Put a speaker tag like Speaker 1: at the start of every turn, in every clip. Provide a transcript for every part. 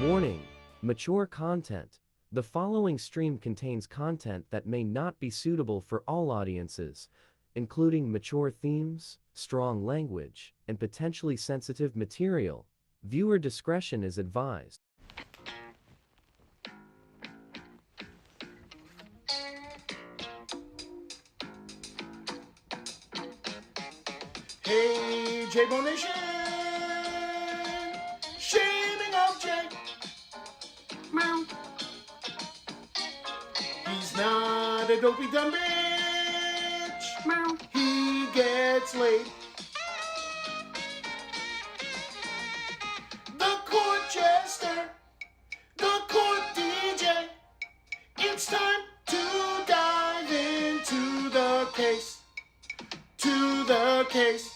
Speaker 1: Warning: mature content. The following stream contains content that may not be suitable for all audiences, including mature themes, strong language, and potentially sensitive material. Viewer discretion is advised.
Speaker 2: Hey, Admonishing, shaming of Jay. Meow. He's not a dopey dumb bitch. Meow. He gets laid. The court jester, the court DJ. It's time to dive into the case. To the case.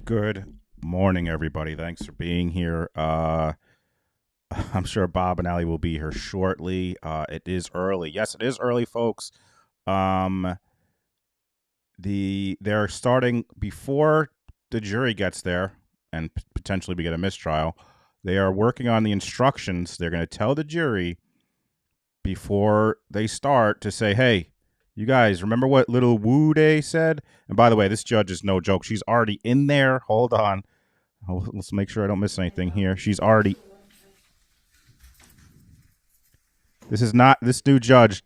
Speaker 3: Good morning, everybody. Thanks for being here. I'm sure Bob and Ali will be here shortly. It is early. Yes, it is early, folks. They're starting before the jury gets there, and potentially we get a mistrial. They are working on the instructions. They're going to tell the jury before they start to say, "Hey, you guys, remember what little Woo Day said?" And by the way, this judge is no joke. She's already in there. Hold on. Let's make sure I don't miss anything here. She's already. This new judge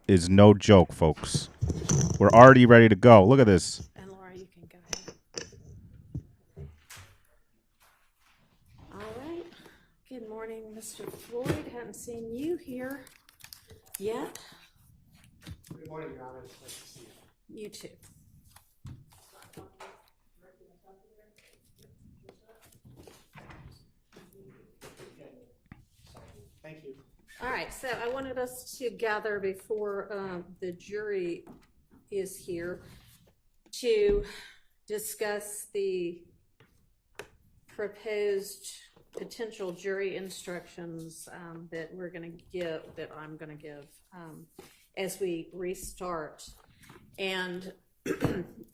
Speaker 3: is no joke, folks. We're already ready to go. Look at this.
Speaker 4: And Laura, you can go ahead. All right. Good morning, Mr. Floyd. Haven't seen you here yet.
Speaker 2: Good morning, Your Honor. It's nice to see you.
Speaker 4: You too.
Speaker 2: Thank you.
Speaker 4: All right, so I wanted us to gather before the jury is here to discuss the proposed potential jury instructions that we're going to give, that I'm going to give as we restart. And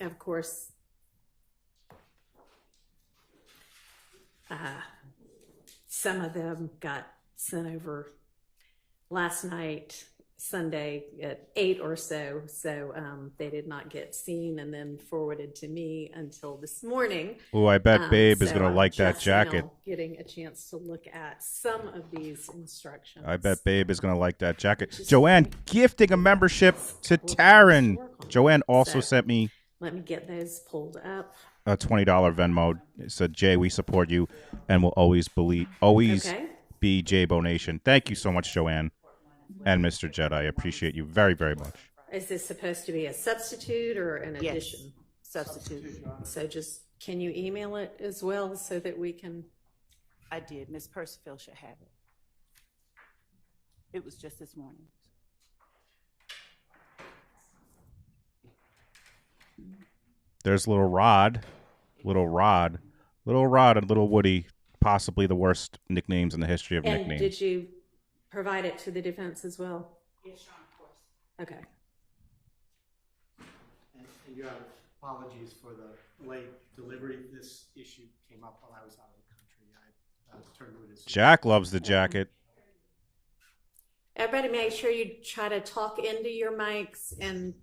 Speaker 4: of course, some of them got sent over last night, Sunday at 8 or so, they did not get seen and then forwarded to me until this morning.
Speaker 3: Oh, I bet Babe is going to like that
Speaker 4: just
Speaker 3: jacket.
Speaker 4: now getting a chance to look at some of these instructions.
Speaker 3: I bet Babe is going to like that jacket. Joanne gifting a membership to Taryn. Joanne also sent me
Speaker 4: Let me get those pulled up.
Speaker 3: a $20 Venmo. It said, "Jay, we support you and will always
Speaker 4: Okay.
Speaker 3: be J-Bo Nation." Thank you so much, Joanne and Mr. Jedi. I appreciate you very, very much.
Speaker 4: Is this supposed to be a substitute or an addition?
Speaker 5: Substitute.
Speaker 4: So just, can you email it as well so that we can?
Speaker 5: I did. Miss Percival should have it. It was just this morning.
Speaker 3: There's little Rod, and little Woody, possibly the worst nicknames in the history of
Speaker 4: And
Speaker 3: nicknames.
Speaker 4: did you provide it to the defense as well?
Speaker 5: Yes, Sean, of course.
Speaker 4: Okay.
Speaker 2: And Your Honor, apologies for the late delivery. This issue came up while I was out of the country. I turned to it as
Speaker 3: Jack loves the jacket.
Speaker 4: Everybody make sure you try to talk into your mics and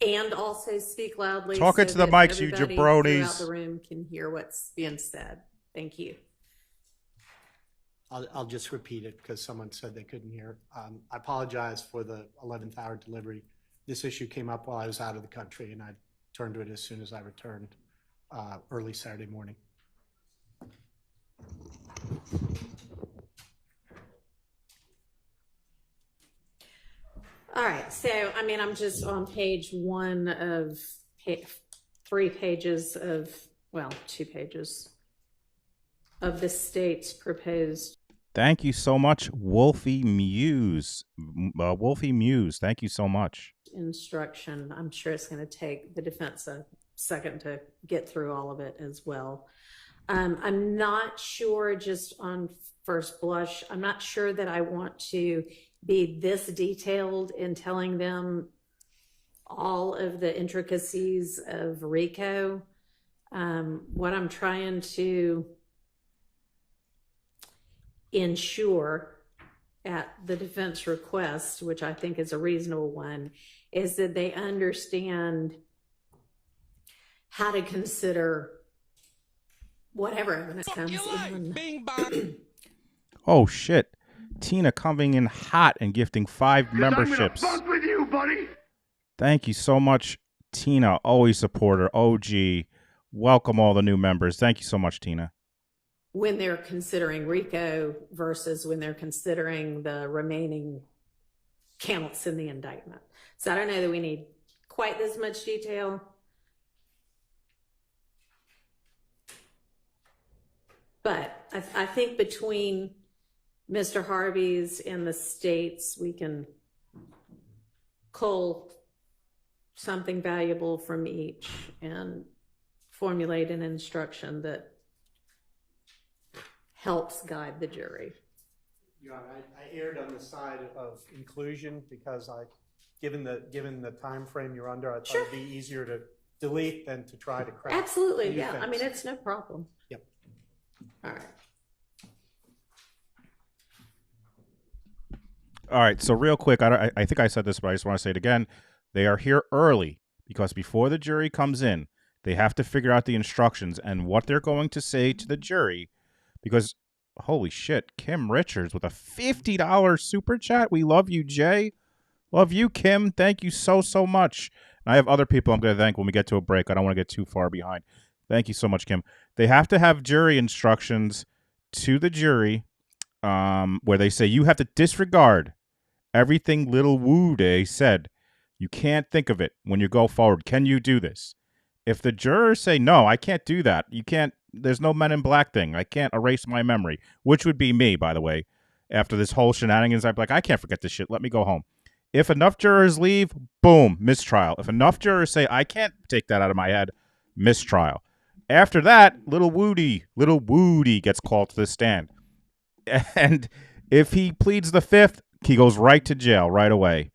Speaker 4: And also speak loudly.
Speaker 3: Talk
Speaker 4: so
Speaker 3: into the
Speaker 4: that
Speaker 3: mics, you
Speaker 4: everybody
Speaker 3: jabronis.
Speaker 4: throughout the room can hear what's being said. Thank you.
Speaker 2: I'll just repeat it because someone said they couldn't hear. I apologize for the 11th hour delivery. This issue came up while I was out of the country, and I turned to it as soon as I returned early Saturday morning.
Speaker 4: All right, so I mean, I'm just on page one of 3 pages of, well, 2 pages of the state's proposed.
Speaker 3: Thank you so much, Wolfie Muse. Wolfie Muse, thank you so much.
Speaker 4: Instruction. I'm sure it's going to take the defense a second to get through all of it as well. I'm not sure, just on first blush, I'm not sure that I want to be this detailed in telling them all of the intricacies of RICO. What I'm trying to ensure at the defense request, which I think is a reasonable one, is that they understand how to consider whatever evidence comes in.
Speaker 6: Bing bong.
Speaker 3: Oh shit. Tina coming in hot and gifting 5 memberships.
Speaker 7: I'm gonna fuck with you, buddy.
Speaker 3: Thank you so much, Tina. Always supporter, OG. Welcome all the new members. Thank you so much, Tina.
Speaker 4: When they're considering RICO versus when they're considering the remaining counts in the indictment. So I don't know that we need quite this much detail. But I think between Mr. Harvey's and the states, we can cull something valuable from each and formulate an instruction that helps guide the jury.
Speaker 2: Your Honor, I erred on the side of inclusion because given the time frame you're under, I thought it'd be easier to delete than to try to craft.
Speaker 4: Absolutely,
Speaker 2: new
Speaker 4: yeah. I
Speaker 2: things.
Speaker 4: mean, it's no problem.
Speaker 2: Yep.
Speaker 4: All right.
Speaker 3: All right, so real quick, I think I said this, but I just want to say it again. They are here early because before the jury comes in, they have to figure out the instructions and what they're going to say to the jury because, holy shit, Kim Richards with a $50 super chat. We love you, Jay. Love you, Kim. Thank you so, so much. And I have other people I'm going to thank when we get to a break. I don't want to get too far behind. Thank you so much, Kim. They have to have jury instructions to the jury where they say you have to disregard everything Little Woo Day said. You can't think of it when you go forward. Can you do this? If the jurors say, no, I can't do that. You can't, there's no Men in Black thing. I can't erase my memory, which would be me, by the way. After this whole shenanigans, I'd be like, I can't forget this shit. Let me go home. If enough jurors leave, boom, mistrial. If enough jurors say, I can't take that out of my head, mistrial. After that, Little Woody gets called to the stand. And if he pleads the fifth, he goes right to jail right away.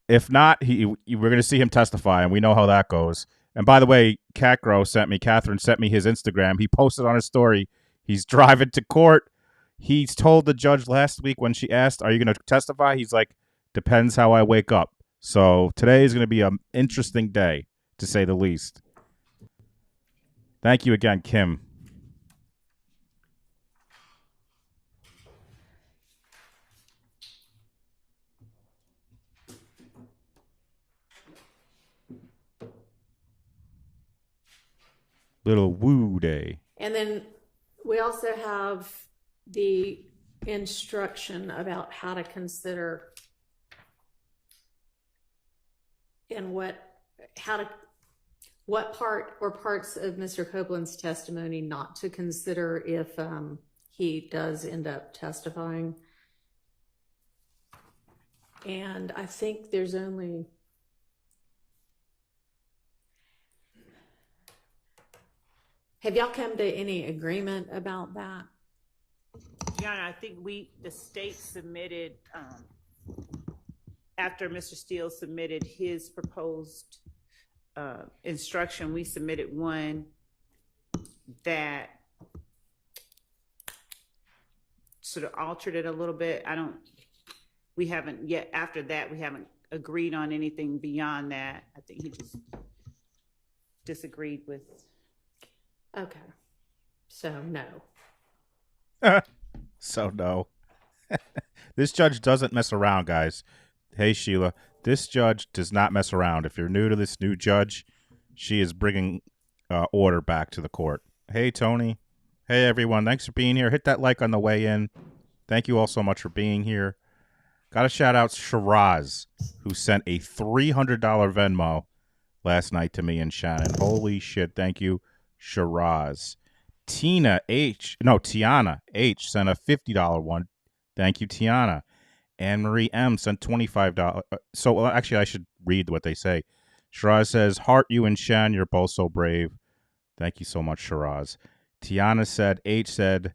Speaker 3: If not, we're going to see him testify, and we know how that goes. And by the way, Catherine sent me his Instagram. He posted on his story. He's driving to court. He's told the judge last week when she asked, are you going to testify? He's like, depends how I wake up. So today is going to be an interesting day, to say the least. Thank you again, Kim. Little Woo Day.
Speaker 4: And then we also have the instruction about how to consider and what part or parts of Mr. Copeland's testimony not to consider if he does end up testifying. And I think there's only... Have y'all come to any agreement about that?
Speaker 5: Your Honor, I think the state submitted, after Mr. Steele submitted his proposed instruction, we submitted one that sort of altered it a little bit. We haven't yet, after that, we haven't agreed on anything beyond that. I think he just disagreed with.
Speaker 4: Okay. So no.
Speaker 3: So no. This judge doesn't mess around, guys. Hey, Sheila. This judge does not mess around. If you're new to this new judge, she is bringing order back to the court. Hey, Tony. Hey, everyone. Thanks for being here. Hit that like on the way in. Thank you all so much for being here. Got to shout out Shiraz, who sent a $300 Venmo last night to me and Shannon. Holy shit. Thank you, Shiraz. Tiana H sent a $50 one. Thank you, Tiana. Anne-Marie M sent $25. So actually, I should read what they say. Shiraz says, heart you and Shan, you're both so brave. Thank you so much, Shiraz. Tiana said, H said,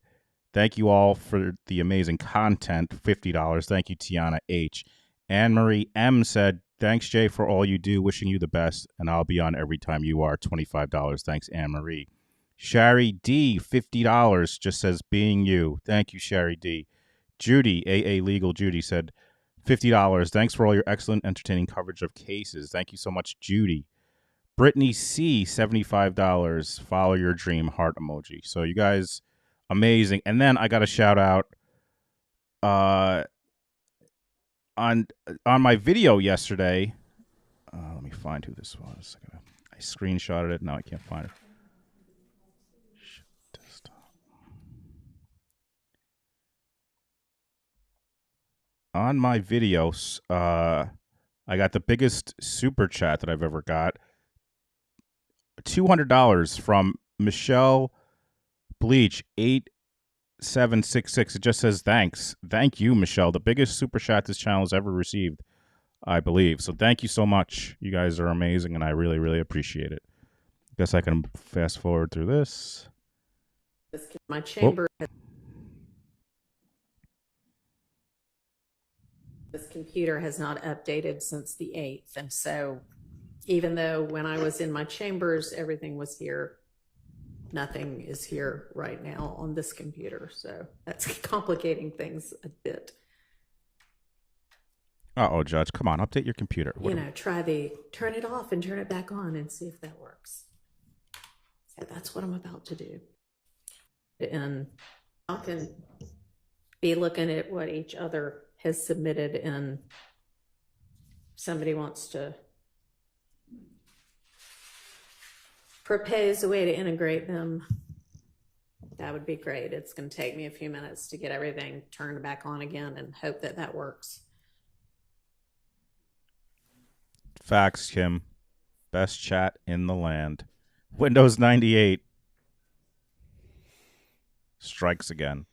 Speaker 3: thank you all for the amazing content, $50. Thank you, Tiana H. Anne-Marie M said, thanks, Jay, for all you do. Wishing you the best, and I'll be on every time you are. $25. Thanks, Anne-Marie. Shari D, $50, just says, being you. Thank you, Shari D. Judy, AA Legal Judy, said, $50. Thanks for all your excellent, entertaining coverage of cases. Thank you so much, Judy. Brittany C, $75. Follow your dream, heart emoji. So you guys, amazing. And then I got a shout out on my video yesterday. Let me find who this was. I screenshotted it. Now I can't find it. On my videos, I got the biggest super chat that I've ever got. $200 from Michelle Bleach 8766. It just says thanks. Thank you, Michelle. The biggest super chat this channel has ever received, I believe. So thank you so much. You guys are amazing, and I really, really appreciate it. Guess I can fast forward through this.
Speaker 4: My chamber. This computer has not updated since the 8th. And so even though when I was in my chambers, everything was here, nothing is here right now on this computer. So that's complicating things a bit.
Speaker 3: Uh-oh, Judge. Come on, update your computer.
Speaker 4: Turn it off and turn it back on and see if that works. So that's what I'm about to do. And I can be looking at what each other has submitted, and somebody wants to propose a way to integrate them, that would be great. It's going to take me a few minutes to get everything turned back on again and hope that that works.
Speaker 3: Facts, Kim. Best chat in the land. Windows 98 strikes again.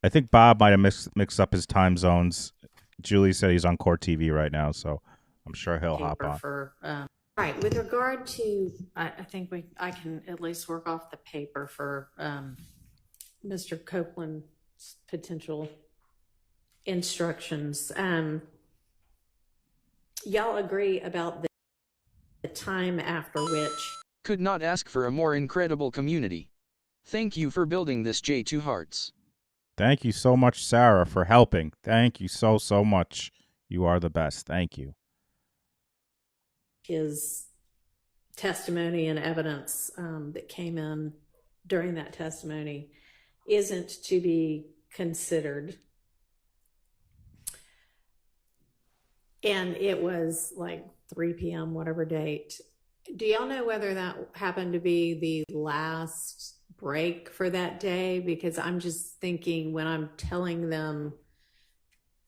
Speaker 3: I think Bob might have mixed up his time zones. Julie said he's on Court TV right now, so I'm sure he'll hop on.
Speaker 4: Right. With regard to, I think I can at least work off the paper for Mr. Copeland's potential instructions. Y'all agree about the time after which?
Speaker 6: Could not ask for a more incredible community. Thank you for building this, J2 Hearts.
Speaker 3: Thank you so much, Sarah, for helping. Thank you so much. You are the best. Thank you.
Speaker 4: His testimony and evidence that came in during that testimony isn't to be considered. And it was like 3 p.m., whatever date. Do y'all know whether that happened to be the last break for that day? Because I'm just thinking when I'm telling them,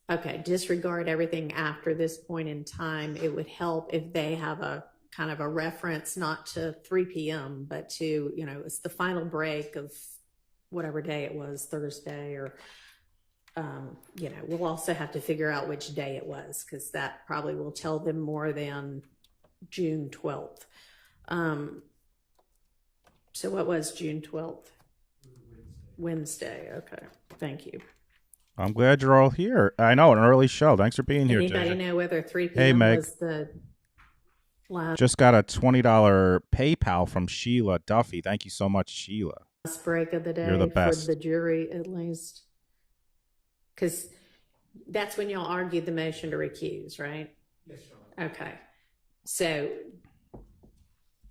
Speaker 4: okay, disregard everything after this point in time, it would help if they have a kind of a reference, not to 3 p.m., but to, it's the final break of whatever day it was, Thursday, or, we'll also have to figure out which day it was, because that probably will tell them more than June 12th. So what was June 12th? Wednesday. Okay. Thank you.
Speaker 3: I'm glad you're all here. I know, an early show. Thanks for being here,
Speaker 4: Anybody
Speaker 3: Jay.
Speaker 4: know whether 3 p.m.
Speaker 3: Hey, Meg.
Speaker 4: was the last?
Speaker 3: Just got a $20 PayPal from Sheila Duffy. Thank you so much, Sheila.
Speaker 4: Last break of the day.
Speaker 3: You're the best.
Speaker 4: For the jury, at least. Because That's when y'all argued the motion to recuse, right?
Speaker 2: Yes, Your Honor.
Speaker 4: Okay. So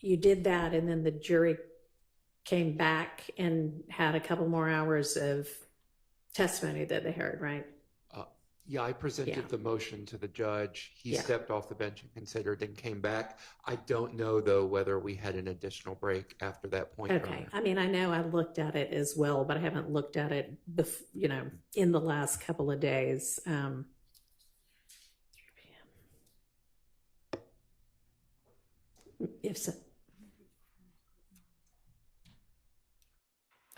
Speaker 4: you did that, and then the jury came back and had a couple more hours of testimony that they heard, right?
Speaker 7: Yeah, I presented the motion to the judge. He stepped off the bench and considered and came back. I don't know, though, whether we had an additional break after that point.
Speaker 4: Okay. I mean, I know I looked at it as well, but I haven't looked at it, in the last couple of days. 3 p.m. If so.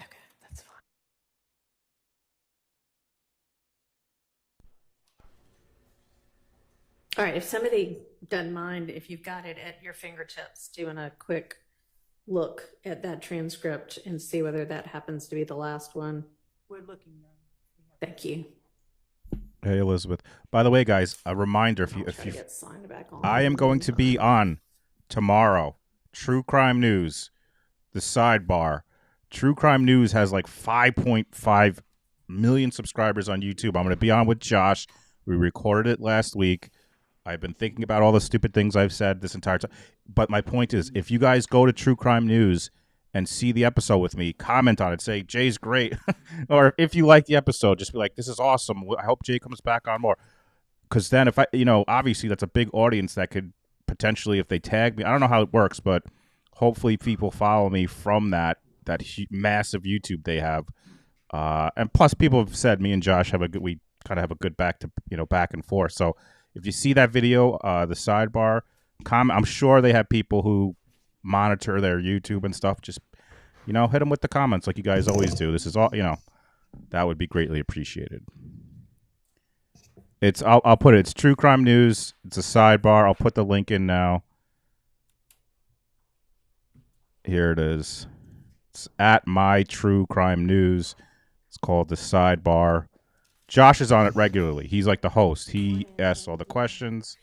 Speaker 4: Okay, that's fine. All right, if somebody doesn't mind, if you've got it at your fingertips, doing a quick look at that transcript and see whether that happens to be the last one.
Speaker 5: We're looking.
Speaker 4: Thank you.
Speaker 3: Hey, Elizabeth. By the way, guys, a reminder: if you
Speaker 4: get signed back on.
Speaker 3: I am going to be on tomorrow. True Crime News, the sidebar. True Crime News has like 5.5 million subscribers on YouTube. I'm going to be on with Josh. We recorded it last week. I've been thinking about all the stupid things I've said this entire time. But my point is, if you guys go to True Crime News and see the episode with me, comment on it, say, Jay's great. Or if you like the episode, just be like, this is awesome. I hope Jay comes back on more. Because then if I, obviously that's a big audience that could potentially, if they tag me, I don't know how it works, but hopefully people follow me from that massive YouTube they have. And plus people have said me and Josh we kind of have a good back and forth. So if you see that video, the sidebar, comment. I'm sure they have people who monitor their YouTube and stuff. Just, hit them with the comments like you guys always do. This is all, that would be greatly appreciated. I'll put it. It's True Crime News. It's a sidebar. I'll put the link in now. Here it is. It's at My True Crime News. It's called the sidebar. Josh is on it regularly. He's like the host. He asks all the questions.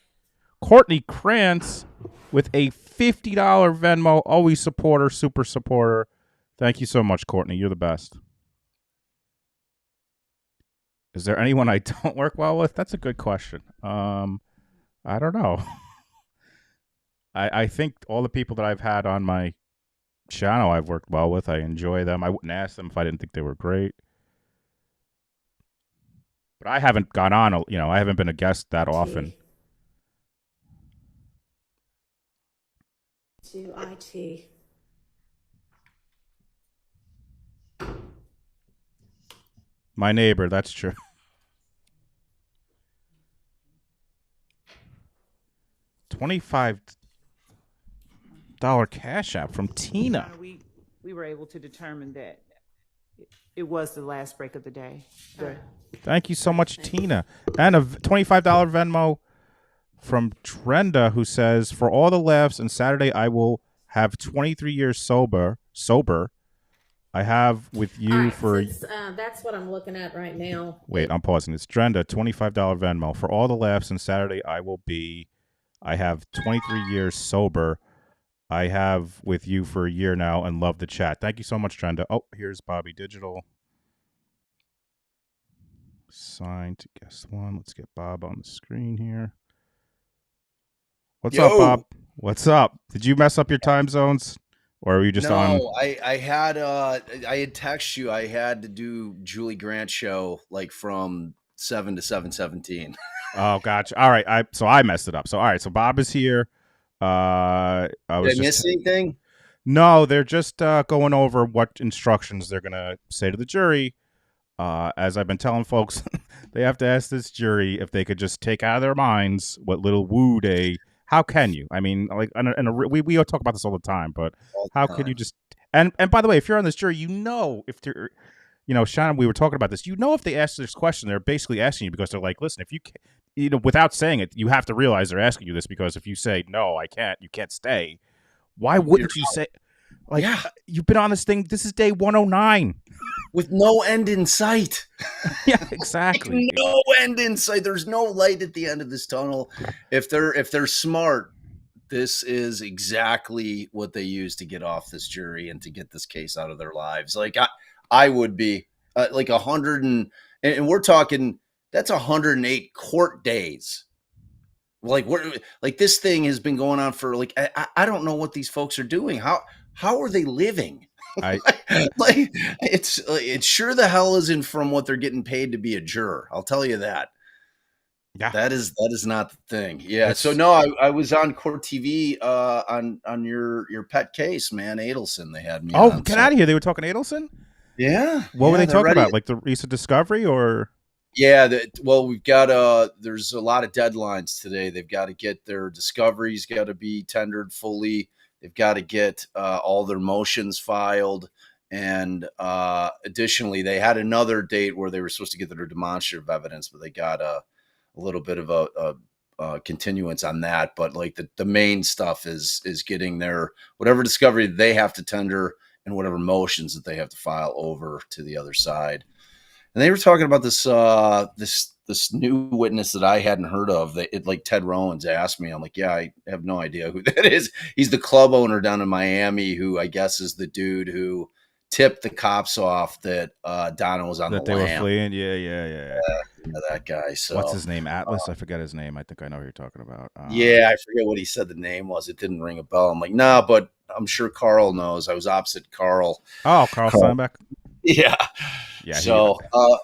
Speaker 3: Courtney Krantz with a $50 Venmo. Always supporter, super supporter. Thank you so much, Courtney. You're the best. Is there anyone I don't work well with? That's a good question. I don't know. I think all the people that I've had on my channel I've worked well with. I enjoy them. I wouldn't ask them if I didn't think they were great. But I haven't gone on, I haven't been a guest that often.
Speaker 4: To IT.
Speaker 3: My neighbor, that's true. $25 Cash App from Tina.
Speaker 5: We were able to determine that it was the last break of the day.
Speaker 3: Thank you so much, Tina. And a $25 Venmo from Trenda, who says, for all the laughs and Saturday I will have 23 years sober. I have with you for...
Speaker 4: that's what I'm looking at right now.
Speaker 3: Wait, I'm pausing. It's Trenda, $25 Venmo. For all the laughs and Saturday I have 23 years sober. I have with you for a year now and love the chat. Thank you so much, Trenda. Oh, here's Bobby Digital. Signed to guest one. Let's get Bob on the screen here. What's up, Bob? What's up? Did you mess up your time zones? Or were you just on?
Speaker 8: No, I had texted you. I had to do Julie Grant show like from 7 to 7:17.
Speaker 3: Oh, gotcha. All right. So I messed it up. So all right. So Bob is here.
Speaker 8: Did I miss anything?
Speaker 3: No, they're just going over what instructions they're gonna say to the jury. As I've been telling folks, they have to ask this jury if they could just take out of their minds what little woo they. How can you? I mean, like, we talk about this all the time, but how could you just? And by the way, if you're on this jury, if they're, Shannon, we were talking about this. If they ask this question, they're basically asking you because they're like, listen, if you without saying it, you have to realize they're asking you this because if you say no, I can't, you can't stay. Why wouldn't you say? Like, yeah. You've been on this thing. This is day 109.
Speaker 8: With no end in sight.
Speaker 3: Yeah, exactly.
Speaker 8: Like, no end in sight. There's no light at the end of this tunnel. If they're smart, this is exactly what they use to get off this jury and to get this case out of their lives. Like I would be like 100 and we're talking That's 108 court days. Like what? Like this thing has been going on for like I don't know what these folks are doing. How are they living?
Speaker 3: I
Speaker 8: Like it's sure the hell isn't from what they're getting paid to be a juror. I'll tell you that.
Speaker 3: yeah.
Speaker 8: That is not the thing. Yeah. So
Speaker 3: It's-
Speaker 8: no, I was on court TV on your pet case, man, Adelson. They had me.
Speaker 3: Oh,
Speaker 8: on,
Speaker 3: get
Speaker 8: so.
Speaker 3: out of here! They were talking Adelson.
Speaker 8: Yeah.
Speaker 3: What were they
Speaker 8: they're
Speaker 3: talking
Speaker 8: ready.
Speaker 3: about? Like the recent discovery, or
Speaker 8: Yeah, well, we've got there's a lot of deadlines today. They've got to get their discoveries got to be tendered fully. They've got to get all their motions filed, and additionally, they had another date where they were supposed to get their demonstrative evidence, but they got a little bit of a continuance on that. But like the main stuff is getting their whatever discovery they have to tender and whatever motions that they have to file over to the other side. And they were talking about this this new witness that I hadn't heard of. Like Ted Rowan's asked me. I'm like, yeah, I have no idea who that is. He's the club owner down in Miami, who I guess is the dude who tipped the cops off that Donna was on
Speaker 3: that
Speaker 8: the
Speaker 3: they
Speaker 8: lam.
Speaker 3: were fleeing? Yeah.
Speaker 8: That guy. So
Speaker 3: What's his name? Atlas. I forget his name. I think I know who you're talking about.
Speaker 8: yeah, I forget what he said the name was. It didn't ring a bell. I'm like, nah, but I'm sure Carl knows. I was opposite Carl.
Speaker 3: Oh, Carl Steinbeck.
Speaker 8: Yeah.
Speaker 3: Yeah.
Speaker 8: So,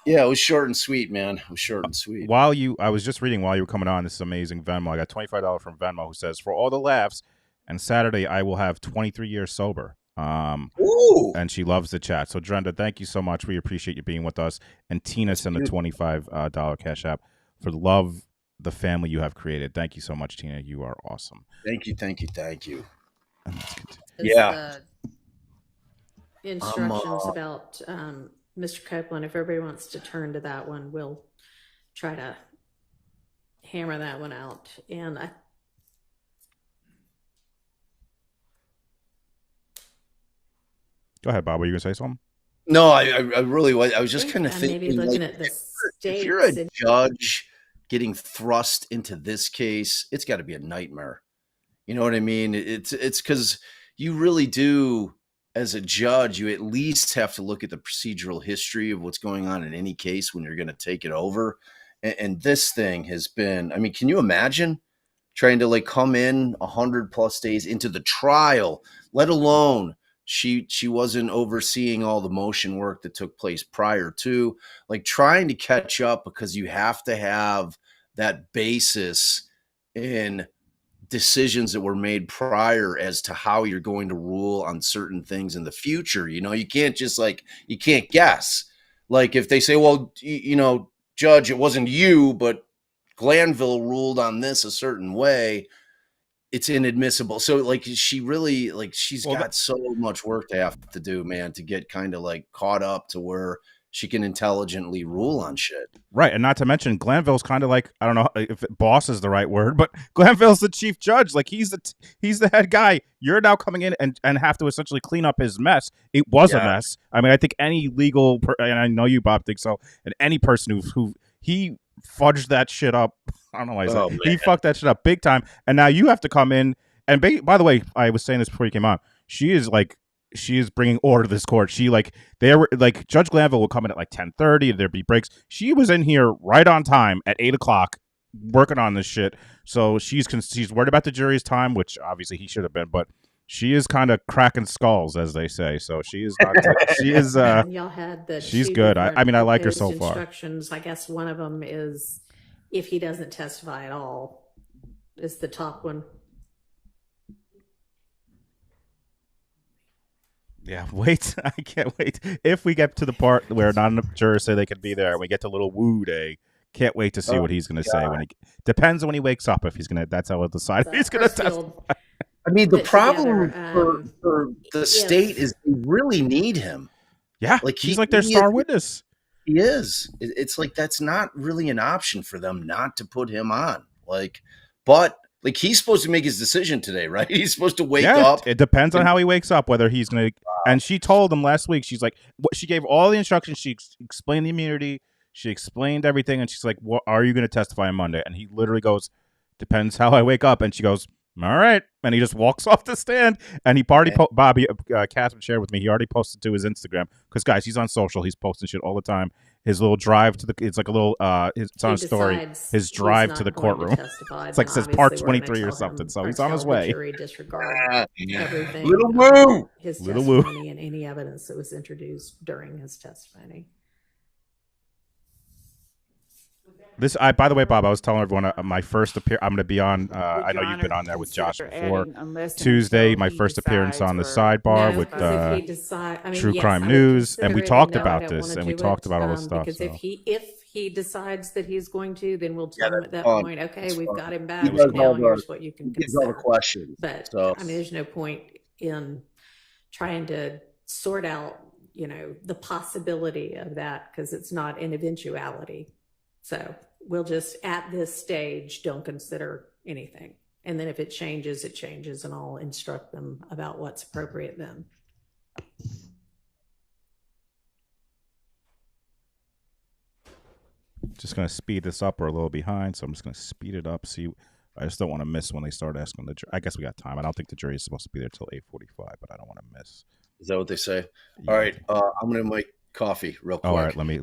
Speaker 8: yeah, it was short and sweet, man. It was short and sweet.
Speaker 3: I was just reading while you were coming on. This is amazing Venmo. I got $25 from Venmo, who says, "For all the laughs, and Saturday I will have 23 years sober."
Speaker 8: Ooh.
Speaker 3: And she loves the chat. So, Drenda, thank you so much. We appreciate you being with us. And Tina sent a $25 Cash App for the love, the family you have created. Thank you so much, Tina. You are awesome.
Speaker 8: Thank you.
Speaker 3: And let's continue.
Speaker 8: Yeah.
Speaker 4: Instructions about Mr. Copeland. If everybody wants to turn to that one, we'll try to hammer that one out. And
Speaker 3: Go ahead, Bob. Were you going to say something?
Speaker 8: No, I really was. I was just kind of thinking,
Speaker 4: maybe looking
Speaker 8: like,
Speaker 4: at the
Speaker 8: if you're a
Speaker 4: states.
Speaker 8: judge getting thrust into this case, it's got to be a nightmare. You know what I mean? It's because you really do, as a judge, you at least have to look at the procedural history of what's going on in any case when you're going to take it over. And this thing has been, I mean, can you imagine trying to like come in 100+ days into the trial, let alone she wasn't overseeing all the motion work that took place prior to, like trying to catch up, because you have to have that basis in decisions that were made prior as to how you're going to rule on certain things in the future. You know, you can't just you can't guess. Like if they say, well, you know, Judge, it wasn't you, but Glanville ruled on this a certain way, it's inadmissible. So like she really, like she's got so much work to have to do, man, to get kind of like caught up to where she can intelligently rule on shit.
Speaker 3: Right. And not to mention Glanville's kind of like, I don't know if boss is the right word, but Glanville's the chief judge. Like he's the head guy. You're now coming in and have to essentially clean up his mess. It was a mess. I mean, I think any legal, and I know you, Bob, think so, and any person who he fudged that shit up. I don't know why he fucked that shit up big time. And now you have to come in. And by the way, I was saying this before you came on. She is bringing order to this court. Judge Glanville will come in at like 10:30. There'd be breaks. She was in here right on time at 8:00 working on this shit. So she's worried about the jury's time, which obviously he should have been, but she is kind of cracking skulls, as they say. So she is not. She is.
Speaker 4: Y'all had the.
Speaker 3: She's good. I mean, I like her so far.
Speaker 4: Instructions. I guess one of them is if he doesn't testify at all, is the top one.
Speaker 3: Yeah, wait. I can't wait. If we get to the part where not enough jurors say they could be there, and we get to little woo day, can't wait to see what he's going to say. Depends on when he wakes up. If he's going to, that's how we'll decide if he's going to testify.
Speaker 8: I mean, the problem for the state is they really need him.
Speaker 3: Yeah, like he's like their star witness.
Speaker 8: He is. It's like that's not really an option for them not to put him on. But he's supposed to make his decision today, right? He's supposed to wake up.
Speaker 3: It depends on how he wakes up, whether he's going to. And she told him last week, she's like, she gave all the instructions. She explained the immunity. She explained everything. And she's like, what are you going to testify on Monday? And he literally goes, depends how I wake up. And she goes, All right. And he just walks off the stand. And he already, Bobby, Catherine shared with me, he already posted to his Instagram. Because, guys, he's on social. He's posting shit all the time. His little drive to the, it's like a little, it's on a story. His drive to the courtroom. It's like says part 23 or something. So he's on his way.
Speaker 4: Jury disregard everything
Speaker 8: Little
Speaker 4: about
Speaker 8: Woo!
Speaker 4: his
Speaker 3: Little Woo.
Speaker 4: testimony and any evidence that was introduced during his testimony.
Speaker 3: This, by the way, Bob, I was telling everyone my first appearance. I'm going to be on. I know you've been on there with Josh before. Tuesday, my first appearance on the sidebar with True Crime News, and we talked about this, and we talked about all this stuff.
Speaker 4: Because if he decides that he's going to, then we'll tell him at that point, okay, we've got him back. Now here's what you can consider.
Speaker 8: Questions.
Speaker 4: But I mean, there's no point in trying to sort out, the possibility of that because it's not an eventuality. So we'll just, at this stage, don't consider anything. And then if it changes, and I'll instruct them about what's appropriate then.
Speaker 3: Just going to speed this up. We're a little behind, so I'm just going to speed it up. See, I just don't want to miss when they start asking the jury. I guess we got time. I don't think the jury is supposed to be there till 8:45, but I don't want to miss.
Speaker 8: Is that what they say? Yeah. All right. I'm going to make coffee real quick.
Speaker 3: All right. Let me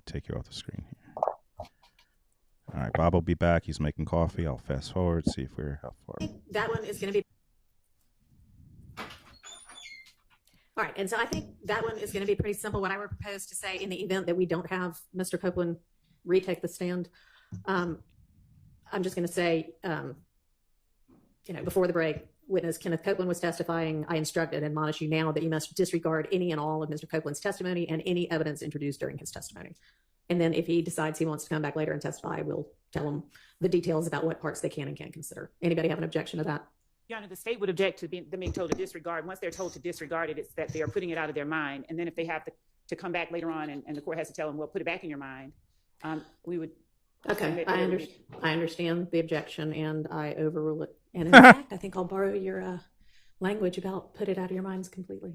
Speaker 3: take you off the screen here. All right, Bob will be back. He's making coffee. I'll fast forward, see if we're how far.
Speaker 4: That one is going to be. All right, and so I think that one is going to be pretty simple. What I would propose to say in the event that we don't have Mr. Copeland retake the stand, I'm just going to say, before the break, witness Kenneth Copeland was testifying. I instruct and admonish you now that you must disregard any and all of Mr. Copeland's testimony and any evidence introduced during his testimony. And then if he decides he wants to come back later and testify, we'll tell him the details about what parts they can and can't consider. Anybody have an objection to that?
Speaker 5: Your Honor, the state would object to them being told to disregard. Once they're told to disregard it, it's that they are putting it out of their mind. And then if they have to come back later on and the court has to tell them, well, put it back in your mind, we would.
Speaker 4: Okay, I understand the objection and I overrule it. And in fact, I think I'll borrow your language about put it out of your minds completely.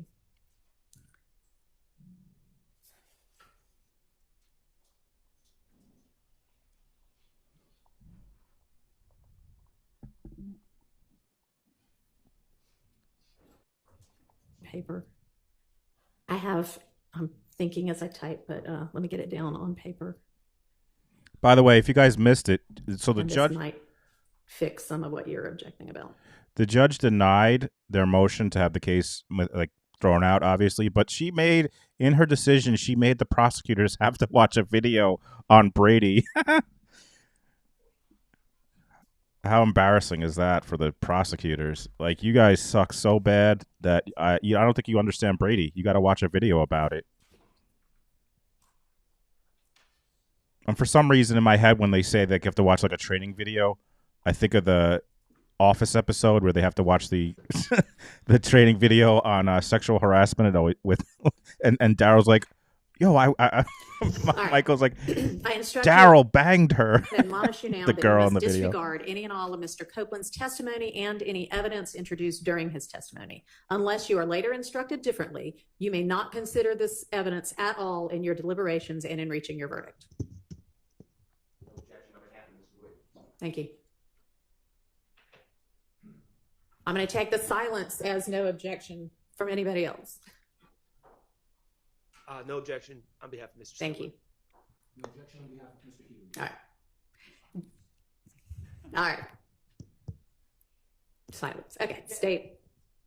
Speaker 4: Paper. I'm thinking as I type, but let me get it down on paper.
Speaker 3: By the way, if you guys missed it, so the judge
Speaker 4: might fix some of what you're objecting about.
Speaker 3: The judge denied their motion to have the case thrown out, obviously, but she made the prosecutors have to watch a video on Brady. How embarrassing is that for the prosecutors? Like, you guys suck so bad that I don't think you understand Brady. You got to watch a video about it. And for some reason in my head, when they say they have to watch like a training video, I think of the Office episode where they have to watch the the training video on sexual harassment and Daryl's like, yo, Michael's like, Daryl banged her.
Speaker 4: Admonish you now
Speaker 3: the girl in the video.
Speaker 4: Disregard any and all of Mr. Copeland's testimony and any evidence introduced during his testimony. Unless you are later instructed differently, you may not consider this evidence at all in your deliberations and in reaching your verdict. Thank you. I'm going to take the silence as no objection from anybody else.
Speaker 9: No objection on behalf of Mr.
Speaker 4: Thank you.
Speaker 2: No objection on behalf of Mr. Healy.
Speaker 4: All right. Silence. Okay, state.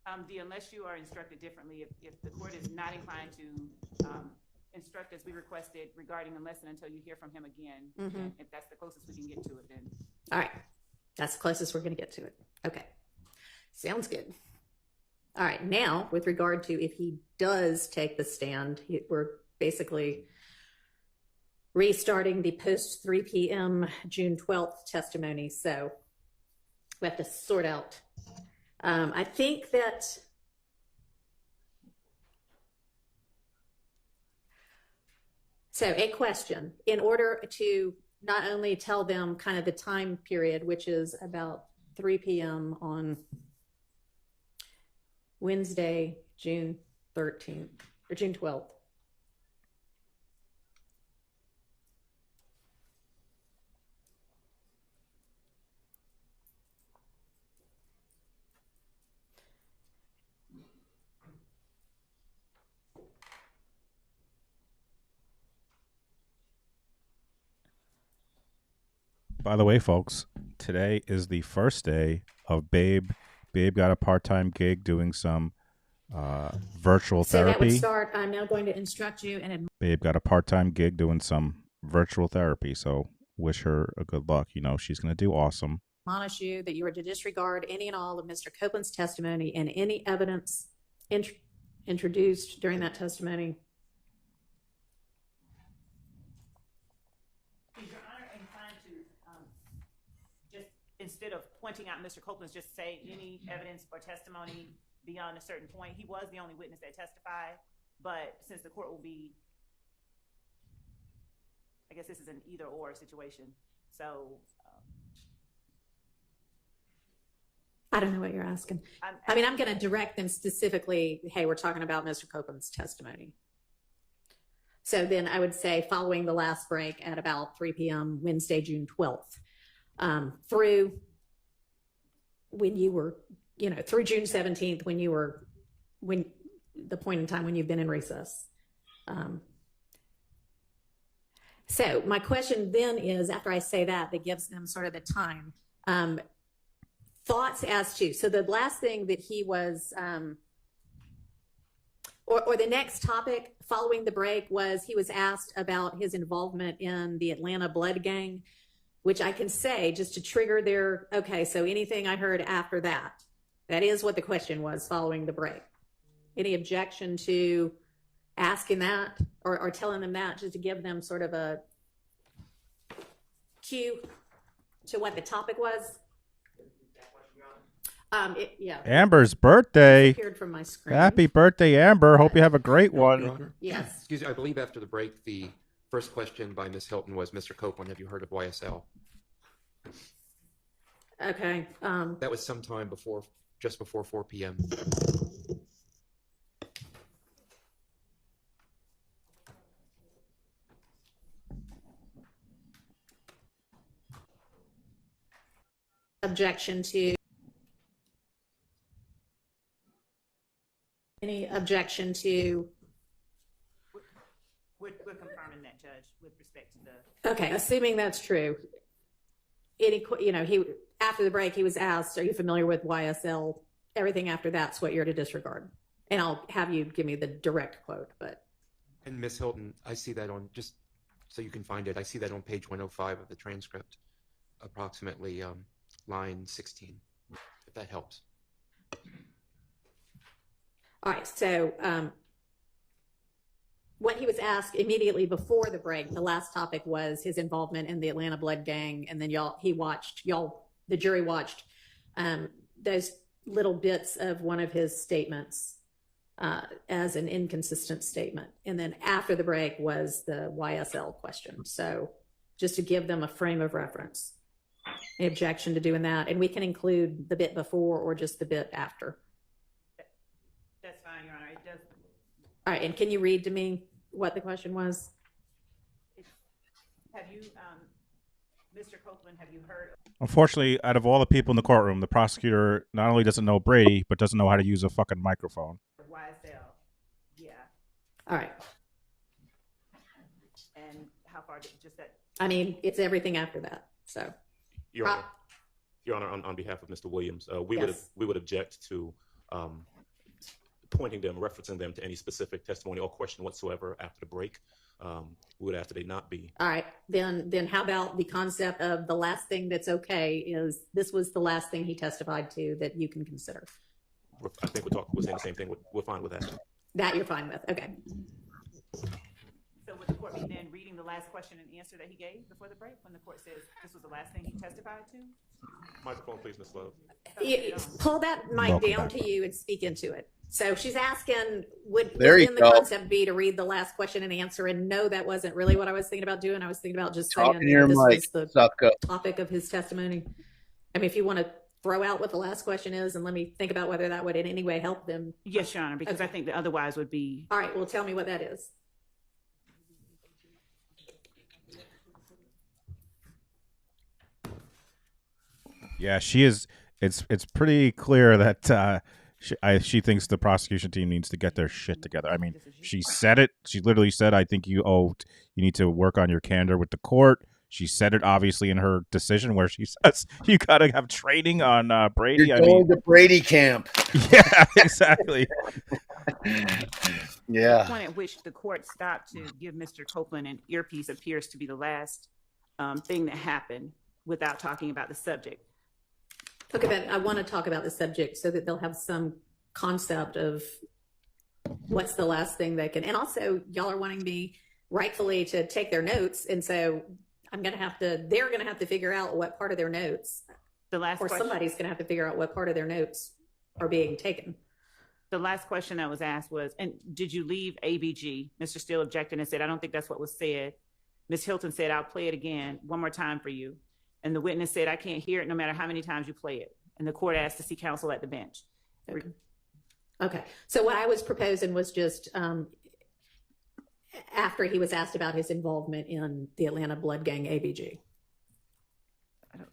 Speaker 5: Unless you are instructed differently, if the court is not inclined to instruct as we requested regarding unless and until you hear from him again, if that's the closest we can get to it, then.
Speaker 4: All right. That's the closest we're going to get to it. Okay. Sounds good. All right. Now, with regard to if he does take the stand, we're basically restarting the post 3 p.m. June 12th testimony. So we have to sort out. I think that so a question in order to not only tell them kind of the time period, which is about 3 p.m. on Wednesday, June 13th or June 12th.
Speaker 3: By the way, folks, today is the first day of Babe. Babe got a part-time gig doing some virtual
Speaker 4: So that would
Speaker 3: therapy.
Speaker 4: start, I'm now going to instruct you and
Speaker 3: Babe got a part-time gig doing some virtual therapy, so wish her a good luck. You know, she's going to do awesome.
Speaker 4: admonish you that you are to disregard any and all of Mr. Copeland's testimony and any evidence introduced during that testimony.
Speaker 5: Is Your Honor inclined to just, instead of pointing out Mr. Copeland's, just say any evidence or testimony beyond a certain point? He was the only witness that testified, but since the court will be, I guess this is an either or situation. So
Speaker 4: I don't know what you're asking. I'm going to direct them specifically, hey, we're talking about Mr. Copeland's testimony. So then I would say following the last break at about 3 p.m. Wednesday, June 12th, through when you were, through June 17th, when the point in time when you've been in recess. So my question then is, after I say that gives them sort of the time. Thoughts as to, so the last thing that he was, or the next topic following the break was he was asked about his involvement in the Atlanta Blood Gang, which I can say just to trigger their, okay, so anything I heard after that, that is what the question was following the break. Any objection to asking that or telling them that, just to give them sort of a cue to what the topic was? Yeah.
Speaker 3: Amber's birthday.
Speaker 4: Appeared from my screen.
Speaker 3: Happy birthday, Amber. Hope you have a great one.
Speaker 7: Your Honor?
Speaker 4: Yes.
Speaker 7: Excuse me, I believe after the break, the first question by Ms. Hilton was, Mr. Copeland, have you heard of YSL?
Speaker 4: Okay.
Speaker 7: That was sometime just before 4 p.m.
Speaker 4: Objection to any objection to?
Speaker 5: we're confirming that, Judge, with respect to the.
Speaker 4: Okay, assuming that's true. He after the break he was asked, "Are you familiar with YSL?" Everything after that's what you're to disregard, and I'll have you give me the direct quote. But
Speaker 7: And Ms. Hilton, I see that on, just so you can find it, I see that on page 105 of the transcript, approximately line 16, if that helps.
Speaker 4: all right, so what he was asked immediately before the break, the last topic was his involvement in the Atlanta Blood Gang, and then the jury watched those little bits of one of his statements as an inconsistent statement, and then after the break was the YSL question. So just to give them a frame of reference. Any objection to doing that? And we can include the bit before or just the bit after.
Speaker 5: That's fine, Your Honor. It does.
Speaker 4: All right, and can you read to me what the question was?
Speaker 5: Have you, Mr. Copeland, have you heard?
Speaker 3: Unfortunately, out of all the people in the courtroom, the prosecutor not only doesn't know Brady, but doesn't know how to use a fucking microphone.
Speaker 5: YSL, yeah.
Speaker 4: All right.
Speaker 5: And how far did just that?
Speaker 4: I mean, it's everything after that. So,
Speaker 10: Your Honor, on behalf of Mr. Williams, we would object to pointing them, referencing them to any specific testimony or question whatsoever after the break. We would ask that they not be.
Speaker 4: all right, then how about the concept of the last thing that's okay is this was the last thing he testified to that you can consider?
Speaker 10: I think we're saying the same thing. We're fine with that.
Speaker 4: That you're fine with. Okay.
Speaker 5: So would the court be then reading the last question and answer that he gave before the break when the court says this was the last thing he testified to?
Speaker 10: Microphone, please, Ms. Love.
Speaker 4: Pull that mic
Speaker 3: Welcome
Speaker 4: down
Speaker 3: back.
Speaker 4: to you and speak into it. So she's asking, would
Speaker 8: There you
Speaker 4: within the
Speaker 8: go.
Speaker 4: concept be to read the last question and answer? And no, that wasn't really what I was thinking about doing. I was thinking about just saying
Speaker 8: Talking to your
Speaker 4: this
Speaker 8: mic,
Speaker 4: was the
Speaker 8: sucker.
Speaker 4: topic of his testimony. I mean, if you want to throw out what the last question is and let me think about whether that would in any way help them.
Speaker 5: Yes, Your Honor, because I think that otherwise would be.
Speaker 4: All right, well, tell me what that is.
Speaker 3: Yeah, she is. It's pretty clear that she thinks the prosecution team needs to get their shit together. I mean, she said it. She literally said, "I think you need to work on your candor with the court." She said it obviously in her decision where she says you got to have training on Brady.
Speaker 8: You're going to Brady camp.
Speaker 3: Yeah, exactly.
Speaker 8: Yeah.
Speaker 5: The point at which the court stopped to give Mr. Copeland an earpiece appears to be the last thing that happened without talking about the subject.
Speaker 4: Okay, but I want to talk about the subject so that they'll have some concept of what's the last thing they can, and also y'all are wanting me rightfully to take their notes, and so they're going to have to figure out what part of their notes,
Speaker 5: The last
Speaker 4: or
Speaker 5: question,
Speaker 4: somebody's going to have to figure out what part of their notes are being taken.
Speaker 5: the last question that was asked was, and did you leave ABG? Mr. Steele objected and said, I don't think that's what was said. Ms. Hilton said, I'll play it again one more time for you. And the witness said, I can't hear it no matter how many times you play it. And the court asked to see counsel at the bench.
Speaker 4: Okay. So what I was proposing was just after he was asked about his involvement in the Atlanta Blood Gang ABG,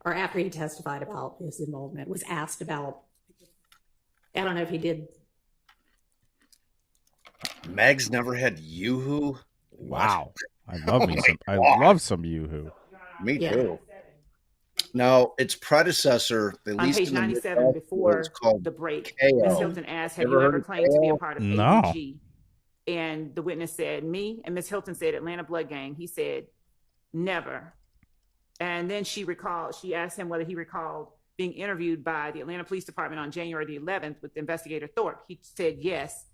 Speaker 4: or after he testified about his involvement, was asked about, I don't know if he did.
Speaker 8: Meg's never had Yoo-hoo.
Speaker 3: Wow. I love some Yoo-hoo.
Speaker 8: Me too. Now, its predecessor, at
Speaker 5: On
Speaker 8: least
Speaker 5: page
Speaker 8: in the
Speaker 5: 97,
Speaker 8: Midwest,
Speaker 5: before
Speaker 8: was called
Speaker 5: the break,
Speaker 8: KO.
Speaker 5: Ms. Hilton asked, have
Speaker 8: Ever
Speaker 5: you
Speaker 8: heard
Speaker 5: ever
Speaker 8: of
Speaker 5: claimed to be a
Speaker 8: KO?
Speaker 5: part of
Speaker 3: No.
Speaker 5: ABG? And the witness said, me. And Ms. Hilton said, Atlanta Blood Gang. He said, never. And then she asked him whether he recalled being interviewed by the Atlanta Police Department on January the 11th with Investigator Thorpe. He said yes.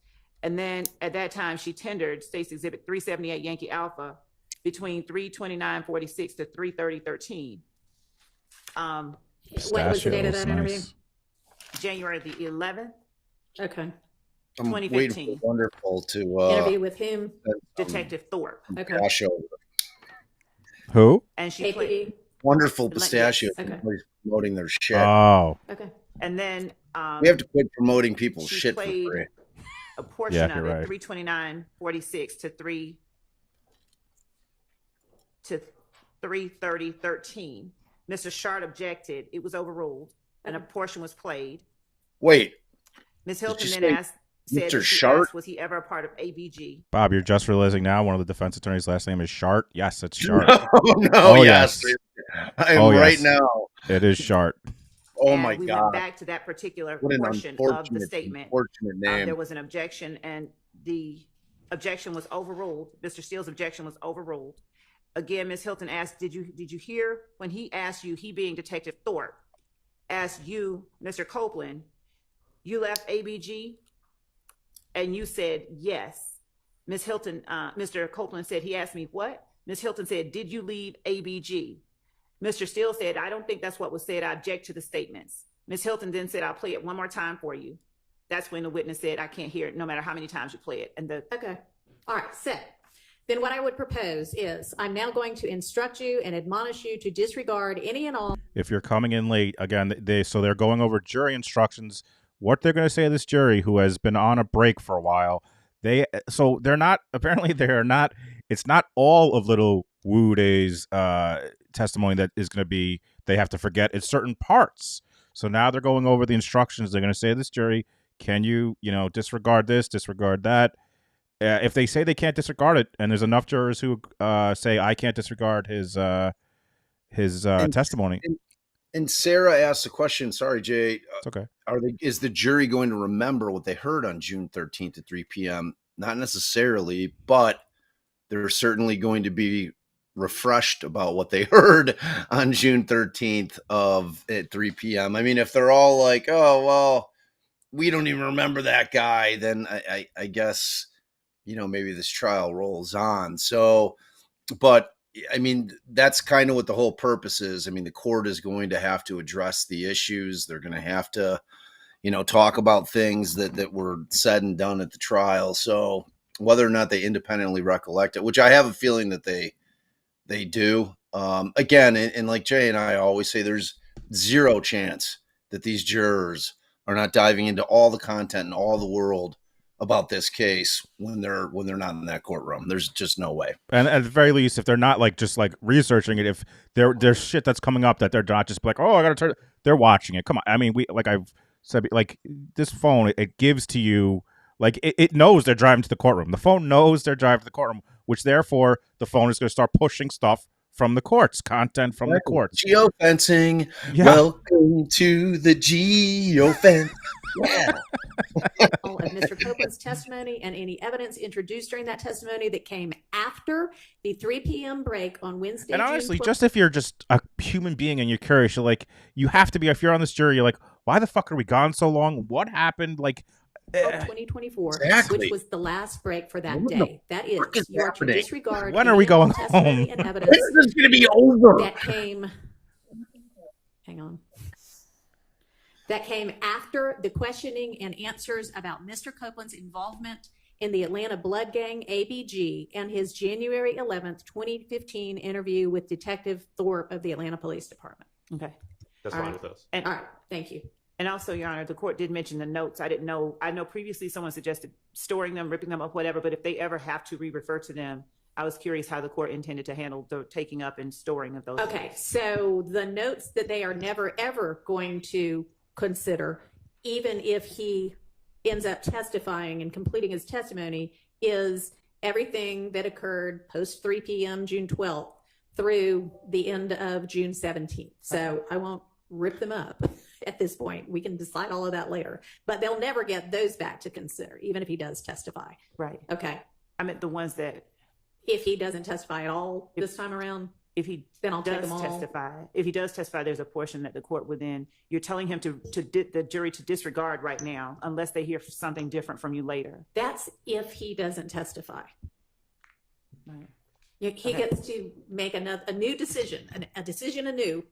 Speaker 5: And then at that time, she tendered State's Exhibit 378 Yankee Alpha between 3/29/46 to 3/30/13.
Speaker 4: What was the date of that interview?
Speaker 5: January the 11th,
Speaker 4: Okay.
Speaker 8: I'm
Speaker 5: 2015.
Speaker 8: waiting for Wonderful to
Speaker 4: Interview with him.
Speaker 5: Detective Thorpe.
Speaker 4: Okay.
Speaker 8: Pistachio.
Speaker 3: Who?
Speaker 5: And she played.
Speaker 4: KPD.
Speaker 8: Wonderful
Speaker 5: Yes.
Speaker 8: Pistachio.
Speaker 4: Okay.
Speaker 8: Everybody's promoting their shit.
Speaker 3: Oh.
Speaker 4: Okay.
Speaker 5: And then
Speaker 8: We have to quit promoting people's
Speaker 5: she
Speaker 8: shit for
Speaker 5: played
Speaker 8: free.
Speaker 5: a portion
Speaker 3: Yeah,
Speaker 5: of
Speaker 3: you're
Speaker 5: it,
Speaker 3: right.
Speaker 5: 3/29/46 to 3/30/13. Mr. Shart objected. It was overruled, and a portion was played.
Speaker 8: Wait,
Speaker 5: Ms.
Speaker 8: Did
Speaker 5: Hilton
Speaker 8: you
Speaker 5: then
Speaker 8: say
Speaker 5: said,
Speaker 8: Mr.
Speaker 5: she
Speaker 8: Shart?
Speaker 5: asked, was he ever a part of ABG?
Speaker 3: Bob, you're just realizing now one of the defense attorney's last name is Shart? Yes, it's Shart.
Speaker 8: Oh, no,
Speaker 3: Oh,
Speaker 8: yes.
Speaker 3: yes.
Speaker 8: I am
Speaker 3: Oh,
Speaker 8: right
Speaker 3: yes.
Speaker 8: now.
Speaker 3: It is Shart.
Speaker 8: Oh,
Speaker 5: And
Speaker 8: my
Speaker 5: we
Speaker 8: God.
Speaker 5: went back to that particular
Speaker 8: What an
Speaker 5: portion of the
Speaker 8: unfortunate,
Speaker 5: statement.
Speaker 8: unfortunate name.
Speaker 5: There was an objection, and the objection was overruled. Mr. Steele's objection was overruled. Again, Ms. Hilton asked, did you hear when he asked you, he being Detective Thorpe, asked you, Mr. Copeland, you left ABG? And you said yes. Ms. Hilton, Mr. Copeland said, he asked me what? Ms. Hilton said, did you leave ABG? Mr. Steele said, I don't think that's what was said. I object to the statements. Ms. Hilton then said, I'll play it one more time for you. That's when the witness said, I can't hear it no matter how many times you play it. And
Speaker 4: Okay. All right. So then what I would propose is I'm now going to instruct you and admonish you to disregard any and all.
Speaker 3: If you're coming in late, again, they're going over jury instructions, what they're going to say to this jury who has been on a break for a while. It's not all of little Wu Day's testimony that is going to be, they have to forget. It's certain parts. So now they're going over the instructions. They're going to say to this jury, can you, disregard this, disregard that? If they say they can't disregard it, and there's enough jurors who say I can't disregard his testimony.
Speaker 8: And Sarah asked the question. Sorry, Jay.
Speaker 3: It's okay.
Speaker 8: Is the jury going to remember what they heard on June 13th at 3 p.m.? Not necessarily, but they're certainly going to be refreshed about what they heard on June 13th at 3 p.m. I mean, if they're all like, oh, well, we don't even remember that guy, then I guess, maybe this trial rolls on. So, but I mean, that's kind of what the whole purpose is. I mean, the court is going to have to address the issues. They're going to have to, talk about things that were said and done at the trial. So whether or not they independently recollect it, which I have a feeling that they do. Again, and like Jay and I always say, there's zero chance that these jurors are not diving into all the content in all the world about this case when they're not in that courtroom. There's just no way.
Speaker 3: And at the very least, if they're not just researching it, if there's shit that's coming up that they're not just like, oh, I gotta turn, they're watching it. Come on. I mean, I've said, this phone, it gives to you, it knows they're driving to the courtroom. The phone knows they're driving to the courtroom, which therefore the phone is going to start pushing stuff from the courts, content from the courts.
Speaker 8: Geofencing.
Speaker 3: Yeah.
Speaker 8: Welcome to the geofence. Yeah.
Speaker 4: Of Mr. Copeland's testimony and any evidence introduced during that testimony that came after the 3 p.m. break on Wednesday.
Speaker 3: And honestly,
Speaker 4: June 12th.
Speaker 3: just if you're just a human being and you're curious, you're like, you have to be. If you're on this jury, you're like, why the fuck are we gone so long? What happened? Like,
Speaker 4: 2024,
Speaker 8: Exactly.
Speaker 4: which was the last break for that
Speaker 8: What the
Speaker 4: day. That is,
Speaker 8: fuck is
Speaker 4: you are to
Speaker 8: happening?
Speaker 4: disregard.
Speaker 3: When are
Speaker 4: any
Speaker 3: we
Speaker 4: and all
Speaker 3: going
Speaker 4: testimony
Speaker 3: home?
Speaker 4: and evidence
Speaker 8: This is going to be over.
Speaker 4: that came. Hang on. That came after the questioning and answers about Mr. Copeland's involvement in the Atlanta Blood Gang, ABG, and his January 11th, 2015 interview with Detective Thorpe of the Atlanta Police Department.
Speaker 5: Okay.
Speaker 10: That's
Speaker 4: All
Speaker 10: fine
Speaker 4: right.
Speaker 10: with us.
Speaker 5: And
Speaker 4: All right, thank you.
Speaker 5: And also, Your Honor, the court did mention the notes. I know previously someone suggested storing them, ripping them up, whatever, but if they ever have to re-refer to them, I was curious how the court intended to handle the taking up and storing of those.
Speaker 4: Okay, so the notes that they are never, ever going to consider, even if he ends up testifying and completing his testimony, is everything that occurred post 3 p.m. June 12th through the end of June 17th. So I won't rip them up at this point. We can decide all of that later, but they'll never get those back to consider, even if he does testify.
Speaker 5: Right.
Speaker 4: Okay.
Speaker 5: I meant the ones that
Speaker 4: If he doesn't testify at all this time around,
Speaker 5: if he
Speaker 4: then I'll take
Speaker 5: does
Speaker 4: them all.
Speaker 5: testify, if he does testify, there's a portion that the court would then, you're telling him the jury to disregard right now, unless they hear something different from you later.
Speaker 4: That's if he doesn't testify.
Speaker 5: Right.
Speaker 4: He
Speaker 5: Okay.
Speaker 4: gets to make a new decision, a decision anew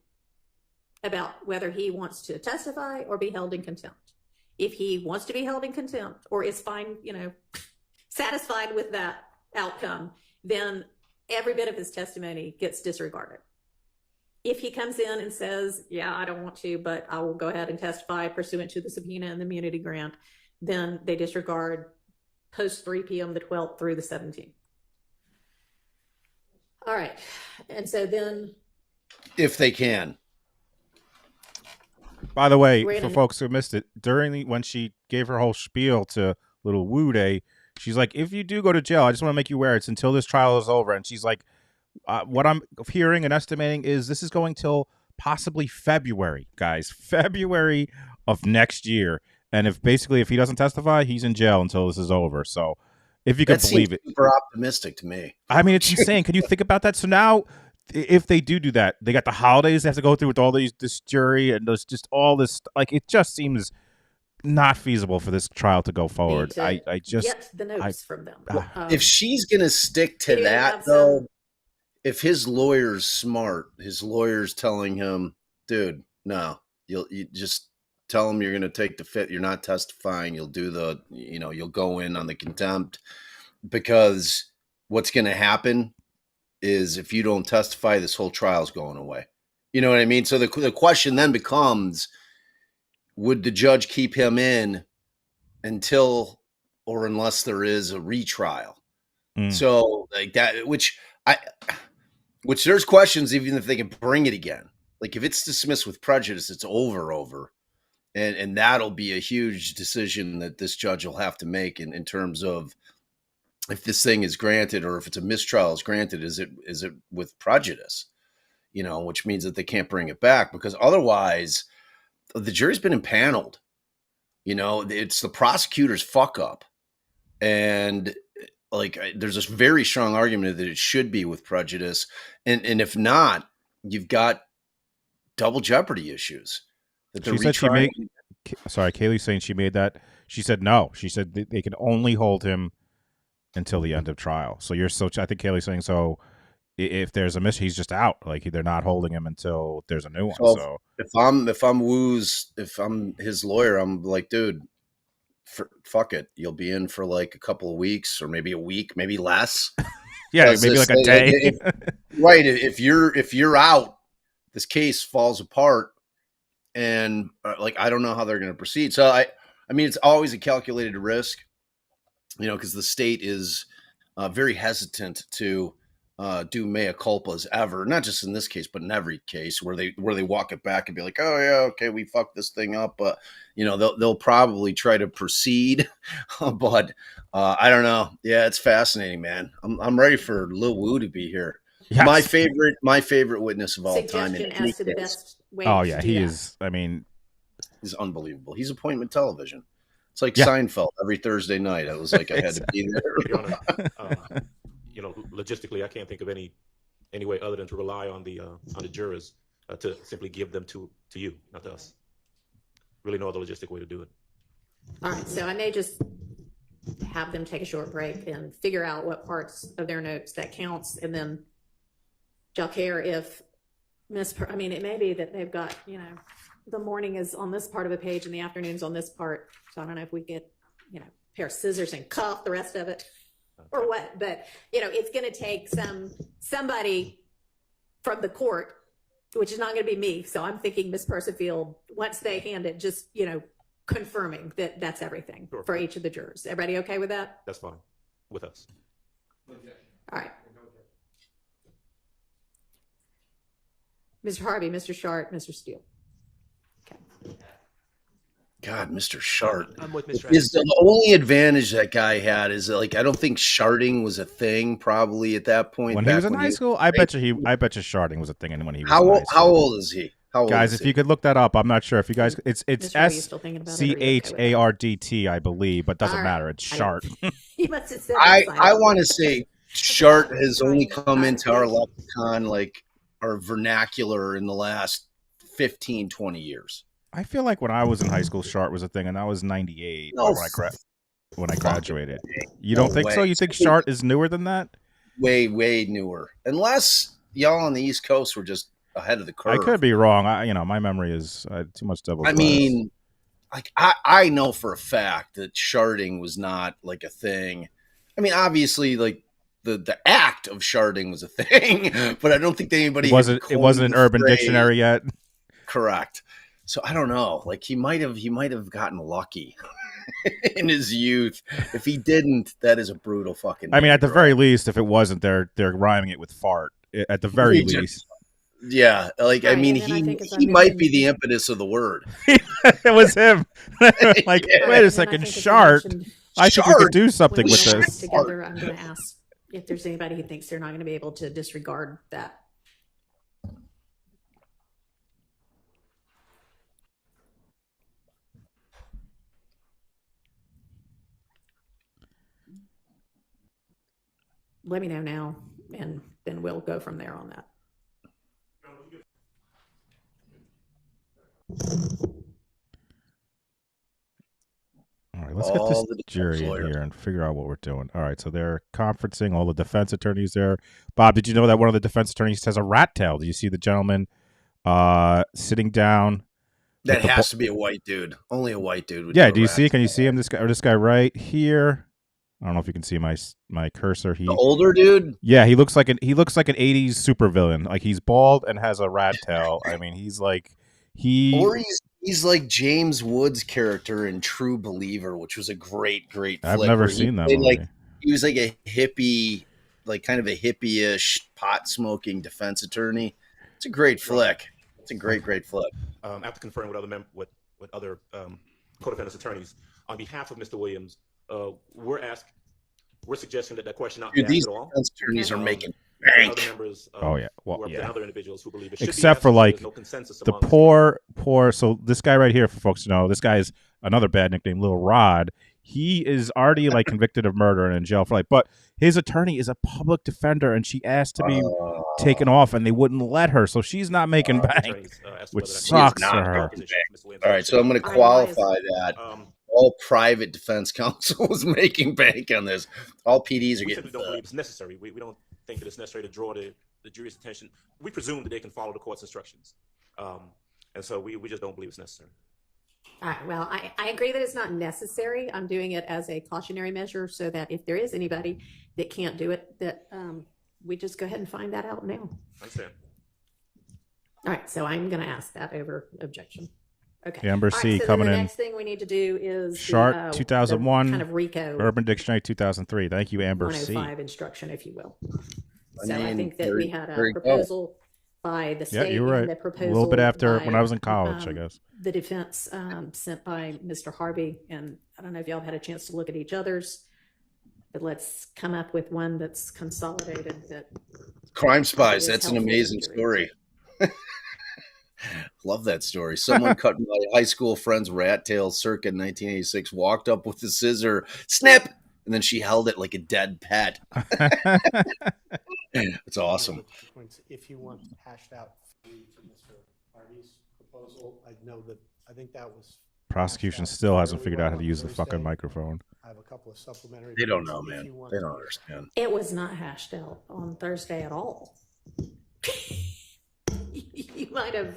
Speaker 4: about whether he wants to testify or be held in contempt. If he wants to be held in contempt or is fine, satisfied with that outcome, then every bit of his testimony gets disregarded. If he comes in and says, yeah, I don't want to, but I will go ahead and testify pursuant to the subpoena and the immunity grant, then they disregard post 3 p.m. the 12th through the 17th. All right. And so then,
Speaker 8: If they can.
Speaker 3: By the way,
Speaker 4: We're
Speaker 3: for
Speaker 4: gonna-
Speaker 3: folks who missed it, when she gave her whole spiel to little Woo Day, she's like, if you do go to jail, I just want to make you aware it's until this trial is over. And she's like, what I'm hearing and estimating is this is going till possibly February, guys. February of next year. And if he doesn't testify, he's in jail until this is over. So if you could
Speaker 8: That
Speaker 3: believe
Speaker 8: seems
Speaker 3: it.
Speaker 8: super optimistic to me.
Speaker 3: I mean, it's insane. Can you think about that? So now, if they do that, they got the holidays they have to go through with all this jury and there's just all this. Like, it just seems not feasible for this trial to go forward.
Speaker 4: need to
Speaker 3: I just
Speaker 4: get the notes from them.
Speaker 8: If she's going to stick to
Speaker 4: Maybe they have
Speaker 8: that, though,
Speaker 4: some-
Speaker 8: if his lawyer's smart, his lawyer's telling him, dude, no, you just tell him you're going to take the fit. You're not testifying. You'll do you'll go in on the contempt, because what's going to happen is if you don't testify, this whole trial's going away. You know what I mean? So the question then becomes, would the judge keep him in until or unless there is a retrial? So like that, which there's questions, even if they can bring it again. Like if it's dismissed with prejudice, it's over. And that'll be a huge decision that this judge will have to make in terms of if this thing is granted, or if it's a mistrial is granted, is it with prejudice, which means that they can't bring it back, because otherwise the jury's been impaneled. It's the prosecutor's fuck up. And like, there's this very strong argument that it should be with prejudice. And if not, you've got double jeopardy issues.
Speaker 3: She said sorry, Kaylee's saying she made that. She said no. She said they can only hold him until the end of trial. So I think Kaylee's saying, so if there's a miss, he's just out. Like, they're not holding him until there's a new one. So
Speaker 8: if I'm his lawyer, I'm like, dude, fuck it. You'll be in for like a couple of weeks, or maybe a week, maybe less.
Speaker 3: Yeah, maybe like a day.
Speaker 8: Right. If you're out, this case falls apart, and I don't know how they're going to proceed. So I mean, it's always a calculated risk, because the state is very hesitant to do mea culpas ever, not just in this case, but in every case where they walk it back and be like, oh yeah, okay, we fucked this thing up, but they'll probably try to proceed. But I don't know. Yeah, it's fascinating, man. I'm ready for Lil Woo to be here.
Speaker 3: Yes.
Speaker 8: My favorite witness of all time.
Speaker 4: Suggestion as to the best way
Speaker 3: Oh
Speaker 4: to
Speaker 3: yeah,
Speaker 4: do
Speaker 3: he
Speaker 4: that.
Speaker 3: is. I mean,
Speaker 8: he's unbelievable. He's appointment television. It's like
Speaker 3: Yeah.
Speaker 8: Seinfeld every Thursday night. I was like, I had to be there.
Speaker 10: Your Honor, logistically, I can't think of any way other than to rely on the jurors to simply give them to you, not to us. Really no other logistic way to do it.
Speaker 4: All right, so I may just have them take a short break and figure out what parts of their notes that counts, and then y'all care if I mean, it may be that they've got, the morning is on this part of a page and the afternoon's on this part. So I don't know if we get, a pair of scissors and cut the rest of it or what, but it's going to take somebody from the court, which is not going to be me. So I'm thinking Ms. Percifield, once they hand it, just, confirming that that's everything for each of the jurors. Everybody okay with that?
Speaker 10: That's fine with us.
Speaker 4: All right. Mr. Harvey, Mr. Shart, Mr. Steele. Okay.
Speaker 8: God, Mr. Shart.
Speaker 9: I'm with Mr.
Speaker 8: Is the only advantage that guy had is I don't think sharting was a thing probably at that point.
Speaker 3: When he was in high school, I bet you sharting was a thing when he was in high school.
Speaker 8: How old is he?
Speaker 3: Guys, if you could look that up, I'm not sure if you guys. It's SCHARDT, I believe, but doesn't matter. It's Shart.
Speaker 4: He must have said
Speaker 8: I want to say Shart has only come into our lexicon, our vernacular, in the last 15, 20 years.
Speaker 3: I feel like when I was in high school, Shart was a thing, and that was 98 when I graduated. You don't think so? You think Shart is newer than that?
Speaker 8: Way, way newer. Unless y'all on the East Coast were just ahead of the curve.
Speaker 3: I could be wrong. My memory is too much double.
Speaker 8: I mean, I know for a fact that sharting was not a thing. I mean, obviously, the act of sharting was a thing, but I don't think anybody
Speaker 3: it wasn't an urban dictionary yet.
Speaker 8: Correct. So I don't know. He might have gotten lucky in his youth. If he didn't, that is a brutal fucking.
Speaker 3: I mean, at the very least, if it wasn't, they're rhyming it with fart. At the very least.
Speaker 8: Yeah, I mean, he might be the impetus of the word.
Speaker 3: It was him. Wait a second, Shart. I think we could do something with this.
Speaker 4: Together, I'm going to ask if there's anybody who thinks they're not going to be able to disregard that. Let me know now, and then we'll go from there on that.
Speaker 3: All right, let's get this jury in here and figure out what we're doing. All right, so they're conferencing, all the defense attorneys there. Bob, did you know that one of the defense attorneys has a rat tail? Do you see the gentleman sitting down?
Speaker 8: That has to be a white dude. Only a white dude would.
Speaker 3: Yeah, do you see? Can you see him? This guy right here. I don't know if you can see my cursor.
Speaker 8: The older dude.
Speaker 3: Yeah, he looks like an 80s supervillain. He's bald and has a rat tail. I mean, he's like James Woods' character in True Believer, which was a great flick. I've never seen that movie.
Speaker 8: He was like a hippie, kind of a hippie-ish pot smoking defense attorney. It's a great flick. It's a great flick.
Speaker 10: After conferring with other co-defendants attorneys, on behalf of Mr. Williams, we're suggesting that question not be asked at all.
Speaker 8: Defense attorneys are making
Speaker 10: bank. Other members, other individuals who believe it should
Speaker 3: except
Speaker 10: be
Speaker 3: for
Speaker 10: no consensus
Speaker 3: the poor. So this guy right here, for folks to know, this guy is another bad nickname, Little Rod. He is already convicted of murder and in jail for but his attorney is a public defender, and she asked to be taken off, and they wouldn't let her, so she's not making bank, which sucks for her.
Speaker 8: All right, so I'm going to qualify that. All private defense counsel is making bank on this. All PDs are getting.
Speaker 10: We don't believe it's necessary. We don't think that it's necessary to draw the jury's attention. We presume that they can follow the court's instructions, and so we just don't believe it's necessary.
Speaker 4: All right. Well, I agree that it's not necessary. I'm doing it as a cautionary measure so that if there is anybody that can't do it, that we just go ahead and find that out now.
Speaker 10: I understand.
Speaker 4: All right. So I'm going to ask that over objection. Okay.
Speaker 3: Amber C
Speaker 4: so
Speaker 3: coming in.
Speaker 4: The next thing we need to do is
Speaker 3: Shart 2001,
Speaker 4: kind of RICO
Speaker 3: Urban Dictionary 2003. Thank you, Amber C.
Speaker 4: 105 instruction, if you will. So I think that we had a proposal by the state.
Speaker 3: Yeah, you're right.
Speaker 4: And the proposal
Speaker 3: a little bit after
Speaker 4: by,
Speaker 3: when I was in college, I guess.
Speaker 4: The defense sent by Mr. Harvey, and I don't know if y'all have had a chance to look at each other's, But let's come up with one that's consolidated that
Speaker 8: Crime Spies.
Speaker 4: is
Speaker 8: That's an
Speaker 4: helpful to
Speaker 8: amazing
Speaker 4: the jury.
Speaker 8: story. Love that story. Someone cut my high school friend's rat tail circa 1986, walked up with the scissor, snip, and then she held it like a dead pet. It's awesome.
Speaker 2: If you want hashed out to Mr. Harvey's proposal, I think that was.
Speaker 3: Prosecution still hasn't figured out how to use the fucking microphone.
Speaker 2: I have a couple of supplementary.
Speaker 8: They don't know, man. They don't understand.
Speaker 4: It was not hashed out on Thursday at all. You might have,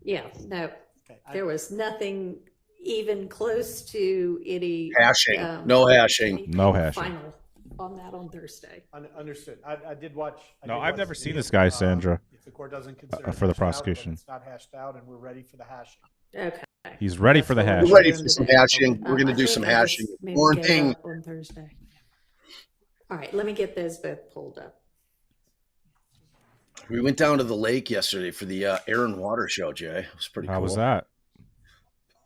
Speaker 4: no. Okay, there was nothing even close to any
Speaker 8: hashing. No hashing.
Speaker 3: No hashing.
Speaker 4: Final on that on Thursday.
Speaker 2: Understood. I did watch.
Speaker 3: I've never seen this guy, Sandra.
Speaker 2: If the court doesn't consider
Speaker 3: for the prosecution,
Speaker 2: it's not hashed out, and we're ready for the hashing.
Speaker 4: Okay.
Speaker 3: He's ready for the hashing.
Speaker 8: We're ready for some hashing. We're going to do some hashing.
Speaker 4: Morning on Thursday. All right, let me get those both pulled up.
Speaker 8: We went down to the lake yesterday for the Air and Water show, Jay. It was pretty cool.
Speaker 3: How was that?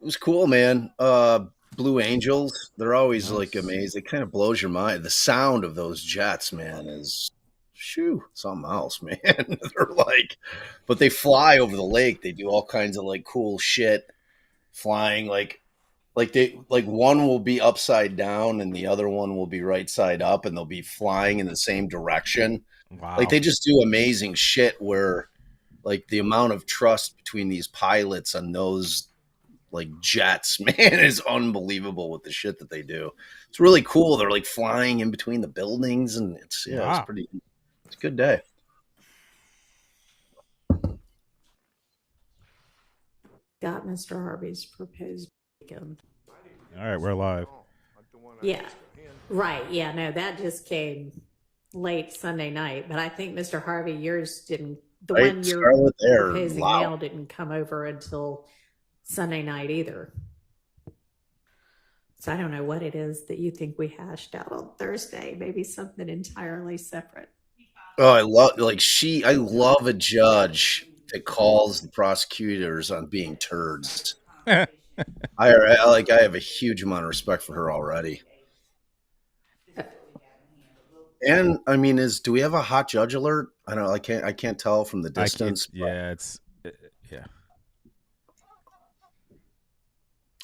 Speaker 8: It was cool, man. Blue Angels, they're always like amazing. It kind of blows your mind. The sound of those jets, man, is something else, man. They're like, but they fly over the lake. They do all kinds of like cool shit flying, like one will be upside down and the other one will be right side up, and they'll be flying in the same direction.
Speaker 3: Wow.
Speaker 8: Like they just do amazing shit where like the amount of trust between these pilots and those like jets, man, is unbelievable with the shit that they do. It's really cool. They're like flying in between the buildings, and it's it's a good day.
Speaker 4: Got Mr. Harvey's proposed weekend.
Speaker 3: All right, we're live.
Speaker 4: Yeah. Right. Yeah, no, that just came late Sunday night, but I think Mr. Harvey, yours didn't, the
Speaker 8: Right,
Speaker 4: one you're
Speaker 8: Scarlet there,
Speaker 4: proposing
Speaker 8: wow.
Speaker 4: now didn't come over until Sunday night either. So I don't know what it is that you think we hashed out on Thursday, maybe something entirely separate.
Speaker 8: Oh, I love a judge that calls the prosecutors on being turds. I have a huge amount of respect for her already. And I mean, do we have a hot judge alert? I don't know. I can't tell from the distance.
Speaker 3: Yeah.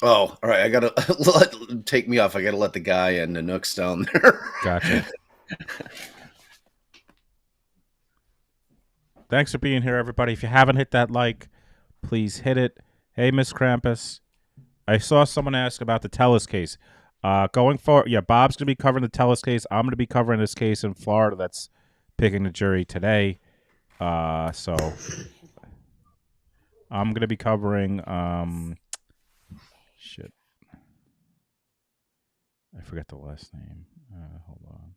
Speaker 8: Oh, all right. I gotta take me off. I gotta let the guy and the nooks down there.
Speaker 3: Gotcha. Thanks for being here, everybody. If you haven't hit that like, please hit it. Hey, Miss Krampus. I saw someone ask about the Telus case. Going forward, Bob's going to be covering the Telus case. I'm going to be covering this case in Florida that's picking the jury today. So I'm going to be covering, shit. I forget the last name. Hold on.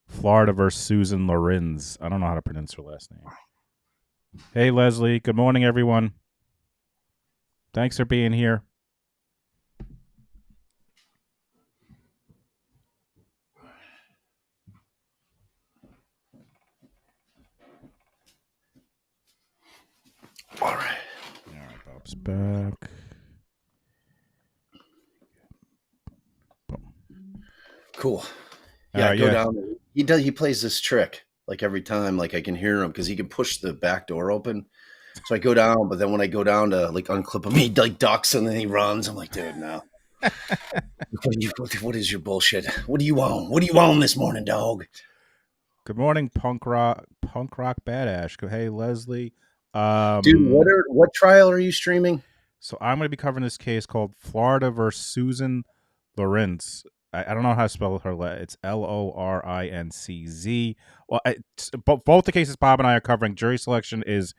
Speaker 3: Florida versus Susan Lorenz. I don't know how to pronounce her last name. Hey, Leslie. Good morning, everyone. Thanks for being here.
Speaker 8: All right.
Speaker 3: Bob's back.
Speaker 8: Cool. Yeah, I go down. He plays this trick like every time. Like I can hear him because he can push the back door open. So I go down, but then when I go down to like unclip him, he like ducks and then he runs. I'm like, dude, no. What is your bullshit? What do you own? What do you own this morning, dog?
Speaker 3: Good morning, punk rock badass. Hey, Leslie.
Speaker 8: Dude, what trial are you streaming?
Speaker 3: So I'm going to be covering this case called Florida versus Susan Lorenz. I don't know how to spell her. It's Lorinczz. Well, both the cases Bob and I are covering. Jury selection is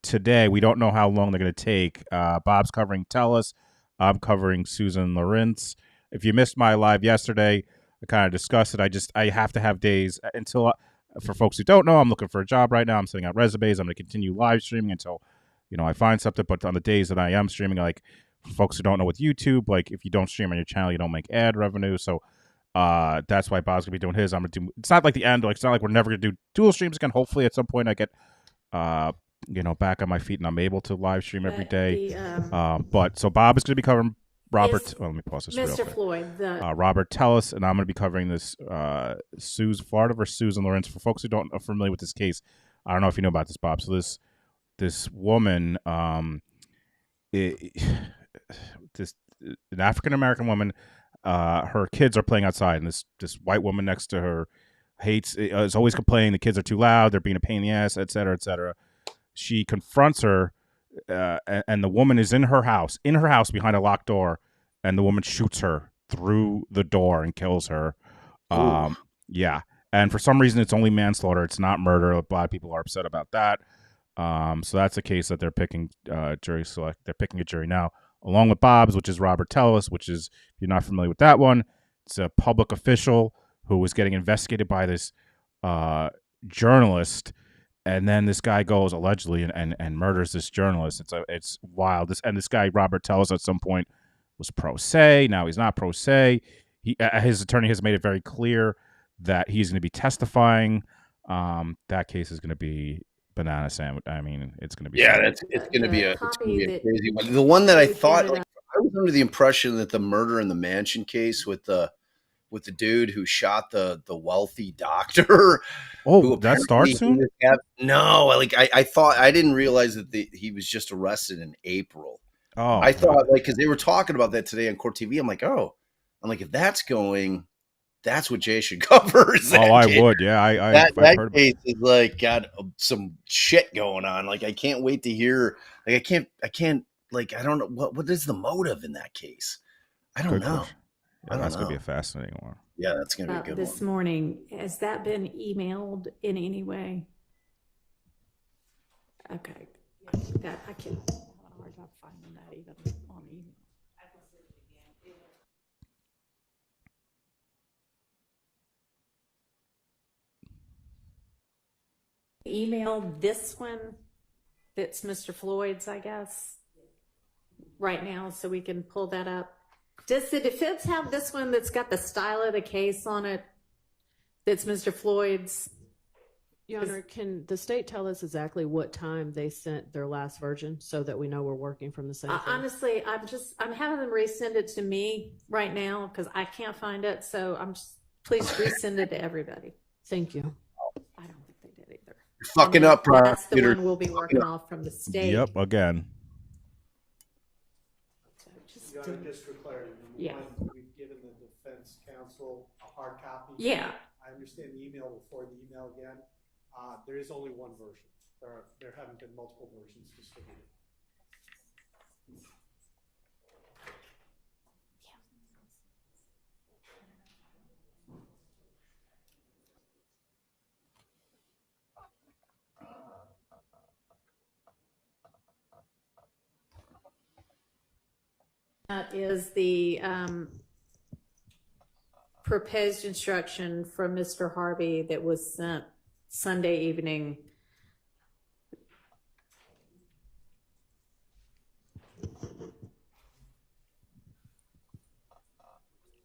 Speaker 3: today. We don't know how long they're going to take. Bob's covering Telus. I'm covering Susan Lorenz. If you missed my live yesterday, I kind of discussed it. I have to have days until, for folks who don't know, I'm looking for a job right now. I'm sending out resumes. I'm going to continue live streaming until, I find something. But on the days that I am streaming, like for folks who don't know with YouTube, like if you don't stream on your channel, you don't make ad revenue. So that's why Bob's going to be doing his. I'm going to do, it's not like the end. Like it's not like we're never going to do dual streams again. Hopefully at some point I get back on my feet and I'm able to live stream every
Speaker 4: But
Speaker 3: day.
Speaker 4: the,
Speaker 3: But so Bob is going to be covering Robert.
Speaker 4: Is
Speaker 3: Let me pause this real
Speaker 4: Mr.
Speaker 3: quick.
Speaker 4: Floyd,
Speaker 3: Robert Tellis, and I'm going to be covering this Florida versus Susan Lawrence. For folks who are familiar with this case, I don't know if you know about this, Bob. So this woman, this an African American woman, her kids are playing outside, and this white woman next to her is always complaining the kids are too loud, they're being a pain in the ass, et cetera, et cetera. She confronts her, and the woman is in her house behind a locked door, and the woman shoots her through the door and kills her. Yeah. And for some reason, it's only manslaughter. It's not murder. A lot of people are upset about that. So that's a case that they're picking jury select. They're picking a jury now, along with Bob's, which is Robert Tellis, which is, if you're not familiar with that one, it's a public official who was getting investigated by this journalist. And then this guy goes allegedly and murders this journalist. It's wild. This guy, Robert Tellis, at some point was pro se. Now he's not pro se. His attorney has made it very clear that he's going to be testifying. That case is going to be banana sandwich. I mean, it's going to be
Speaker 8: it's going to be a crazy one. The one that I thought, I was under the impression that the murder in the mansion case with the dude who shot the wealthy doctor.
Speaker 3: Oh, that starts soon?
Speaker 8: No, I thought, I didn't realize that he was just arrested in April.
Speaker 3: Oh,
Speaker 8: I thought because they were talking about that today on Court TV. I'm like, if that's going, that's what Jay should cover.
Speaker 3: I would. Yeah.
Speaker 8: That case is got some shit going on. I can't wait to hear, I can't, I don't know what is the motive in that case. I don't know.
Speaker 3: Yeah, that's going to be a fascinating one.
Speaker 8: Yeah, that's going to be a good one.
Speaker 4: This morning, has that been emailed in any way? Okay. That I can. I have a hard time finding that even on email. Email this one that's Mr. Floyd's, I guess, right now, so we can pull that up. Does the defense have this one that's got the style of the case on it? That's Mr. Floyd's?
Speaker 11: Your Honor, can the state tell us exactly what time they sent their last version so that we know we're working from the same thing?
Speaker 4: Honestly, I'm having them resend it to me right now because I can't find it. So please resend it to everybody.
Speaker 11: Thank you.
Speaker 4: I don't think they did either.
Speaker 8: You're fucking up,
Speaker 4: That's the one we'll be working off from the state.
Speaker 3: Yep, again.
Speaker 2: Just for clarity, we've given the defense counsel a hard copy.
Speaker 4: Yeah.
Speaker 2: I understand the email before the email again. There is only one version. There haven't been multiple versions distributed.
Speaker 4: That is the proposed instruction from Mr. Harvey that was sent Sunday evening.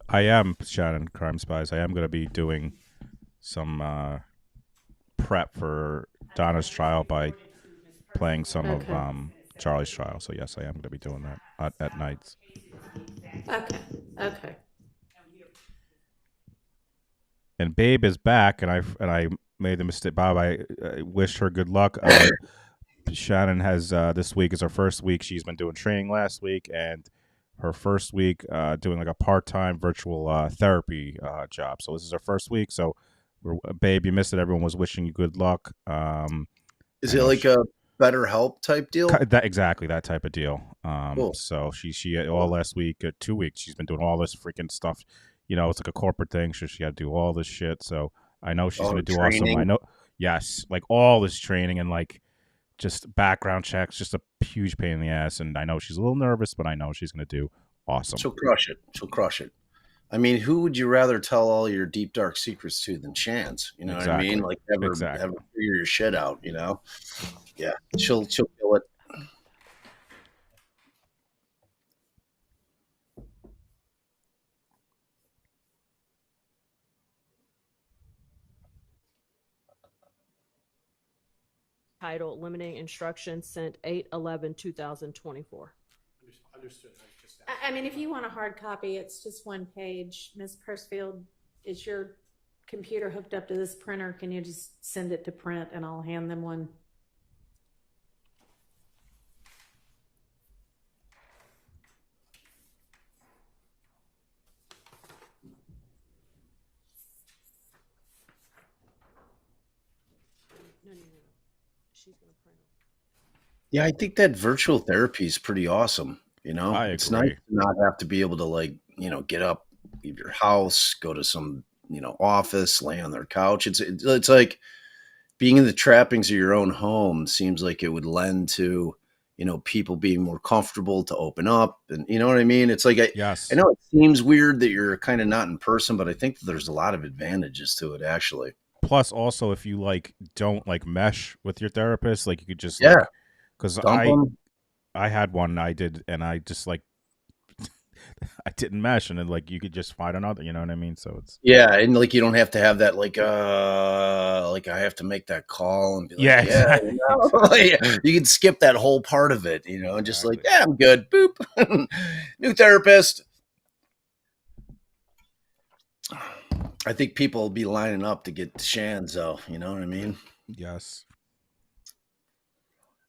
Speaker 3: I am, Shannon, Crime Spies. I am going to be doing some prep for Donna's trial by playing some of Charlie's trial. So, yes, I am going to be doing that at nights.
Speaker 4: Okay.
Speaker 3: And Babe is back, and I made the mistake. Bob, I wished her good luck. Shannon has this week is her first week. She's been doing training last week, and her first week doing a part-time virtual therapy job. So this is her first week. So, Babe, you missed it. Everyone was wishing you good luck.
Speaker 8: Is it a BetterHelp type deal?
Speaker 3: Exactly, that type of deal.
Speaker 8: Cool.
Speaker 3: So she all last week, 2 weeks, she's been doing all this freaking stuff. It's like a corporate thing. So she got to do all this shit. So I know she's going to do awesome. I know, yes, all this training and just background checks, just a huge pain in the ass. And I know she's a little nervous, but I know she's going to do awesome.
Speaker 8: She'll crush it. I mean, who would you rather tell all your deep, dark secrets to than Chance? You know
Speaker 3: exactly.
Speaker 8: what I mean? Have her figure your shit out, Yeah, she'll kill it.
Speaker 11: titled Limiting Instruction sent 8/11/2024.
Speaker 2: Understood.
Speaker 4: I mean, if you want a hard copy, it's just one page. Ms. Persfield, is your computer hooked up to this printer? Can you just send it to print and I'll hand them one?
Speaker 11: No. She's going to print it.
Speaker 8: Yeah, I think that virtual therapy is pretty awesome. It's
Speaker 3: agree.
Speaker 8: nice to not have to be able to get up, leave your house, go to some, office, lay on their couch. It's like being in the trappings of your own home seems like it would lend to, people being more comfortable to open up. And you know what I mean? It's like,
Speaker 3: Yes.
Speaker 8: I know it seems weird that you're kind of not in person, but I think that there's a lot of advantages to it, actually.
Speaker 3: Plus, also, if you don't mesh with your therapist, you could just because I had one I did, and I just I didn't mesh, and then you could just find another. You know what I mean? So it's
Speaker 8: and you don't have to have that I have to make that call and be like,
Speaker 3: exactly.
Speaker 8: You can skip that whole part of it, and just I'm good. Boop, new therapist. I think people will be lining up to get Shands, though. You know what I mean?
Speaker 3: Yes.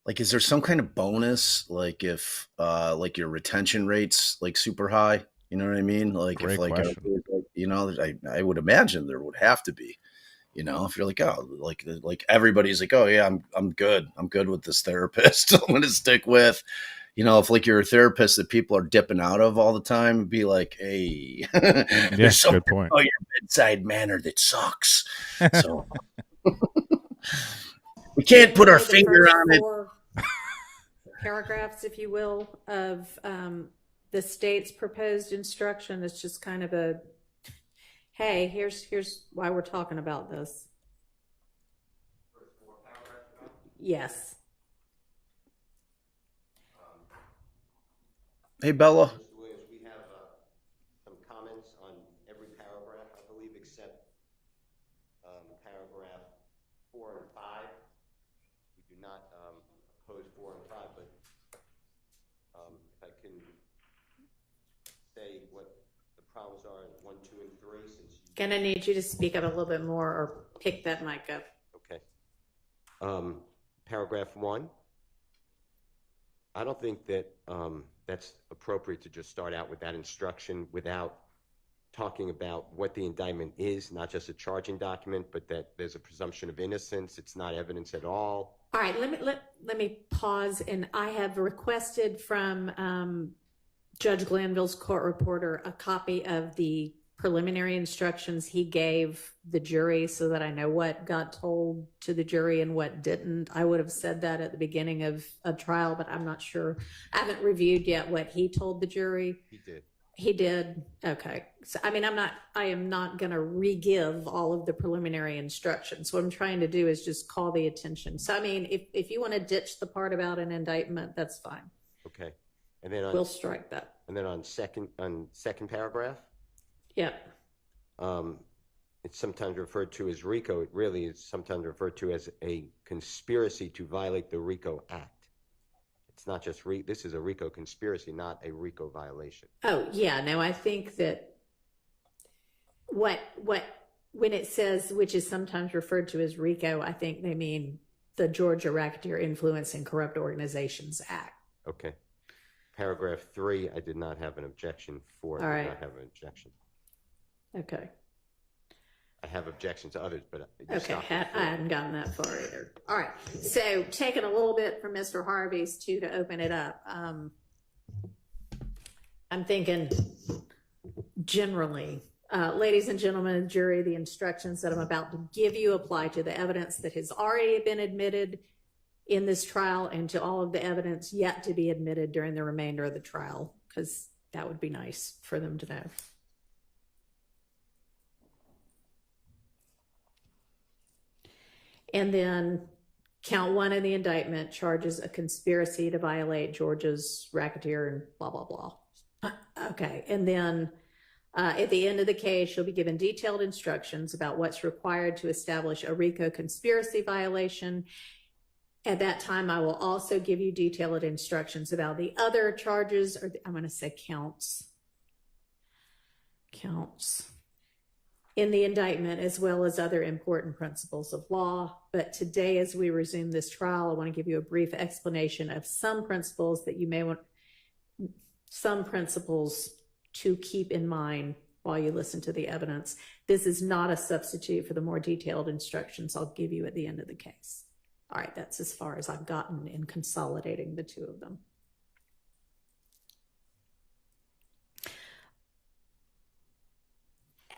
Speaker 8: Is there some kind of bonus, if your retention rate's super high? You know what I mean?
Speaker 3: Great
Speaker 8: question. I would imagine there would have to be. If you're everybody's oh yeah, I'm good. I'm good with this therapist. I'm going to stick with. If you're a therapist that people are dipping out of all the time, be hey, there's something
Speaker 3: good point.
Speaker 8: about your bedside manner that sucks. So we can't put our finger on it.
Speaker 4: Paragraphs, if you will, of the state's proposed instruction. It's just kind of a, hey, here's why we're talking about this. Yes.
Speaker 8: Hey, Bella.
Speaker 12: We have some comments on every paragraph, I believe, except paragraph 4 and 5. We do not oppose 4 and 5, but if I can say what the problems are in 1, 2, and 3, since
Speaker 4: Gonna need you to speak up a little bit more or pick that mic up.
Speaker 12: Okay. Paragraph 1. I don't think that that's appropriate to just start out with that instruction without talking about what the indictment is, not just a charging document, but that there's a presumption of innocence. It's not evidence at all.
Speaker 4: All right, let me pause, and I have requested from Judge Glanville's court reporter a copy of the preliminary instructions he gave the jury so that I know what got told to the jury and what didn't. I would have said that at the beginning of a trial, but I'm not sure. I haven't reviewed yet what he told the jury.
Speaker 12: He did.
Speaker 4: He did? Okay. So, I am not going to re-give all of the preliminary instructions. What I'm trying to do is just call the attention. So, if you want to ditch the part about an indictment, that's fine.
Speaker 12: Okay. And then
Speaker 4: we'll strike that.
Speaker 12: And then on second paragraph?
Speaker 4: Yeah.
Speaker 12: It's sometimes referred to as RICO. It really is sometimes referred to as a conspiracy to violate the RICO Act. It's not just this is a RICO conspiracy, not a RICO violation.
Speaker 4: Oh, yeah. No, I think that when it says, which is sometimes referred to as RICO, I think they mean the Georgia Racketeer Influence and Corrupt Organizations Act.
Speaker 12: Okay. Paragraph 3, I did not have an objection for.
Speaker 4: All right.
Speaker 12: I did not have an objection.
Speaker 4: Okay.
Speaker 12: I have objections to others, but
Speaker 4: okay, I hadn't gotten that far either. All right, so taking a little bit from Mr. Harvey's too to open it up. I'm thinking generally, ladies and gentlemen of the jury, the instructions that I'm about to give you apply to the evidence that has already been admitted in this trial and to all of the evidence yet to be admitted during the remainder of the trial, because that would be nice for them to know. And then count 1 in the indictment charges a conspiracy to violate Georgia's racketeer and blah, blah, blah. Okay. And then at the end of the case, you'll be given detailed instructions about what's required to establish a RICO conspiracy violation. At that time, I will also give you detailed instructions about the other charges, or I'm going to say counts in the indictment, as well as other important principles of law. But today, as we resume this trial, I want to give you a brief explanation of some principles that you may want, some principles to keep in mind while you listen to the evidence. This is not a substitute for the more detailed instructions I'll give you at the end of the case. All right, that's as far as I've gotten in consolidating the two of them.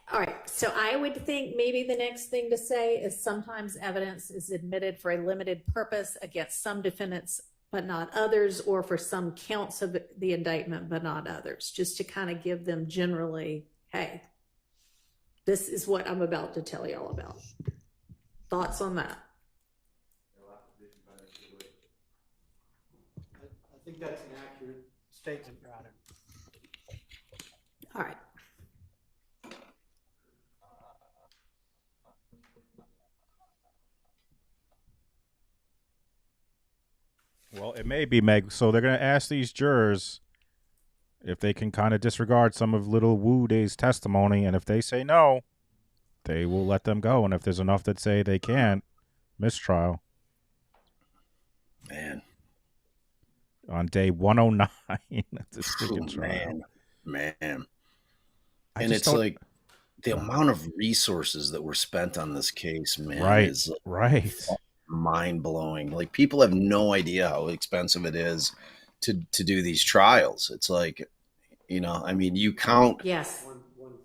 Speaker 4: All right, so I would think maybe the next thing to say is sometimes evidence is admitted for a limited purpose against some defendants, but not others, or for some counts of the indictment, but not others, just to kind of give them generally, hey, this is what I'm about to tell you all about. Thoughts on that?
Speaker 2: I think that's an accurate statement, Your Honor.
Speaker 4: All right.
Speaker 3: Well, it may be, Meg. So they're going to ask these jurors if they can kind of disregard some of little Wu Day's testimony, and if they say no, they will let them go. And if there's enough that say they can't, mistrial.
Speaker 8: Man.
Speaker 3: On day 109 of the sticking trial.
Speaker 8: Man. And it's like the amount of resources that were spent on this case, man, is mind-blowing. Like, people have no idea how expensive it is to do these trials. It's like, you know, I mean, you count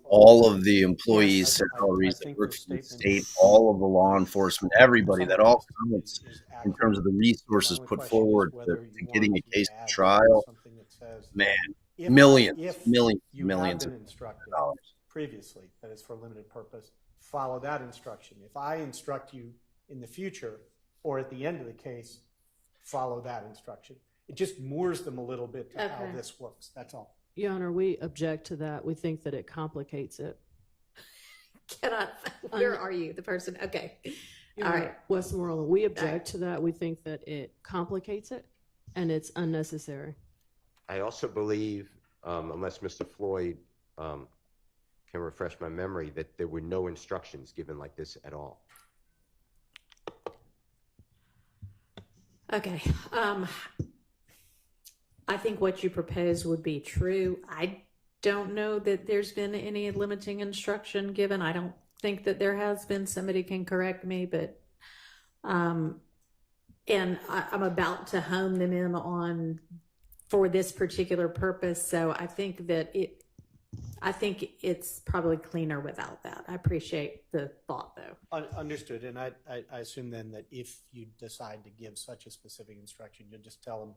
Speaker 8: all of the employees' salaries that work for the state, all of the law enforcement, everybody, that all counts in terms of the resources put forward to getting a case to trial. Man, millions of dollars.
Speaker 2: Previously, that is for a limited purpose, follow that instruction. If I instruct you in the future or at the end of the case, follow that instruction. It just moors them a little bit to how this works. That's all.
Speaker 11: Your Honor, we object to that. We think that it complicates it.
Speaker 4: Where are you, the person? Okay. All right.
Speaker 11: Westmoreland, we object to that. We think that it complicates it and it's unnecessary.
Speaker 12: I also believe, unless Mr. Floyd can refresh my memory, that there were no instructions given like this at all.
Speaker 4: Okay. I think what you propose would be true. I don't know that there's been any limiting instruction given. I don't think that there has been. Somebody can correct me, but and I'm about to hone them in on for this particular purpose. So I think that it's probably cleaner without that. I appreciate the thought, though.
Speaker 2: Understood. And I assume then that if you decide to give such a specific instruction, you'll just tell them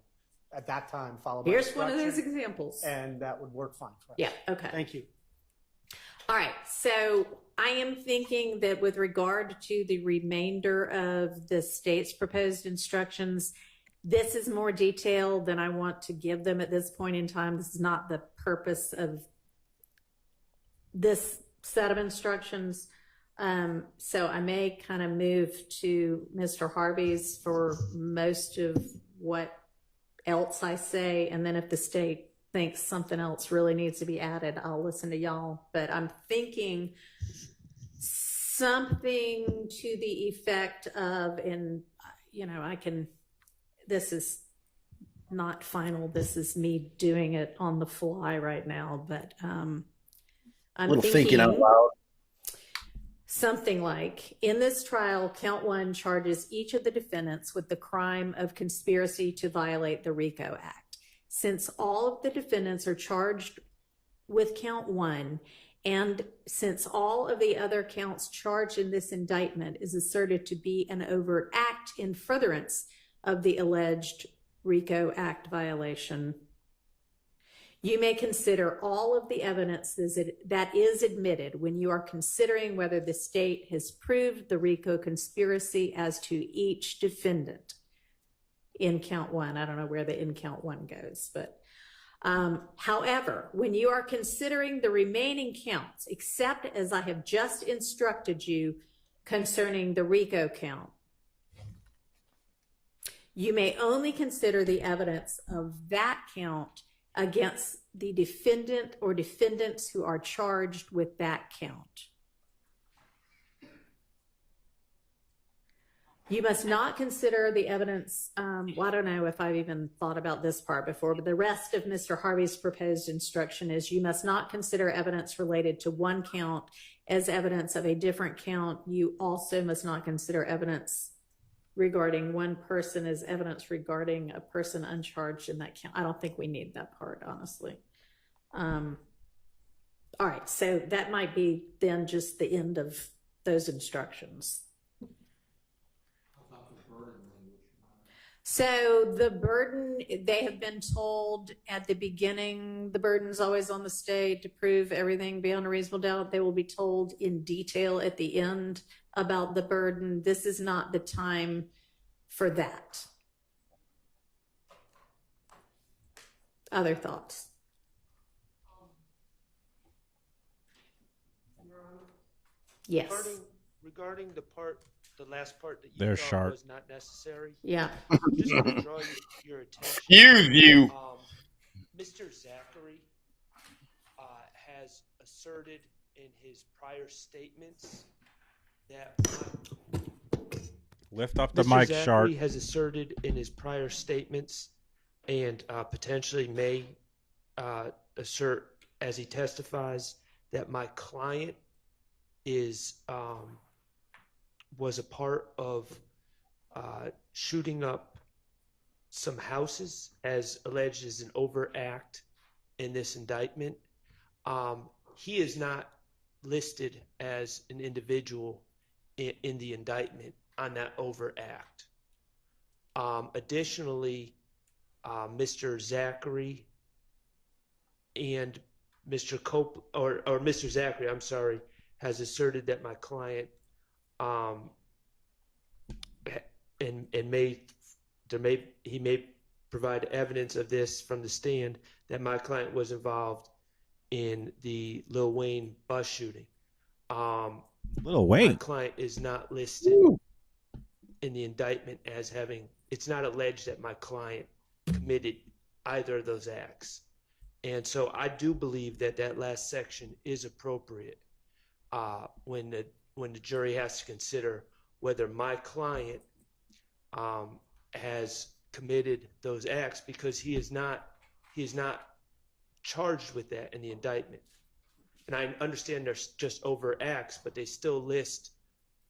Speaker 2: at that time, follow my
Speaker 4: Here's
Speaker 2: instruction.
Speaker 4: one of those examples.
Speaker 2: And that would work fine for us.
Speaker 4: Yeah, okay.
Speaker 2: Thank you.
Speaker 4: All right, so I am thinking that with regard to the remainder of the state's proposed instructions, this is more detailed than I want to give them at this point in time. This is not the purpose of this set of instructions. So I may kind of move to Mr. Harvey's for most of what else I say, and then if the state thinks something else really needs to be added, I'll listen to y'all. But I'm thinking something to the effect of, and you know, this is not final, this is me doing it on the fly right now, but I'm
Speaker 8: thinking out loud.
Speaker 4: Something like, in this trial, count one charges each of the defendants with the crime of conspiracy to violate the RICO Act. Since all of the defendants are charged with count one, and since all of the other counts charged in this indictment is asserted to be an overt act in furtherance of the alleged RICO Act violation, you may consider all of the evidence that is admitted when you are considering whether the state has proved the RICO conspiracy as to each defendant in count one. I don't know where the in count one goes, but however, when you are considering the remaining counts, except as I have just instructed you concerning the RICO count, You may only consider the evidence of that count against the defendant or defendants who are charged with that count. You must not consider the evidence, well, I don't know if I've even thought about this part before, but the rest of Mr. Harvey's proposed instruction is you must not consider evidence related to one count as evidence of a different count. You also must not consider evidence regarding one person as evidence regarding a person uncharged in that count. I don't think we need that part, honestly. All right, so that might be then just the end of those instructions. So the burden, they have been told at the beginning, the burden's always on the state to prove everything beyond a reasonable doubt. They will be told in detail at the end about the burden. This is not the time for that. Other thoughts? Yes.
Speaker 9: Regarding the last part that you
Speaker 3: They're
Speaker 9: thought
Speaker 3: sharp.
Speaker 9: was not necessary.
Speaker 4: Yeah.
Speaker 9: Just want to draw your attention.
Speaker 12: You.
Speaker 9: Mr. Zachary has asserted in his prior statements that
Speaker 3: Lift up the
Speaker 9: Mr.
Speaker 3: mic,
Speaker 9: Zachary
Speaker 3: Sharp.
Speaker 9: has asserted in his prior statements and potentially may assert as he testifies that my client was a part of shooting up some houses as alleged as an overt act in this indictment. He is not listed as an individual in the indictment on that overt act. Additionally, Mr. Zachary and Mr. Mr. Zachary, I'm sorry, has asserted that my client he may provide evidence of this from the stand that my client was involved in the Lil Wayne bus shooting.
Speaker 3: Lil Wayne.
Speaker 9: My client is not listed in the indictment as having. It's not alleged that my client committed either of those acts, and so I do believe that that last section is appropriate when the jury has to consider whether my client has committed those acts, because he is not charged with that in the indictment. And I understand there's just overt acts, but they still list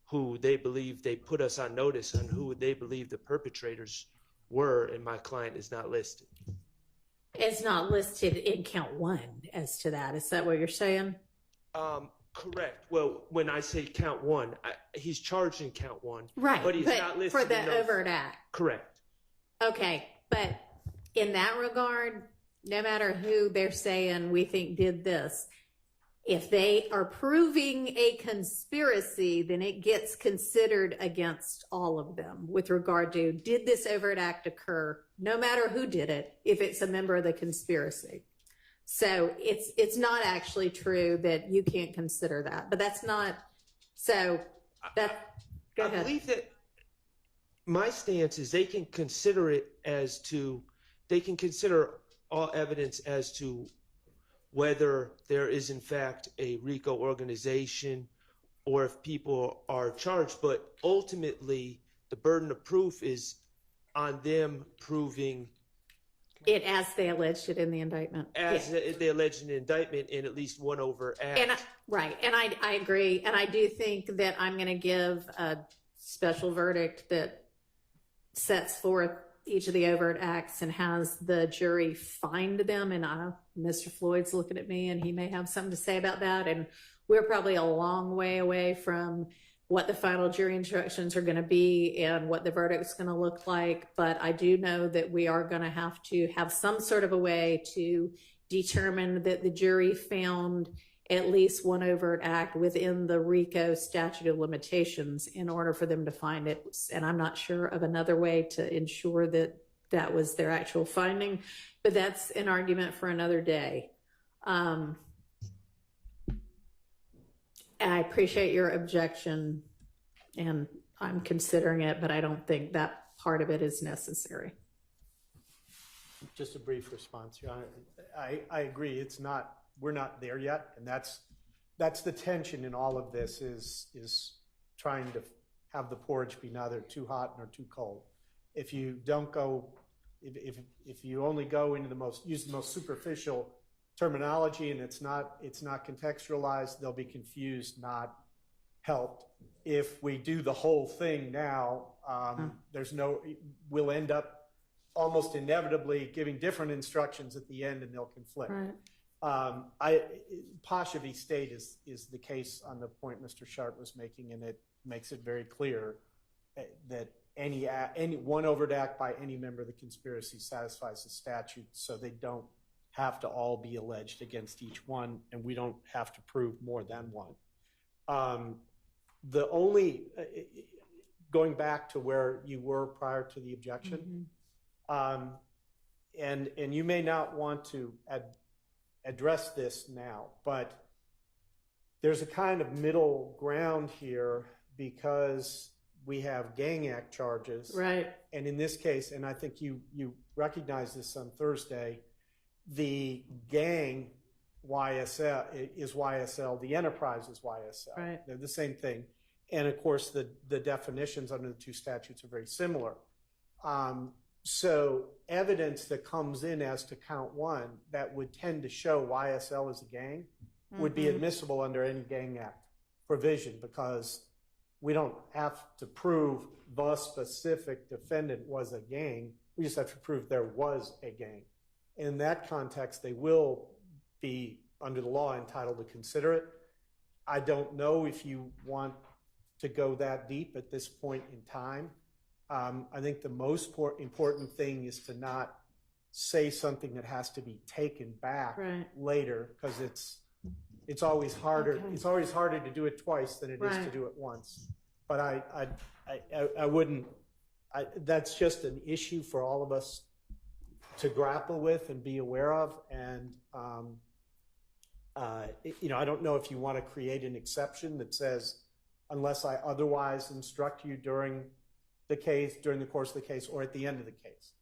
Speaker 9: who they believe, they put us on notice on who they believe the perpetrators were, and my client is not listed.
Speaker 4: It's not listed in count one as to that. Is that what you're saying?
Speaker 9: Correct. Well, when I say count one, he's charged in count one.
Speaker 4: Right.
Speaker 9: But he's not listed
Speaker 4: for the
Speaker 9: in those.
Speaker 4: overt act.
Speaker 9: Correct.
Speaker 4: Okay. But in that regard, no matter who they're saying we think did this, if they are proving a conspiracy, then it gets considered against all of them with regard to, did this overt act occur, no matter who did it, if it's a member of the conspiracy. So it's not actually true that you can't consider that, but that's not, so that, go ahead.
Speaker 9: I believe that my stance is they can consider it as to, they can consider all evidence as to whether there is in fact a RICO organization or if people are charged, but ultimately the burden of proof is on them proving
Speaker 4: it as they alleged it in the indictment.
Speaker 9: As they alleged in the indictment in at least one overt act.
Speaker 4: And I agree. And I do think that I'm going to give a special verdict that sets forth each of the overt acts and has the jury find them. And Mr. Floyd's looking at me and he may have something to say about that. And we're probably a long way away from what the final jury instructions are going to be and what the verdict's going to look like. But I do know that we are going to have some sort of a way to determine that the jury found at least one overt act within the RICO statute of limitations in order for them to find it. And I'm not sure of another way to ensure that that was their actual finding, but that's an argument for another day. I appreciate your objection and I'm considering it, but I don't think that part of it is necessary.
Speaker 2: Just a brief response, Your Honor. I agree. We're not there yet, and that's the tension in all of this is trying to have the porridge be neither too hot nor too cold. If you don't go, if you only go into use the most superficial terminology and it's not contextualized, they'll be confused, not helped. If we do the whole thing now, we'll end up almost inevitably giving different instructions at the end, and they'll conflict.
Speaker 4: Right.
Speaker 2: Pasha v. State is the case on the point Mr. Sharp was making, and it makes it very clear that any one overt act by any member of the conspiracy satisfies the statute, so they don't have to all be alleged against each one, and we don't have to prove more than one. The only going back to where you were prior to the objection, and you may not want to address this now, but there's a kind of middle ground here because we have gang act charges,
Speaker 4: right?
Speaker 2: And in this case, and I think you recognize this on Thursday, the gang YSL is YSL, the enterprise is YSL.
Speaker 4: Right.
Speaker 2: They're the same thing. And of course, the definitions under the two statutes are very similar. So evidence that comes in as to count one that would tend to show YSL as a gang would be admissible under any gang act provision, because we don't have to prove the specific defendant was a gang. We just have to prove there was a gang. In that context, they will be, under the law, entitled to consider it. I don't know if you want to go that deep at this point in time. I think the most important thing is to not say something that has to be taken back later, because it's always harder. It's always harder to do it twice than it is to do it once. But I wouldn't. That's just an issue for all of us to grapple with and be aware of. And I don't know if you want to create an exception that says, unless I otherwise instruct you during the case, during the course of the case, or at the end of the case.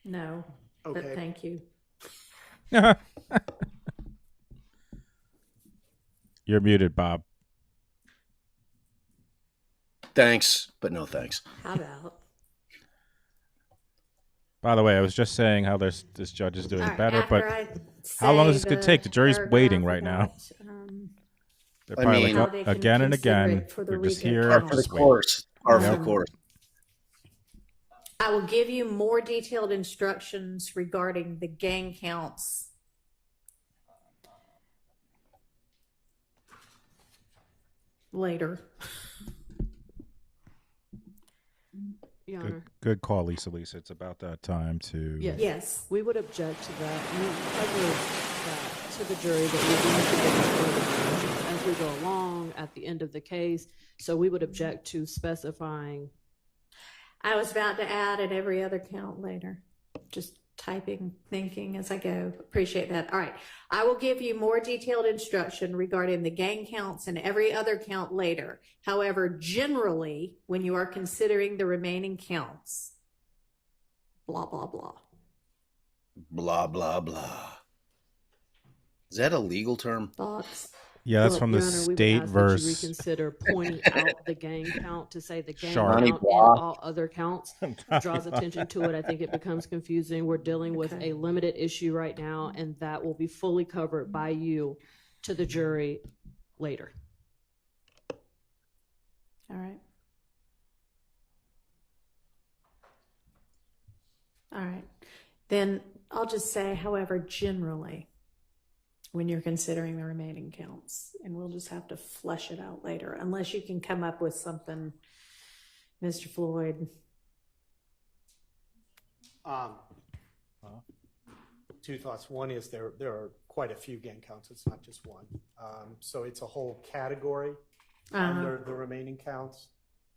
Speaker 4: No,
Speaker 2: okay.
Speaker 4: But thank you.
Speaker 3: You're muted, Bob.
Speaker 8: Thanks, but no thanks.
Speaker 4: How about?
Speaker 3: By the way, I was just saying how this judge is doing better, but
Speaker 4: how
Speaker 3: long is this going to take? The jury's waiting right now. They're probably like, again and again, we're just here.
Speaker 8: Par for the course. Par for the course.
Speaker 4: I will give you more detailed instructions regarding the gang counts later.
Speaker 3: Good call, Lisa. It's about that time to...
Speaker 4: Yes.
Speaker 11: We would object to that. We covered that to the jury that we need to get further information as we go along at the end of the case. So we would object to specifying...
Speaker 4: I was about to add at every other count later. Just typing, thinking as I go. Appreciate that. All right. I will give you more detailed instruction regarding the gang counts and every other count later. However, generally, when you are considering the remaining counts, blah, blah, blah.
Speaker 8: Blah, blah, blah. Is that a legal term?
Speaker 4: Thoughts?
Speaker 3: Yeah, that's from the
Speaker 11: Your Honor,
Speaker 3: state verse.
Speaker 11: We reconsider pointing out the gang count to say the gang
Speaker 3: Sharp.
Speaker 11: count and all other counts draws attention to it. I think it becomes confusing. We're dealing with a limited issue right now, and that will be fully covered by you to the jury later.
Speaker 4: All right. All right. Then I'll just say, however, generally, when you're considering the remaining counts, and we'll just have to flesh it out later, unless you can come up with something, Mr. Floyd.
Speaker 2: Two thoughts. One is there are quite a few gang counts. It's not just one. So it's a whole category under the remaining counts,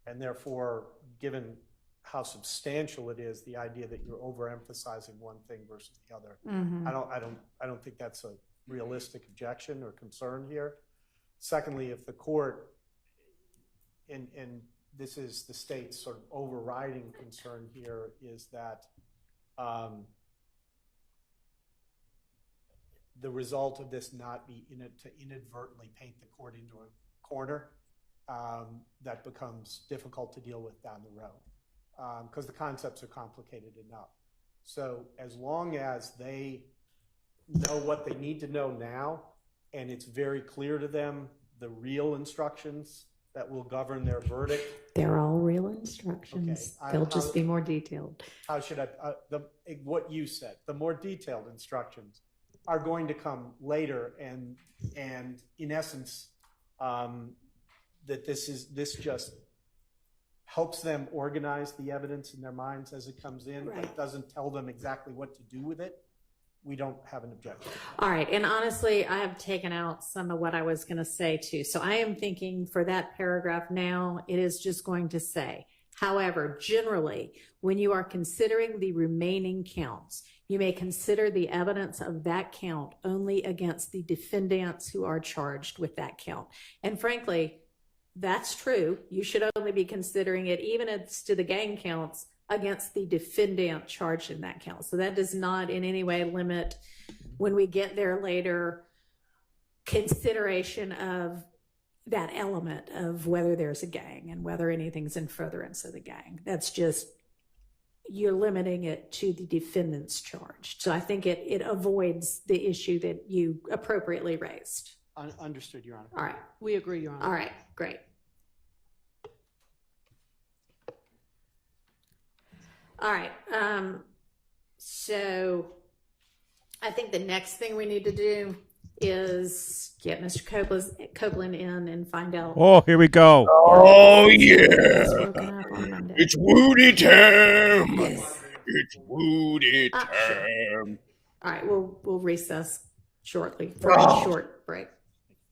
Speaker 2: and therefore, given how substantial it is, the idea that you're overemphasizing one thing versus the other, I don't think that's a realistic objection or concern here. Secondly, if the court, and this is the state's sort of overriding concern here, is that the result of this not be to inadvertently paint the court into a corner that becomes difficult to deal with down the road, because the concepts are complicated enough. So as long as they know what they need to know now, and it's very clear to them the real instructions that will govern their verdict.
Speaker 4: They're all real instructions.
Speaker 2: Okay.
Speaker 4: They'll just be more detailed.
Speaker 2: How should I, what you said, the more detailed instructions are going to come later, and in essence, that this just helps them organize the evidence in their minds as it comes in, but it doesn't tell them exactly what to do with it. We don't have an objection.
Speaker 4: All right. And honestly, I have taken out some of what I was going to say too. So I am thinking for that paragraph now, it is just going to say, however, generally, when you are considering the remaining counts, you may consider the evidence of that count only against the defendants who are charged with that count. And frankly, that's true. You should only be considering it, even as to the gang counts, against the defendant charged in that count. So that does not in any way limit, when we get there later, consideration of that element of whether there's a gang and whether anything's in furtherance of the gang. That's just, you're limiting it to the defendants charged. So I think it avoids the issue that you appropriately raised.
Speaker 2: Understood, Your Honor.
Speaker 4: All right.
Speaker 11: We agree, Your Honor.
Speaker 4: All right, great. All right. So I think the next thing we need to do is get Mr. Copeland in and find out.
Speaker 3: Oh, here we go.
Speaker 8: Oh, yeah. It's Woody time.
Speaker 4: Yes.
Speaker 8: It's Woody time.
Speaker 4: Sure. All right. We'll recess shortly for a short break.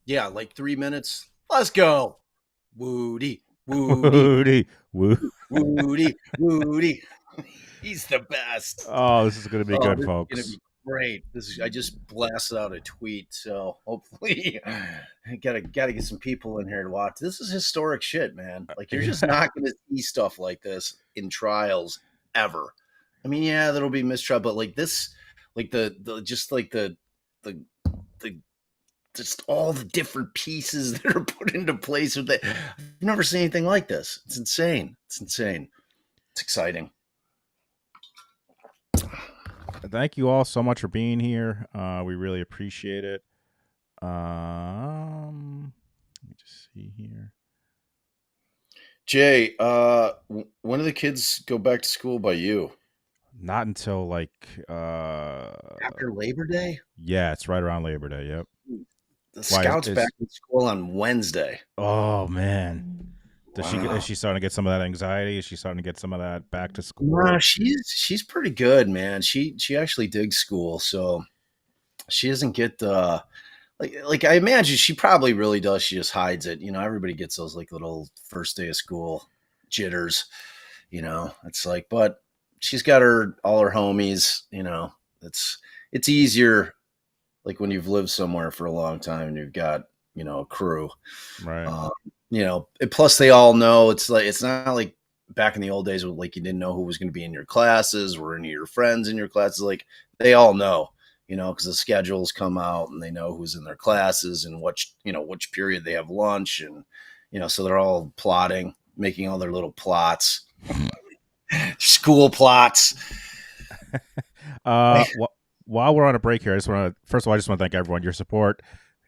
Speaker 8: Yeah, like 3 minutes. Let's go. Woody,
Speaker 3: Woody, Woody,
Speaker 8: Woody, Woody. He's the best.
Speaker 3: Oh, this is going to be good,
Speaker 8: this
Speaker 3: folks.
Speaker 8: Is gonna be great. I just blasted out a tweet, so hopefully, I gotta get some people in here to watch. This is historic shit, man. Like, you're just not going to see stuff like this in trials ever. I mean, yeah, there'll be mistrial, but like this, like the just all the different pieces that are put into place with it. I've never seen anything like this. It's insane. It's insane. It's exciting.
Speaker 3: Thank you all so much for being here. We really appreciate it. Let me just see here.
Speaker 8: Jay, when do the kids go back to school by you?
Speaker 3: Not until like
Speaker 8: after Labor Day?
Speaker 3: Yeah, it's right around Labor Day. Yep.
Speaker 8: The Scouts back in school on Wednesday.
Speaker 3: Oh man. Is she starting to get some of that anxiety? Is she starting to get some of that back to school?
Speaker 8: No, she's pretty good, man. She actually digs school, so she doesn't get like I imagine she probably really does. She just hides it. You know, everybody gets those like little first day of school jitters. You know, it's like, but she's got all her homies. You know, it's easier like when you've lived somewhere for a long time and you've got, you know, a crew.
Speaker 3: Right.
Speaker 8: You know, plus they all know it's not like back in the old days where like you didn't know who was going to be in your classes or any of your friends in your classes. Like they all know, you know, because the schedules come out and they know who's in their classes and which period they have lunch, and you know, so they're all plotting, making all their little plots, school plots.
Speaker 3: While we're on a break here, first of all, I just want to thank everyone, your support,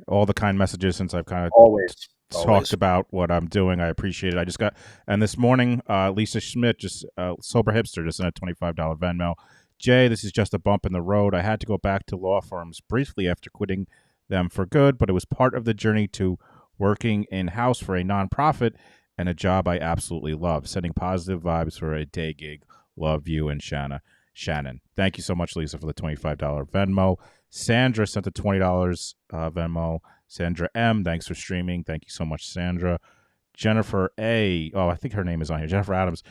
Speaker 3: all the kind messages since I've kind of
Speaker 8: always
Speaker 3: talked about what I'm doing. I appreciate it. And this morning, Lisa Schmidt, just Sober Hipster, just sent a $25 Venmo. Jay, this is just a bump in the road. I had to go back to law firms briefly after quitting them for good, but it was part of the journey to working in-house for a nonprofit and a job I absolutely love. Sending positive vibes for a day gig. Love you and Shannon. Thank you so much, Lisa, for the $25 Venmo. Sandra sent the $20 Venmo. Sandra M, thanks for streaming. Thank you so much, Sandra. Jennifer A, I think her name is on here. Jennifer Adams,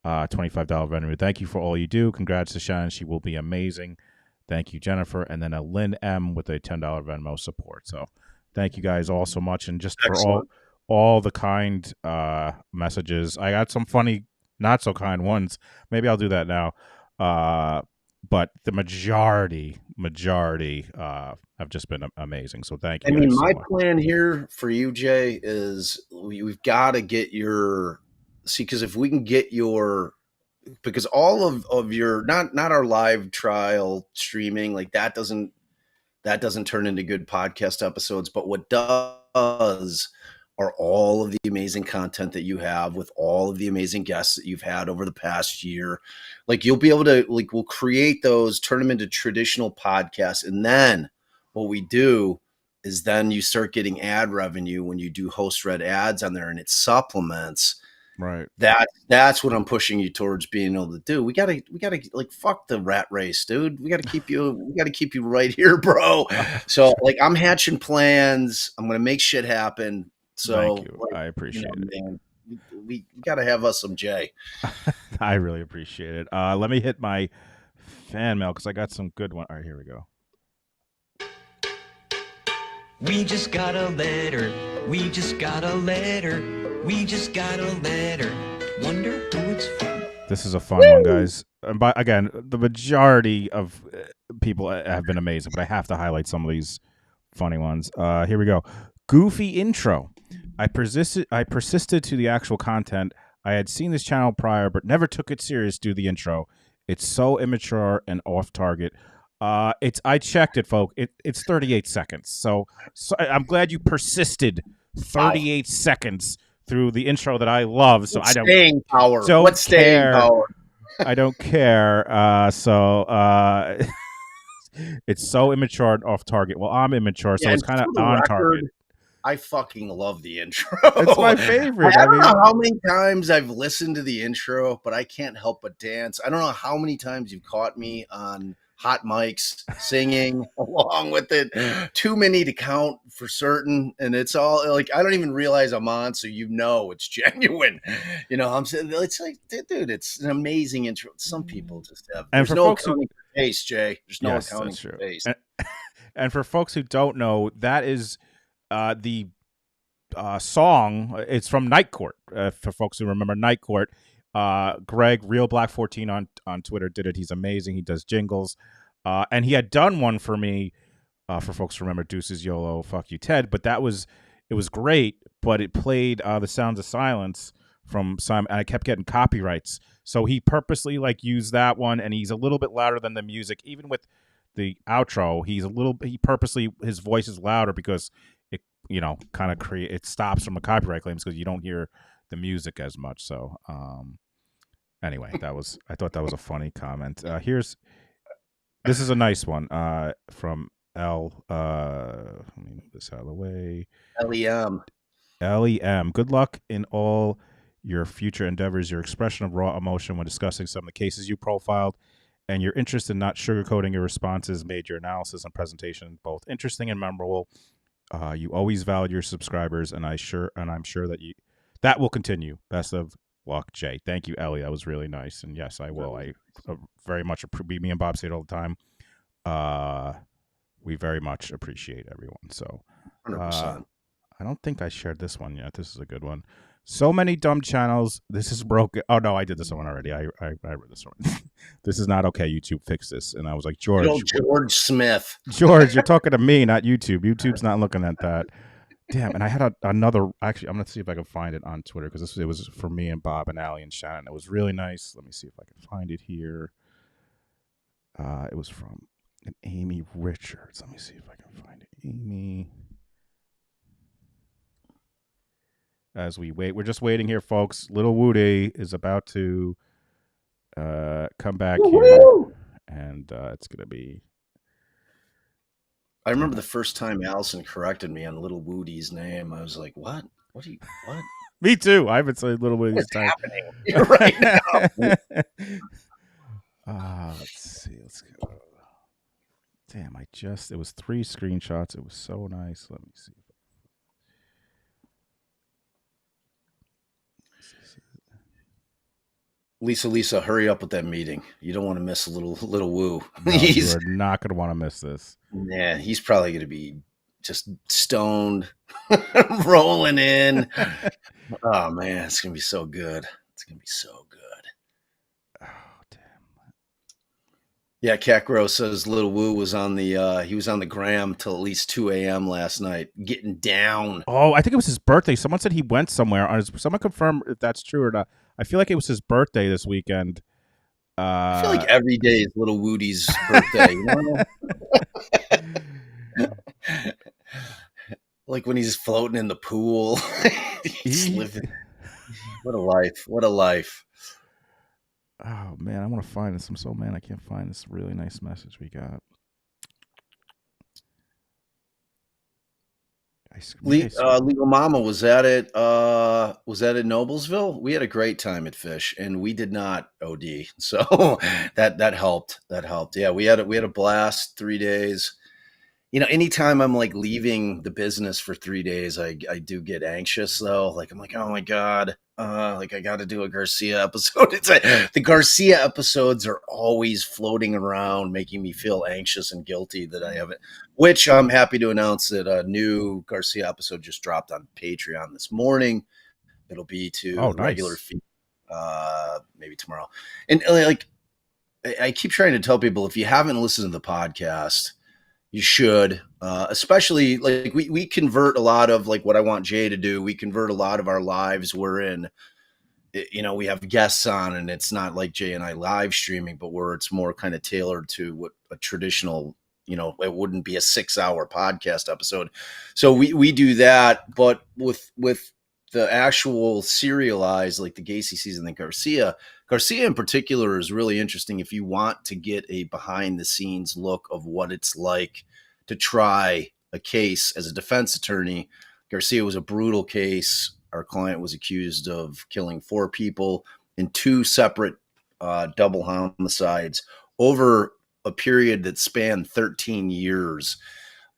Speaker 3: $25 Venmo. Thank you for all you do. Congrats to Shannon. She will be amazing. Thank you, Jennifer. And then a Lynn M with a $10 Venmo support. So thank you guys all so much. And just for all the kind messages. I got some funny, not so kind ones. Maybe I'll do that now. But the majority have just been amazing. So thank you.
Speaker 8: I mean,
Speaker 3: guys so
Speaker 8: my
Speaker 3: much.
Speaker 8: plan here for you, Jay, is we've got to get your because if we can get your because all of your not our live trial streaming like that doesn't turn into good podcast episodes, but what does are all of the amazing content that you have with all of the amazing guests that you've had over the past year. Like you'll be able to we'll create those, turn them into traditional podcasts. And then what we do is then you start getting ad revenue when you do host read ads on there and it supplements.
Speaker 3: Right.
Speaker 8: That's what I'm pushing you towards being able to do. We gotta like fuck the rat race, dude. We gotta keep you right here, bro. So like I'm hatching plans. I'm gonna make shit happen. So
Speaker 3: thank you. I appreciate it.
Speaker 8: Man, we gotta have us some Jay.
Speaker 3: I really appreciate it. Let me hit my fan mail because I got some good one. All right, here we go.
Speaker 13: We just got a letter. We just got a letter. We just got a letter. Wonder who it's from.
Speaker 3: This is a fun one, guys. And again, the majority of people have been amazing, but I have to highlight some of these funny ones. Here we go. Goofy intro. I persisted to the actual content. I had seen this channel prior, but never took it serious due to the intro. It's so immature and off target. I checked it, folks. It's 38 seconds. So I'm glad you persisted 38 seconds through the intro that I love. So I don't
Speaker 8: staying power.
Speaker 3: Don't
Speaker 8: What's staying
Speaker 3: care.
Speaker 8: power?
Speaker 3: I don't care. It's so immature and off target. Well, I'm immature, so it's kind of on target.
Speaker 8: I fucking love the intro.
Speaker 3: It's my favorite.
Speaker 8: I don't know how many times I've listened to the intro, but I can't help but dance. I don't know how many times you've caught me on hot mics singing along with it. Too many to count for certain. And it's all like, I don't even realize I'm on. So, it's genuine. I'm saying it's like, dude, it's an amazing intro. Some people just have,
Speaker 3: and
Speaker 8: there's no accounting for taste, Jay. There's no accounting for taste.
Speaker 3: And for folks who don't know, that is the song. It's from Night Court. For folks who remember Night Court, Greg, Real Black 14 on Twitter did it. He's amazing. He does jingles. And he had done one for me, for folks who remember Deuces YOLO, Fuck You Ted. But it was great, but it played The Sounds of Silence from Simon, and I kept getting copyrights. So he purposely used that one, and he's a little bit louder than the music. Even with the outro, his voice is louder because it, kind of it stops from the copyright claims because you don't hear the music as much. So, anyway, I thought that was a funny comment. This is a nice one from L. Let me move this out of the way. LEM. Good luck in all your future endeavors. Your expression of raw emotion when discussing some of the cases you profiled, and your interest in not sugarcoating your responses made your analysis and presentation both interesting and memorable. You always value your subscribers, and I'm sure that will continue. Best of luck, Jay. Thank you, Ellie. That was really nice. And yes, I will. I very much appreciate. Me and Bob say it all the time. We very much appreciate everyone. So,
Speaker 8: 100%.
Speaker 3: I don't think I shared this one yet. This is a good one. So many dumb channels. This is broken. Oh no, I did this one already. I read this one. This is not okay. YouTube, fix this. And I was like, George
Speaker 8: Smith.
Speaker 3: George, you're talking to me, not YouTube. YouTube's not looking at that. Damn. And I had another. Actually, I'm gonna see if I can find it on Twitter because it was for me and Bob and Allie and Shannon. It was really nice. Let me see if I can find it here. It was from Amy Richards. Let me see if I can find it. Amy. As we wait, we're just waiting here, folks. Little Woody is about to come back here, and it's gonna be.
Speaker 8: I remember the first time Allison corrected me on Little Woody's name. I was like, "What? What?
Speaker 3: Me too. I haven't said Little Woody's time.
Speaker 8: Happening right
Speaker 3: now?" Let's see. Let's go. Damn! It was 3 screenshots. It was so nice. Let me see.
Speaker 8: Lisa, hurry up with that meeting. You don't want to miss a little woo.
Speaker 3: No, you're not going to want to miss this.
Speaker 8: Yeah, he's probably going to be just stoned, rolling in. Oh man, it's gonna be so good. It's gonna be so good.
Speaker 3: Oh damn.
Speaker 8: Yeah, Cat Grow says Little Woo was on the gram till at least 2 a.m. last night, getting down.
Speaker 3: Oh, I think it was his birthday. Someone said he went somewhere. Someone confirm if that's true or not. I feel like it was his birthday this weekend.
Speaker 8: I feel like every day is Little Woody's birthday. You know? Like when he's floating in the pool. He's living. What a life. What a life.
Speaker 3: Oh man, I want to find this. I'm so mad I can't find this really nice message we got.
Speaker 8: Legal Mama, was that at Noblesville? We had a great time at Fish, and we did not OD, so that helped. That helped. Yeah, we had a blast. 3 days. You know, anytime I'm like leaving the business for 3 days, I do get anxious though. Like I'm like, oh my God, like I got to do a Garcia episode. It's like, the Garcia episodes are always floating around, making me feel anxious and guilty that I haven't. Which I'm happy to announce that a new Garcia episode just dropped on Patreon this morning. It'll be to the regular feed, maybe tomorrow. And like, I keep trying to tell people, if you haven't listened to the podcast, you should, especially like we convert a lot of like what I want Jay to do. We convert a lot of our lives. We're in, you know, we have guests on, and it's not like Jay and I live streaming, but where it's more kind of tailored to what a traditional, you know, it wouldn't be a 6-hour podcast episode. So we do that, but with the actual serialized, like the Gacy season, and Garcia in particular is really interesting if you want to get a behind the scenes look of what it's like to try a case as a defense attorney. Garcia was a brutal case. Our client was accused of killing 4 people in 2 separate double homicides over a period that spanned 13 years.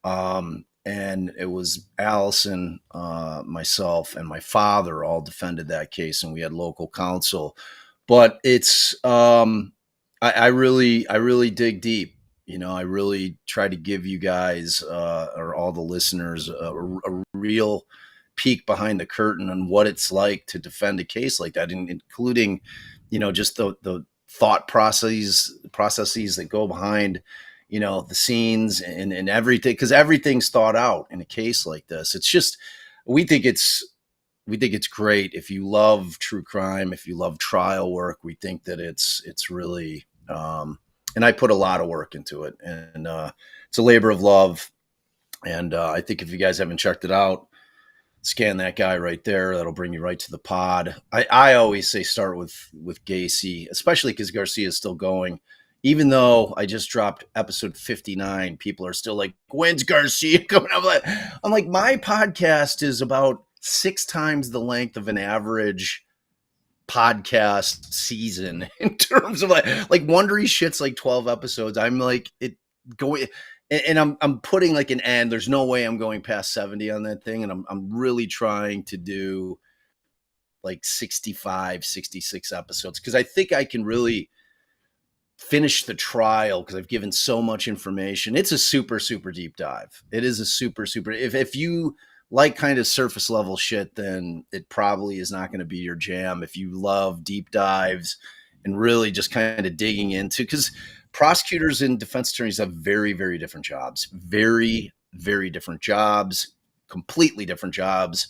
Speaker 8: And it was Allison, myself, and my father all defended that case, and we had local counsel. But it's I really dig deep. You know, I really try to give you guys or all the listeners a real peek behind the curtain on what it's like to defend a case like that, including, you know, just the thought processes that go behind, you know, the scenes and everything, because everything's thought out in a case like this. It's just, we think it's great. If you love true crime, if you love trial work, we think that it's really, and I put a lot of work into it, and it's a labor of love. And I think if you guys haven't checked it out, scan that guy right there. That'll bring you right to the pod. I always say start with Gacy, especially because Garcia is still going. Even though I just dropped episode 59, people are still like, when's Garcia coming up? I'm like, my podcast is about 6 times the length of an average podcast season in terms of like Wondery shit's like 12 episodes. I'm like and I'm putting like an end. There's no way I'm going past 70 on that thing. And I'm really trying to do like 65, 66 episodes, because I think I can really finish the trial, because I've given so much information. It's a super, super deep dive. It is a super, super, if you like kind of surface level shit, then it probably is not going to be your jam. If you love deep dives and really just kind of digging into, because prosecutors and defense attorneys have very, very different jobs, very, very different jobs, completely different jobs,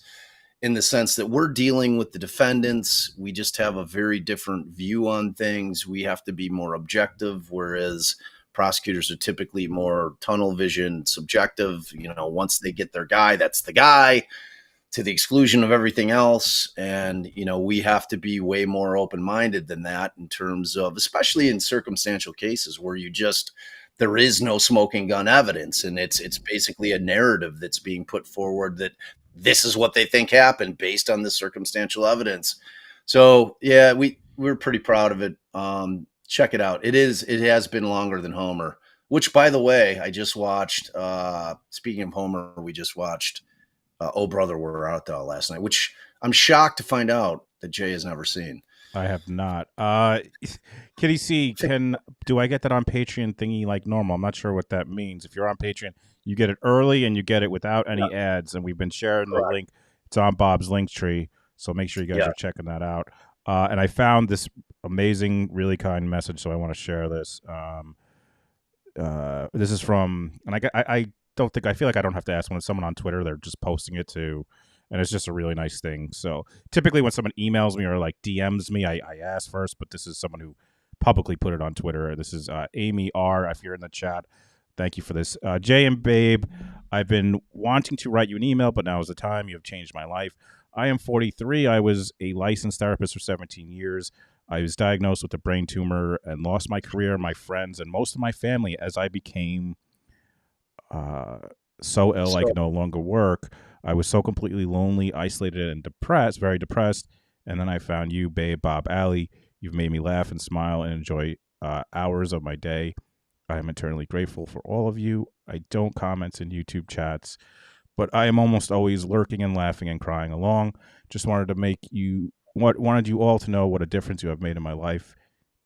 Speaker 8: in the sense that we're dealing with the defendants. We just have a very different view on things. We have to be more objective, whereas prosecutors are typically more tunnel vision, subjective. You know, once they get their guy, that's the guy, to the exclusion of everything else. And, you know, we have to be way more open-minded than that in terms of, especially in circumstantial cases where there is no smoking gun evidence. And it's basically a narrative that's being put forward that this is what they think happened based on the circumstantial evidence. So yeah, we're pretty proud of it. Check it out. It has been longer than Homer, which, by the way, I just watched, speaking of Homer, we just watched Oh Brother, Where Art Thou last night, which I'm shocked to find out that Jay has never seen.
Speaker 3: I have not. Kitty C, do I get that on Patreon thingy like normal? I'm not sure what that means. If you're on Patreon, You get it early and you get it without any ads. And we've been sharing the link. It's on Bob's link tree. So make sure you guys are checking that out. And I found this amazing, really kind message. So I want to share this. This is from, and I feel like I don't have to ask when it's someone on Twitter, they're just posting it too. And it's just a really nice thing. So typically when someone emails me or like DMs me, I ask first, but this is someone who publicly put it on Twitter. This is Amy R. If you're in the chat, thank you for this. Jay and Babe, I've been wanting to write you an email, but now is the time. You have changed my life. I am 43. I was a licensed therapist for 17 years. I was diagnosed with a brain tumor and lost my career, my friends, and most of my family as I became so ill I could no longer work. I was so completely lonely, isolated, and depressed, very depressed. And then I found you, Babe, Bob, Allie. You've made me laugh and smile and enjoy hours of my day. I am eternally grateful for all of you. I don't comment in YouTube chats, but I am almost always lurking and laughing and crying along. Just wanted you all to know what a difference you have made in my life.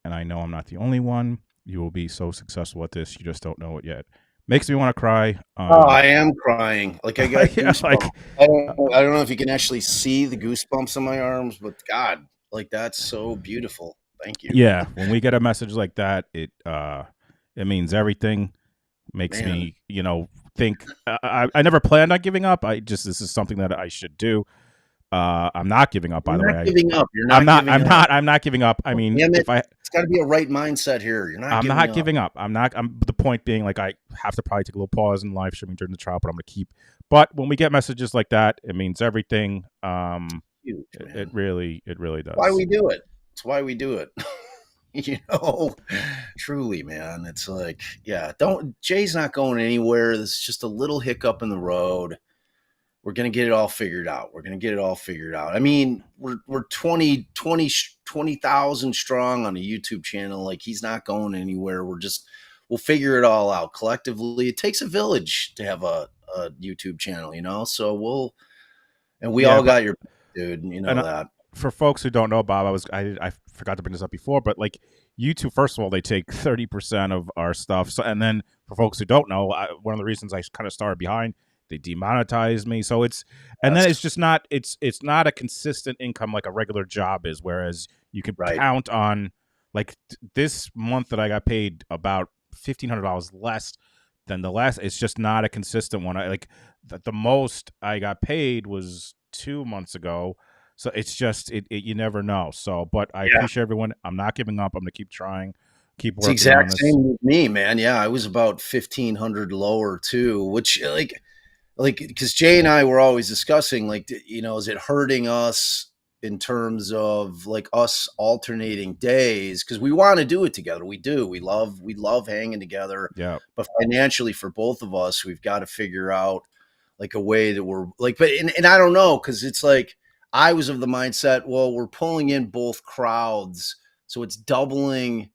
Speaker 3: And I know I'm not the only one. You will be so successful at this. You just don't know it yet. Makes me want to cry.
Speaker 8: I am crying. Like I got goosebumps. I don't know if you can actually see the goosebumps on my arms, but God, like that's so beautiful. Thank you.
Speaker 3: Yeah, when we get a message like that, it means everything. Makes me, think. I never planned on giving up. This is something that I should do. I'm not giving up. By the way, I'm not giving up. I mean,
Speaker 8: it's got to be a right mindset here.
Speaker 3: I'm not giving up. I'm the point being, like, I have to probably take a little pause in live streaming during the trial, but I'm going to keep. But when we get messages like that, it means everything.
Speaker 8: Huge,
Speaker 3: it really does.
Speaker 8: Why we do it? It's why we do it. Truly, man. It's like, Jay's not going anywhere. This is just a little hiccup in the road. We're going to get it all figured out. I mean, we're 20,000 strong on a YouTube channel. Like, he's not going anywhere. We'll figure it all out collectively. It takes a village to have a YouTube channel, so we all got your dude. That.
Speaker 3: For folks who don't know, Bob, I forgot to bring this up before, but like YouTube, first of all, they take 30% of our stuff. So, and then for folks who don't know, one of the reasons I kind of started behind, they demonetized me. So then it's just not, it's not a consistent income like a regular job is. Whereas you can count on, like, this month that I got paid about $1,500 less than the last. It's just not a consistent one. The most I got paid was 2 months ago. So it's just, you never know. So, but I appreciate everyone. I'm not giving up. I'm going to keep trying, keep working on this.
Speaker 8: It's exact same with me, man. Yeah, I was about 1,500 lower too, which because Jay and I were always discussing, like, is it hurting us in terms of like us alternating days? Because we want to do it together. We do. We love hanging together.
Speaker 3: Yeah.
Speaker 8: But financially for both of us, we've got to figure out like a way that we're like, and I don't know, because it's like, I was of the mindset, well, we're pulling in both crowds, so it's doubling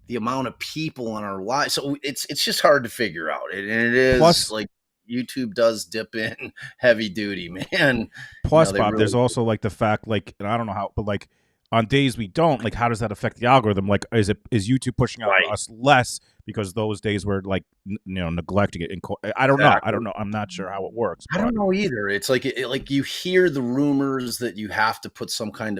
Speaker 8: the amount of people in our live. So it's just hard to figure out. And it is. Plus, like, YouTube does dip in heavy duty, man.
Speaker 3: Plus, Bob, there's also like the fact, like, and I don't know how, but like on days we don't, like, how does that affect the algorithm? Like, is YouTube pushing out us less because those days we're like, neglecting it? I don't know. I'm not sure how it works.
Speaker 8: I don't know either. It's like, like you hear the rumors that you have to put some form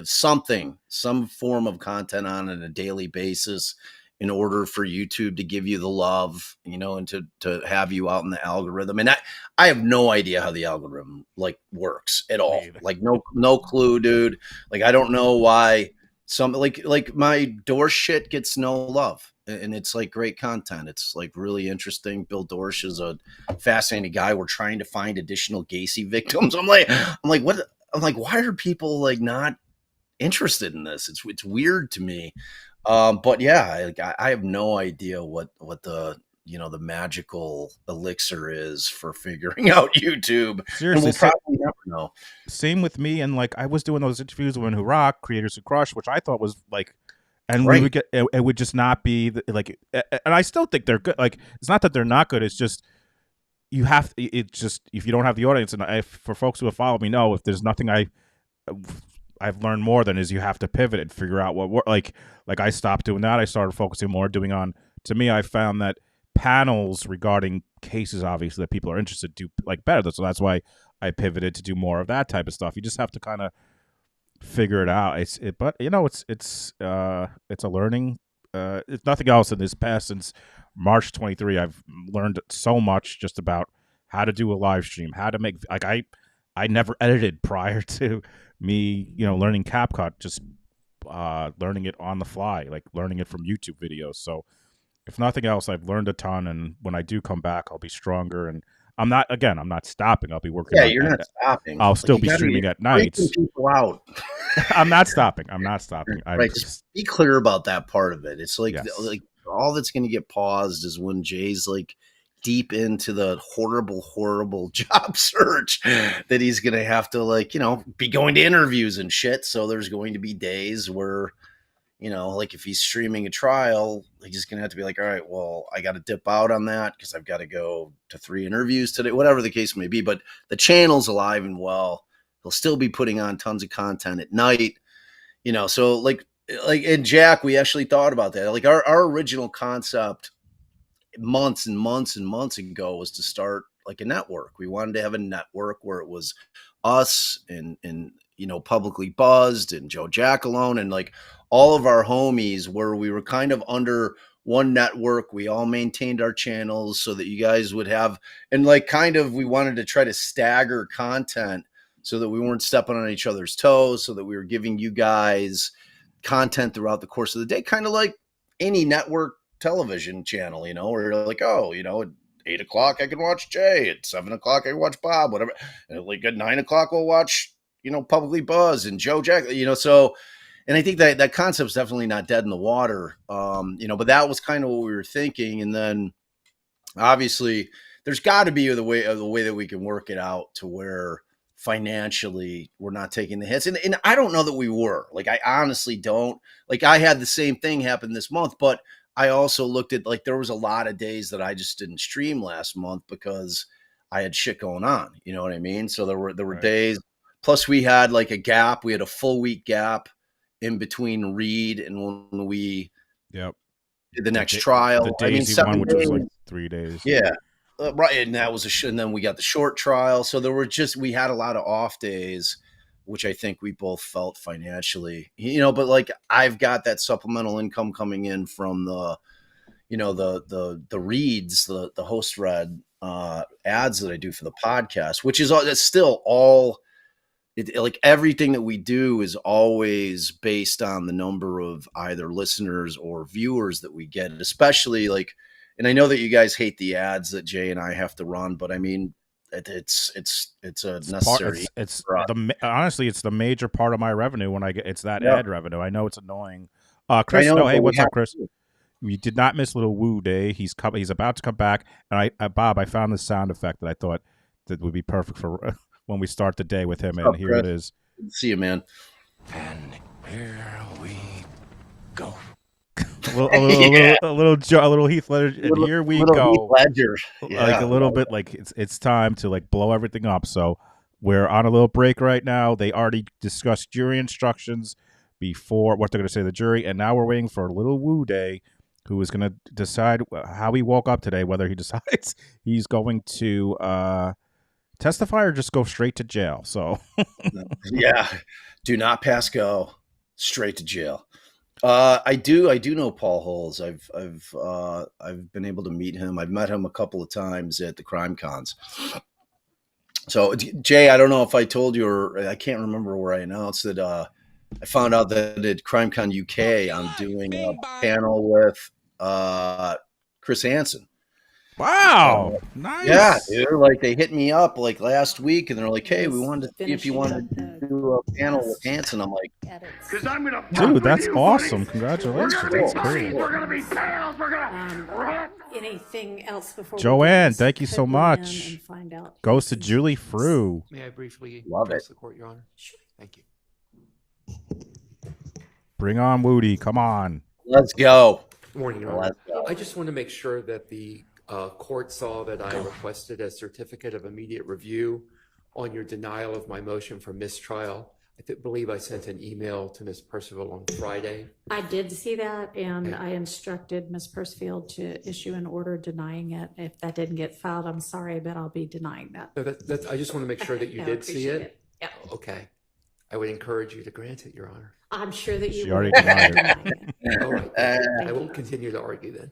Speaker 8: of content on a daily basis in order for YouTube to give you the love, and to have you out in the algorithm. And I have no idea how the algorithm like works at all. Like no clue, dude. Like, I don't know why some like my Dorsch shit gets no love. And it's like great content. It's like really interesting. Bill Dorsch is a fascinating guy. We're trying to find additional Gacy victims. I'm like, what? I'm like, why are people like not interested in this? It's weird to me. But yeah, I have no idea what the the magical elixir is for figuring out YouTube.
Speaker 3: Seriously,
Speaker 8: and we'll probably never know.
Speaker 3: Same with me. And like, I was doing those interviews with Women Who Rock, Creators Who Crush, which I thought was like, and we would get, it would just not be like, and I still think they're good. Like, it's not that they're not good. It's just, you have, it's just, if you don't have the audience, and for folks who have followed me know, if there's nothing I've learned more than is you have to pivot and figure out what like I stopped doing that. I started focusing more to me. I found that panels regarding cases, obviously, that people are interested to like better. So that's why I pivoted to do more of that type of stuff. You just have to kind of figure it out. But it's a learning. If nothing else, in this past since March 23, I've learned so much just about how to do a live stream, how to make like I never edited prior to me, learning CapCut, just learning it on the fly, like learning it from YouTube videos. So if nothing else, I've learned a ton, and when I do come back, I'll be stronger. And I'm not stopping. I'll be working.
Speaker 8: Yeah, you're not stopping.
Speaker 3: I'll still be streaming at nights.
Speaker 8: People out.
Speaker 3: I'm not stopping.
Speaker 8: Right. Just be clear about that part of it. It's like all that's going to get paused is when Jay's like deep into the horrible job search that he's going to have to be going to interviews and shit. So there's going to be days where, if he's streaming a trial, he's going to have to be like, all right, well, I got to dip out on that because I've got to go to 3 interviews today, whatever the case may be. But the channel's alive and well. He'll still be putting on tons of content at night, so like and Jack, we actually thought about that. Like our original concept months and months and months ago was to start like a network. We wanted to have a network where it was us and Publicly Buzzed and Joe Jack alone and like all of our homies, where we were kind of under one network. We all maintained our channels so that you guys would have, and like kind of we wanted to try to stagger content so that we weren't stepping on each other's toes, so that we were giving you guys content throughout the course of the day, kind of like any network television channel, where you're like, oh, at 8 o'clock I can watch Jay, at 7 o'clock I can watch Bob, whatever. And like at 9 o'clock we'll watch, Publicly Buzz and Joe Jack, so, and I think that concept's definitely not dead in the water, but that was kind of what we were thinking. And then obviously there's got to be the way that we can work it out to where financially we're not taking the hits. And I don't know that we were. Like, I honestly don't. Like, I had the same thing happen this month, but I also looked at, like, there was a lot of days that I just didn't stream last month because I had shit going on. You know what I mean? So there were days, plus we had like a gap. We had a full week gap in between Reed and when we did the next trial.
Speaker 3: The Daisy one, which was like 3 days.
Speaker 8: Yeah. Right, and that was and then we got the short trial, so we had a lot of off days, which I think we both felt financially, but like I've got that supplemental income coming in from the, the reads, the host read ads that I do for the podcast, which is that's still all. Like everything that we do is always based on the number of either listeners or viewers that we get, especially like. And I know that you guys hate the ads that Jay and I have to run, but I mean, it's a necessary.
Speaker 3: Honestly, it's the major part of my revenue when I get ad revenue. I know it's annoying. Chris, hey, what's up, Chris? We did not miss Little Woo Day. He's about to come back, and Bob, I found this sound effect that I thought that would be perfect for when we start the day with him. And here it is.
Speaker 8: See you, man.
Speaker 13: And here we go.
Speaker 3: a little Heath Ledger, and here we go.
Speaker 8: Heath Ledger. Yeah.
Speaker 3: Like a little bit, like it's time to like blow everything up. So we're on a little break right now. They already discussed jury instructions before what they're going to say to the jury, and now we're waiting for Little Woo Day, who is going to decide how he woke up today, whether he decides he's going to testify or just go straight to jail. So
Speaker 8: yeah, do not pass go, straight to jail. I do know Paul Holes. I've been able to meet him. I've met him a couple of times at the crime cons. So Jay, I don't know if I told you, or I can't remember where I announced that I found out that at CrimeCon UK I'm doing a panel with Chris Hansen.
Speaker 3: Wow, nice.
Speaker 8: Yeah, dude. Like they hit me up like last week, and they're like, "Hey, we wanted to see if you wanted to do a panel with Hansen." I'm like,
Speaker 3: "Dude, that's awesome! Congratulations! That's cool."
Speaker 4: We're gonna be pals. We're gonna anything else before
Speaker 3: Joanne? Thank you so much. Goes to Julie Frew.
Speaker 7: May I briefly
Speaker 8: address
Speaker 7: the court, Your Honor? Sure. Thank you.
Speaker 3: Bring on Woody. Come on.
Speaker 8: Let's go.
Speaker 7: Good morning, Your Honor. I just want to make sure that the court saw that I requested a certificate of immediate review on your denial of my motion for mistrial. believe I sent an email to Ms. Percival on Friday.
Speaker 4: I did see that, and I instructed Ms. Percival to issue an order denying it. If that didn't get filed, I'm sorry, but I'll be denying that.
Speaker 7: No, I just want to make sure that you
Speaker 4: No,
Speaker 7: did see
Speaker 4: appreciate
Speaker 7: it.
Speaker 4: Yeah.
Speaker 7: Okay. I would encourage you to grant it, Your Honor.
Speaker 4: I'm sure that you
Speaker 3: She
Speaker 4: will.
Speaker 3: already denied it.
Speaker 7: All right. I won't continue to argue then.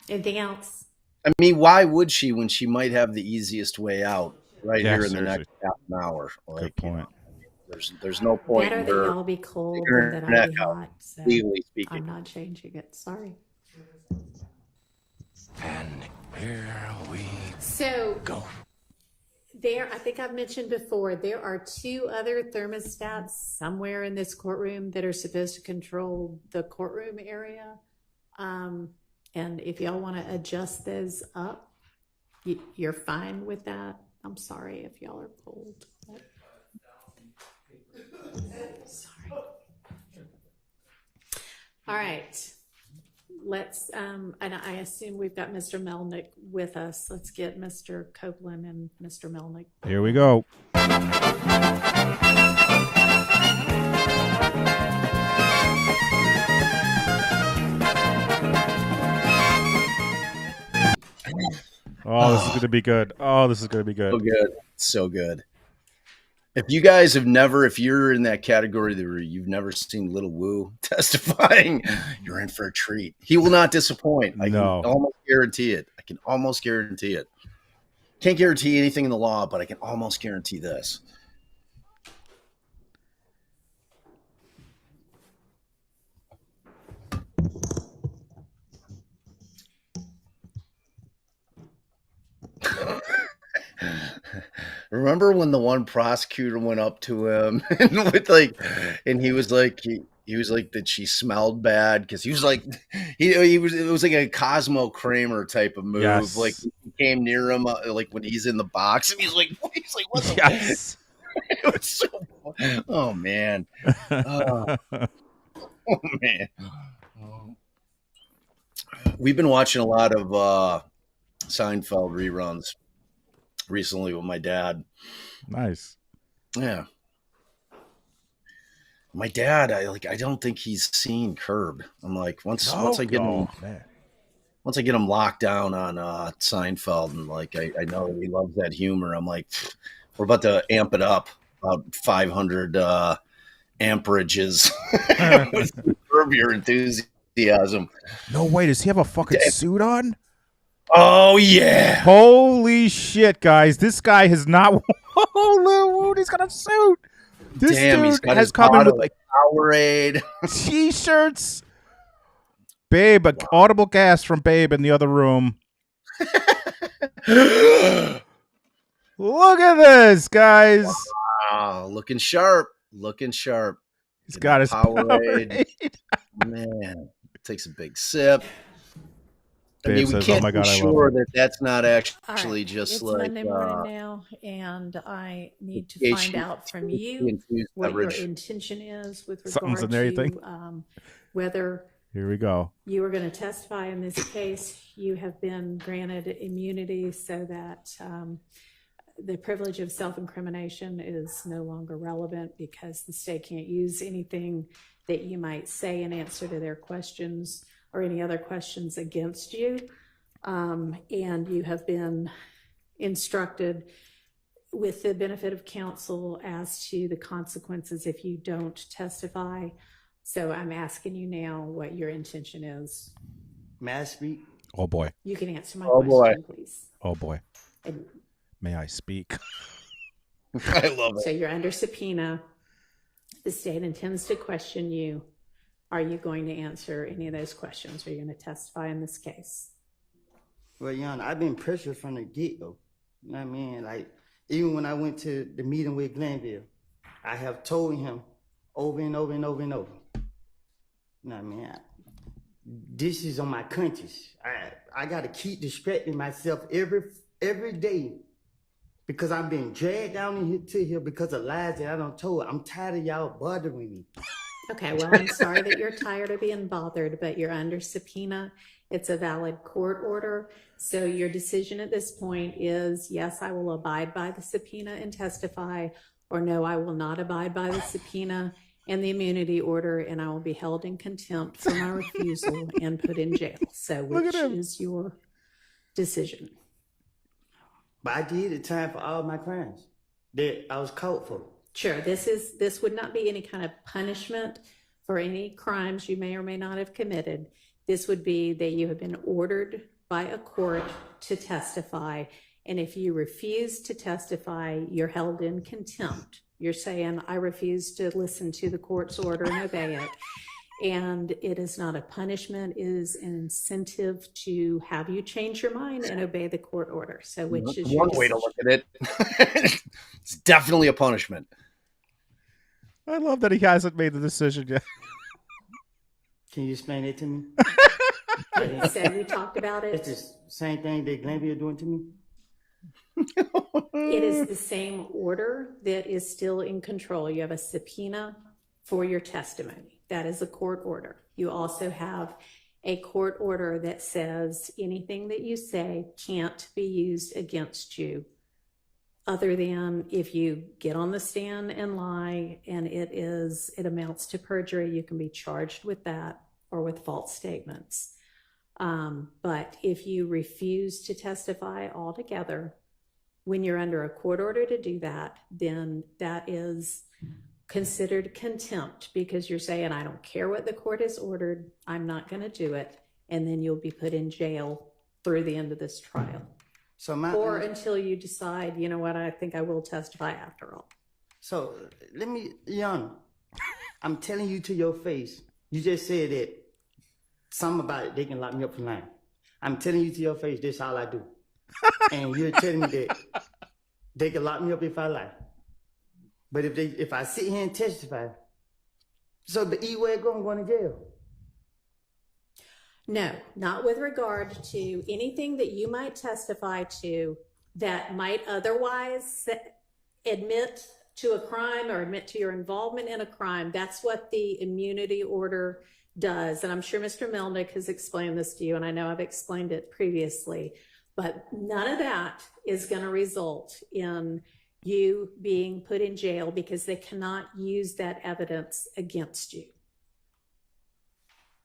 Speaker 4: Anything else?
Speaker 8: I mean, why would she when she might have the easiest way out right
Speaker 3: Yeah,
Speaker 8: here in the
Speaker 3: seriously.
Speaker 8: next half an hour? Like,
Speaker 3: Good point.
Speaker 8: There's no point
Speaker 4: Better
Speaker 8: in
Speaker 4: that
Speaker 8: her
Speaker 4: y'all be cold
Speaker 8: figuring
Speaker 4: than that I
Speaker 8: that
Speaker 4: be
Speaker 8: out,
Speaker 4: hot. So
Speaker 8: legally speaking.
Speaker 4: I'm not changing it. Sorry.
Speaker 13: And here we
Speaker 4: So
Speaker 13: go.
Speaker 4: I think I've mentioned before, there are 2 other thermostats somewhere in this courtroom that are supposed to control the courtroom area. And if y'all want to adjust those up, you're fine with that. I'm sorry if y'all are cold. Sorry. All right. Let's, and I assume we've got Mr. Melnick with us. Let's get Mr. Copeland and Mr. Melnick.
Speaker 3: Here we go. Oh, this is going to be good. Oh, this is going to be good.
Speaker 8: So good. So good. If you guys have never, if you're in that category where you've never seen Little Woo testifying, you're in for a treat. He will not disappoint. I can almost guarantee it. I can almost guarantee it. Can't guarantee anything in the law, but I can almost guarantee this. Remember when the one prosecutor went up to him and he was like that she smelled bad because he was like it was like a Cosmo Kramer type of move.
Speaker 3: Yes.
Speaker 8: Like he came near him like when he's in the box and he's like what the
Speaker 3: Yes.
Speaker 8: It was so fun. Oh man. Oh man. We've been watching a lot of Seinfeld reruns recently with my dad.
Speaker 3: Nice.
Speaker 8: Yeah. My dad, I don't think he's seen Curb. I'm like, once I get him locked down on Seinfeld, and like I know he loves that humor. I'm like, we're about to amp it up about 500 amperages with Curb Your Enthusiasm.
Speaker 3: No way, does he have a fucking suit on?
Speaker 8: Oh yeah!
Speaker 3: Holy shit, guys! This guy has not. Oh, Lil Wood, he's got a suit. This dude has come in with like
Speaker 8: Powerade
Speaker 3: t-shirts. Babe, audible gas from Babe in the other room. Look at this, guys.
Speaker 8: Wow, looking sharp. Looking sharp.
Speaker 3: He's got his Powerade.
Speaker 8: Man, takes a big sip.
Speaker 3: Babe
Speaker 8: we
Speaker 3: says,
Speaker 8: can't
Speaker 3: "Oh my God,
Speaker 8: be
Speaker 3: I
Speaker 8: sure
Speaker 3: love it."
Speaker 8: that's not actually
Speaker 4: Right.
Speaker 8: just
Speaker 4: it's
Speaker 8: like
Speaker 4: Monday morning now, and I need to find out from you what your intention is with
Speaker 3: Something's
Speaker 4: regard
Speaker 3: in there, you
Speaker 4: to
Speaker 3: think?
Speaker 4: whether
Speaker 3: Here we go.
Speaker 4: you are going to testify in this case. You have been granted immunity so that the privilege of self-incrimination is no longer relevant because the state can't use anything that you might say in answer to their questions or any other questions against you. And you have been instructed with the benefit of counsel as to the consequences if you don't testify. So I'm asking you now what your intention is.
Speaker 14: May I speak?
Speaker 3: Oh boy.
Speaker 4: You can answer my
Speaker 8: Oh,
Speaker 4: question,
Speaker 8: boy.
Speaker 4: please.
Speaker 3: Oh boy.
Speaker 4: And
Speaker 3: May I speak?
Speaker 8: I love
Speaker 4: so
Speaker 8: it.
Speaker 4: you're under subpoena. The state intends to question you. Are you going to answer any of those questions? Are you going to testify in this case?
Speaker 14: Well, Your Honor, I've been pressured from the get-go. You know what I mean? Like, even when I went to the meeting with Glenville, I have told him over and over and over and over. You know what I mean? This is on my conscience. I got to keep distracting myself every day because I'm being dragged down to here because of lies that I don't told. I'm tired of y'all bothering me.
Speaker 4: Okay, well, I'm sorry that you're tired of being bothered, but you're under subpoena. It's a valid court order. So your decision at this point is, yes, I will abide by the subpoena and testify, or no, I will not abide by the subpoena and the immunity order, and I will be held in contempt for my refusal and put in jail. So which is your decision?
Speaker 14: But I did the time for all my crimes that I was caught for.
Speaker 4: Sure, this would not be any kind of punishment for any crimes you may or may not have committed. This would be that you have been ordered by a court to testify, and if you refuse to testify, you're held in contempt. You're saying, I refuse to listen to the court's order and obey it. And it is not a punishment, it is an incentive to have you change your mind and obey the court order. So which is
Speaker 8: one way to look at it. It's definitely a punishment.
Speaker 3: I love that he hasn't made the decision yet.
Speaker 14: Can you explain it to me?
Speaker 4: You said we talked about it.
Speaker 14: It's the same thing that Glenville doing to me?
Speaker 4: It is the same order that is still in control. You have a subpoena for your testimony. That is a court order. You also have a court order that says anything that you say can't be used against you, other than if you get on the stand and lie and it amounts to perjury, you can be charged with that or with false statements. But if you refuse to testify altogether, when you're under a court order to do that, then that is considered contempt, because you're saying, I don't care what the court has ordered, I'm not going to do it, and then you'll be put in jail through the end of this trial. Or until you decide, you know what, I think I will testify after all.
Speaker 14: So let me, Yana, I'm telling you to your face, you just said that something about it, they can lock me up for lying. I'm telling you to your face, this is all I do. And you're telling me that they can lock me up if I lie. But if I sit here and testify, so the E-way going to jail.
Speaker 4: No, not with regard to anything that you might testify to that might otherwise admit to a crime or admit to your involvement in a crime. That's what the immunity order does. And I'm sure Mr. Melnick has explained this to you, and I know I've explained it previously, but none of that is going to result in you being put in jail, because they cannot use that evidence against you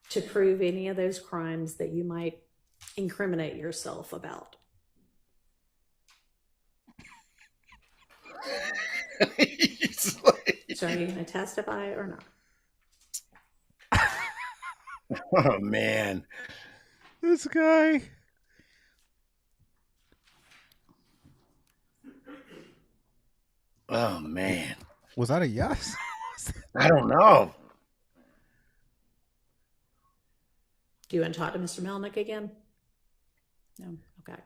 Speaker 4: to prove any of those crimes that you might incriminate yourself about. So are you going to testify or not?
Speaker 8: Oh, man.
Speaker 3: This guy.
Speaker 8: Oh, man.
Speaker 3: Was that a yes?
Speaker 8: I don't know.
Speaker 4: Do you want to talk to Mr. Melnick again? No? Okay.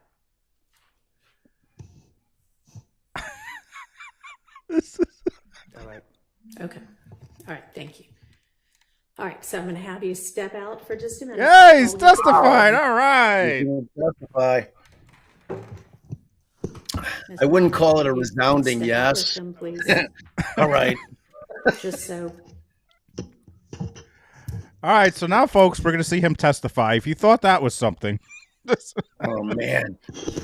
Speaker 14: All right.
Speaker 4: Okay. All right. Thank you. All right. So I'm going to have you step out for just a minute.
Speaker 3: Yeah, he's testified. All right.
Speaker 8: Testify. I wouldn't call it a resounding yes.
Speaker 4: Him, please.
Speaker 8: All right.
Speaker 4: Just so.
Speaker 3: All right. So now, folks, we're going to see him testify. If you thought that was something.
Speaker 8: Oh, man.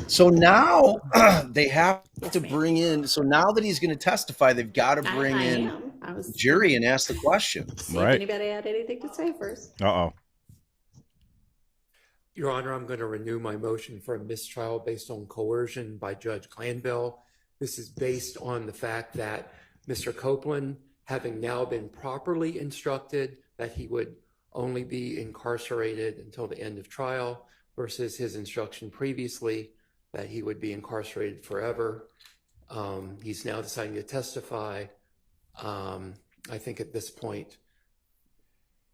Speaker 8: So now they have to bring in. So now that he's going to testify, they've got to bring in the jury and ask the question.
Speaker 4: See if anybody had anything to say first.
Speaker 3: Uh-oh.
Speaker 7: Your Honor, I'm going to renew my motion for a mistrial based on coercion by Judge Glanville. This is based on the fact that Mr. Copeland, having now been properly instructed that he would only be incarcerated until the end of trial, versus his instruction previously that he would be incarcerated forever. He's now deciding to testify. I think at this point,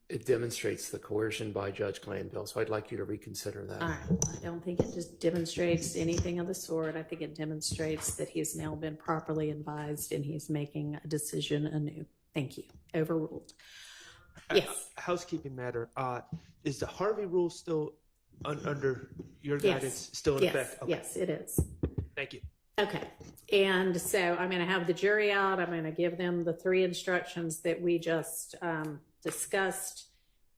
Speaker 7: it demonstrates the coercion by Judge Glanville. So I'd like you to reconsider that.
Speaker 4: All right. I don't think it just demonstrates anything of the sort. I think it demonstrates that he's now been properly advised and he's making a decision anew. Thank you. Overruled. Yes.
Speaker 9: Housekeeping matter. Is the Harvey rule still under your guidance, still in effect? Okay.
Speaker 4: Yes, it is.
Speaker 9: Thank you.
Speaker 4: Okay. And so I'm going to have the jury out. I'm going to give them the 3 instructions that we just discussed.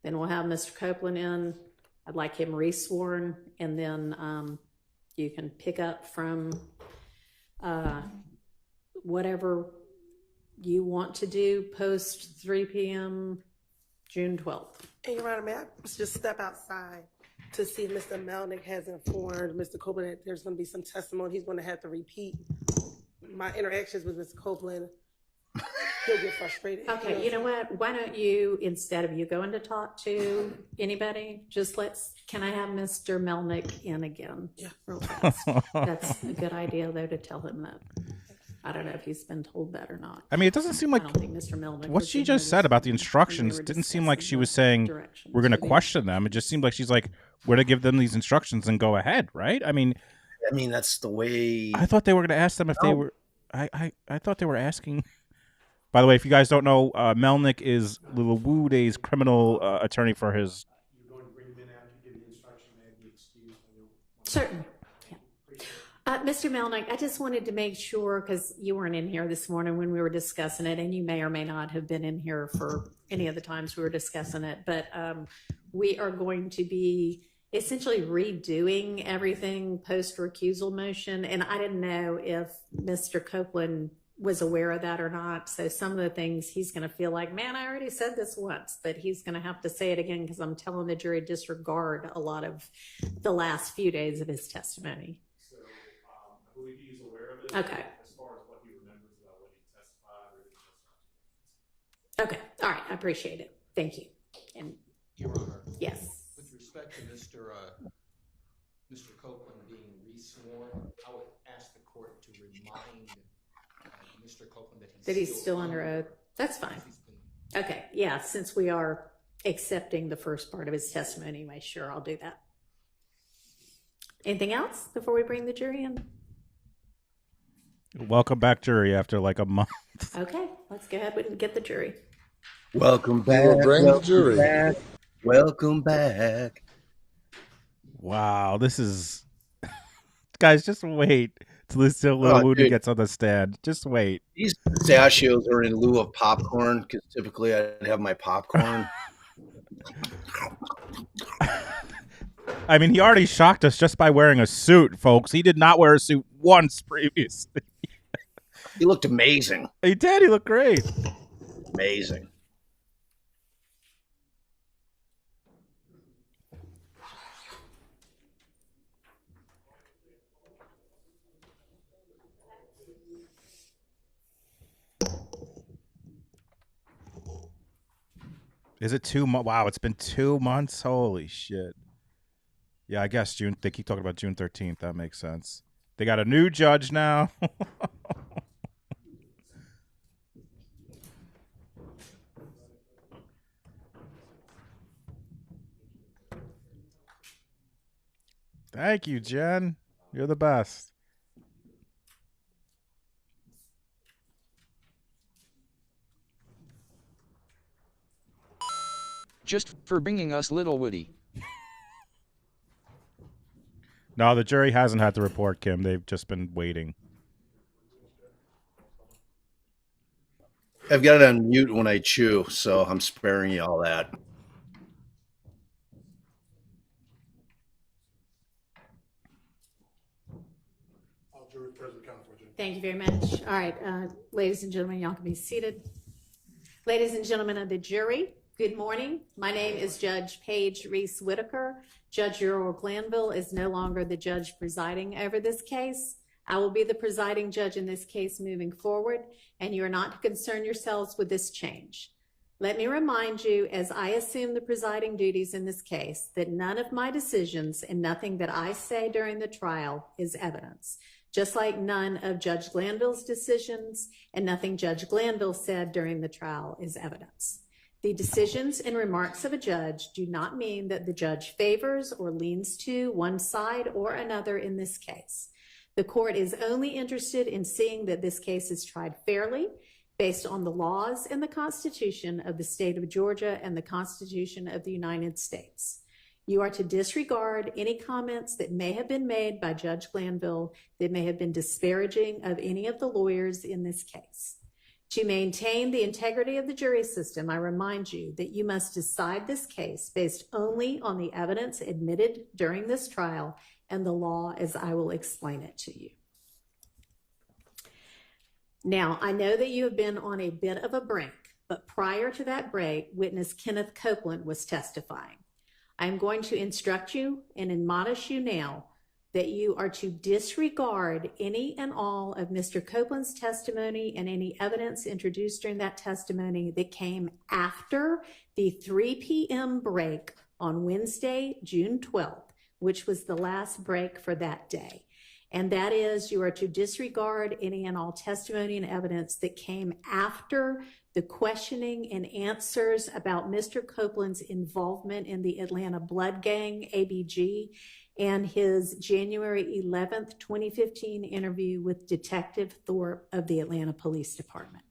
Speaker 4: Then we'll have Mr. Copeland in. I'd like him resworn, and then you can pick up from whatever you want to do post 3 p.m. June 12th.
Speaker 15: And Your Honor, may I just step outside to see if Mr. Melnick has informed Mr. Copeland that there's going to be some testimony he's going to have to repeat. My interactions with Mr. Copeland, he'll get frustrated.
Speaker 4: Okay, you know what? Why don't you, instead of you going to talk to anybody, just can I have Mr. Melnick in again?
Speaker 15: Yeah.
Speaker 4: Real fast. That's a good idea, though, to tell him that. I don't know if he's been told that or not.
Speaker 3: I mean, it doesn't seem like
Speaker 4: I don't think Mr. Melnick
Speaker 3: what
Speaker 4: was
Speaker 3: she
Speaker 4: in
Speaker 3: just
Speaker 4: there
Speaker 3: said about the
Speaker 4: when
Speaker 3: instructions
Speaker 4: we were
Speaker 3: didn't seem like she
Speaker 4: discussing
Speaker 3: was
Speaker 4: what
Speaker 3: saying
Speaker 4: directions
Speaker 3: we're going to
Speaker 4: to be.
Speaker 3: question them. It just seemed like she's like, we're going to give them these instructions and go ahead, right? I mean,
Speaker 8: that's the way.
Speaker 3: I thought they were going to ask them if they were. I thought they were asking. By the way, if you guys don't know, Melnick is Lil Wu Day's criminal attorney for his.
Speaker 2: You're going to bring them in after you give the instruction and be excused.
Speaker 4: Certain. Mr. Melnick, I just wanted to make sure, because you weren't in here this morning when we were discussing it, and you may or may not have been in here for any of the times we were discussing it, but we are going to be essentially redoing everything post-recusal motion, and I didn't know if Mr. Copeland was aware of that or not, so some of the things he's going to feel like, man, I already said this once, but he's going to have to say it again because I'm telling the jury disregard a lot of the last few days of his testimony.
Speaker 10: I believe he's aware of it.
Speaker 4: Okay.
Speaker 10: As far as what he remembers about what he testified or didn't testify.
Speaker 4: Okay. All right. I appreciate it. Thank you. And
Speaker 16: Your Honor.
Speaker 4: Yes.
Speaker 16: With respect to Mr. Copeland being resworn, I would ask the court to remind Mr. Copeland that
Speaker 4: he's still under oath. That's fine. Okay. Yeah. Since we are accepting the first part of his testimony anyway, sure, I'll do that. Anything else before we bring the jury in?
Speaker 3: Welcome back, jury, after like a month.
Speaker 4: Okay, let's go ahead and get the jury.
Speaker 8: Welcome back.
Speaker 17: will bring the jury.
Speaker 8: Back. Welcome back.
Speaker 3: Wow, this is... Guys, just wait till Lil Woody gets on the stand. Just wait.
Speaker 8: These pistachios are in lieu of popcorn, because typically I'd have my popcorn.
Speaker 3: I mean, he already shocked us just by wearing a suit, folks. He did not wear a suit once previously.
Speaker 8: He looked amazing.
Speaker 3: He did. He looked great.
Speaker 8: Amazing.
Speaker 3: Is it 2 months? Wow, it's been 2 months. Holy shit. Yeah, I guess June. They keep talking about June 13th. That makes sense. They got a new judge now. Thank you, Jen. You're the best.
Speaker 6: Just for bringing us Little Woody.
Speaker 3: No, the jury hasn't had to report, Kim. They've just been waiting.
Speaker 8: I've got it on mute when I chew, so I'm sparing you all that.
Speaker 4: Thank you very much. All right, ladies and gentlemen, y'all can be seated. Ladies and gentlemen of the jury, good morning. My name is Judge Paige Reese Whitaker. Judge Juror Glanville is no longer the judge presiding over this case. I will be the presiding judge in this case moving forward, and you are not to concern yourselves with this change. Let me remind you, as I assume the presiding duties in this case, that none of my decisions and nothing that I say during the trial is evidence, just like none of Judge Glanville's decisions and nothing Judge Glanville said during the trial is evidence. The decisions and remarks of a judge do not mean that the judge favors or leans to one side or another in this case. The court is only interested in seeing that this case is tried fairly, based on the laws and the Constitution of the state of Georgia and the Constitution of the United States. You are to disregard any comments that may have been made by Judge Glanville that may have been disparaging of any of the lawyers in this case. To maintain the integrity of the jury system, I remind you that you must decide this case based only on the evidence admitted during this trial and the law as I will explain it to you. Now, I know that you have been on a bit of a break, but prior to that break, witness Kenneth Copeland was testifying. I'm going to instruct you and admonish you now that you are to disregard any and all of Mr. Copeland's testimony and any evidence introduced during that testimony that came after the 3 p.m. break on Wednesday, June 12th, which was the last break for that day. And that is, you are to disregard any and all testimony and evidence that came after the questioning and answers about Mr. Copeland's involvement in the Atlanta Blood Gang, ABG, and his January 11th, 2015 interview with Detective Thorpe of the Atlanta Police Department.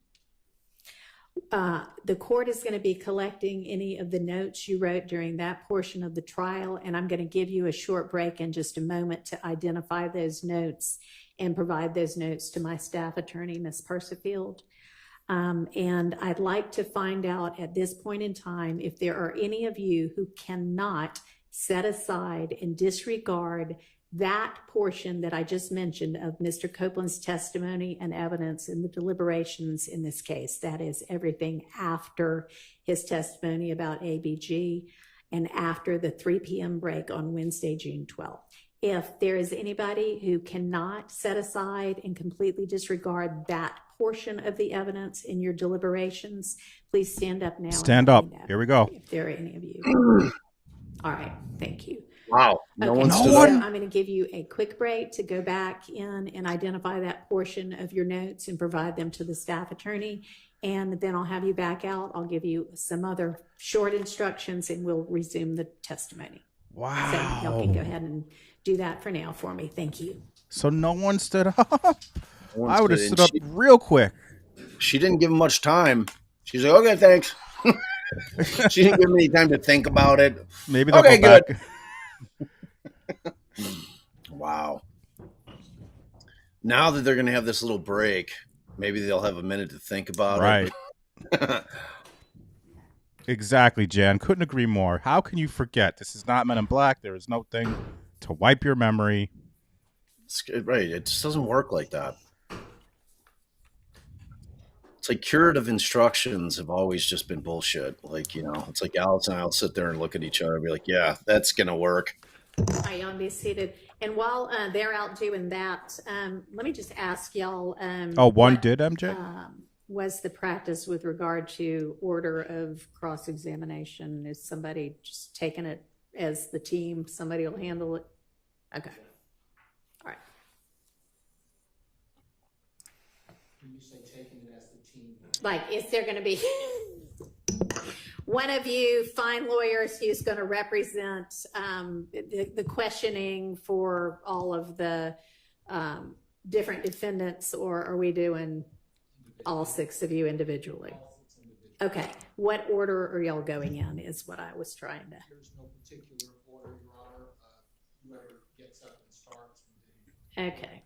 Speaker 4: The court is going to be collecting any of the notes you wrote during that portion of the trial, and I'm going to give you a short break in just a moment to identify those notes and provide those notes to my staff attorney, Ms. Persifield. And I'd like to find out at this point in time if there are any of you who cannot set aside and disregard that portion that I just mentioned of Mr. Copeland's testimony and evidence in the deliberations in this case. That is everything after his testimony about ABG and after the 3 p.m. break on Wednesday, June 12th. If there is anybody who cannot set aside and completely disregard that portion of the evidence in your deliberations, please stand up now.
Speaker 3: Stand up. Here we go.
Speaker 4: If there are any of you. All right. Thank you.
Speaker 8: Wow.
Speaker 4: Okay, so I'm going to give you a quick break to go back in and identify that portion of your notes and provide them to the staff attorney. And then I'll have you back out. I'll give you some other short instructions and we'll resume the testimony.
Speaker 3: Wow.
Speaker 4: So y'all can go ahead and do that for now for me. Thank you.
Speaker 3: So no one stood up? I would have stood up real quick.
Speaker 8: She didn't give him much time. She's like, okay, thanks. She didn't give me any time to think about it.
Speaker 3: Maybe they'll go back.
Speaker 8: Wow. Now that they're going to have this little break, maybe they'll have a minute to think about it.
Speaker 3: Right. Exactly, Jan. Couldn't agree more. How can you forget? This is not Men in Black. There is no thing to wipe your memory.
Speaker 8: Right. It just doesn't work like that. It's like curative instructions have always just been bullshit. Like, you know, it's like Alice and I'll sit there and look at each other and be like, yeah, that's going to work.
Speaker 4: All right, y'all be seated. And while they're out doing that, let me just ask y'all.
Speaker 3: One did, MJ?
Speaker 4: Was the practice with regard to order of cross-examination? Is somebody just taking it as the team? Somebody will handle it? Okay. All right.
Speaker 16: When you say taking it as the team,
Speaker 4: like, is there going to be one of you fine lawyers who's going to represent the questioning for all of the different defendants, or are we doing all 6 of you individually? Okay. What order are y'all going in is what I was trying to.
Speaker 16: There's no particular order, Your Honor. Whoever gets up and starts.
Speaker 4: Okay.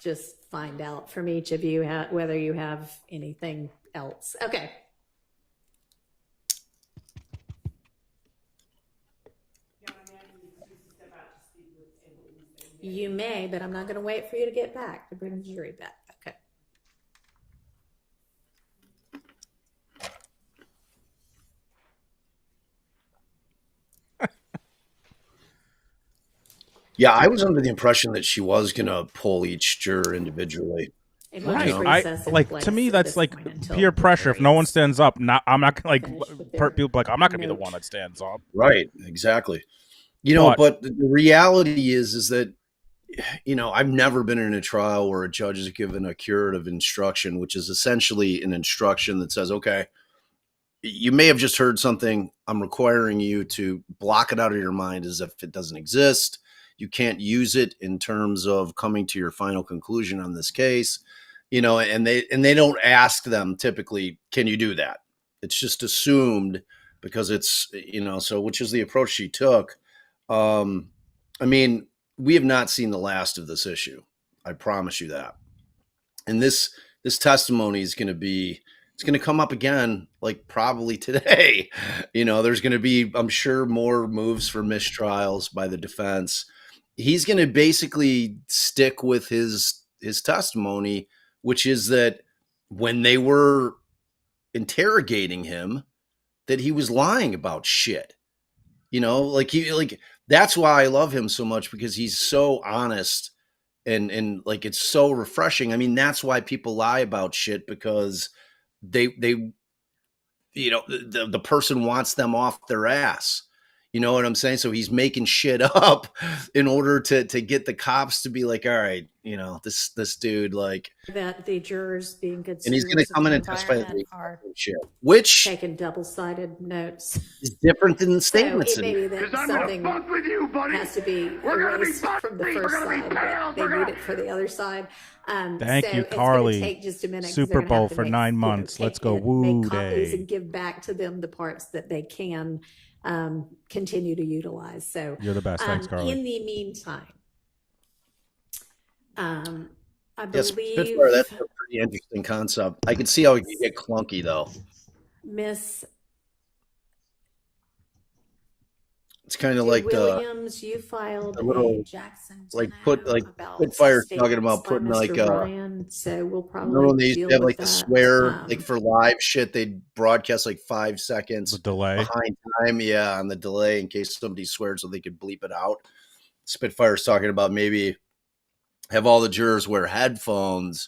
Speaker 4: Just find out from each of you whether you have anything else. Okay. You may, but I'm not going to wait for you to get back to bring the jury back. Okay.
Speaker 8: Yeah, I was under the impression that she was going to pull each juror individually.
Speaker 3: Right. To me, that's like peer pressure. If no one stands up, I'm not going to people like, I'm not going to be the one that stands up.
Speaker 8: Right. Exactly. You know, but the reality is that, you know, I've never been in a trial where a judge is given a curative instruction, which is essentially an instruction that says, okay, you may have just heard something. I'm requiring you to block it out of your mind as if it doesn't exist. You can't use it in terms of coming to your final conclusion on this case, you know, and they don't ask them typically, can you do that? It's just assumed because it's, you know, so which is the approach she took. I mean, we have not seen the last of this issue. I promise you that. And this testimony is going to be, it's going to come up again, like probably today. You know, there's going to be, I'm sure, more moves for mistrials by the defense. He's going to basically stick with his testimony which is that when they were interrogating him, that he was lying about shit. You know, like that's why I love him so much, because he's so honest and like it's so refreshing. I mean, that's why people lie about shit, because they you know, the person wants them off their ass. You know what I'm saying? So he's making shit up in order to get the cops to be like, all right, you know, this dude, like,
Speaker 4: that the jurors being good
Speaker 8: and he's going to
Speaker 4: stewards of
Speaker 8: come
Speaker 4: the
Speaker 8: in and testify
Speaker 4: environment are
Speaker 8: shit, which
Speaker 4: taking double-sided notes.
Speaker 8: is different than
Speaker 4: So
Speaker 8: statements.
Speaker 4: it may be that something has to be erased from the first side, but they need it for the other side.
Speaker 3: Thank
Speaker 4: so
Speaker 3: you,
Speaker 4: it's
Speaker 3: Carly.
Speaker 4: going to take just a minute. 'Cause
Speaker 3: Super
Speaker 4: they're gonna have
Speaker 3: Bowl
Speaker 4: to
Speaker 3: for
Speaker 4: make,
Speaker 3: 9
Speaker 4: you know,
Speaker 3: months. Let's go
Speaker 4: make
Speaker 3: woo
Speaker 4: copies
Speaker 3: day.
Speaker 4: and give back to them the parts that they can continue to utilize. So
Speaker 3: You're the best. Thanks, Carly.
Speaker 4: in the meantime, I
Speaker 8: Yes,
Speaker 4: believe
Speaker 8: Spitfire, that's a pretty interesting concept. I can see how it can get clunky, though.
Speaker 4: Miss
Speaker 8: It's kind of like
Speaker 4: Williams, you filed
Speaker 8: the little,
Speaker 4: a Jackson
Speaker 8: like
Speaker 4: about
Speaker 8: Spitfire's talking
Speaker 4: statements
Speaker 8: about
Speaker 4: by
Speaker 8: putting like
Speaker 4: Mr. Ryan, so we'll
Speaker 8: remember when
Speaker 4: probably
Speaker 8: they used
Speaker 4: deal
Speaker 8: to have
Speaker 4: with
Speaker 8: like the
Speaker 4: that.
Speaker 8: swear, like for live shit, they'd broadcast like 5 seconds
Speaker 3: The delay.
Speaker 8: behind time, yeah, on the delay in case somebody swears so they could bleep it out. Spitfire's talking about maybe have all the jurors wear headphones,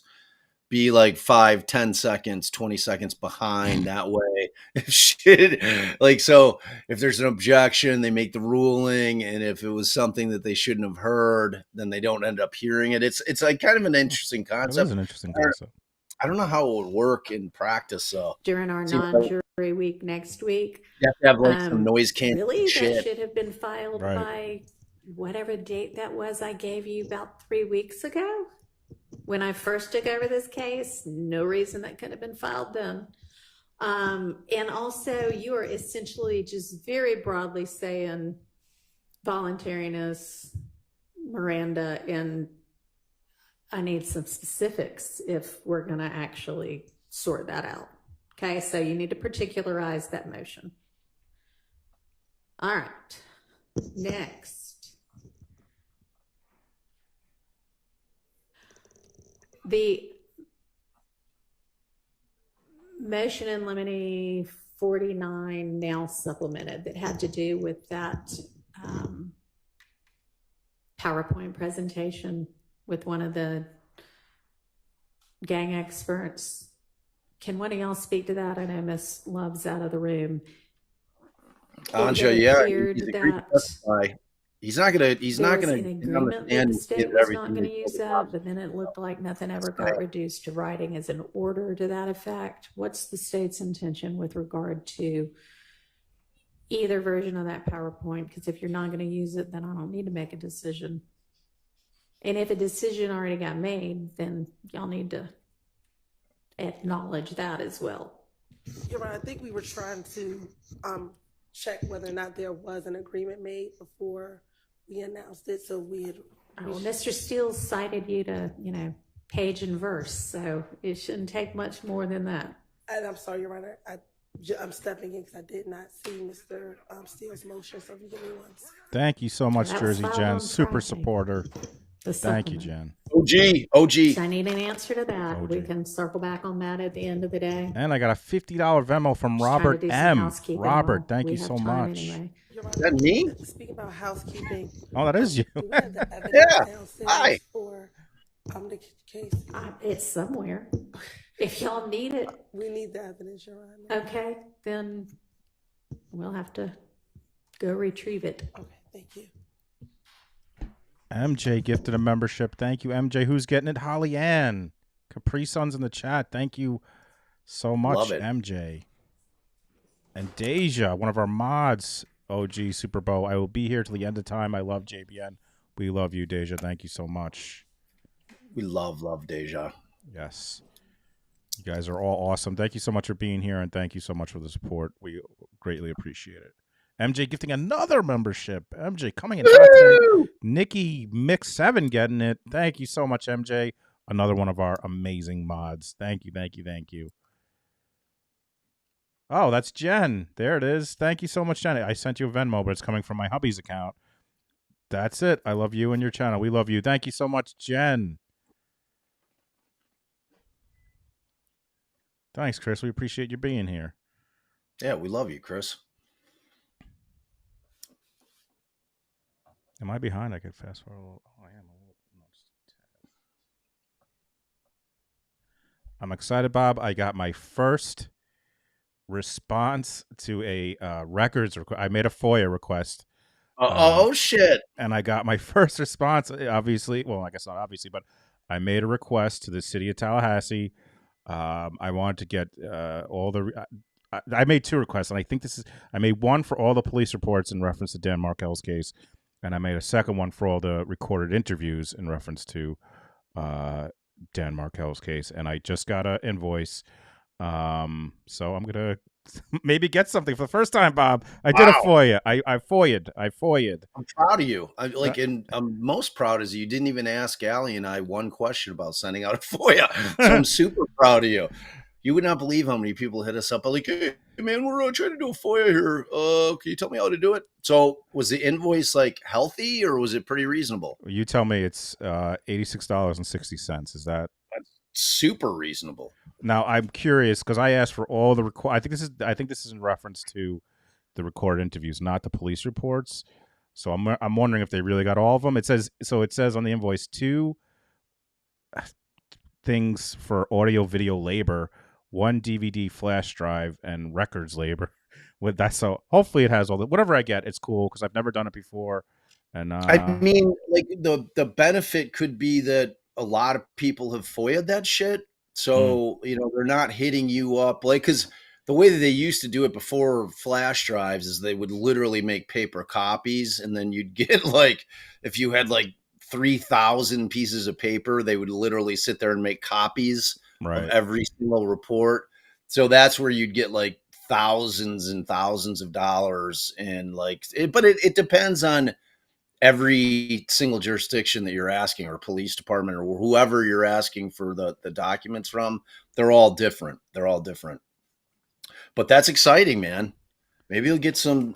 Speaker 8: be like 5, 10 seconds, 20 seconds behind. That way, if shit, like, so if there's an objection, they make the ruling. And if it was something that they shouldn't have heard, then they don't end up hearing it. It's like kind of an interesting concept.
Speaker 3: That is an interesting concept.
Speaker 8: I don't know how it would work in practice, though.
Speaker 4: During our
Speaker 8: Seems like
Speaker 4: non-jury week next week,
Speaker 8: you have to have like some noise canceling
Speaker 4: really, that
Speaker 8: shit.
Speaker 4: should have been filed
Speaker 3: Right.
Speaker 4: by whatever date that was I gave you about 3 weeks ago. When I first took over this case, no reason that could have been filed then. And also, you are essentially just very broadly saying voluntariness, Miranda, and I need some specifics if we're going to actually sort that out. Okay, so you need to particularize that motion. All right, next. The motion in limine 49 now supplemented that had to do with that PowerPoint presentation with one of the gang experts. Can one of y'all speak to that? I know Miss Love's out of the room.
Speaker 8: Anja, yeah, he's agreed to testify. He's not gonna
Speaker 4: There was
Speaker 8: get
Speaker 4: an
Speaker 8: on the
Speaker 4: agreement that
Speaker 8: stand
Speaker 4: the
Speaker 8: and
Speaker 4: state
Speaker 8: give
Speaker 4: was
Speaker 8: everything.
Speaker 4: not going to
Speaker 8: they
Speaker 4: use
Speaker 8: told
Speaker 4: that,
Speaker 8: us.
Speaker 4: but then it looked like nothing ever got reduced to writing as an order to that effect. What's the state's intention with regard to either version of that PowerPoint? Because if you're not going to use it, then I don't need to make a decision. And if a decision already got made, then y'all need to acknowledge that as well.
Speaker 15: You're right. I think we were trying to check whether or not there was an agreement made before we announced it. So we had.
Speaker 4: Well, Mr. Steele cited you to, page and verse, so it shouldn't take much more than that.
Speaker 15: And I'm sorry, Your Honor. I'm stepping in because I did not see Mr. Steele's motion. So if you give me one second.
Speaker 3: Thank you so much,
Speaker 4: That was
Speaker 3: Jersey
Speaker 4: filed
Speaker 3: Jen.
Speaker 4: on
Speaker 3: Super
Speaker 4: Friday.
Speaker 3: supporter.
Speaker 4: The
Speaker 3: Thank you,
Speaker 4: supplement.
Speaker 3: Jen.
Speaker 8: OG.
Speaker 4: I need an answer to that. We can circle back on that at the end of the day.
Speaker 3: And I got a $50 Venmo from
Speaker 4: Just trying to
Speaker 3: Robert
Speaker 4: do some
Speaker 3: M.
Speaker 4: housekeeping
Speaker 3: Robert,
Speaker 4: while
Speaker 3: thank
Speaker 4: we
Speaker 3: you
Speaker 4: have
Speaker 3: so
Speaker 4: time
Speaker 3: much.
Speaker 4: anyway.
Speaker 8: Is that me?
Speaker 15: Speaking about housekeeping.
Speaker 3: Oh, that is you.
Speaker 15: Do we have the evidence
Speaker 8: Yeah.
Speaker 15: downstairs
Speaker 8: Hi.
Speaker 15: for the case?
Speaker 4: It's somewhere. If y'all need it,
Speaker 15: We need the evidence, Your Honor.
Speaker 4: okay, then we'll have to go retrieve it.
Speaker 15: Okay, thank you.
Speaker 3: MJ gifted a membership. Thank you, MJ. Who's getting it? Holly Ann. Capri Sun's in the chat. Thank you so much,
Speaker 8: Love it.
Speaker 3: MJ. And Deja, one of our mods, OG Super Bowl. I will be here till the end of time. I love JBN. We love you, Deja. Thank you so much.
Speaker 8: We love Deja.
Speaker 3: Yes. You guys are all awesome. Thank you so much for being here, and thank you so much for the support. We greatly appreciate it. MJ gifting another membership. MJ coming in hot today. Nikki Mix 7 getting it. Thank you so much, MJ. Another one of our amazing mods. Thank you, thank you, thank you. Oh, that's Jen. There it is. Thank you so much, Jen. I sent you a Venmo, but it's coming from my hubby's account. That's it. I love you and your channel. We love you. Thank you so much, Jen. Thanks, Chris. We appreciate you being here.
Speaker 8: Yeah, we love you, Chris.
Speaker 3: Am I behind? I could fast forward a little. Oh, I am a little. I'm excited, Bob. I got my first response to a records request. I made a FOIA request.
Speaker 8: Oh, shit.
Speaker 3: And I got my first response, obviously. Well, I guess not obviously, but I made a request to the city of Tallahassee. I wanted to get all the... I made two requests, and I think I made one for all the police reports in reference to Dan Markel's case, and I made a second one for all the recorded interviews in reference to Dan Markel's case, and I just got an invoice. So I'm gonna maybe get something for the first time, Bob. I did a FOIA. I FOIA'd.
Speaker 8: I'm proud of you. I'm most proud is you didn't even ask Allie and I one question about sending out a FOIA. So I'm super proud of you. You would not believe how many people hit us up like, hey man, we're trying to do a FOIA here. Can you tell me how to do it? So was the invoice like healthy or was it pretty reasonable?
Speaker 3: You tell me. It's $86.60. Is that
Speaker 8: super reasonable?
Speaker 3: Now I'm curious because I asked for all the I think this is in reference to the recorded interviews, not the police reports. So I'm wondering if they really got all of them. It says on the invoice 2 things for audio video labor, 1 DVD flash drive, and records labor. With that, so hopefully it has all the whatever I get. It's cool because I've never done it before. And
Speaker 8: I mean, like the benefit could be that a lot of people have FOIA'd that shit. So, they're not hitting you up because the way that they used to do it before flash drives is they would literally make paper copies. And then you'd get if you had 3,000 pieces of paper, they would literally sit there and make copies of every single report. So that's where you'd get thousands and thousands of dollars. And but it depends on every single jurisdiction that you're asking, or police department, or whoever you're asking for the documents from. They're all different. But that's exciting, man. Maybe you'll get some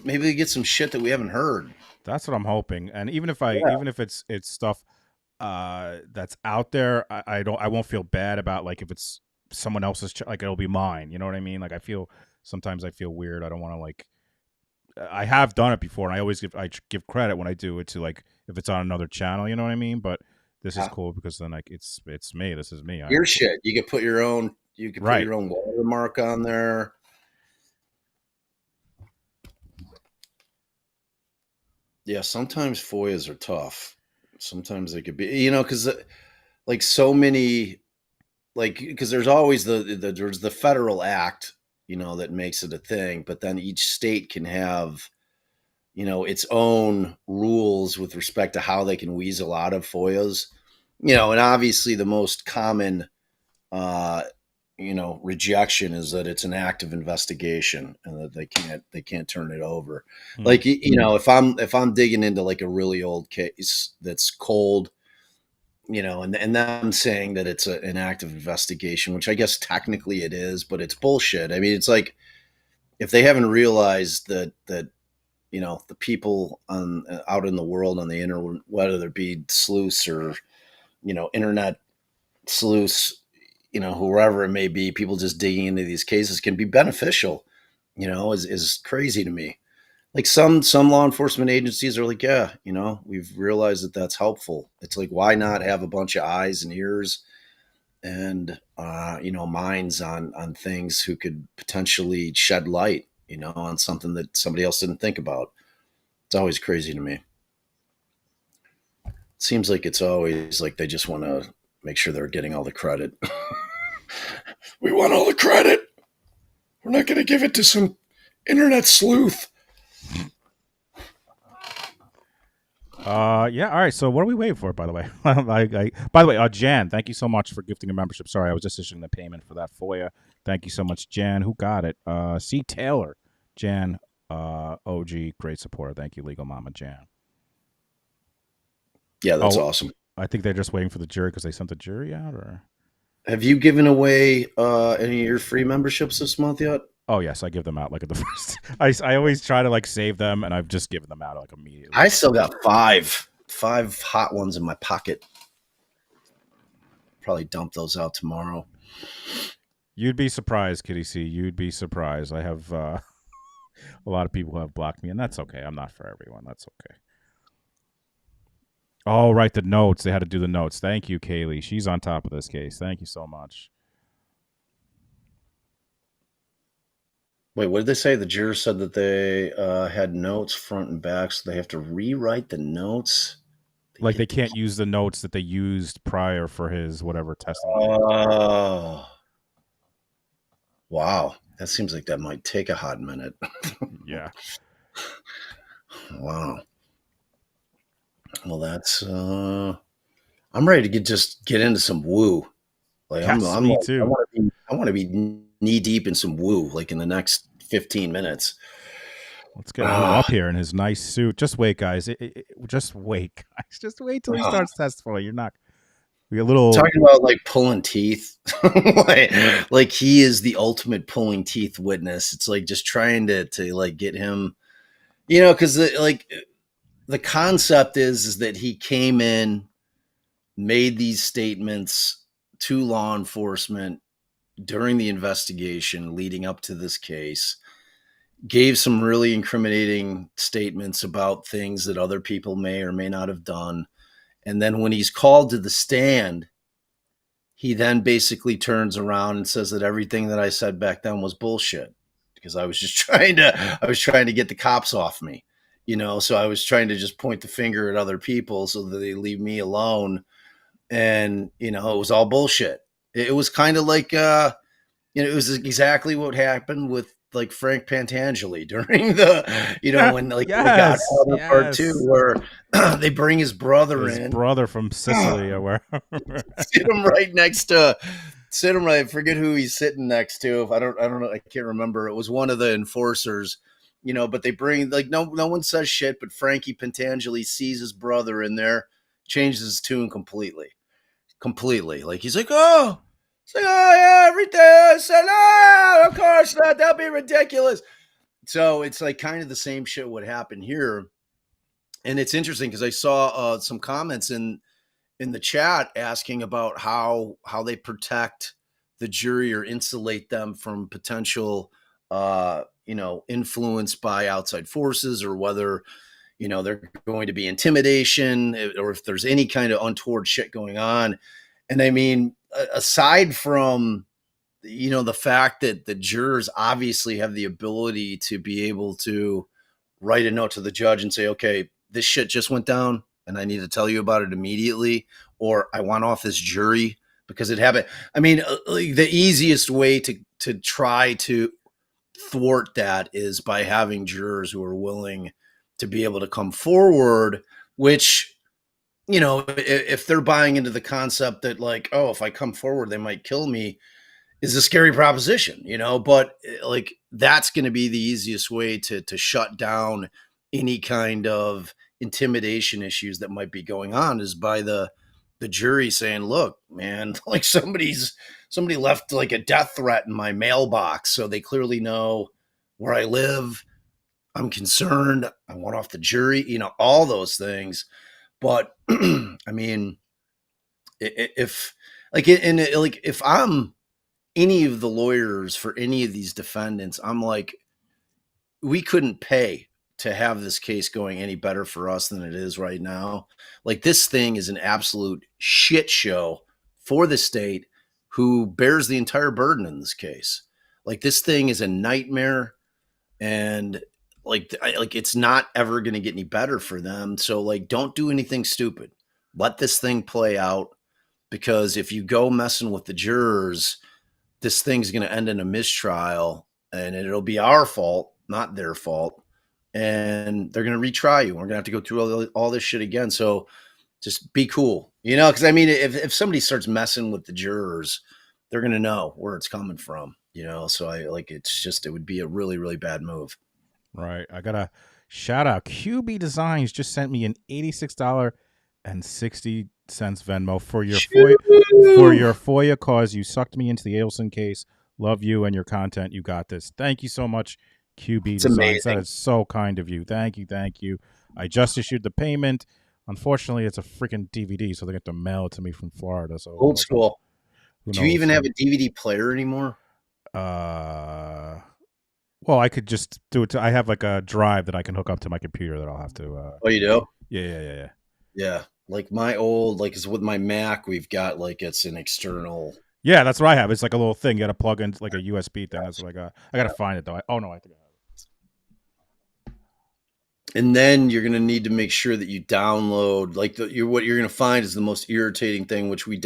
Speaker 8: shit that we haven't heard.
Speaker 3: That's what I'm hoping. And even if it's stuff that's out there, I won't feel bad about if it's someone else's, it'll be mine. You know what I mean? Sometimes I feel weird. I don't want to I have done it before, and I always give credit when I do it to if it's on another channel, you know what I mean? But this is cool because then it's me. This is me.
Speaker 8: Your shit. You can put your own. You can put your own watermark on there. Yeah, sometimes FOIAs are tough. Sometimes they could be, because so many, because there's always there's the federal act, that makes it a thing, but then each state can have, its own rules with respect to how they can weasel out of FOIAs, and obviously the most common, rejection is that it's an active investigation and that they can't turn it over. If I'm digging into a really old case that's cold, and them saying that it's an active investigation, which I guess technically it is, but it's bullshit. I mean, it's if they haven't realized that the people out in the world on the internet, whether it be sleuths or, internet sleuths, whoever it may be, people just digging into these cases can be beneficial, is crazy to me. Some law enforcement agencies are we've realized that that's helpful. It's why not have a bunch of eyes and ears and, minds on things who could potentially shed light, on something that somebody else didn't think about. It's always crazy to me. It seems like it's always they just want to make sure they're getting all the credit. We want all the credit. We're not going to give it to some internet sleuth.
Speaker 3: Yeah. All right. So what are we waiting for, by the way? By the way, Jan, thank you so much for gifting a membership. Sorry, I was just issuing the payment for that FOIA. Thank you so much, Jan. Who got it? C. Taylor. Jan, OG, great supporter. Thank you, Legal Mama Jan.
Speaker 8: Yeah, that's awesome.
Speaker 3: I think they're just waiting for the jury because they sent the jury out, or?
Speaker 8: Have you given away any of your free memberships this month yet?
Speaker 3: Oh yes, I give them out at the first. I always try to save them, and I've just given them out immediately.
Speaker 8: I still got five hot ones in my pocket. Probably dump those out tomorrow.
Speaker 3: You'd be surprised, Kitty C. You'd be surprised. I have a lot of people who have blocked me, and that's okay. I'm not for everyone. That's okay. Oh, right, the notes. They had to do the notes. Thank you, Kaylee. She's on top of this case. Thank you so much.
Speaker 8: Wait, what did they say? The jurors said that they had notes front and back, so they have to rewrite the notes.
Speaker 3: Like they can't use the notes that they used prior for his whatever testimony.
Speaker 8: Oh, wow. That seems like that might take a hot minute.
Speaker 3: Yeah.
Speaker 8: Wow. Well, that's I'm ready to just get into some woo. Like
Speaker 3: Yes,
Speaker 8: I'm
Speaker 3: me
Speaker 8: like,
Speaker 3: too.
Speaker 8: I want to be knee deep in some woo, like in the next 15 minutes.
Speaker 3: Let's get Woo up here in his nice suit. Just wait, guys. Just wait, guys. Just wait till he starts testifying. You're not. We a little
Speaker 8: talking about like pulling teeth. like he is the ultimate pulling teeth witness. It's like just trying to like get him, because the concept is that he came in, made these statements to law enforcement during the investigation leading up to this case, gave some really incriminating statements about things that other people may or may not have done. And then when he's called to the stand, he then basically turns around and says that everything that I said back then was bullshit because I was just trying to get the cops off me, so I was trying to just point the finger at other people so that they leave me alone. And, it was all bullshit. It was kind of like, it was exactly what happened with like Frank Pantangeli during the, when like the Godfather Part 2, where they bring his brother in.
Speaker 3: His brother from Sicily or wherever.
Speaker 8: Sit him right next to, I forget who he's sitting next to. I don't know. I can't remember. It was one of the enforcers, but they bring like, no one says shit, but Frankie Pantangeli sees his brother in there, changes his tune completely. Like, he's like, oh yeah, everything. I said, no, of course not. That'd be ridiculous. So it's like kind of the same shit would happen here. And it's interesting because I saw some comments in the chat asking about how they protect the jury or insulate them from potential, influence by outside forces, or whether, they're going to be intimidation, or if there's any kind of untoward shit going on. And I mean, aside from, the fact that the jurors obviously have the ability to be able to write a note to the judge and say, okay, this shit just went down and I need to tell you about it immediately, or I want off this jury because it happened. I mean, the easiest way to try to thwart that is by having jurors who are willing to be able to come forward, which, if they're buying into the concept that like, oh, if I come forward, they might kill me, is a scary proposition, but like that's going to be the easiest way to shut down any kind of intimidation issues that might be going on, is by the jury saying, look, man, like somebody left like a death threat in my mailbox. So they clearly know where I live. I'm concerned. I want off the jury, all those things. But I mean, if I'm any of the lawyers for any of these defendants, I'm like, we couldn't pay to have this case going any better for us than it is right now. Like, this thing is an absolute shit show for the state, who bears the entire burden in this case. Like, this thing is a nightmare, and like it's not ever going to get any better for them. So like, don't do anything stupid. Let this thing play out, because if you go messing with the jurors, this thing's going to end in a mistrial, and it'll be our fault, not their fault. And they're going to retry you. We're going to have to go through all this shit again. So just be cool, because I mean, if somebody starts messing with the jurors, they're going to know where it's coming from, so it would be a really, really bad move.
Speaker 3: Right. I got a shout out. QB Designs just sent me an $86.60 Venmo for your FOIA cause. You sucked me into the Adelson case. Love you and your content. You got this. Thank you so much, QB Designs.
Speaker 8: Amazing.
Speaker 3: That is so kind of you. Thank you. I just issued the payment. Unfortunately, it's a freaking DVD, so they have to mail it to me from Florida. So
Speaker 8: old school. Do you even have a DVD player anymore?
Speaker 3: Well, I could just do it. I have like a drive that I can hook up to my computer that I'll have to.
Speaker 8: Oh, you do?
Speaker 3: Yeah.
Speaker 8: Yeah. Like my old, like, is with my Mac, we've got like it's an external.
Speaker 3: Yeah, that's what I have. It's like a little thing. You got to plug in like a USB thing. That's what I got. I got to find it though. Oh no, I think I have it.
Speaker 8: And then you're going to need to make sure that you download, like what you're going to find is the most irritating thing, which we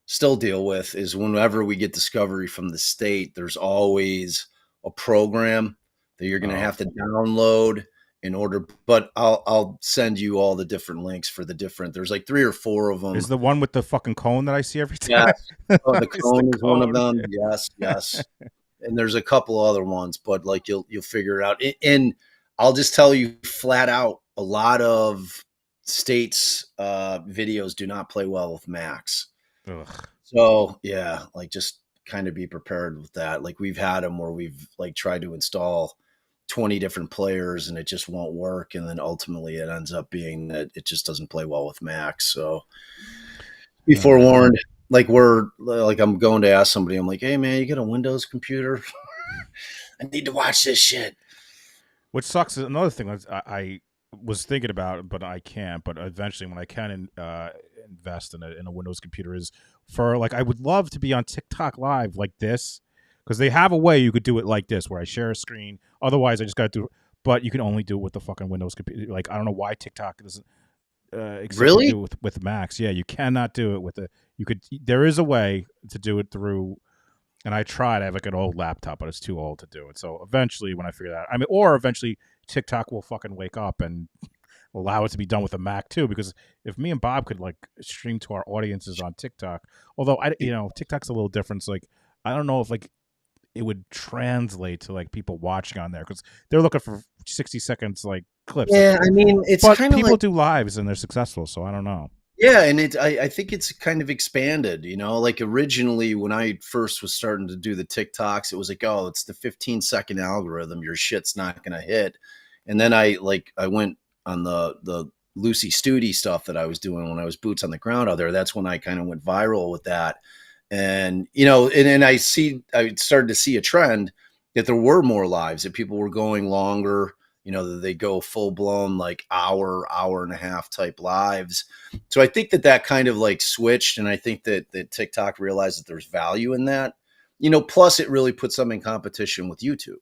Speaker 8: still deal with, is whenever we get discovery from the state, there's always a program that you're going to have to download in order. But I'll send you all the different links for the different. There's like 3 or 4 of them.
Speaker 3: Is the one with the fucking cone that I see every time?
Speaker 8: Yes. Oh, the cone is one of
Speaker 3: cone.
Speaker 8: them. Yes. And there's a couple other ones, but like you'll figure it out. And I'll just tell you flat out, a lot of states' videos do not play well with Macs.
Speaker 3: Ugh.
Speaker 8: So yeah, like just kind of be prepared with that. Like we've had them where we've like tried to install 20 different players and it just won't work. And then ultimately it ends up being that it just doesn't play well with Macs. So be forewarned. Like I'm going to ask somebody, I'm like, hey man, you got a Windows computer? I need to watch this shit.
Speaker 3: Which sucks. Another thing I was thinking about, but I can't. But eventually, when I can invest in a Windows computer, is for like I would love to be on TikTok Live like this, because they have a way you could do it like this, where I share a screen. Otherwise, I just got to do it. But you can only do it with the fucking Windows computer. Like I don't know why TikTok doesn't
Speaker 8: really
Speaker 3: do it with Macs. Yeah, you cannot do it with the. You could. There is a way to do it through. And I tried. I have like an old laptop, but it's too old to do it. So eventually, when I figure that out, or eventually TikTok will fucking wake up and allow it to be done with a Mac too. Because if me and Bob could like stream to our audiences on TikTok, although TikTok's a little different. So, like, I don't know if like it would translate to like people watching on there, because they're looking for 60 seconds like clips.
Speaker 8: Yeah, I mean, it's
Speaker 3: but
Speaker 8: kind of
Speaker 3: people
Speaker 8: like,
Speaker 3: do lives and they're successful. So I don't know.
Speaker 8: Yeah, and I think it's kind of expanded, like originally when I first was starting to do the TikToks, it was like, oh, it's the 15-second algorithm, your shit's not going to hit. And then I went on the Lucy Studi stuff that I was doing when I was boots on the ground out there. That's when I kind of went viral with that. And, and I started to see a trend that there were more lives, that people were going longer, that they go full blown like hour and a half type lives. So I think that kind of like switched. And I think that TikTok realized that there's value in that, plus it really puts them in competition with YouTube,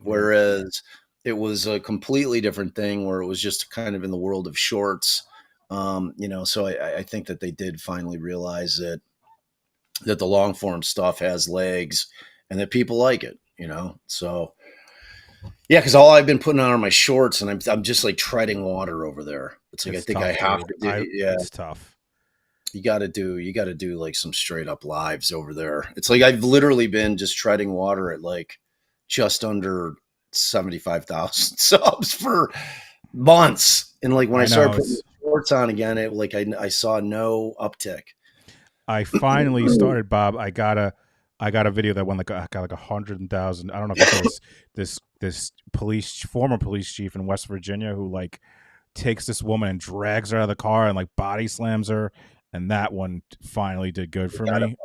Speaker 8: whereas it was a completely different thing where it was just kind of in the world of shorts. So I think that they did finally realize that the long form stuff has legs and that people like it, so. Yeah, because all I've been putting on are my shorts, and I'm just like treading water over there. It's like I think I have to do. Yeah,
Speaker 3: it's tough.
Speaker 8: You got to do like some straight up lives over there. It's like I've literally been just treading water at like just under 75,000 subs for months, and like when I started putting shorts on again, it like I saw no uptick.
Speaker 3: I finally started, Bob. I got a video that won like 100,000. I don't know if it's this former police chief in West Virginia who like takes this woman and drags her out of the car and like body slams her, and that one finally did good for me.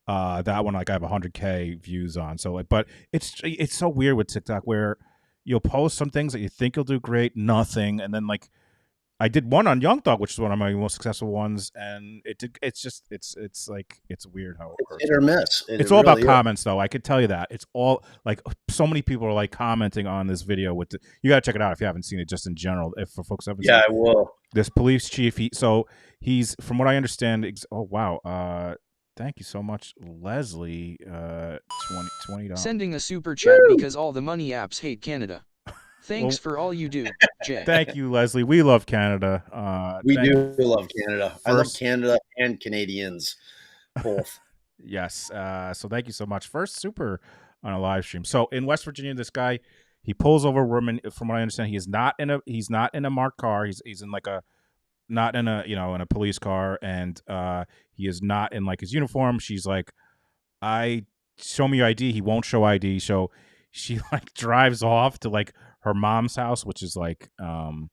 Speaker 3: That one like I have 100K views on. So like, but it's so weird with TikTok where you'll post some things that you think you'll do great, nothing, and then like I did one on Young Thug, which is one of my most successful ones, and it's weird how it works.
Speaker 8: Hit or miss.
Speaker 3: It's all about comments, though. I could tell you that it's all like so many people are like commenting on this video. You got to check it out if you haven't seen it. Just in general, if for folks haven't seen it.
Speaker 8: I will.
Speaker 3: This police chief, he's from what I understand. Oh wow. Thank you so much, Leslie. $20.
Speaker 6: Sending a super chat because all the money apps hate Canada. Thanks for all you do, Jay.
Speaker 3: Thank you, Leslie. We love Canada.
Speaker 8: We do love Canada. I love Canada and Canadians, both.
Speaker 3: Yes. So thank you so much. First super on a live stream. So in West Virginia, this guy, he pulls over a woman. From what I understand, he's not in a marked car. He's in like not in a police car, and he is not in like his uniform. She's like, show me your ID. He won't show ID. So she like drives off to like her mom's house, which is like 5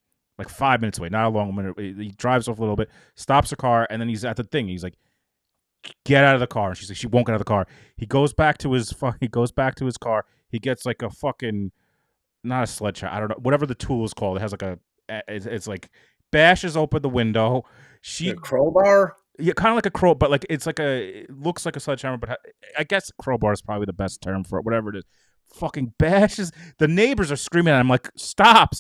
Speaker 3: minutes away, not a long minute. He drives off a little bit, stops her car, and then he's at the thing. He's like, get out of the car. And she's like, she won't get out of the car. He goes back to his car. He gets like a fucking, not a sledgehammer, I don't know, whatever the tool is called. It has like it's like bashes open the window.
Speaker 8: A crowbar?
Speaker 3: Yeah, kind of like a crow, but like it looks like a sledgehammer, but I guess crowbar is probably the best term for it, whatever it is. Fucking bashes. The neighbors are screaming at him like, stop.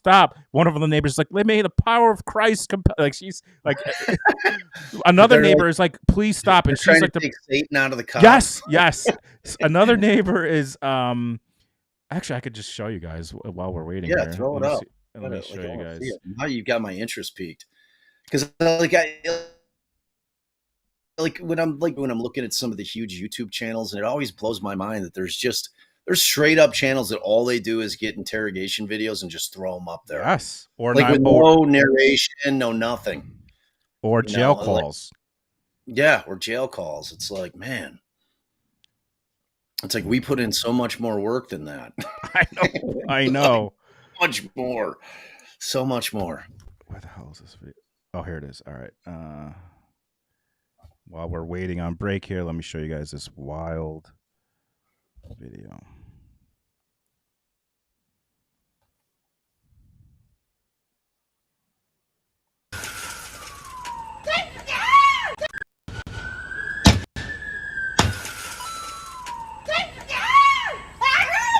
Speaker 3: One of the neighbors is like, let me the power of Christ. Like she's like, another neighbor is like, please stop. And she's like,
Speaker 8: take Satan out of the car.
Speaker 3: Yes. Another neighbor is, actually, I could just show you guys while we're waiting.
Speaker 8: Yeah,
Speaker 3: here.
Speaker 8: throw it up.
Speaker 3: Let me show you guys.
Speaker 8: Now you got my interest peaked. Because when I'm looking at some of the huge YouTube channels, and it always blows my mind that there's straight up channels that all they do is get interrogation videos and just throw them up there.
Speaker 3: Yes, or
Speaker 8: like with no narration, no nothing,
Speaker 3: or jail calls.
Speaker 8: Or jail calls. It's like, man, it's like we put in so much more work than that.
Speaker 3: I know.
Speaker 8: So much more.
Speaker 3: Where the hell is this video? Oh, here it is. All right. While we're waiting on break here, let me show you guys this wild video.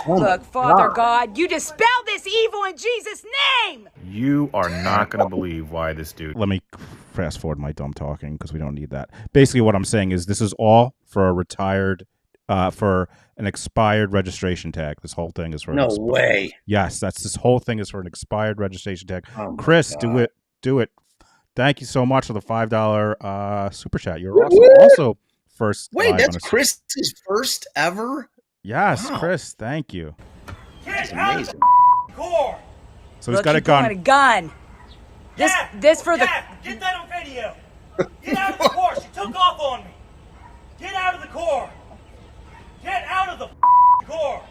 Speaker 17: Look, Father God, you dispel this evil in Jesus' name.
Speaker 3: You are not going to believe why this dude. Let me fast forward my dumb talking because we don't need that. Basically, what I'm saying is this is all for for an expired registration tag. This whole thing is for
Speaker 8: no way.
Speaker 3: Yes, this whole thing is for an expired registration tag. Chris, do it. Thank you so much for the $5 super chat. You're also first.
Speaker 8: Wait, that's Chris's first ever.
Speaker 3: Yes, wow. Chris, thank you.
Speaker 8: That's amazing.
Speaker 3: So he's got a gun.
Speaker 17: A gun. This for the.
Speaker 18: Get that on video. Get out of the car. She took off on me. Get out of the car. Get out of the car.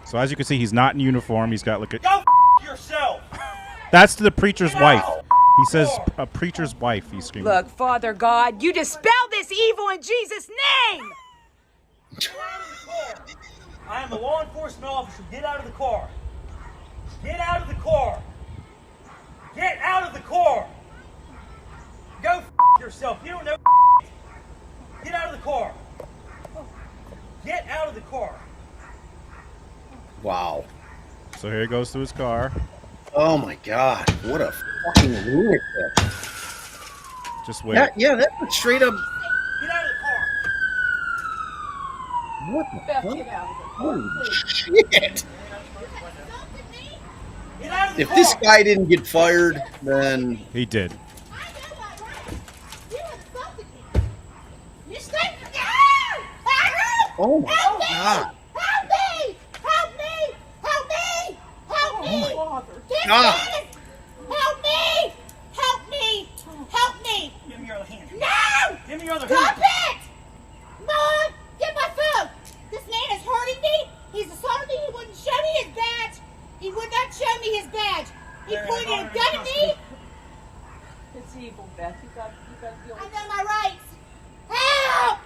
Speaker 3: So as you can see, he's not in uniform. He's got like a.
Speaker 18: Go yourself.
Speaker 3: That's the preacher's wife. He says a preacher's wife. He's screaming.
Speaker 17: Look, Father God, you dispel this evil in Jesus' name.
Speaker 18: I am a law enforcement officer. Get out of the car. Get out of the car. Get out of the car. Go yourself. You don't know. Get out of the car. Get out of the car.
Speaker 8: Wow.
Speaker 3: So here he goes to his car.
Speaker 8: Oh my God. What a fucking lunatic.
Speaker 3: Just wait.
Speaker 8: Yeah, that's straight up.
Speaker 18: Get out of the car.
Speaker 8: What the fuck? Holy shit.
Speaker 18: Get out of the
Speaker 8: If
Speaker 18: car.
Speaker 8: this guy didn't get fired, then
Speaker 3: he did.
Speaker 8: Oh my God.
Speaker 18: Help me! Help me! Help me! Help me!
Speaker 8: Oh
Speaker 18: Get
Speaker 8: God.
Speaker 18: Help me! Help me! Help me! Give me your other hand. No! Give me your other
Speaker 19: Stop
Speaker 18: hand.
Speaker 19: it! Mom, get my phone. This man is hurting me. He's assaulting me. He wouldn't show me his badge. He would not show me his badge. He pointed a gun at me.
Speaker 11: It's evil, Beth. You got to deal
Speaker 19: I know my rights. Help!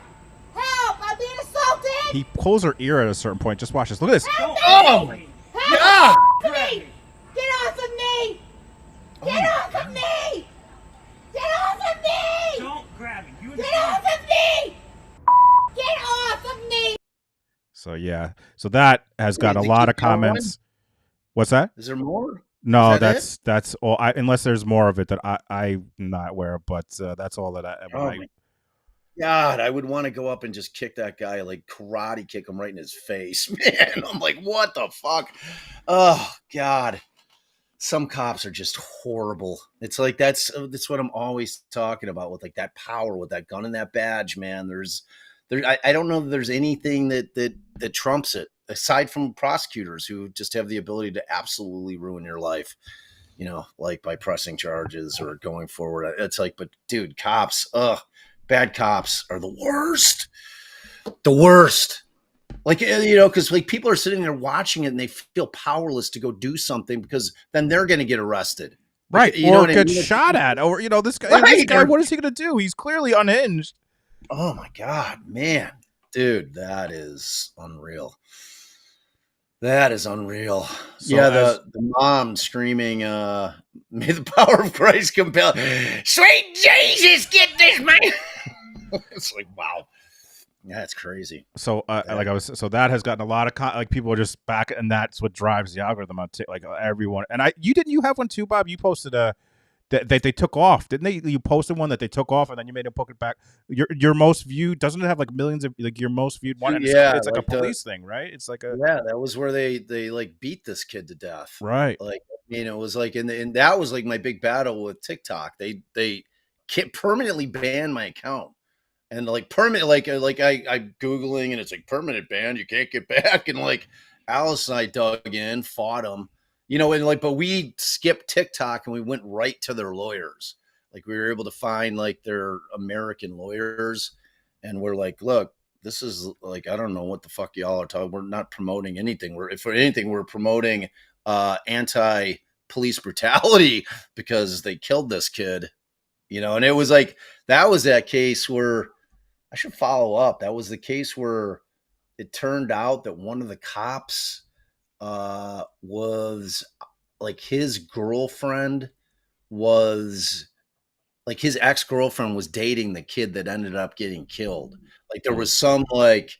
Speaker 19: Help! I'm being assaulted.
Speaker 3: He pulls her ear at a certain point. Just watch this. Look at this.
Speaker 19: Help me!
Speaker 8: Oh my
Speaker 19: Help me! Get off of me! Get off of me! Get off of me!
Speaker 18: Don't grab me. You
Speaker 19: Get off of me! Get off of me!
Speaker 3: So yeah. So that has got a lot of comments. What's that?
Speaker 8: Is there more?
Speaker 3: No,
Speaker 8: Is that
Speaker 3: that's all. Unless there's more of it that I'm not aware of, but that's all that
Speaker 8: God, I would want to go up and just kick that guy, like karate kick him right in his face, man. I'm like, what the fuck? Oh God, some cops are just horrible. It's like that's what I'm always talking about with like that power, with that gun and that badge, man. I don't know that there's anything that trumps it aside from prosecutors who just have the ability to absolutely ruin your life. You know, like by pressing charges or going forward. It's like, but dude, cops, bad cops are the worst. The worst. Like, you know, because like people are sitting there watching it and they feel powerless to go do something because then they're going to get arrested.
Speaker 3: Right.
Speaker 8: You know
Speaker 3: or
Speaker 8: what
Speaker 3: get
Speaker 8: I mean?
Speaker 3: shot at. Or, you know, this guy,
Speaker 8: Right.
Speaker 3: what is he going to do? He's clearly unhinged.
Speaker 8: Oh my God, man, dude, that is unreal. That is unreal.
Speaker 3: So
Speaker 8: Yeah,
Speaker 3: as
Speaker 8: the mom screaming, "May the power of Christ compel." Sweet Jesus, get this man. It's like, wow, that's crazy.
Speaker 3: so like I was, so that has gotten a lot of like people are just back, and that's what drives the algorithm on like everyone. And you have one too, Bob. You posted a that they took off, didn't they? You posted one that they took off, and then you made them put it back. Your most viewed, doesn't it have like millions of like your most viewed one? And
Speaker 8: Yeah,
Speaker 3: it's like a
Speaker 8: like
Speaker 3: police thing, right? It's like a
Speaker 8: yeah, that was where they like beat this kid to death.
Speaker 3: right.
Speaker 8: Like, it was like, and that was like my big battle with TikTok. They can't permanently ban my account. And like permanent, I'm Googling and it's like permanent ban, you can't get back. And like Alice and I dug in, fought them, and like, but we skipped TikTok and we went right to their lawyers. Like we were able to find like their American lawyers, and we're like, look, this is like, I don't know what the fuck y'all are talking. We're not promoting anything. If for anything, we're promoting anti-police brutality because they killed this kid, and it was like, that was that case where I should follow up. That was the case where it turned out that one of the cops was like his girlfriend was like his ex-girlfriend was dating the kid that ended up getting killed. Like there was some like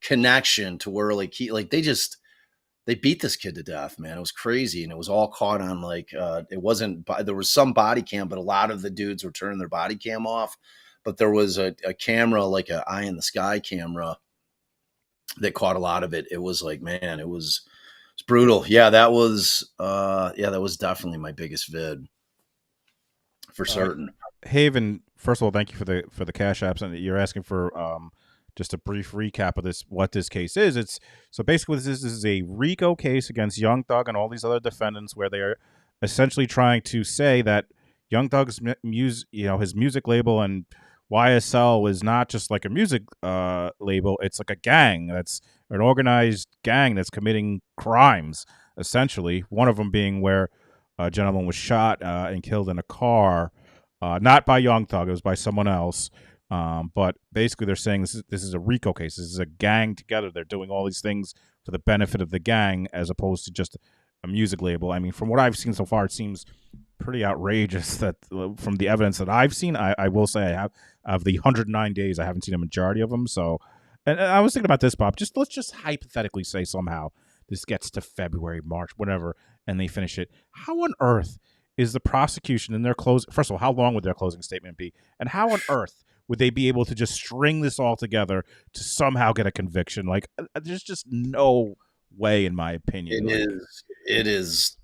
Speaker 8: connection to where like they beat this kid to death, man. It was crazy. And it was all caught on like, it wasn't, there was some body cam, but a lot of the dudes were turning their body cam off. But there was a camera, like an eye in the sky camera that caught a lot of it. It was like, man, it's brutal. Yeah, that was definitely my biggest vid for certain.
Speaker 3: Haven, first of all, thank you for the cash apps, and you're asking for just a brief recap of what this case is. It's so basically this is a RICO case against Young Thug and all these other defendants, where they are essentially trying to say that Young Thug's his music label and YSL is not just like a music label; it's like a gang. That's an organized gang that's committing crimes. Essentially, one of them being where a gentleman was shot and killed in a car, not by Young Thug; it was by someone else. But basically, they're saying this is a RICO case. This is a gang together. They're doing all these things for the benefit of the gang, as opposed to just a music label. I mean, from what I've seen so far, it seems pretty outrageous that from the evidence that I've seen, I will say I have of the 109 days, I haven't seen a majority of them. So, and I was thinking about this, Bob. Let's just hypothetically say somehow this gets to February, March, whatever, and they finish it. How on earth is the prosecution in their first of all, how long would their closing statement be? And how on earth would they be able to just string this all together to somehow get a conviction? Like, there's just no way, in my opinion.
Speaker 8: It is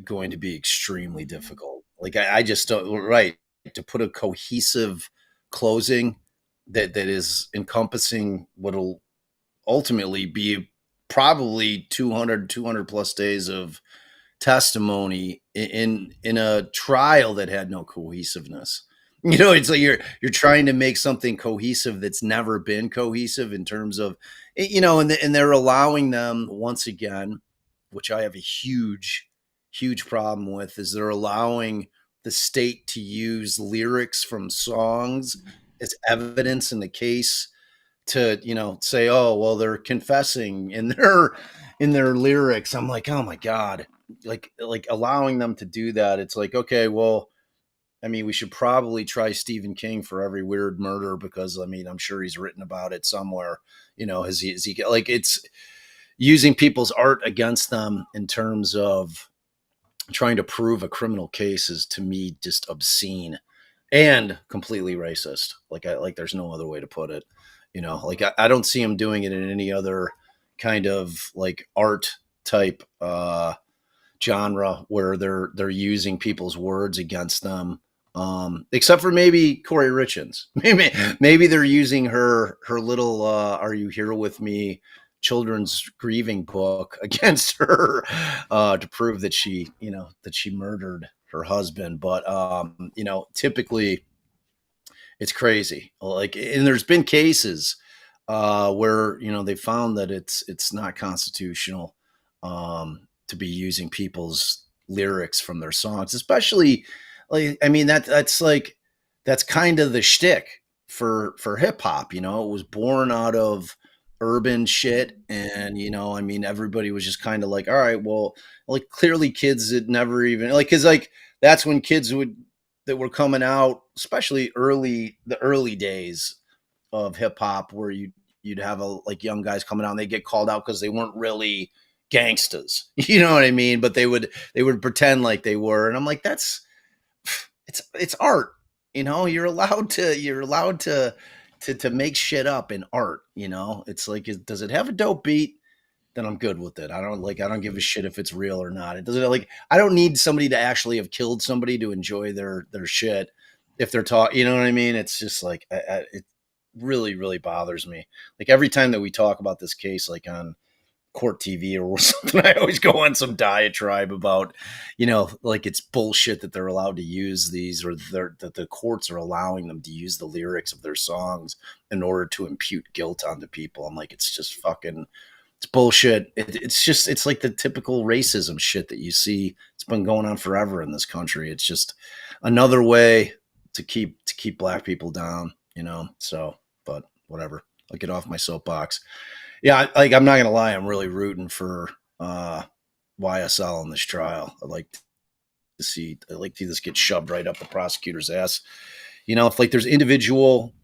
Speaker 8: going to be extremely difficult. Like I just don't, right, to put a cohesive closing that is encompassing what'll ultimately be probably 200 plus days of testimony in a trial that had no cohesiveness. It's like you're trying to make something cohesive that's never been cohesive in terms of, and they're allowing them once again, which I have a huge problem with, is they're allowing the state to use lyrics from songs as evidence in the case to, say, oh, well, they're confessing in their lyrics. I'm like, oh my God, like allowing them to do that. It's like, okay, well, I mean, we should probably try Stephen King for every weird murder, because I mean, I'm sure he's written about it somewhere, has he like, it's using people's art against them in terms of trying to prove a criminal case is, to me, just obscene and completely racist. Like there's no other way to put it. Like I don't see him doing it in any other kind of like art type genre where they're using people's words against them. Except for maybe Corey Richins. Maybe they're using her little "Are You Here With Me" children's grieving book against her to prove that she murdered her husband. But typically it's crazy. Like, and there's been cases where they found that it's not constitutional to be using people's lyrics from their songs, especially. Like, I mean, that's kind of the shtick. for hip hop. You know, it was born out of urban shit, and you know, I mean, everybody was just kind of like, all right, well, like clearly kids that never even like, because like that's when kids that were coming out, especially the early days of hip hop, where you'd have like young guys coming out and they get called out because they weren't really gangsters, you know what I mean? But they would pretend like they were, and I'm like, it's art, you know. You're allowed to make shit up in art, you know. It's like, does it have a dope beat? Then I'm good with it. I don't give a shit if it's real or not. It doesn't, like, I don't need somebody to actually have killed somebody to enjoy their shit if they're talking, you know what I mean? It's just like, it really, really bothers me. Like every time that we talk about this case, like on court TV or something, I always go on some diatribe about, you know, like it's bullshit that they're allowed to use these, or that the courts are allowing them to use the lyrics of their songs in order to impute guilt onto people. I'm like, it's just fucking, it's bullshit. It's like the typical racism shit that you see. It's been going on forever in this country. It's just another way to keep black people down, you know? So, but whatever, I'll get off my soapbox. Yeah, I'm not gonna lie, I'm really rooting for YSL in this trial. I'd like to see this get shoved right up the prosecutor's ass. You know, if like there's individual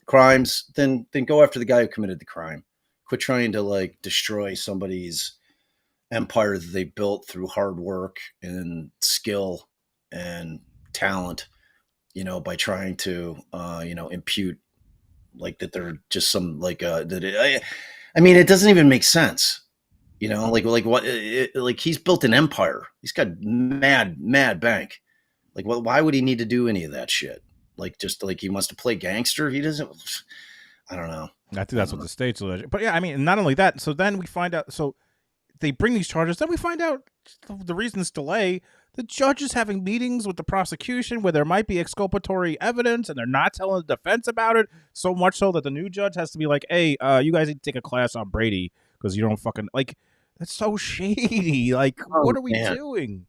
Speaker 8: crimes, then go after the guy who committed the crime. Quit trying to like destroy somebody's empire that they built through hard work and skill and talent, you know, by trying to you know, impute like that they're just some like I mean, it doesn't even make sense, you know. Like what? Like he's built an empire. He's got mad bank. Like, why would he need to do any of that shit? Like, just like he wants to play gangster. He doesn't. I don't know.
Speaker 3: I think that's what the state's alleging. But yeah, I mean, not only that. So then we find out. So they bring these charges. Then we find out the reason this delay. The judge is having meetings with the prosecution where there might be exculpatory evidence, and they're not telling the defense about it. So much so that the new judge has to be like, "Hey, you guys need to take a class on Brady because you don't fucking like." That's so shady. Like, what are we doing?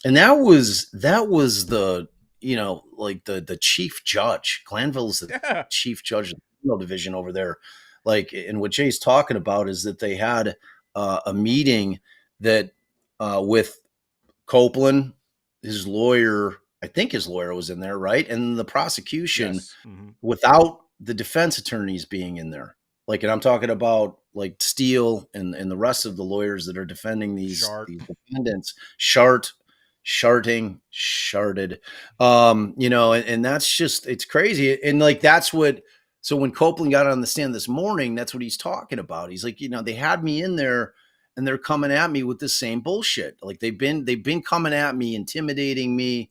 Speaker 8: And that was the, you know, like the chief judge. Glanville's the chief judge of the criminal division over there. Like, and what Jay's talking about is that they had a meeting that with Copeland, his lawyer, I think his lawyer was in there, right? And the prosecution,
Speaker 3: Yes. Mm-hmm.
Speaker 8: without the defense attorneys being in there. Like, and I'm talking about like Steele and the rest of the lawyers that are defending these defendants. Sharded. You know, and that's just, it's crazy. And like, that's what, so when Copeland got on the stand this morning, that's what he's talking about. He's like, you know, they had me in there and they're coming at me with the same bullshit. Like they've been coming at me, intimidating me,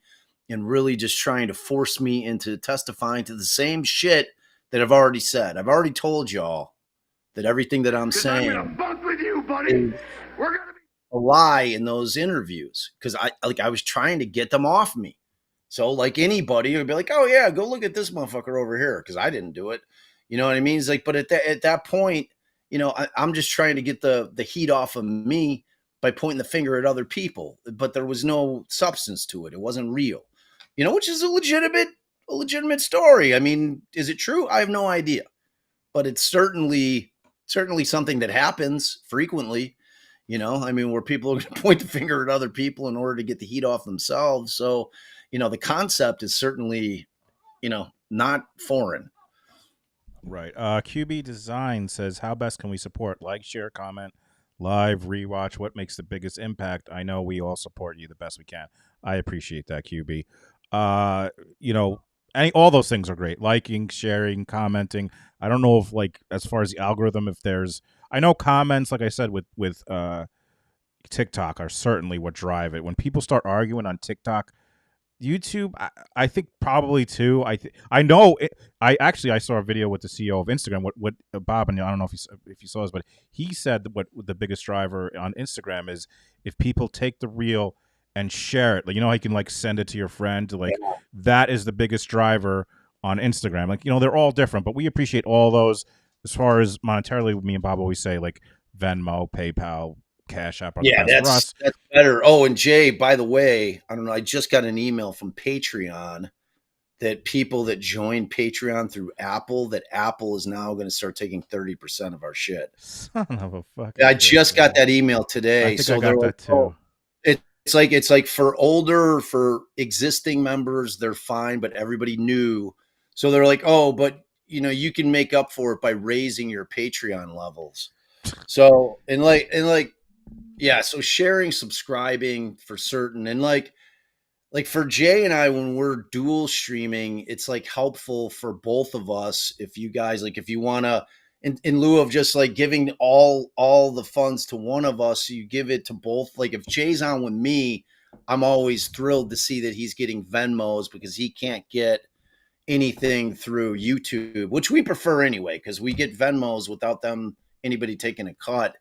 Speaker 8: and really just trying to force me into testifying to the same shit that I've already said. I've already told y'all that everything that I'm saying
Speaker 20: with you, buddy. We're gonna
Speaker 8: a lie in those interviews, because I was trying to get them off me. So like anybody would be like, oh yeah, go look at this motherfucker over here, because I didn't do it. You know what I mean? It's like, but at that point, you know, I'm just trying to get the heat off of me by pointing the finger at other people. But there was no substance to it. It wasn't real. You know, which is a legitimate story. I mean, is it true? I have no idea. But it's certainly something that happens frequently. You know, I mean, where people are going to point the finger at other people in order to get the heat off themselves. So, you know, the concept is certainly, you know, not foreign.
Speaker 3: Right. QB Design says, how best can we support? Like, share, comment, live, rewatch. What makes the biggest impact? I know we all support you the best we can. I appreciate that, QB. You know, all those things are great. Liking, sharing, commenting. I don't know if, like, as far as the algorithm, if there's, I know comments, like I said, with TikTok are certainly what drive it. When people start arguing on TikTok, YouTube, I think probably too. I know. I saw a video with the CEO of Instagram. What Bob, and I don't know if you saw this, but he said that what the biggest driver on Instagram is if people take the reel and share it. Like, you know, how you can like send it to your friend. Like that is the biggest driver on Instagram. Like, you know, they're all different, but we appreciate all those. As far as monetarily, me and Bob always say like Venmo, PayPal, Cash App.
Speaker 8: Yeah, that's better. Oh, and Jay, by the way, I don't know, I just got an email from Patreon that people that join Patreon through Apple, that Apple is now going to start taking 30% of our shit.
Speaker 3: Son of a fucking
Speaker 8: I
Speaker 3: bitch,
Speaker 8: just got
Speaker 3: man.
Speaker 8: that email today.
Speaker 3: I think
Speaker 8: So
Speaker 3: I
Speaker 8: they're
Speaker 3: got
Speaker 8: like,
Speaker 3: that too.
Speaker 8: it's like for existing members, they're fine, but everybody new. So they're like, oh, but you can make up for it by raising your Patreon levels. So yeah, so sharing, subscribing for certain, and like for Jay and I, when we're dual streaming, it's like helpful for both of us. If you guys if you want to, in lieu of just like giving all the funds to one of us, you give it to both. Like if Jay's on with me, I'm always thrilled to see that he's getting Venmos because he can't get anything through YouTube, which we prefer anyway, because we get Venmos without anybody taking a cut.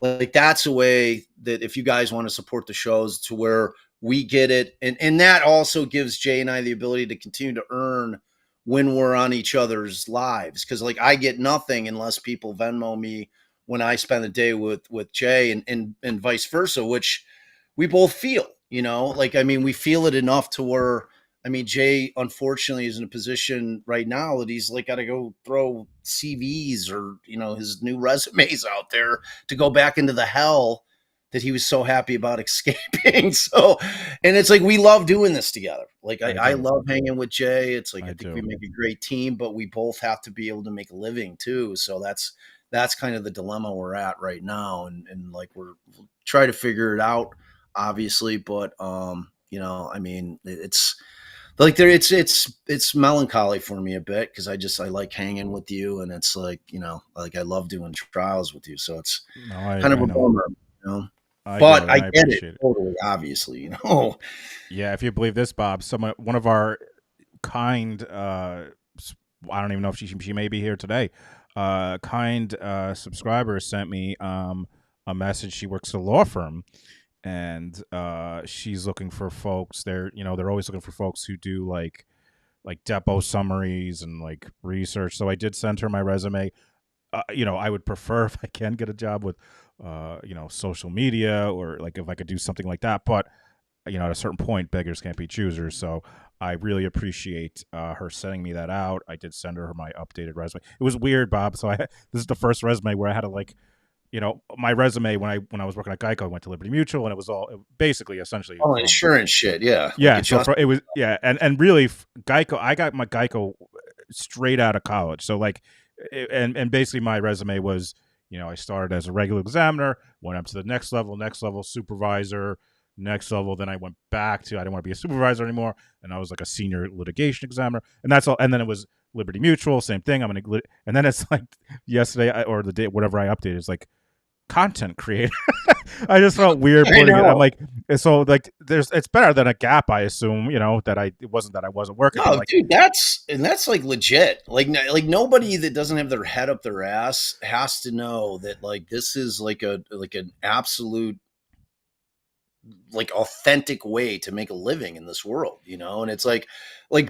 Speaker 8: Like that's a way that if you guys want to support the shows to where we get it. And that also gives Jay and I the ability to continue to earn when we're on each other's lives. Cause like I get nothing unless people Venmo me when I spend the day with Jay and vice versa, which we both feel, we feel it enough to where, Jay unfortunately is in a position right now that he's like got to go throw CVs or, his new resumes out there to go back into the hell that he was so happy about escaping. So, and it's like, we love doing this together. Like I love hanging with Jay. It's like, I think we make a great team, but we both have to be able to make a living too. So that's kind of the dilemma we're at right now. And like, we'll try to figure it out, obviously, but, it's like it's melancholy for me a bit because I like hanging with you, and it's like, I love doing trials with you. So it's kind of a bummer, but I get it totally, obviously,
Speaker 3: Yeah, if you believe this, Bob, one of our kind, I don't even know if she may be here today, kind subscriber sent me a message. She works at a law firm, and she's looking for folks. They're always looking for folks who do like depo summaries and like research. So I did send her my resume. I would prefer if I can get a job with social media, or like if I could do something like that. But at a certain point, beggars can't be choosers. So I really appreciate her sending me that out. I did send her my updated resume. It was weird, Bob. So this is the first resume where I had to my resume when I was working at Geico, I went to Liberty Mutual, and it was basically essentially
Speaker 8: insurance shit. Yeah.
Speaker 3: Yeah. It was, yeah. And really Geico, I got my Geico straight out of college. So and basically my resume was, I started as a regular examiner, went up to the next level supervisor, next level. Then I went back to, I didn't want to be a supervisor anymore. And I was like a senior litigation examiner, and that's all. And then it was Liberty Mutual, same thing. And then it's like yesterday or the day, whatever I updated, it's like content creator. I just felt weird putting it. I'm like, so like it's better than a gap, I assume, it wasn't that I wasn't working.
Speaker 8: No, dude, that's like legit. Like nobody that doesn't have their head up their ass has to know that like this is like an absolute like authentic way to make a living in this world, and it's like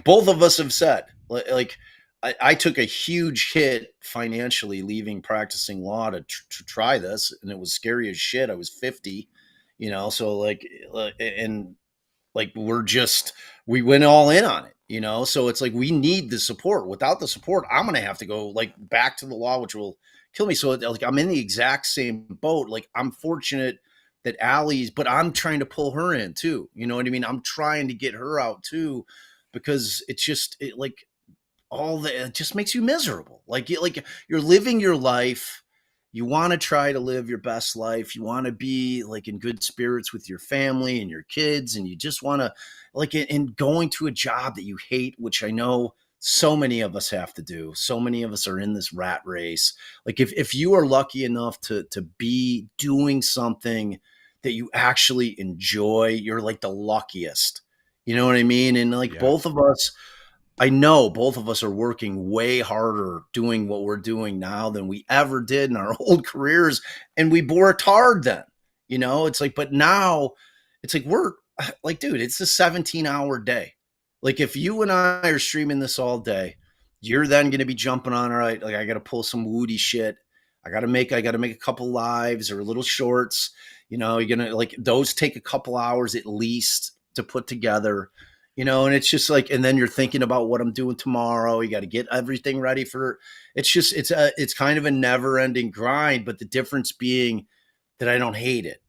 Speaker 8: both of us have said, like I took a huge hit financially leaving practicing law to try this, and it was scary as shit. I was 50, so like, and like we went all in on it, so it's like we need the support. Without the support, I'm gonna have to go like back to the law, which will kill me. So like I'm in the exact same boat. Like I'm fortunate that Allie's, but I'm trying to pull her in too. You know what I mean? I'm trying to get her out too, because it's just it just makes you miserable. Like you're living your life. You want to try to live your best life. You want to be like in good spirits with your family and your kids. And you just want to like, in going to a job that you hate, which I know so many of us have to do. So many of us are in this rat race. Like if you are lucky enough to be doing something that you actually enjoy, you're like the luckiest, you know what I mean? And like both of us, I know both of us are working way harder doing what we're doing now than we ever did in our old careers. And we worked hard then, it's like, but now it's like, we're like, dude, it's a 17-hour day. Like if you and I are streaming this all day, you're then going to be jumping on, all right, like I got to pull some Woody shit. I got to make a couple lives or little shorts, you're going to like, those take a couple hours at least to put together. You know, and it's just like, and then you're thinking about what I'm doing tomorrow. You got to get everything ready for. It's kind of a never ending grind. But the difference being that I don't hate it.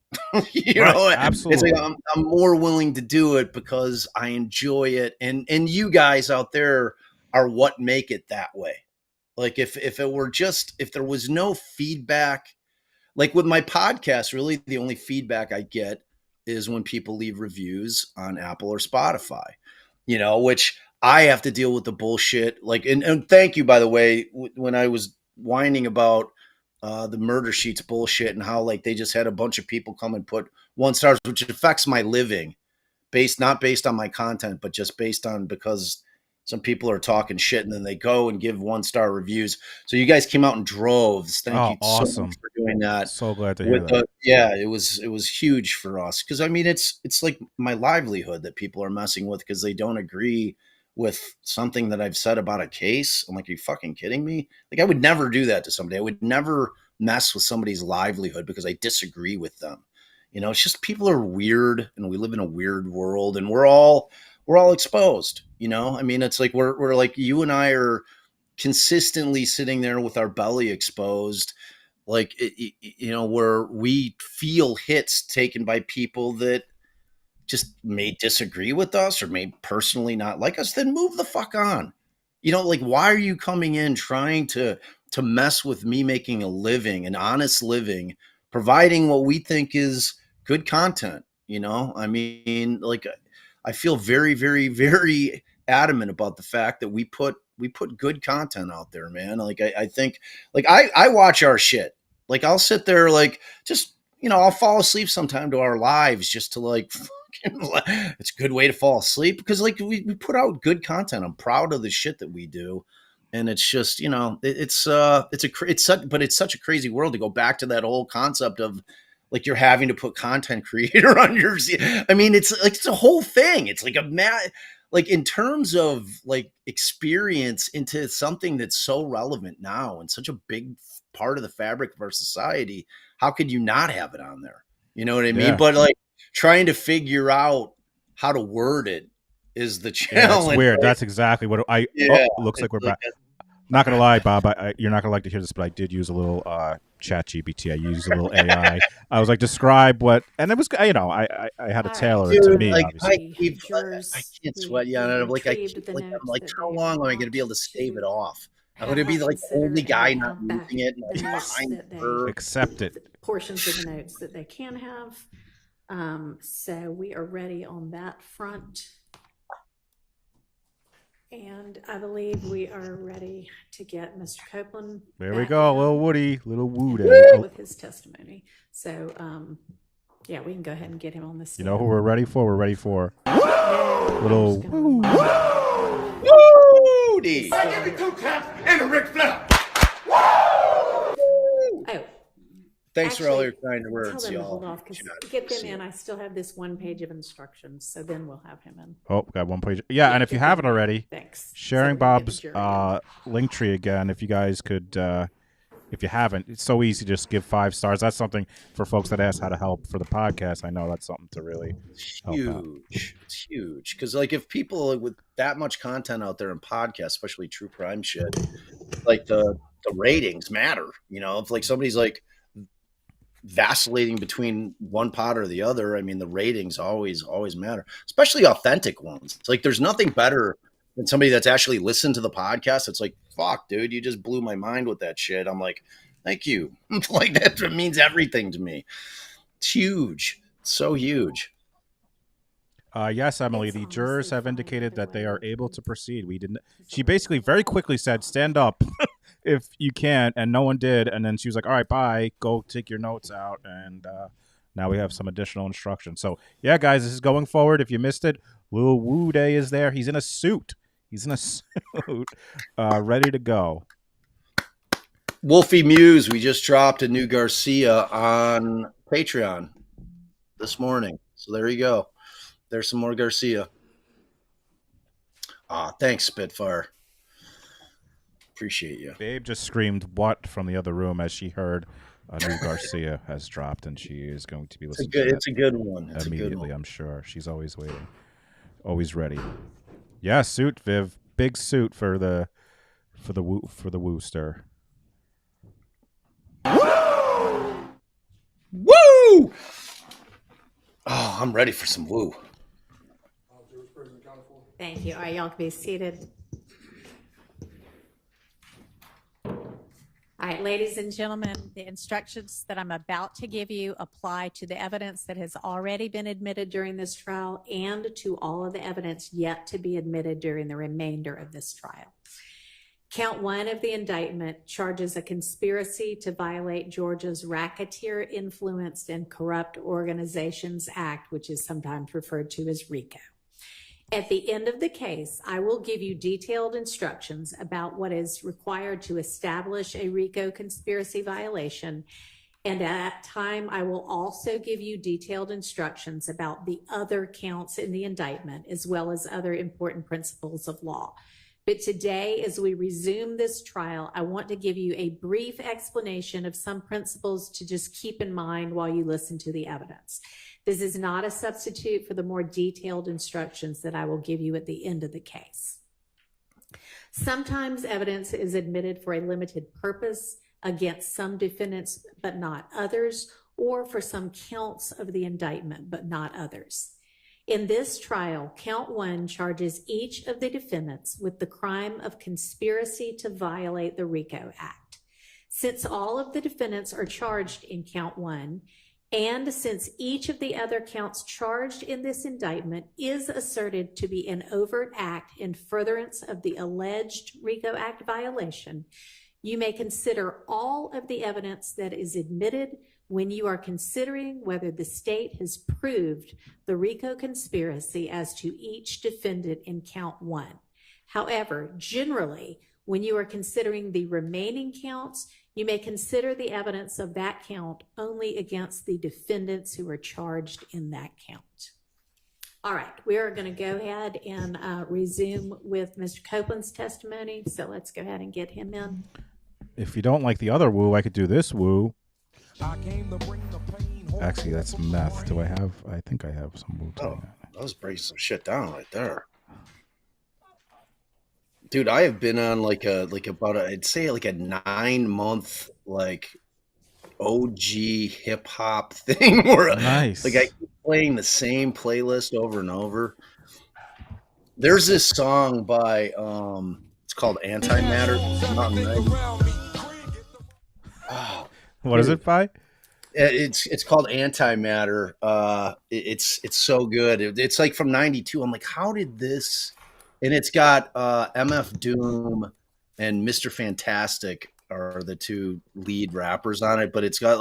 Speaker 8: You
Speaker 3: Right,
Speaker 8: know,
Speaker 3: absolutely.
Speaker 8: it's like I'm more willing to do it because I enjoy it, and you guys out there are what make it that way. Like if there was no feedback, like with my podcast, really the only feedback I get is when people leave reviews on Apple or Spotify, you know, which I have to deal with the bullshit. Like, and thank you, by the way, when I was whining about the murder sheets bullshit and how like they just had a bunch of people come and put 1 stars, which affects my living, not based on my content, but just based on because some people are talking shit and then they go and give 1-star reviews. So you guys came out in droves. Thank you so
Speaker 3: awesome.
Speaker 8: much for doing that.
Speaker 3: So glad to hear that.
Speaker 8: Yeah, it was huge for us because I mean it's like my livelihood that people are messing with because they don't agree with something that I've said about a case. I'm like, are you fucking kidding me? Like I would never do that to somebody. I would never mess with somebody's livelihood because I disagree with them. You know, it's just people are weird and we live in a weird world and we're all exposed, you know? I mean, it's like we're like you and I are consistently sitting there with our belly exposed, like you know, where we feel hits taken by people that just may disagree with us or may personally not like us, then move the fuck on. You know, like why are you coming in trying to mess with me making a living, an honest living, providing what we think is good content, you know? I mean, like I feel very, very, very adamant about the fact that we put good content out there, man. Like I think like I watch our shit. Like I'll sit there like just, you know, I'll fall asleep sometime to our lives just to like it's a good way to fall asleep because like we put out good content. I'm proud of the shit that we do. And it's just, you know, it's such a crazy world to go back to that whole concept of like you're having to put content creator on your. I mean, it's like it's a whole thing. It's like like in terms of like experience into something that's so relevant now and such a big part of the fabric of our society. How could you not have it on there? You know what I mean?
Speaker 3: Yeah.
Speaker 8: But like trying to figure out how to word it is the challenge.
Speaker 3: Yeah, it's weird.
Speaker 8: Right?
Speaker 3: That's exactly what I.
Speaker 8: Yeah,
Speaker 3: looks like we're
Speaker 8: like
Speaker 3: back. Not gonna lie, Bob. You're not gonna like to hear this, but I did use a little chat GPT. I used a little AI. I was like, describe what, and it was, you know, I had to tailor it to me.
Speaker 8: Like
Speaker 3: obviously.
Speaker 8: I can't sweat. Yeah, and I'm like, I'm like, how long am I going to be able to stave it off? I'm going to be like the only guy not using it and like behind her.
Speaker 3: Accept it.
Speaker 4: Portions of the notes that they can have. So we are ready on that front. And I believe we are ready to get Mr. Copeland.
Speaker 3: There we go, little Woody, little Woody
Speaker 4: with his testimony. So, yeah, we can go ahead and get him on the stand.
Speaker 3: You know who we're ready for? We're ready for little
Speaker 8: Woody.
Speaker 20: I give you 2 claps and a Ric Flair.
Speaker 4: Oh.
Speaker 8: Thanks
Speaker 4: Actually,
Speaker 8: for all your kind
Speaker 4: tell
Speaker 8: words,
Speaker 4: them to
Speaker 8: y'all.
Speaker 4: hold off because get them in. I still have this 1 page of instructions, so then we'll have him in.
Speaker 3: Oh, got 1 page. Yeah, and if you haven't already,
Speaker 4: thanks.
Speaker 3: Sharing Bob's link tree again. If you guys could, if you haven't, it's so easy. Just give 5 stars. That's something for folks that ask how to help for the podcast. I know that's something to really help out.
Speaker 8: It's huge because like if people with that much content out there in podcasts, especially true crime shit, like the ratings matter. You know, if like somebody's like vacillating between one pod or the other, I mean, the ratings always matter, especially authentic ones. It's like there's nothing better than somebody that's actually listened to the podcast. It's like, fuck, dude, you just blew my mind with that shit. I'm like, thank you. Like that means everything to me. It's huge. It's so huge.
Speaker 3: Yes, Emily, the jurors have indicated that they are able to proceed. We didn't. She basically very quickly said, stand up if you can, and no one did. And then she was like, all right, bye. Go take your notes out. And now we have some additional instructions. So, yeah, guys, this is going forward. If you missed it, Lil Woo Day is there. He's in a suit. Ready to go.
Speaker 8: Wolfie Muse, we just dropped a new Garcia on Patreon this morning. So there you go. There's some more Garcia. Thanks, Spitfire. Appreciate you.
Speaker 3: Babe just screamed "what" from the other room as she heard a new Garcia has dropped, and she is going to be listening.
Speaker 8: It's a good one. It's
Speaker 3: immediately.
Speaker 8: a good one.
Speaker 3: I'm sure she's always waiting. Always ready. Yeah, suit, Viv. Big suit for the Wooster.
Speaker 8: Woo! Oh, I'm ready for some woo.
Speaker 4: Thank you. All right, y'all can be seated. All right, ladies and gentlemen, the instructions that I'm about to give you apply to the evidence that has already been admitted during this trial and to all of the evidence yet to be admitted during the remainder of this trial. Count 1 of the indictment charges a conspiracy to violate Georgia's Racketeer Influenced and Corrupt Organizations Act, which is sometimes referred to as RICO. At the end of the case, I will give you detailed instructions about what is required to establish a RICO conspiracy violation. And at that time, I will also give you detailed instructions about the other counts in the indictment, as well as other important principles of law. But today, as we resume this trial, I want to give you a brief explanation of some principles to just keep in mind while you listen to the evidence. This is not a substitute for the more detailed instructions that I will give you at the end of the case. Sometimes evidence is admitted for a limited purpose against some defendants, but not others, or for some counts of the indictment, but not others. In this trial, count 1 charges each of the defendants with the crime of conspiracy to violate the RICO Act. Since all of the defendants are charged in count 1, and since each of the other counts charged in this indictment is asserted to be an overt act in furtherance of the alleged RICO Act violation, you may consider all of the evidence that is admitted when you are considering whether the state has proved the RICO conspiracy as to each defendant in count 1. However, generally, when you are considering the remaining counts, you may consider the evidence of that count only against the defendants who are charged in that count. All right, we are going to go ahead and resume with Mr. Copeland's testimony. So let's go ahead and get him in.
Speaker 3: If you don't like the other woo, I could do this woo. Actually, that's meth. Do I have? I think I have some woo.
Speaker 8: Oh, that was breaking some shit down right there. Dude, I have been on I'd say a 9-month OG hip hop thing where
Speaker 3: nice.
Speaker 8: I keep playing the same playlist over and over. There's this song by it's called Antimatter.
Speaker 3: What is it by?
Speaker 8: It's called Antimatter. It's so good. It's like from '92. I'm like, how did this? And it's got MF Doom and Mr. Fantastic are the two lead rappers on it, but it's got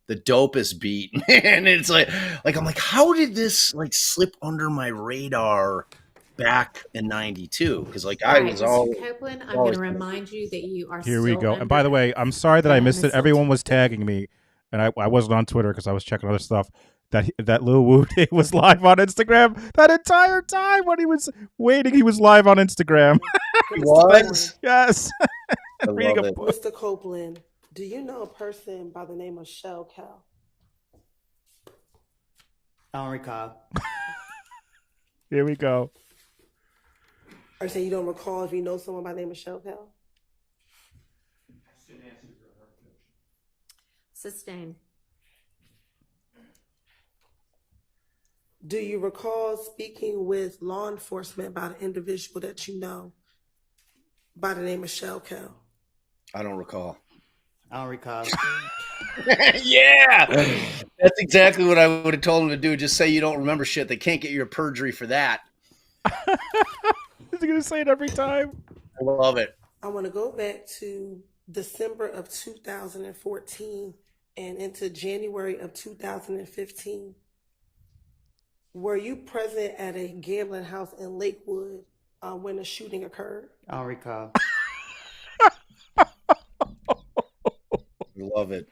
Speaker 8: the dopest beat, man. It's like I'm like, how did this slip under my radar back in '92? Because I was all.
Speaker 4: Mr. Copeland, I'm going to remind you that you are.
Speaker 3: Here we go. And by the way, I'm sorry that I missed it. Everyone was tagging me, and I wasn't on Twitter because I was checking other stuff. That Lil Wu Day was live on Instagram that entire time when he was waiting. He was live on Instagram.
Speaker 8: He was?
Speaker 3: Yes.
Speaker 8: Reading a
Speaker 15: book. Mr. Copeland, do you know a person by the name of Shell Cow?
Speaker 14: I don't recall.
Speaker 3: Here we go.
Speaker 15: Are you saying you don't recall if you know someone by the name of Shell Cow?
Speaker 4: Sustain.
Speaker 15: Do you recall speaking with law enforcement about an individual that you know by the name of Shell Cow?
Speaker 8: I don't recall.
Speaker 14: I don't recall.
Speaker 8: Yeah, that's exactly what I would have told him to do. Just say you don't remember shit. They can't get you a perjury for that.
Speaker 3: Is he going to say it every time?
Speaker 8: I love it.
Speaker 15: I want to go back to December of 2014 and into January of 2015. Were you present at a gambling house in Lakewood when the shooting occurred?
Speaker 14: I don't recall.
Speaker 8: Love it.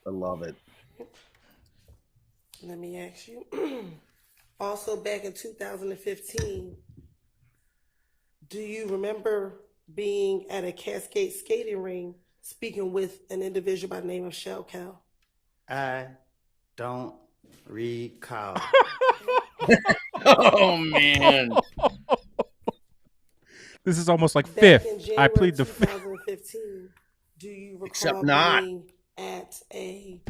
Speaker 8: I love it.
Speaker 15: Let me ask you. Also, back in 2015, do you remember being at a Cascade skating ring speaking with an individual by the name of Shell Cow?
Speaker 14: I don't recall.
Speaker 8: Oh man.
Speaker 3: This is almost like
Speaker 15: Back
Speaker 3: fifth.
Speaker 15: in
Speaker 3: I
Speaker 15: January
Speaker 3: plead the fifth.
Speaker 15: 2015, do you
Speaker 8: Except
Speaker 15: recall
Speaker 8: not.
Speaker 15: being at a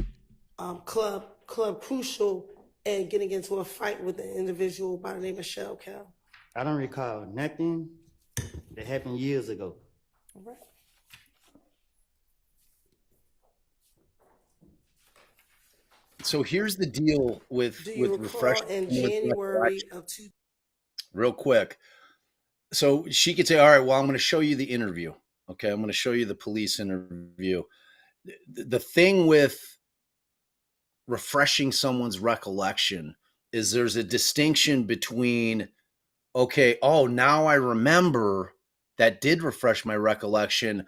Speaker 15: club Crucial and getting into a fight with an individual by the name of Shell Cal?
Speaker 14: I don't recall nothing that happened years ago.
Speaker 15: All right.
Speaker 8: So here's the deal with
Speaker 15: Do you recall
Speaker 8: refreshing
Speaker 15: in
Speaker 8: someone's
Speaker 15: January
Speaker 8: recollection.
Speaker 15: of two?
Speaker 8: Real quick. So she could say, all right, well, I'm going to show you the interview. Okay. I'm going to show you the police interview. The thing with refreshing someone's recollection is there's a distinction between, okay, oh, now I remember that did refresh my recollection,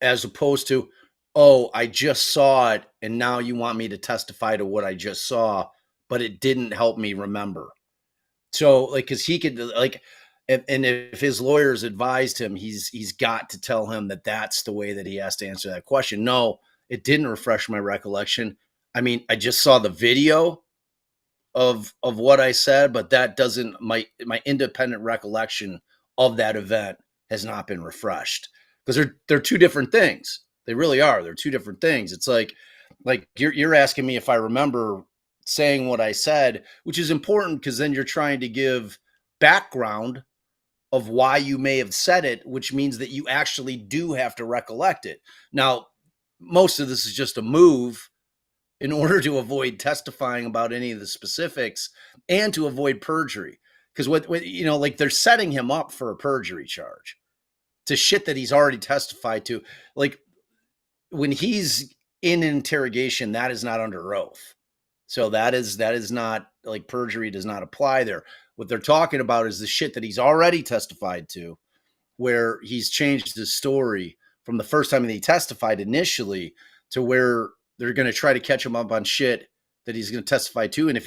Speaker 8: as opposed to, oh, I just saw it and now you want me to testify to what I just saw, but it didn't help me remember. So like, because he could like, and if his lawyers advised him, he's got to tell him that that's the way that he has to answer that question. No, it didn't refresh my recollection. I mean, I just saw the video of what I said, but that doesn't, my independent recollection of that event has not been refreshed, because they're two different things. They really are. They're two different things. It's like you're asking me if I remember saying what I said, which is important because then you're trying to give background of why you may have said it, which means that you actually do have to recollect it. Now, most of this is just a move in order to avoid testifying about any of the specifics and to avoid perjury. Because what like they're setting him up for a perjury charge to shit that he's already testified to. Like when he's in interrogation, that is not under oath. So that is not, like, perjury does not apply there. What they're talking about is the shit that he's already testified to, where he's changed his story from the first time that he testified initially to where they're going to try to catch him up on shit that he's going to testify to. And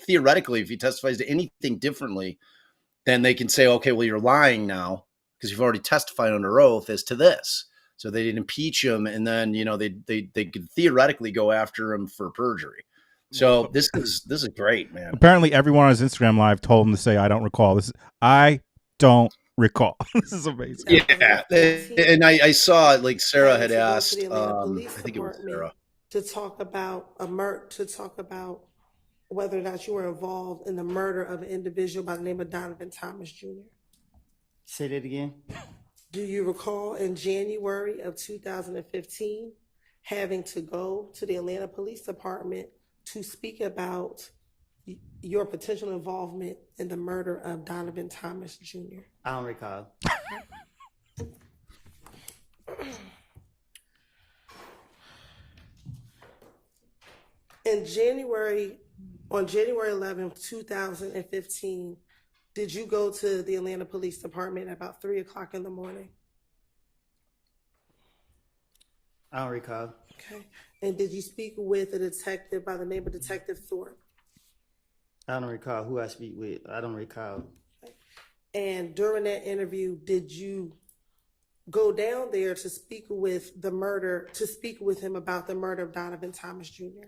Speaker 8: theoretically, if he testifies to anything differently, then they can say, okay, well, you're lying now because you've already testified under oath as to this. So they didn't impeach him. And then, they could theoretically go after him for perjury. So this is great, man.
Speaker 3: Apparently, everyone on his Instagram live told him to say, "I don't recall." I don't recall. This is amazing.
Speaker 8: Yeah, and I saw like Sarah had asked. I think it was Sarah
Speaker 15: to talk about whether or not you were involved in the murder of an individual by the name of Donovan Thomas Jr.
Speaker 14: Say that again.
Speaker 15: Do you recall in January of 2015 having to go to the Atlanta Police Department to speak about your potential involvement in the murder of Donovan Thomas Jr.?
Speaker 14: I don't recall.
Speaker 15: On January 11th, 2015, did you go to the Atlanta Police Department at about 3:00 in the morning?
Speaker 14: I don't recall.
Speaker 15: Okay. And did you speak with a detective by the name of Detective Thorpe?
Speaker 14: I don't recall who I speak with. I don't recall.
Speaker 15: And during that interview, did you go down there to speak with him about the murder of Donovan Thomas Jr.?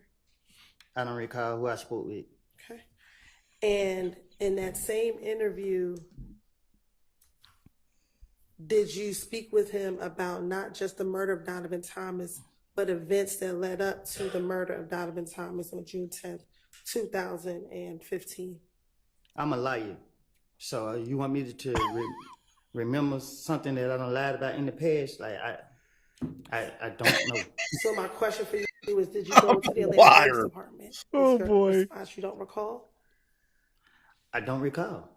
Speaker 14: I don't recall who I spoke with.
Speaker 15: Okay. And in that same interview, did you speak with him about not just the murder of Donovan Thomas, but events that led up to the murder of Donovan Thomas on June 10th, 2015?
Speaker 14: I'm a liar. So you want me to remember something that I done lied about in the past? Like, I don't know.
Speaker 15: So my question for you is, did you go to the Atlanta Police Department?
Speaker 3: Oh, boy.
Speaker 15: Response, you don't recall?
Speaker 14: I don't recall.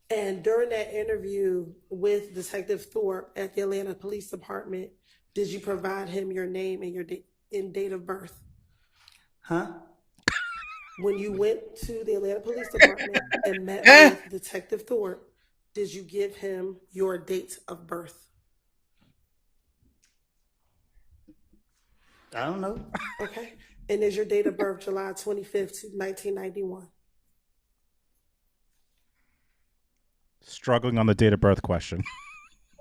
Speaker 15: And during that interview with Detective Thorpe at the Atlanta Police Department, did you provide him your name and your date of birth?
Speaker 14: Huh?
Speaker 15: When you went to the Atlanta Police Department and met with Detective Thorpe, did you give him your date of birth?
Speaker 14: I don't know.
Speaker 15: Okay. And is your date of birth July 25th, 1991?
Speaker 3: Struggling on the date of birth question.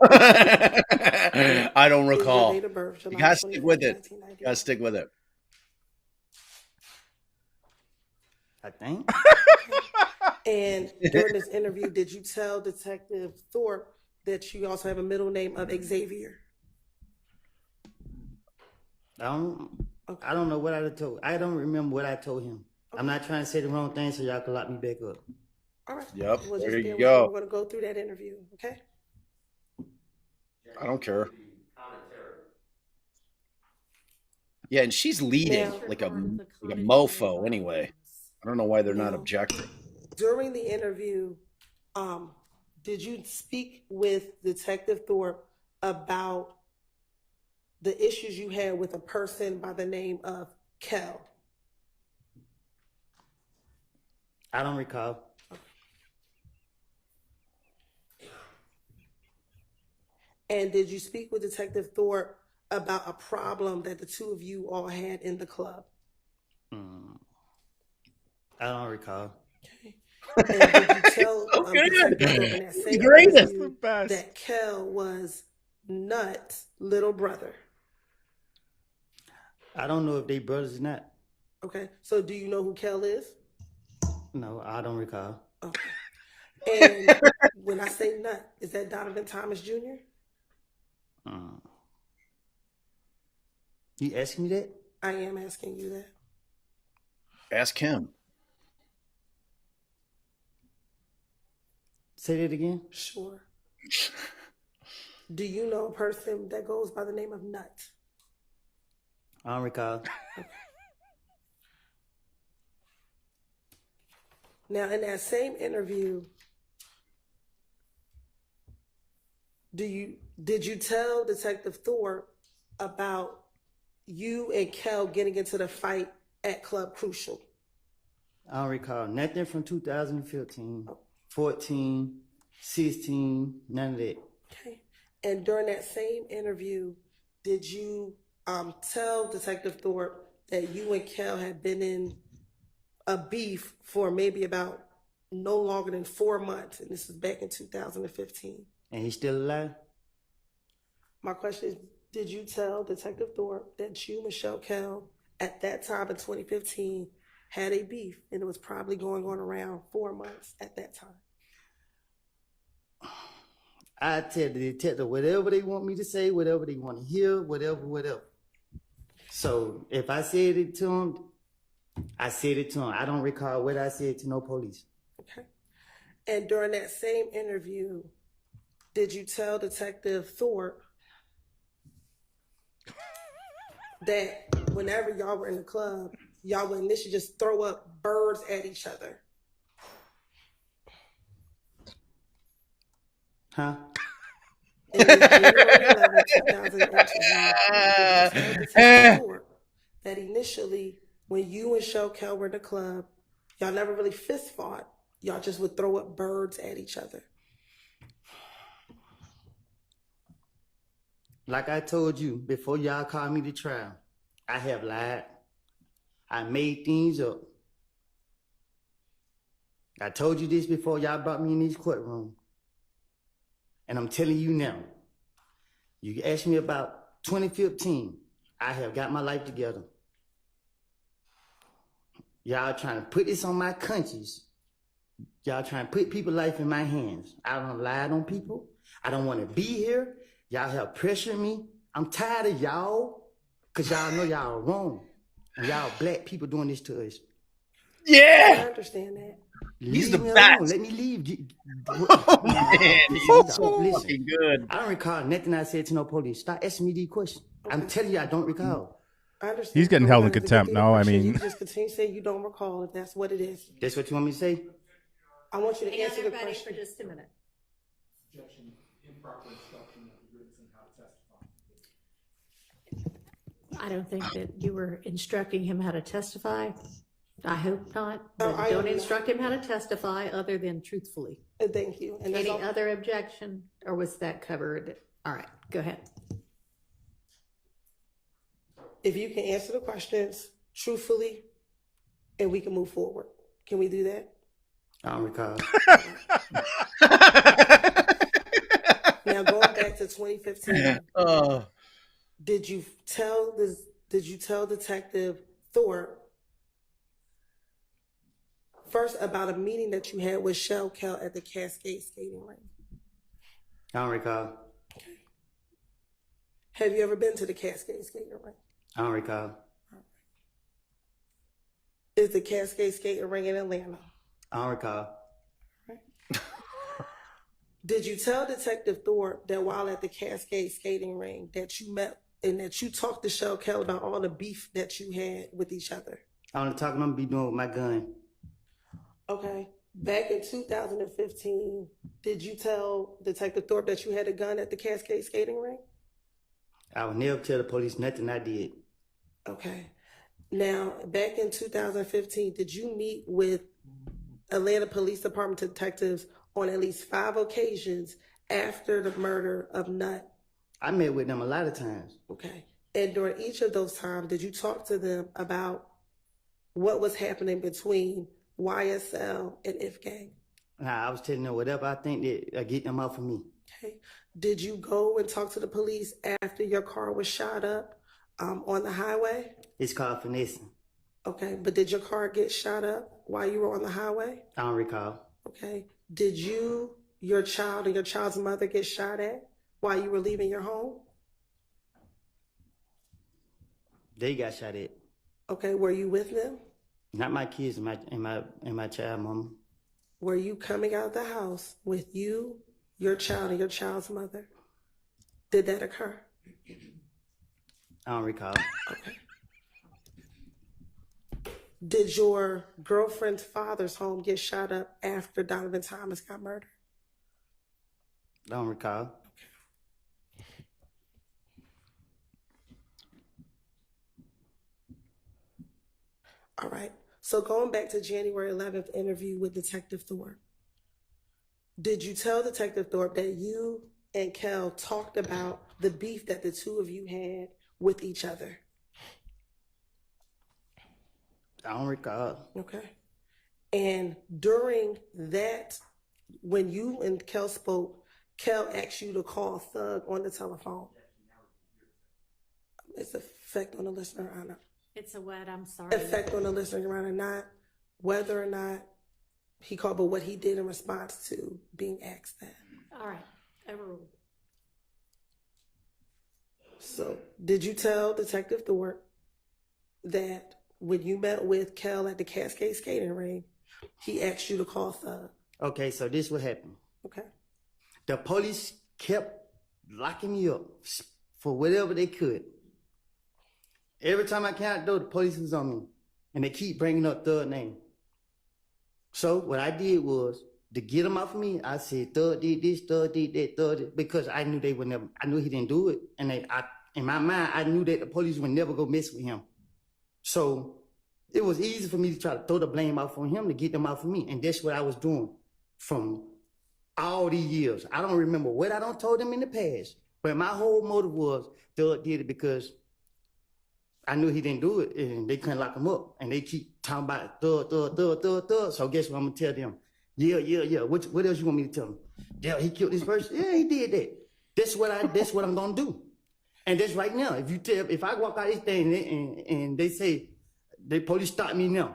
Speaker 8: I don't recall.
Speaker 15: Date of birth,
Speaker 8: You
Speaker 15: July
Speaker 8: gotta stick with
Speaker 15: 25th,
Speaker 8: it. You gotta stick with it.
Speaker 14: I think.
Speaker 15: And during this interview, did you tell Detective Thorpe that you also have a middle name of Xavier?
Speaker 14: I don't know what I told. I don't remember what I told him. I'm not trying to say the wrong thing so y'all can lock me back up.
Speaker 15: All right.
Speaker 8: Yep.
Speaker 15: Well,
Speaker 8: There
Speaker 15: just
Speaker 8: you
Speaker 15: bear with me.
Speaker 8: go.
Speaker 15: We're going to go through that interview, okay?
Speaker 8: I don't care. Yeah, and she's leading
Speaker 15: Now-
Speaker 8: like a mofo anyway. I don't know why they're not
Speaker 15: Now-
Speaker 8: objecting.
Speaker 15: During the interview, did you speak with Detective Thorpe about the issues you had with a person by the name of Kel?
Speaker 14: I don't recall.
Speaker 15: And did you speak with Detective Thorpe about a problem that the two of you all had in the club?
Speaker 14: I don't recall.
Speaker 15: And did you tell Detective Thorpe in that same interview that Kel was Nut's little brother?
Speaker 14: I don't know if they brothers or not.
Speaker 15: Okay, so do you know who Kel is?
Speaker 14: No, I don't recall.
Speaker 15: Okay. And when I say Nut, is that Donovan Thomas Jr.?
Speaker 14: You asking me that?
Speaker 15: I am asking you that.
Speaker 8: Ask him.
Speaker 14: Say that again?
Speaker 15: Sure. Do you know a person that goes by the name of Nut?
Speaker 14: I don't recall.
Speaker 15: Now, in that same interview, did you tell Detective Thorpe about you and Kel getting into the fight at Club Crucial?
Speaker 14: I don't recall nothing from 2015, 14, 16, none of that.
Speaker 15: Okay. And during that same interview, did you tell Detective Thorpe that you and Kel had been in a beef for maybe about no longer than 4 months, and this was back in 2015?
Speaker 14: And he's still alive?
Speaker 15: My question is, did you tell Detective Thorpe that you, Michelle Kel, at that time in 2015, had a beef, and it was probably going on around 4 months at that time?
Speaker 14: I tell the detective whatever they want me to say, whatever they want to hear, whatever. So if I said it to him, I said it to him. I don't recall what I said to no police.
Speaker 15: Okay. And during that same interview, did you tell Detective Thorpe that whenever y'all were in the club, y'all would initially just throw up birds at each other?
Speaker 14: Huh?
Speaker 15: In this January 11, 2000 interview, did you tell Detective Thorpe that initially, when you and Shokel were in the club, y'all never really fist fought, y'all just would throw up birds at each other?
Speaker 14: Like I told you, before y'all called me to trial, I have lied. I made things up. I told you this before y'all brought me in this courtroom. And I'm telling you now, you asked me about 2015, I have got my life together. Y'all trying to put this on my conscience. Y'all trying to put people's life in my hands. I don't lie on people. I don't want to be here. Y'all have pressured me. I'm tired of y'all, because y'all know y'all are wrong. And y'all black people doing this to us.
Speaker 15: I understand that.
Speaker 8: He's
Speaker 14: Leave
Speaker 8: the
Speaker 14: me
Speaker 8: best.
Speaker 14: alone. Let me leave.
Speaker 8: Oh, man, he's so
Speaker 14: Listen.
Speaker 8: fucking good.
Speaker 14: I don't recall nothing I said to no police. Stop asking me these questions. I'm telling you, I don't recall.
Speaker 15: I understand.
Speaker 3: He's getting
Speaker 15: Go
Speaker 3: held in
Speaker 15: ahead and
Speaker 3: contempt
Speaker 15: get through the
Speaker 3: now. I
Speaker 15: question. You
Speaker 3: mean,
Speaker 15: can just continue to say you don't recall if that's what it is.
Speaker 14: That's what you want me to say?
Speaker 15: I want you to
Speaker 4: Hang on,
Speaker 15: answer the
Speaker 4: everybody,
Speaker 15: question.
Speaker 4: for just a minute.
Speaker 16: Objection, improper instruction of the witness on how to testify.
Speaker 4: I don't think that you were instructing him how to testify. I hope not.
Speaker 15: Oh,
Speaker 4: But
Speaker 15: I
Speaker 4: don't
Speaker 15: am
Speaker 4: instruct him how to testify other than truthfully.
Speaker 15: Thank you. And that's
Speaker 4: Any
Speaker 15: all-
Speaker 4: other objection, or was that covered? All right, go ahead.
Speaker 15: If you can answer the questions truthfully, and we can move forward. Can we do that?
Speaker 14: I don't recall.
Speaker 15: Now going back to 2015,
Speaker 8: Oh,
Speaker 15: did you tell Detective Thorpe First, about a meeting that you had with Shell Kel at the Cascade skating rink.
Speaker 14: I don't recall.
Speaker 15: Have you ever been to the Cascade skating rink?
Speaker 14: I don't recall.
Speaker 15: Is the Cascade skating rink in Atlanta?
Speaker 14: I don't recall.
Speaker 15: Did you tell Detective Thorpe that while at the Cascade skating rink that you met and that you talked to Shell Kel about all the beef that you had with each other?
Speaker 14: I want to talk. I'm gonna be doing with my gun.
Speaker 15: Okay. Back in 2015, did you tell Detective Thorpe that you had a gun at the Cascade skating rink?
Speaker 14: I would never tell the police nothing I did.
Speaker 15: Okay. Now, back in 2015, did you meet with Atlanta Police Department detectives on at least 5 occasions after the murder of Nutt?
Speaker 14: I met with them a lot of times.
Speaker 15: Okay. And during each of those times, did you talk to them about what was happening between YSL and If Gang?
Speaker 14: Nah, I was telling them whatever I think that get them out for me.
Speaker 15: Okay. Did you go and talk to the police after your car was shot up on the highway?
Speaker 14: It's called finessing.
Speaker 15: Okay, but did your car get shot up while you were on the highway?
Speaker 14: I don't recall.
Speaker 15: Okay. Did you, your child, and your child's mother get shot at while you were leaving your home?
Speaker 14: They got shot at.
Speaker 15: Okay, were you with them?
Speaker 14: Not my kids and my child, mama.
Speaker 15: Were you coming out of the house with you, your child, and your child's mother? Did that occur?
Speaker 14: I don't recall.
Speaker 15: Okay. Did your girlfriend's father's home get shot up after Donovan Thomas got murdered?
Speaker 14: I don't recall.
Speaker 15: All right. So going back to January 11th interview with Detective Thorpe, did you tell Detective Thorpe that you and Kel talked about the beef that the two of you had with each other?
Speaker 14: I don't recall.
Speaker 15: Okay. And during that, when you and Kel spoke, Kel asked you to call Thug on the telephone. It's effect on the listener or not?
Speaker 4: It's a what? I'm sorry.
Speaker 15: Effect on the listener or not? Whether or not he called, but what he did in response to being asked that.
Speaker 4: All right. Overruled.
Speaker 15: So, did you tell Detective Thorpe that when you met with Kel at the Cascade skating ring, he asked you to call Thug?
Speaker 14: Okay, so this what happened.
Speaker 15: Okay.
Speaker 14: The police kept locking me up for whatever they could. Every time I came out the door, the police was on me. And they keep bringing up Thug's name. So what I did was, to get him off of me, I said, Thug did this, Thug did that, Thug did, because I knew they would never, I knew he didn't do it. And in my mind, I knew that the police would never go mess with him. So it was easy for me to try to throw the blame off on him to get them off of me. And that's what I was doing from all these years. I don't remember what I don't told them in the past, but my whole motive was Thug did it because I knew he didn't do it and they couldn't lock him up. And they keep talking about Thug, Thug, Thug, Thug, Thug. So guess what I'm gonna tell them? Yeah. What else you want me to tell them? Yeah, he killed this person. Yeah, he did that. That's what I'm gonna do. And that's right now. If I walk out this thing and they say, the police stop me now.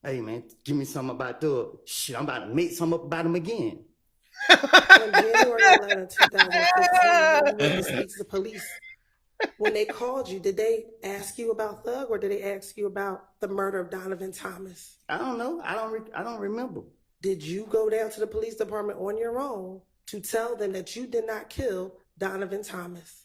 Speaker 14: Hey man, give me something about Thug. Shit, I'm about to make something up about him again.
Speaker 15: On January 11, 2015, when you went to speak to the police, when they called you, did they ask you about Thug or did they ask you about the murder of Donovan Thomas?
Speaker 14: I don't know. I don't remember.
Speaker 15: Did you go down to the police department on your own to tell them that you did not kill Donovan Thomas?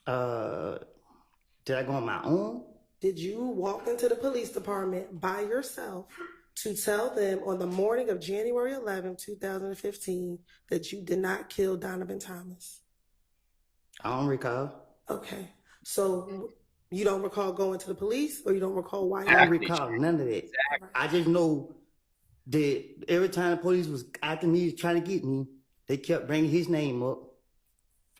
Speaker 14: Did I go on my own?
Speaker 15: Did you walk into the police department by yourself to tell them on the morning of January 11, 2015, that you did not kill Donovan Thomas?
Speaker 14: I don't recall.
Speaker 15: Okay. So you don't recall going to the police or you don't recall why?
Speaker 14: I don't recall none of that. Exactly. I just know that every time the police was after me, trying to get me, they kept bringing his name up.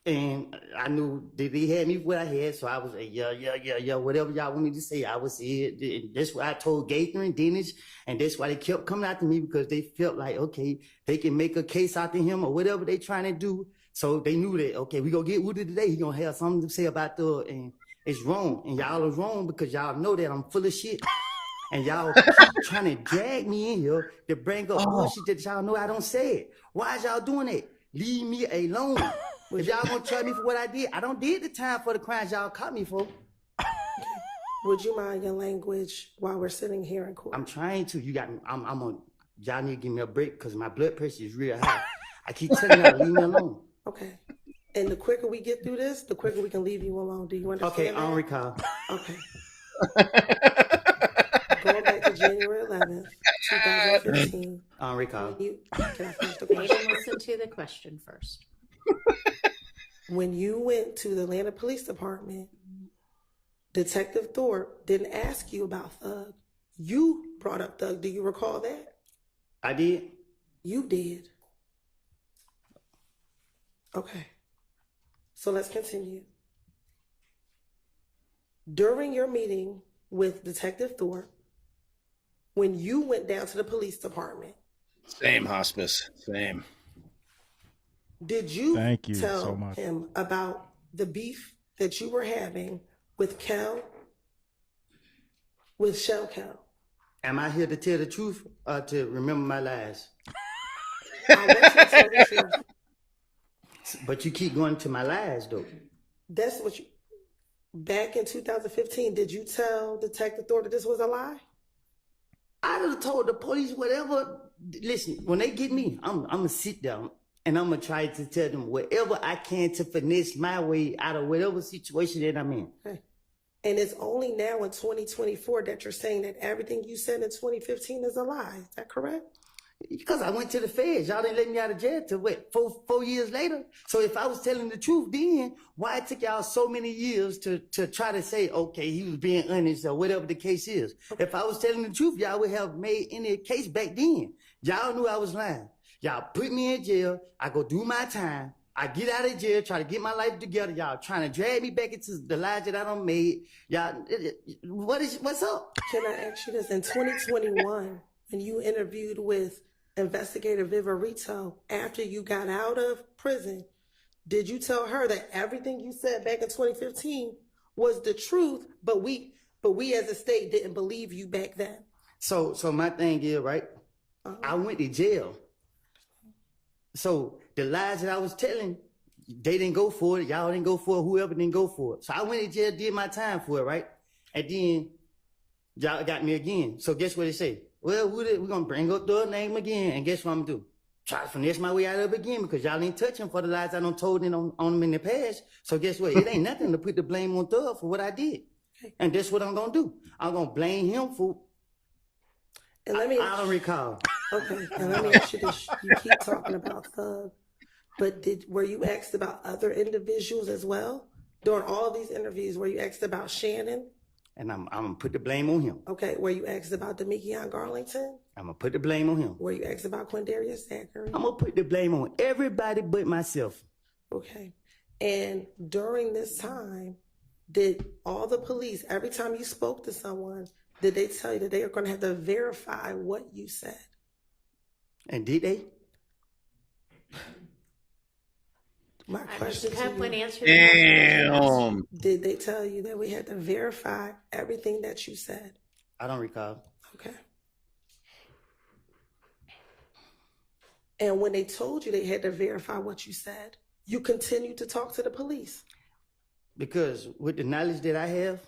Speaker 14: And I knew that they had me what I had, so I was like, yeah, whatever y'all want me to say, I would say it. And that's what I told Gaither and Dennis, and that's why they kept coming after me, because they felt like, okay, they can make a case out to him or whatever they trying to do. So they knew that, okay, we gonna get Woody today, he gonna have something to say about Thug, and it's wrong. And y'all are wrong because y'all know that I'm full of shit. And y'all keep trying to drag me in here to bring up bullshit that y'all know I don't say it. Why is y'all doing it? Leave me alone. If y'all gonna charge me for what I don't did the time for the crimes y'all caught me for.
Speaker 15: Would you mind your language while we're sitting here in court?
Speaker 14: I'm trying to. You got me. Y'all need to give me a break because my blood pressure is real high. I keep telling y'all, leave me alone.
Speaker 15: Okay. And the quicker we get through this, the quicker we can leave you alone. Do you understand?
Speaker 14: Okay, on recall.
Speaker 15: Okay. Going back to January 11th, 2015.
Speaker 14: On recall.
Speaker 15: Can I finish the
Speaker 4: Maybe
Speaker 15: question?
Speaker 4: listen to the question first.
Speaker 15: When you went to the Atlanta Police Department, Detective Thorpe didn't ask you about Thug. You brought up Thug. Do you recall that?
Speaker 14: I did.
Speaker 15: You did. Okay. So let's continue. During your meeting with Detective Thorpe, when you went down to the police department,
Speaker 8: Same hospice. Same.
Speaker 15: did you
Speaker 3: Thank you
Speaker 15: tell
Speaker 3: so much.
Speaker 15: him about the beef that you were having with Kel, with Shell Kel?
Speaker 14: Am I here to tell the truth or to remember my lies?
Speaker 15: I want you to tell the truth.
Speaker 14: But you keep going to my lies, though.
Speaker 15: That's what you. Back in 2015, did you tell Detective Thorpe that this was a lie?
Speaker 14: I'd have told the police whatever. Listen, when they get me, I'm gonna sit down and I'm gonna try to tell them whatever I can to finesse my way out of whatever situation that I'm in.
Speaker 15: Okay. And it's only now in 2024 that you're saying that everything you said in 2015 is a lie. Is that correct?
Speaker 14: Because I went to the feds. Y'all didn't let me out of jail till what, four years later? So if I was telling the truth then, why it took y'all so many years to try to say, okay, he was being honest or whatever the case is? Okay. If I was telling the truth, y'all would have made any case back then. Y'all knew I was lying. Y'all put me in jail. I go do my time. I get out of jail, try to get my life together. Y'all trying to drag me back into the lies that I done made. Y'all, what's up?
Speaker 15: Can I ask you this? In 2021, when you interviewed with Investigator Viverito after you got out of prison, did you tell her that everything you said back in 2015 was the truth, but we as a state didn't believe you back then?
Speaker 14: So my thing is, right? I went to jail. So the lies that I was telling, they didn't go for it. Y'all didn't go for it. Whoever didn't go for it. So I went to jail, did my time for it, right? And then y'all got me again. So guess what they say? Well, we're going to bring up the name again. And guess what I'm going to do? Try to finesse my way out of it again because y'all ain't touching for the lies I done told on them in the past. So guess what? It ain't nothing to put the blame on Thug for what I did. And that's what I'm going to do. I'm going to blame him for...
Speaker 15: And let me...
Speaker 14: I don't recall.
Speaker 15: Okay, and let me ask you this. You keep talking about Thug, but were you asked about other individuals as well? During all these interviews, were you asked about Shannon?
Speaker 14: And I'm going to put the blame on him.
Speaker 15: Okay, were you asked about Demekion Garlington?
Speaker 14: I'm going to put the blame on him.
Speaker 15: Were you asked about Quindarius Zachary?
Speaker 14: I'm going to put the blame on everybody but myself.
Speaker 15: Okay, and during this time, did all the police, every time you spoke to someone, did they tell you that they are going to have to verify what you said?
Speaker 14: And did they?
Speaker 15: My question
Speaker 4: have
Speaker 15: to
Speaker 4: one
Speaker 15: you,
Speaker 4: answer.
Speaker 8: Damn.
Speaker 15: did they tell you that we had to verify everything that you said?
Speaker 14: I don't recall.
Speaker 15: Okay. And when they told you they had to verify what you said, you continued to talk to the police.
Speaker 14: Because with the knowledge that I have,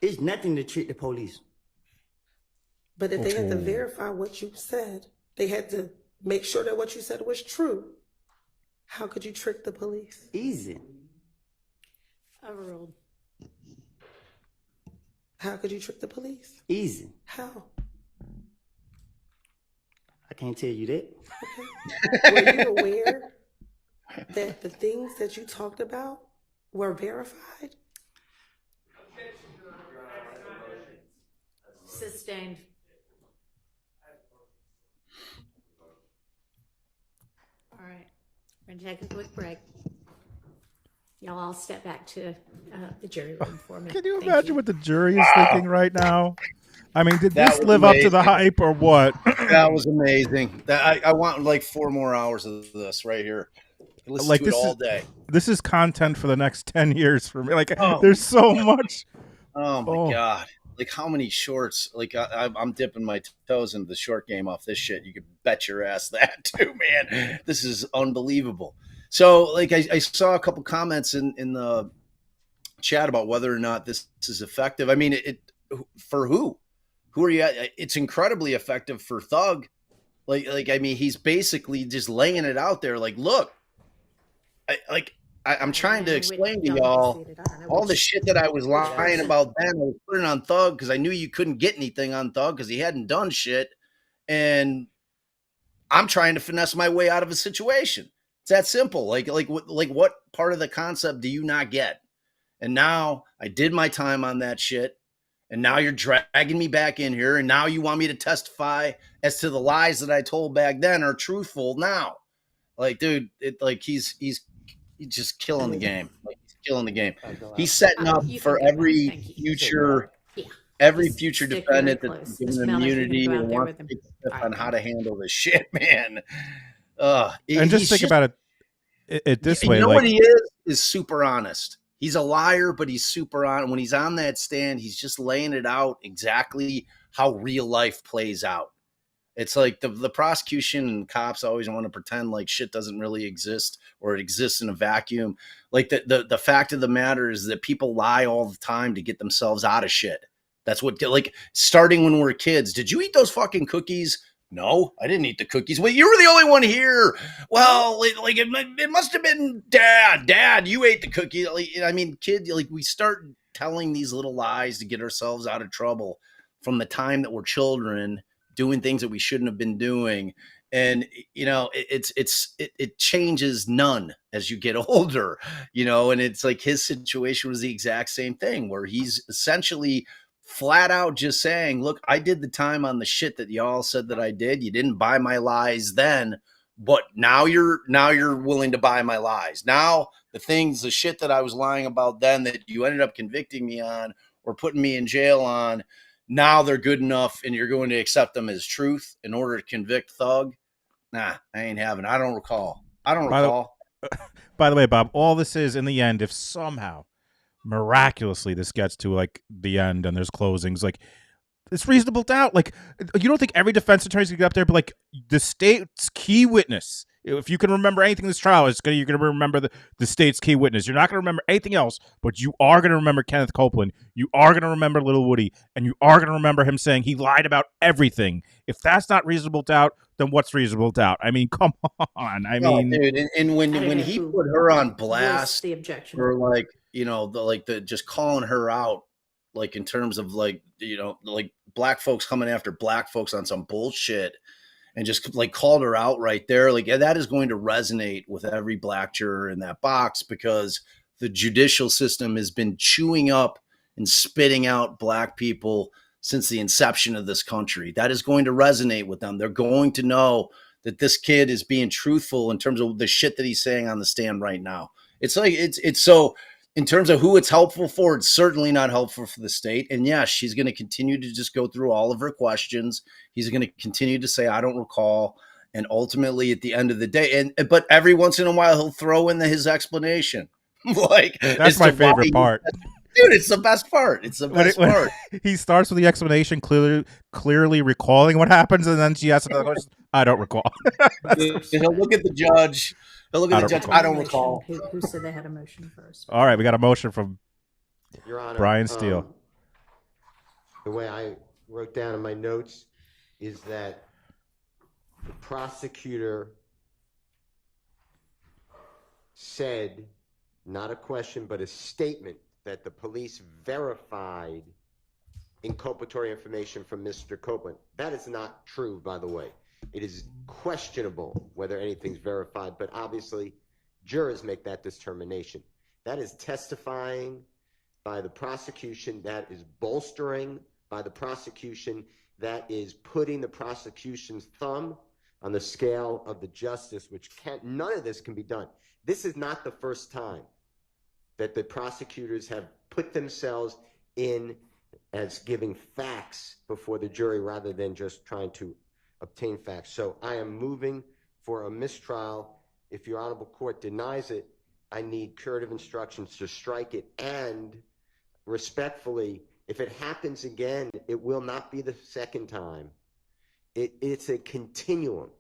Speaker 14: it's nothing to trick the police.
Speaker 15: But if they had to verify what you said, they had to make sure that what you said was true. How could you trick the police?
Speaker 14: Easy.
Speaker 4: Overruled.
Speaker 15: How could you trick the police?
Speaker 14: Easy.
Speaker 15: How?
Speaker 14: I can't tell you that.
Speaker 15: Okay. Were you aware that the things that you talked about were verified?
Speaker 4: Sustained. All right. We're going to take a quick break. Y'all all step back to the jury room for a minute.
Speaker 3: Can you
Speaker 4: Thank
Speaker 3: imagine what the jury is thinking right now? I mean, did
Speaker 8: That
Speaker 3: this
Speaker 8: was
Speaker 3: live up to the
Speaker 8: amazing.
Speaker 3: hype or what?
Speaker 8: That was amazing. I want like 4 more hours of this right here. Listen
Speaker 3: Like
Speaker 8: to it
Speaker 3: this
Speaker 8: all
Speaker 3: is
Speaker 8: day.
Speaker 3: this is content for the next 10 years for me. Like
Speaker 8: Oh.
Speaker 3: there's so much.
Speaker 8: Oh my God. like how many shorts? Like I'm dipping my toes into the short game off this shit. You could bet your ass that too, man. This is unbelievable. So, like, I saw a couple comments in the chat about whether or not this is effective. I mean, it for who? Who are you at? It's incredibly effective for Thug. Like I mean, he's basically just laying it out there. Like, look, I'm trying to explain to y'all all the shit that I was lying about then. I was putting on Thug because I knew you couldn't get anything on Thug because he hadn't done shit, and I'm trying to finesse my way out of a situation. It's that simple. Like what part of the concept do you not get? And now I did my time on that shit. And now you're dragging me back in here. And now you want me to testify as to the lies that I told back then are truthful now. Like, dude, he's just killing the game. Like, he's killing the game. He's setting up for every future defendant that's given immunity and wants to take a step on how to handle this shit, man.
Speaker 3: And just think about it this way.
Speaker 8: You know
Speaker 3: like,
Speaker 8: what he is super honest. He's a liar, but he's super honest. When he's on that stand, he's just laying it out exactly how real life plays out. It's like the prosecution and cops always want to pretend like shit doesn't really exist or it exists in a vacuum. Like the fact of the matter is that people lie all the time to get themselves out of shit. That's what, like, starting when we were kids. Did you eat those fucking cookies? No, I didn't eat the cookies. Well, you were the only one here. Well, it must have been Dad. Dad, you ate the cookie. Like, I mean, kid, like, we start telling these little lies to get ourselves out of trouble from the time that we're children, doing things that we shouldn't have been doing. And, you know, it changes none as you get older, you know, and it's like his situation was the exact same thing where he's essentially flat out just saying, look, I did the time on the shit that y'all said that I did. You didn't buy my lies then, but now you're willing to buy my lies. Now the shit that I was lying about then that you ended up convicting me on or putting me in jail on, now they're good enough and you're going to accept them as truth in order to convict Thug. Nah, I ain't having. I don't recall.
Speaker 3: By the way, Bob, all this is in the end, if somehow miraculously this gets to like the end and there's closings, like, it's reasonable doubt. Like, you don't think every defense attorney's gonna get up there, but like the state's key witness, if you can remember anything in this trial, you're gonna remember the state's key witness. You're not gonna remember anything else, but you are gonna remember Kenneth Copeland. You are gonna remember Little Woody, and you are gonna remember him saying he lied about everything. If that's not reasonable doubt, then what's reasonable doubt? I mean, come on. I mean,
Speaker 8: dude, and when he put her on blast,
Speaker 4: the objection,
Speaker 8: or like, you know, the just calling her out, like in terms of like, you know, like black folks coming after black folks on some bullshit, and just like called her out right there, like, yeah, that is going to resonate with every black juror in that box because the judicial system has been chewing up and spitting out black people since the inception of this country. That is going to resonate with them. They're going to know that this kid is being truthful in terms of the shit that he's saying on the stand right now. It's like, it's so, in terms of who it's helpful for, it's certainly not helpful for the state. And yes, she's going to continue to just go through all of her questions. He's going to continue to say, I don't recall. And ultimately at the end of the day, but every once in a while he'll throw in his explanation. Like,
Speaker 3: that's my favorite part.
Speaker 8: Dude, it's the best part. It's the best part.
Speaker 3: He starts with the explanation, clearly recalling what happens, and then she asks another question. I don't recall.
Speaker 8: He'll look at the judge. He'll look at the judge. I don't recall.
Speaker 4: Who said they had a motion first?
Speaker 3: All right, we got a motion from
Speaker 12: Your Honor,
Speaker 3: Brian Steele.
Speaker 12: The way I wrote down in my notes is that the prosecutor said, not a question, but a statement, that the police verified inculpatory information from Mr. Copeland. That is not true, by the way. It is questionable whether anything's verified, but obviously jurors make that determination. That is testifying by the prosecution. That is bolstering by the prosecution. That is putting the prosecution's thumb on the scale of the justice, which none of this can be done. This is not the first time that the prosecutors have put themselves in as giving facts before the jury rather than just trying to obtain facts. So I am moving for a mistrial. If your honorable court denies it, I need curative instructions to strike it and respectfully If it happens again, it will not be the second time. It's a continuum.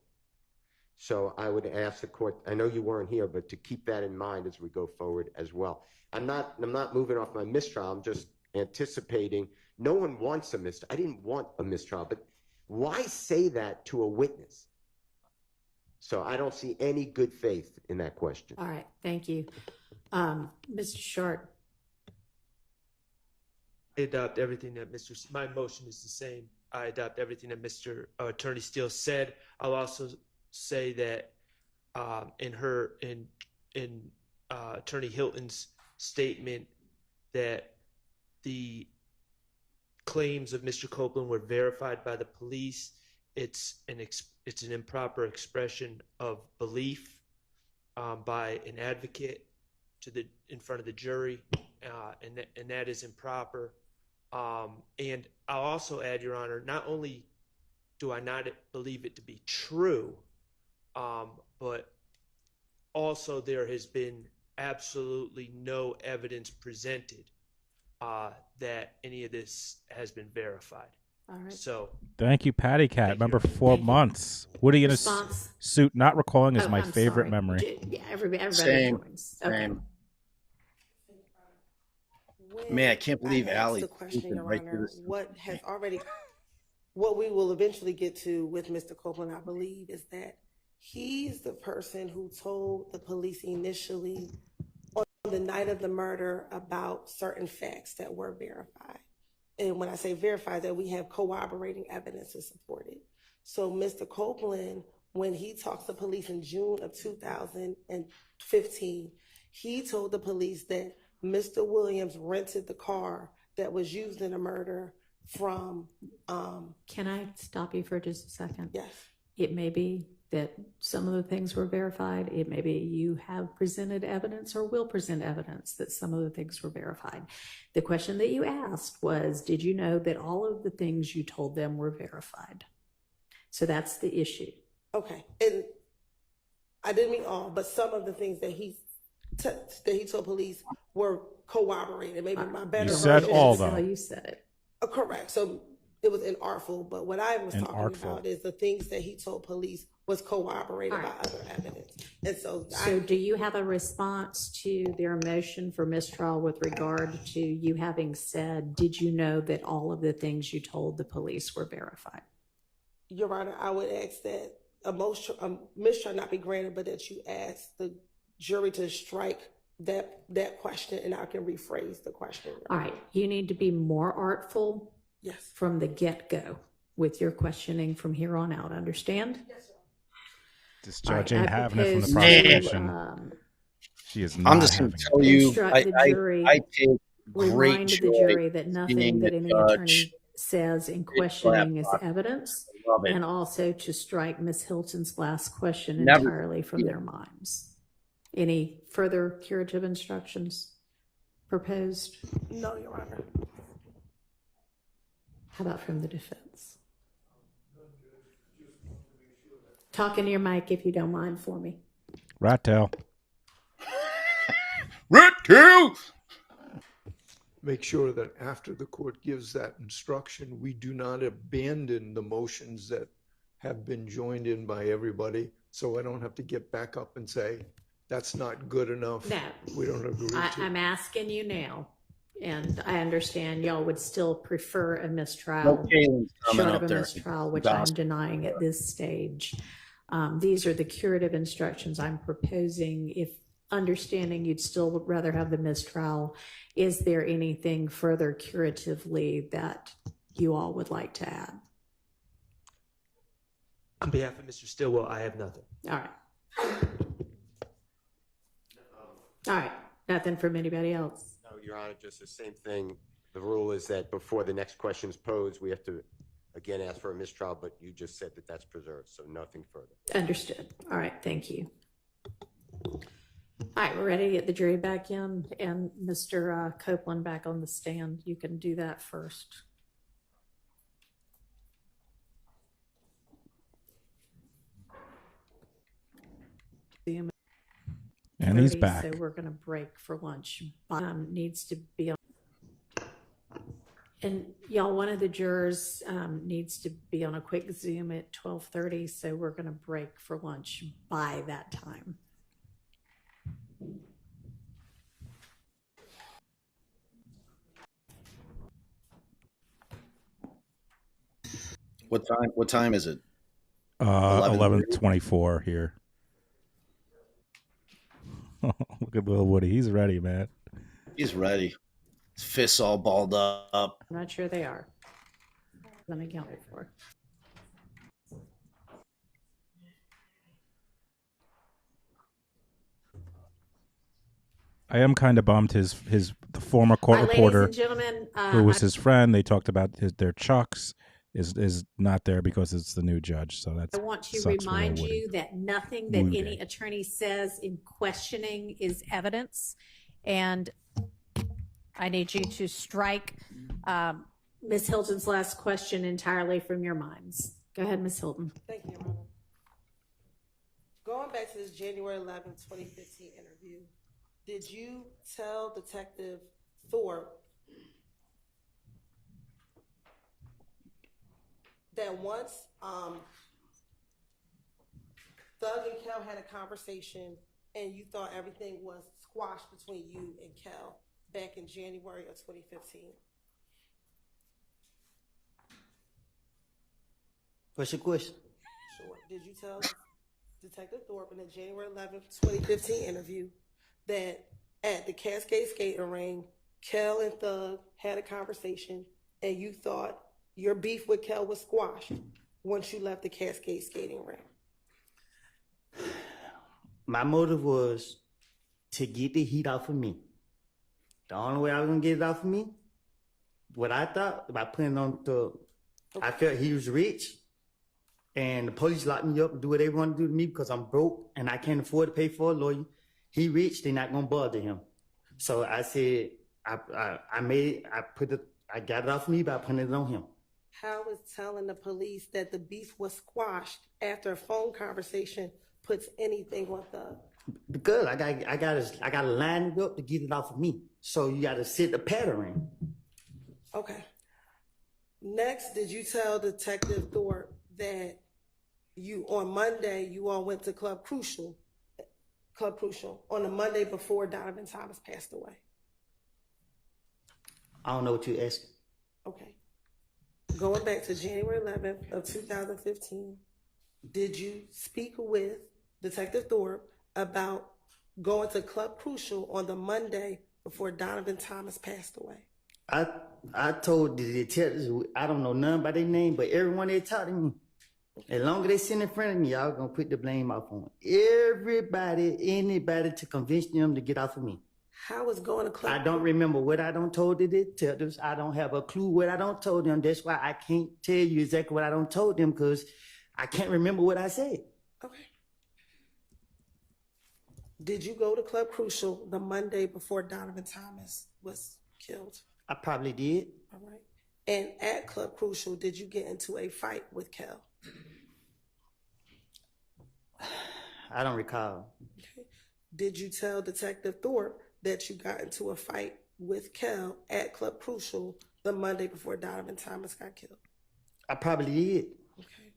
Speaker 12: So I would ask the court, I know you weren't here, but to keep that in mind as we go forward as well. I'm not moving off my mistrial. I'm just anticipating. No one wants a mistrial. I didn't want a mistrial, but why say that to a witness? So I don't see any good faith in that question.
Speaker 4: All right, thank you. Mr. Short.
Speaker 9: I adopt everything that my motion is the same. I adopt everything that Mr. Attorney Steele said. I'll also say that in Attorney Hilton's statement that the claims of Mr. Copeland were verified by the police. It's an improper expression of belief by an advocate in front of the jury, and that is improper. And I'll also add, Your Honor, not only do I not believe it to be true, but also there has been absolutely no evidence presented that any of this has been verified.
Speaker 4: All right.
Speaker 9: So
Speaker 3: Thank you, Patty Cat. Remember 4 months. What are you going to suit? Not recalling is my
Speaker 4: I'm
Speaker 3: favorite
Speaker 4: sorry.
Speaker 3: memory.
Speaker 4: Yeah, everybody
Speaker 8: Same.
Speaker 4: joins. Okay.
Speaker 8: Same. Man, I can't believe Allie.
Speaker 15: The question, Your Honor, what we will eventually get to with Mr. Copeland, I believe, is that he's the person who told the police initially on the night of the murder about certain facts that were verified. And when I say verified, that we have corroborating evidence to support it. So Mr. Copeland, when he talks to police in June of 2015, he told the police that Mr. Williams rented the car that was used in the murder from...
Speaker 4: Can I stop you for just a second?
Speaker 15: Yes.
Speaker 4: It may be that some of the things were verified. It may be you have presented evidence or will present evidence that some of the things were verified. The question that you asked was, did you know that all of the things you told them were verified? So that's the issue.
Speaker 15: Okay. And I didn't mean all, but some of the things that he told police were corroborated. Maybe my better
Speaker 3: You said
Speaker 15: version
Speaker 3: all,
Speaker 15: is-
Speaker 3: though.
Speaker 4: You said it.
Speaker 15: Correct. So it was inartful, but what I was talking
Speaker 3: Inartful.
Speaker 15: about is the things that he told police was corroborated by other evidence. And so,
Speaker 4: So do you have a response to their motion for mistrial with regard to you having said, did you know that all of the things you told the police were verified?
Speaker 15: Your Honor, I would ask that a mistrial not be granted, but that you ask the jury to strike that question, and I can rephrase the question.
Speaker 4: All right. You need to be more artful
Speaker 15: Yes.
Speaker 4: from the get-go with your questioning from here on out. Understand?
Speaker 15: Yes, sir.
Speaker 3: This
Speaker 4: All
Speaker 3: judge
Speaker 4: right,
Speaker 3: ain't
Speaker 4: I
Speaker 3: having it from the
Speaker 4: propose to,
Speaker 3: prosecution. She is not
Speaker 8: I'm just going
Speaker 3: having
Speaker 8: to
Speaker 3: it.
Speaker 8: tell you,
Speaker 4: Instruct
Speaker 8: I
Speaker 4: the jury,
Speaker 8: take great
Speaker 4: remind the
Speaker 8: joy
Speaker 4: jury that
Speaker 8: in
Speaker 4: nothing
Speaker 8: seeing
Speaker 4: that
Speaker 8: the
Speaker 4: any
Speaker 8: judge
Speaker 4: attorney says in questioning is
Speaker 8: laptop.
Speaker 4: evidence,
Speaker 8: I love it.
Speaker 4: and also to strike Ms. Hilton's last question
Speaker 8: Never-
Speaker 4: entirely from their minds. Any further curative instructions proposed?
Speaker 15: No, Your Honor.
Speaker 4: How about from the defense? Talk into your mic if you don't mind for me.
Speaker 3: Rat tail.
Speaker 8: Red kill!
Speaker 21: Make sure that after the court gives that instruction, we do not abandon the motions that have been joined in by everybody. So I don't have to get back up and say, that's not good enough.
Speaker 4: No.
Speaker 21: We don't agree to.
Speaker 4: I'm asking you now, and I understand y'all would still prefer a
Speaker 8: No
Speaker 4: mistrial,
Speaker 8: Kalen's coming
Speaker 4: short
Speaker 8: up
Speaker 4: of a
Speaker 8: there.
Speaker 4: mistrial, which I'm
Speaker 8: Gospel.
Speaker 4: denying at this stage. These are the curative instructions I'm proposing. If understanding you'd still rather have the mistrial, is there anything further curatively that you all would like to add?
Speaker 9: on behalf of Mr. Stillwell, I have nothing.
Speaker 4: All right. All right. Nothing from anybody else.
Speaker 12: No, Your Honor, just the same thing. The rule is that before the next question is posed, we have to, again, ask for a mistrial, but you just said that that's preserved, so nothing further.
Speaker 4: Understood. All right. Thank you. All right. We're ready to get the jury back in and Mr. Copeland back on the stand. You can do that first.
Speaker 3: And he's back.
Speaker 4: So we're going to break for lunch. Needs to be on. And y'all, one of the jurors needs to be on a quick Zoom at 12:30, so we're going to break for lunch by that time.
Speaker 8: What time is it?
Speaker 3: 11:24 here. Look at little Woody. He's ready, man.
Speaker 8: He's ready. His fists all balled up.
Speaker 4: I'm not sure they are. Let me count it for.
Speaker 3: I am kind of bummed. The former court
Speaker 4: Ladies
Speaker 3: reporter,
Speaker 4: and gentlemen,
Speaker 3: who was his friend, they talked about their chucks, is not there because it's the new judge. So that's.
Speaker 4: I want to
Speaker 3: sucks for
Speaker 4: remind
Speaker 3: little Woody.
Speaker 4: you that nothing that any attorney says in questioning is evidence, and I need you to strike Ms. Hilton's last question entirely from your minds. Go ahead, Ms. Hilton.
Speaker 15: Thank you, Your Honor. Going back to this January 11, 2015 interview, did you tell Detective Thorpe that once Thug and Kel had a conversation and you thought everything was squashed between you and Kel back in January of 2015?
Speaker 14: What's your question?
Speaker 15: Sure. Did you tell Detective Thorpe in the January 11, 2015 interview that at the Cascade Skating Ring, Kel and Thug had a conversation and you thought your beef with Kel was squashed once you left the Cascade Skating Ring?
Speaker 14: My motive was to get the heat off of me. The only way I was gonna get it off of me, what I thought, by putting on the, I felt he was rich, and the police locked me up and do what they want to do to me because I'm broke and I can't afford to pay for a lawyer. He rich, they're not gonna bother him. So I said, I got it off of me by putting it on him.
Speaker 15: How is telling the police that the beef was squashed after a phone conversation puts anything on Thug?
Speaker 14: Because I gotta line it up to get it off of me. So you gotta set the pattern.
Speaker 15: Okay. Next, did you tell Detective Thorpe that on Monday you all went to Club Crucial on the Monday before Donovan Thomas passed away?
Speaker 14: I don't know what you're asking.
Speaker 15: Okay. Going back to January 11th of 2015, did you speak with Detective Thorpe about going to Club Crucial on the Monday before Donovan Thomas passed away?
Speaker 14: I told the detectives, I don't know none by their name, but everyone they talked to me, as long as they sit in front of me, I was gonna put the blame off on anybody to convince them to get off of me.
Speaker 15: How is going to Club
Speaker 14: I don't remember what I don't told the detectives. I don't have a clue what I don't told them. That's why I can't tell you exactly what I don't told them, because I can't remember what I said.
Speaker 15: Okay. Did you go to Club Crucial the Monday before Donovan Thomas was killed?
Speaker 14: I probably did.
Speaker 15: All right. And at Club Crucial, did you get into a fight with Kel?
Speaker 14: I don't recall.
Speaker 15: Okay. Did you tell Detective Thorpe that you got into a fight with Kel at Club Crucial the Monday before Donovan Thomas got killed?
Speaker 14: I probably did.
Speaker 15: Okay.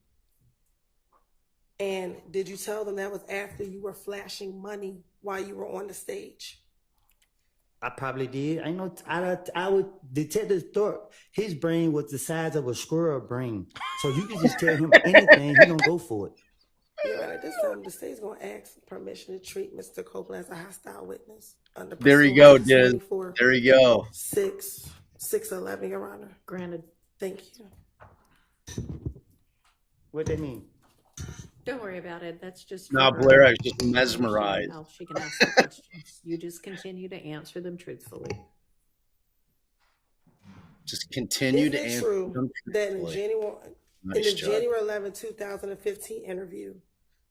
Speaker 15: And did you tell them that was after you were flashing money while you were on the stage?
Speaker 14: I probably did. I know. I would. Detective Thorpe, his brain was the size of a squirrel brain, so you can just tell him anything, he gonna go for it.
Speaker 15: Yeah, at this time, the state's gonna ask permission to treat Mr. Copeland as a hostile witness. Under
Speaker 8: There you go,
Speaker 15: Pursuant
Speaker 8: Diz.
Speaker 15: 24,
Speaker 8: There you go.
Speaker 15: 611, Your Honor.
Speaker 4: Granted.
Speaker 15: Thank you.
Speaker 14: What that mean?
Speaker 4: Don't worry about it. That's just.
Speaker 8: No,
Speaker 4: for her.
Speaker 8: Blair, I was just mesmerized.
Speaker 4: Now she can ask the questions. You just continue to answer them truthfully.
Speaker 8: Just continue to
Speaker 15: Is it
Speaker 8: answer
Speaker 15: true
Speaker 8: them
Speaker 15: that in
Speaker 8: truthfully.
Speaker 15: the
Speaker 8: Nice job.
Speaker 15: January 11, 2015 interview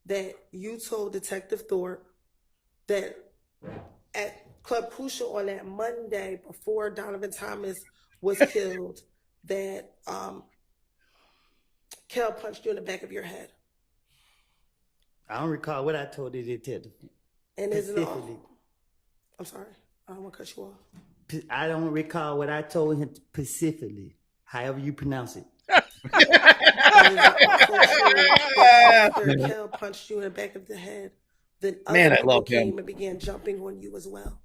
Speaker 15: that you told Detective Thorpe that at Club Crucial on that Monday before Donovan Thomas was killed that Kel punched you in the back of your head?
Speaker 14: I don't recall what I told the detective.
Speaker 15: And is it all?
Speaker 14: Specifically.
Speaker 15: I'm sorry, I don't want to cut you off.
Speaker 14: I don't recall what I told him specifically. However you pronounce it.
Speaker 15: After Kel punched you in the back of the head, then other
Speaker 8: Man, I
Speaker 15: people
Speaker 8: love him.
Speaker 15: came and began jumping on you as well.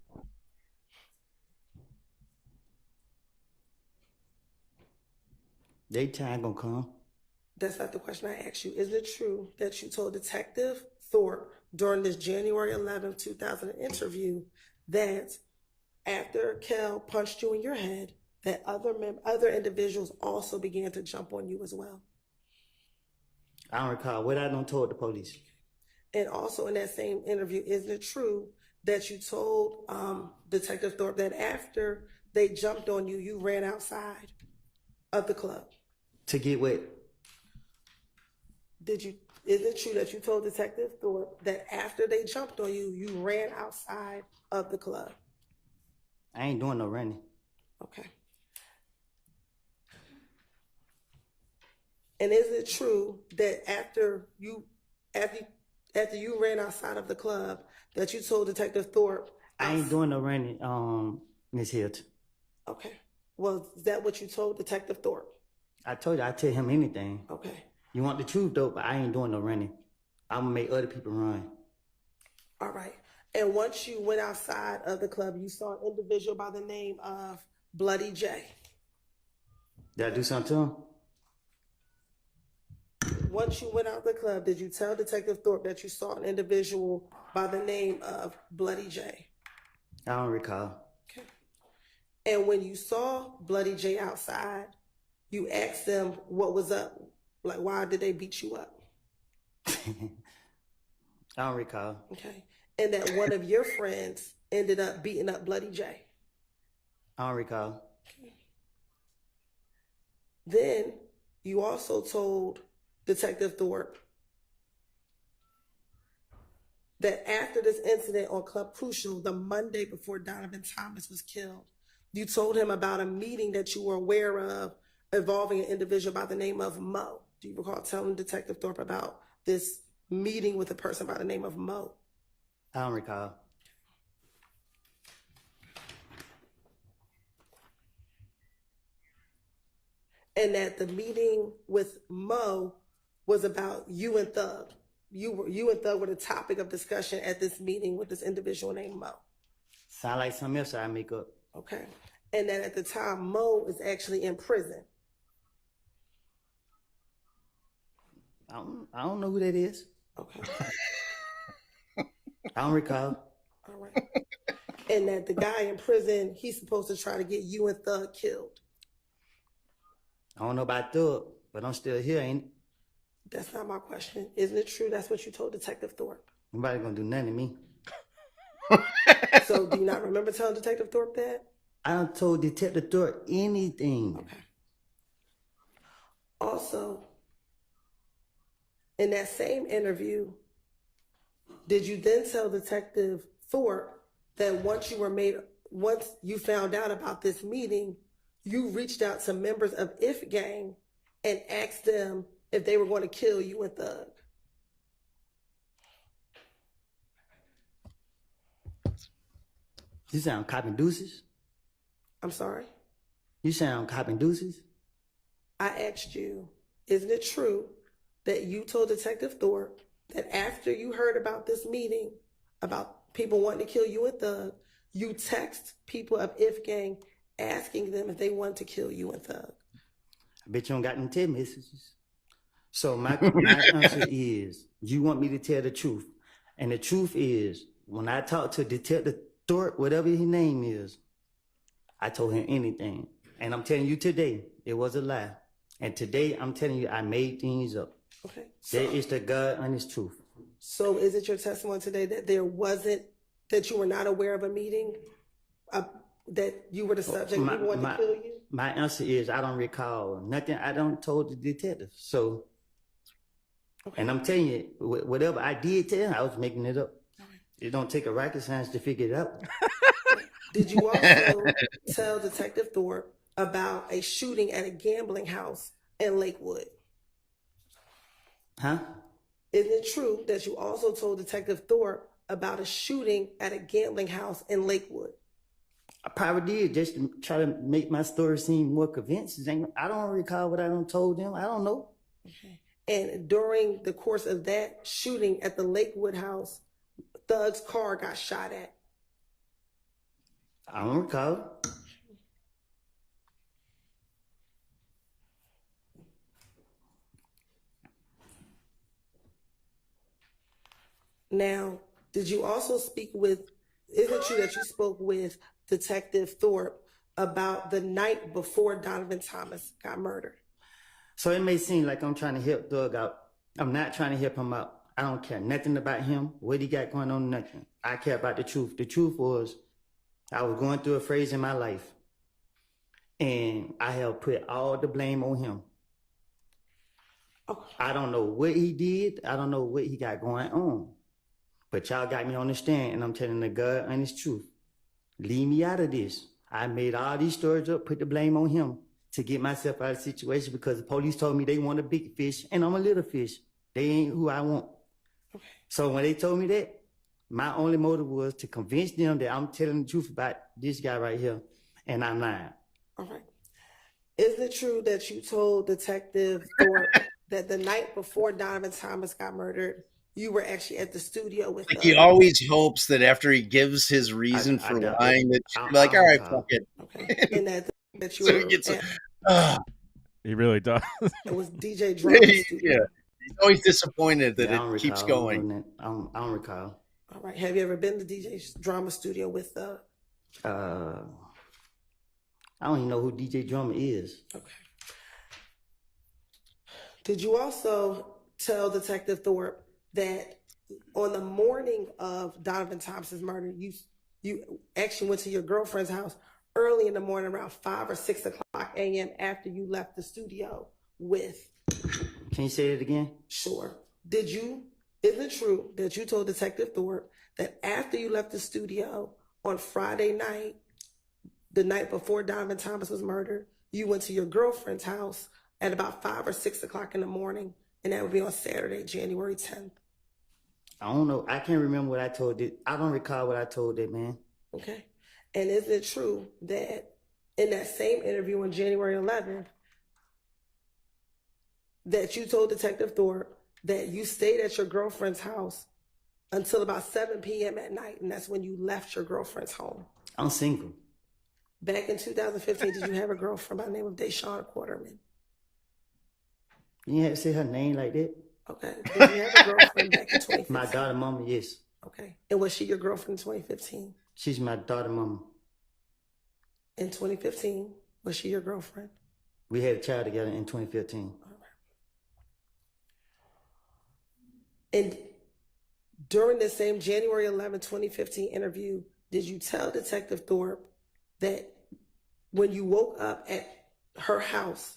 Speaker 14: They time gonna come.
Speaker 15: That's not the question I asked you. Is it true that you told Detective Thorpe during this January 11, 2000 interview that after Kel punched you in your head, that other individuals also began to jump on you as well?
Speaker 14: I don't recall what I done told the police.
Speaker 15: And also in that same interview, isn't it true that you told Detective Thorpe that after they jumped on you, you ran outside of the club?
Speaker 14: To get what?
Speaker 15: Is it true that you told Detective Thorpe that after they jumped on you, you ran outside of the club?
Speaker 14: I ain't doing no running.
Speaker 15: Okay. And is it true that after you ran outside of the club, that you told Detective Thorpe?
Speaker 14: I ain't doing no running, Miss Hilton.
Speaker 15: Okay. Well, is that what you told Detective Thorpe?
Speaker 14: I told you I'd tell him anything.
Speaker 15: Okay.
Speaker 14: You want the truth though, but I ain't doing no running. I'm gonna make other people run.
Speaker 15: All right. And once you went outside of the club, you saw an individual by the name of Bloody J.
Speaker 14: Did I do something to him?
Speaker 15: Once you went out of the club, did you tell Detective Thorpe that you saw an individual by the name of Bloody J?
Speaker 14: I don't recall.
Speaker 15: Okay. And when you saw Bloody J outside, you asked them what was up. Like, why did they beat you up?
Speaker 14: I don't recall.
Speaker 15: Okay. And that one of your friends ended up beating up Bloody J.
Speaker 14: I don't recall.
Speaker 15: Okay. Then you also told Detective Thorpe that after this incident on Club Crucial, the Monday before Donovan Thomas was killed, you told him about a meeting that you were aware of involving an individual by the name of Mo. Do you recall telling Detective Thorpe about this meeting with a person by the name of Mo?
Speaker 14: I don't recall.
Speaker 15: And that the meeting with Mo was about you and Thug. You and Thug were the topic of discussion at this meeting with this individual named Mo.
Speaker 14: Sound like something else I make up.
Speaker 15: Okay. And that at the time, Mo is actually in prison.
Speaker 14: I don't know who that is.
Speaker 15: Okay.
Speaker 14: I don't recall.
Speaker 15: All right. And that the guy in prison, he's supposed to try to get you and Thug killed.
Speaker 14: I don't know about Thug, but I'm still here, ain't it?
Speaker 15: That's not my question. Isn't it true that's what you told Detective Thorpe?
Speaker 14: Nobody gonna do nothing to me.
Speaker 15: So do you not remember telling Detective Thorpe that?
Speaker 14: I done told Detective Thorpe anything.
Speaker 15: Okay. Also, in that same interview, did you then tell Detective Thorpe that once you found out about this meeting, you reached out to members of If Gang and asked them if they were going to kill you and Thug?
Speaker 14: You sound copping deuces?
Speaker 15: I'm sorry?
Speaker 14: You sound copping deuces?
Speaker 15: I asked you, isn't it true that you told Detective Thorpe that after you heard about this meeting, about people wanting to kill you and Thug, you text people of If Gang asking them if they wanted to kill you and Thug?
Speaker 14: I bet you don't got them text messages. So my answer is, you want me to tell the truth. And the truth is, when I talked to Detective Thorpe, whatever his name is, I told him anything. And I'm telling you today, it was a lie. And today, I'm telling you, I made things up.
Speaker 15: Okay.
Speaker 14: That is the God honest truth.
Speaker 15: So is it your testimony today that that you were not aware of a meeting, that you were the subject, people wanted to kill you?
Speaker 14: My answer is, I don't recall nothing. I don't told the detective. So, okay. And I'm telling you, whatever I did tell him, I was making it up. It don't take a rocket science to figure it out.
Speaker 15: Did you also tell Detective Thorpe about a shooting at a gambling house in Lakewood?
Speaker 14: Huh?
Speaker 15: Isn't it true that you also told Detective Thorpe about a shooting at a gambling house in Lakewood?
Speaker 14: I probably did just to try to make my story seem more convincing. I don't recall what I done told them. I don't know.
Speaker 15: Okay. And during the course of that shooting at the Lakewood house, Thug's car got shot at.
Speaker 14: I don't recall.
Speaker 15: Now, did you also speak with, is it true that you spoke with Detective Thorpe about the night before Donovan Thomas got murdered?
Speaker 14: So it may seem like I'm trying to help Doug out. I'm not trying to help him out. I don't care nothing about him, what he got going on, nothing. I care about the truth. The truth was I was going through a phase in my life, and I have put all the blame on him. I don't know what he did. I don't know what he got going on. But y'all got me on the stand, and I'm telling the God honest truth. Leave me out of this. I made all these stories up, put the blame on him to get myself out of the situation because the police told me they want a big fish, and I'm a little fish. They ain't who I want. Okay. So when they told me that, my only motive was to convince them that I'm telling the truth about this guy right here, and I'm lying.
Speaker 15: All right. Is it true that you told Detective Thorpe that the night before Donovan Thomas got murdered, you were actually at the studio with him?
Speaker 8: He always hopes that after he gives his reason for lying, that she'll be like, all right, fuck it.
Speaker 15: Okay. And that you
Speaker 8: So
Speaker 15: were
Speaker 8: he gets
Speaker 3: He really does.
Speaker 15: it was DJ Drama's studio.
Speaker 8: Yeah. He's always disappointed that
Speaker 14: Yeah, I don't
Speaker 8: it keeps
Speaker 14: recall
Speaker 8: going.
Speaker 14: doing that. I don't recall.
Speaker 15: All right. Have you ever been to DJ Drama studio with
Speaker 14: I don't even know who DJ Drummer is.
Speaker 15: Okay. Did you also tell Detective Thorpe that on the morning of Donovan Thomas's murder, you actually went to your girlfriend's house early in the morning around 5 or 6 o'clock a.m. after you left the studio with?
Speaker 14: Can you say it again?
Speaker 15: Sure. Is it true that you told Detective Thorpe that after you left the studio on Friday night, the night before Donovan Thomas was murdered, you went to your girlfriend's house at about 5 or 6 o'clock in the morning, and that would be on Saturday, January 10th?
Speaker 14: I don't know. I can't remember what I told it. I don't recall what I told that man.
Speaker 15: Okay. And is it true that in that same interview on January 11th, that you told Detective Thorpe that you stayed at your girlfriend's house until about 7 p.m. at night, and that's when you left your girlfriend's home?
Speaker 14: I'm single.
Speaker 15: Back in 2015, did you have a girlfriend by the name of Deshawn Quarterman?
Speaker 14: You didn't have to say her name like that.
Speaker 15: Okay. Did you have a girlfriend back in 2015?
Speaker 14: My daughter mama, yes.
Speaker 15: Okay. And was she your girlfriend in 2015?
Speaker 14: She's my daughter mama.
Speaker 15: In 2015, was she your girlfriend?
Speaker 14: We had a child together in 2015.
Speaker 15: And during the same January 11, 2015 interview, did you tell Detective Thorpe that when you woke up at her house,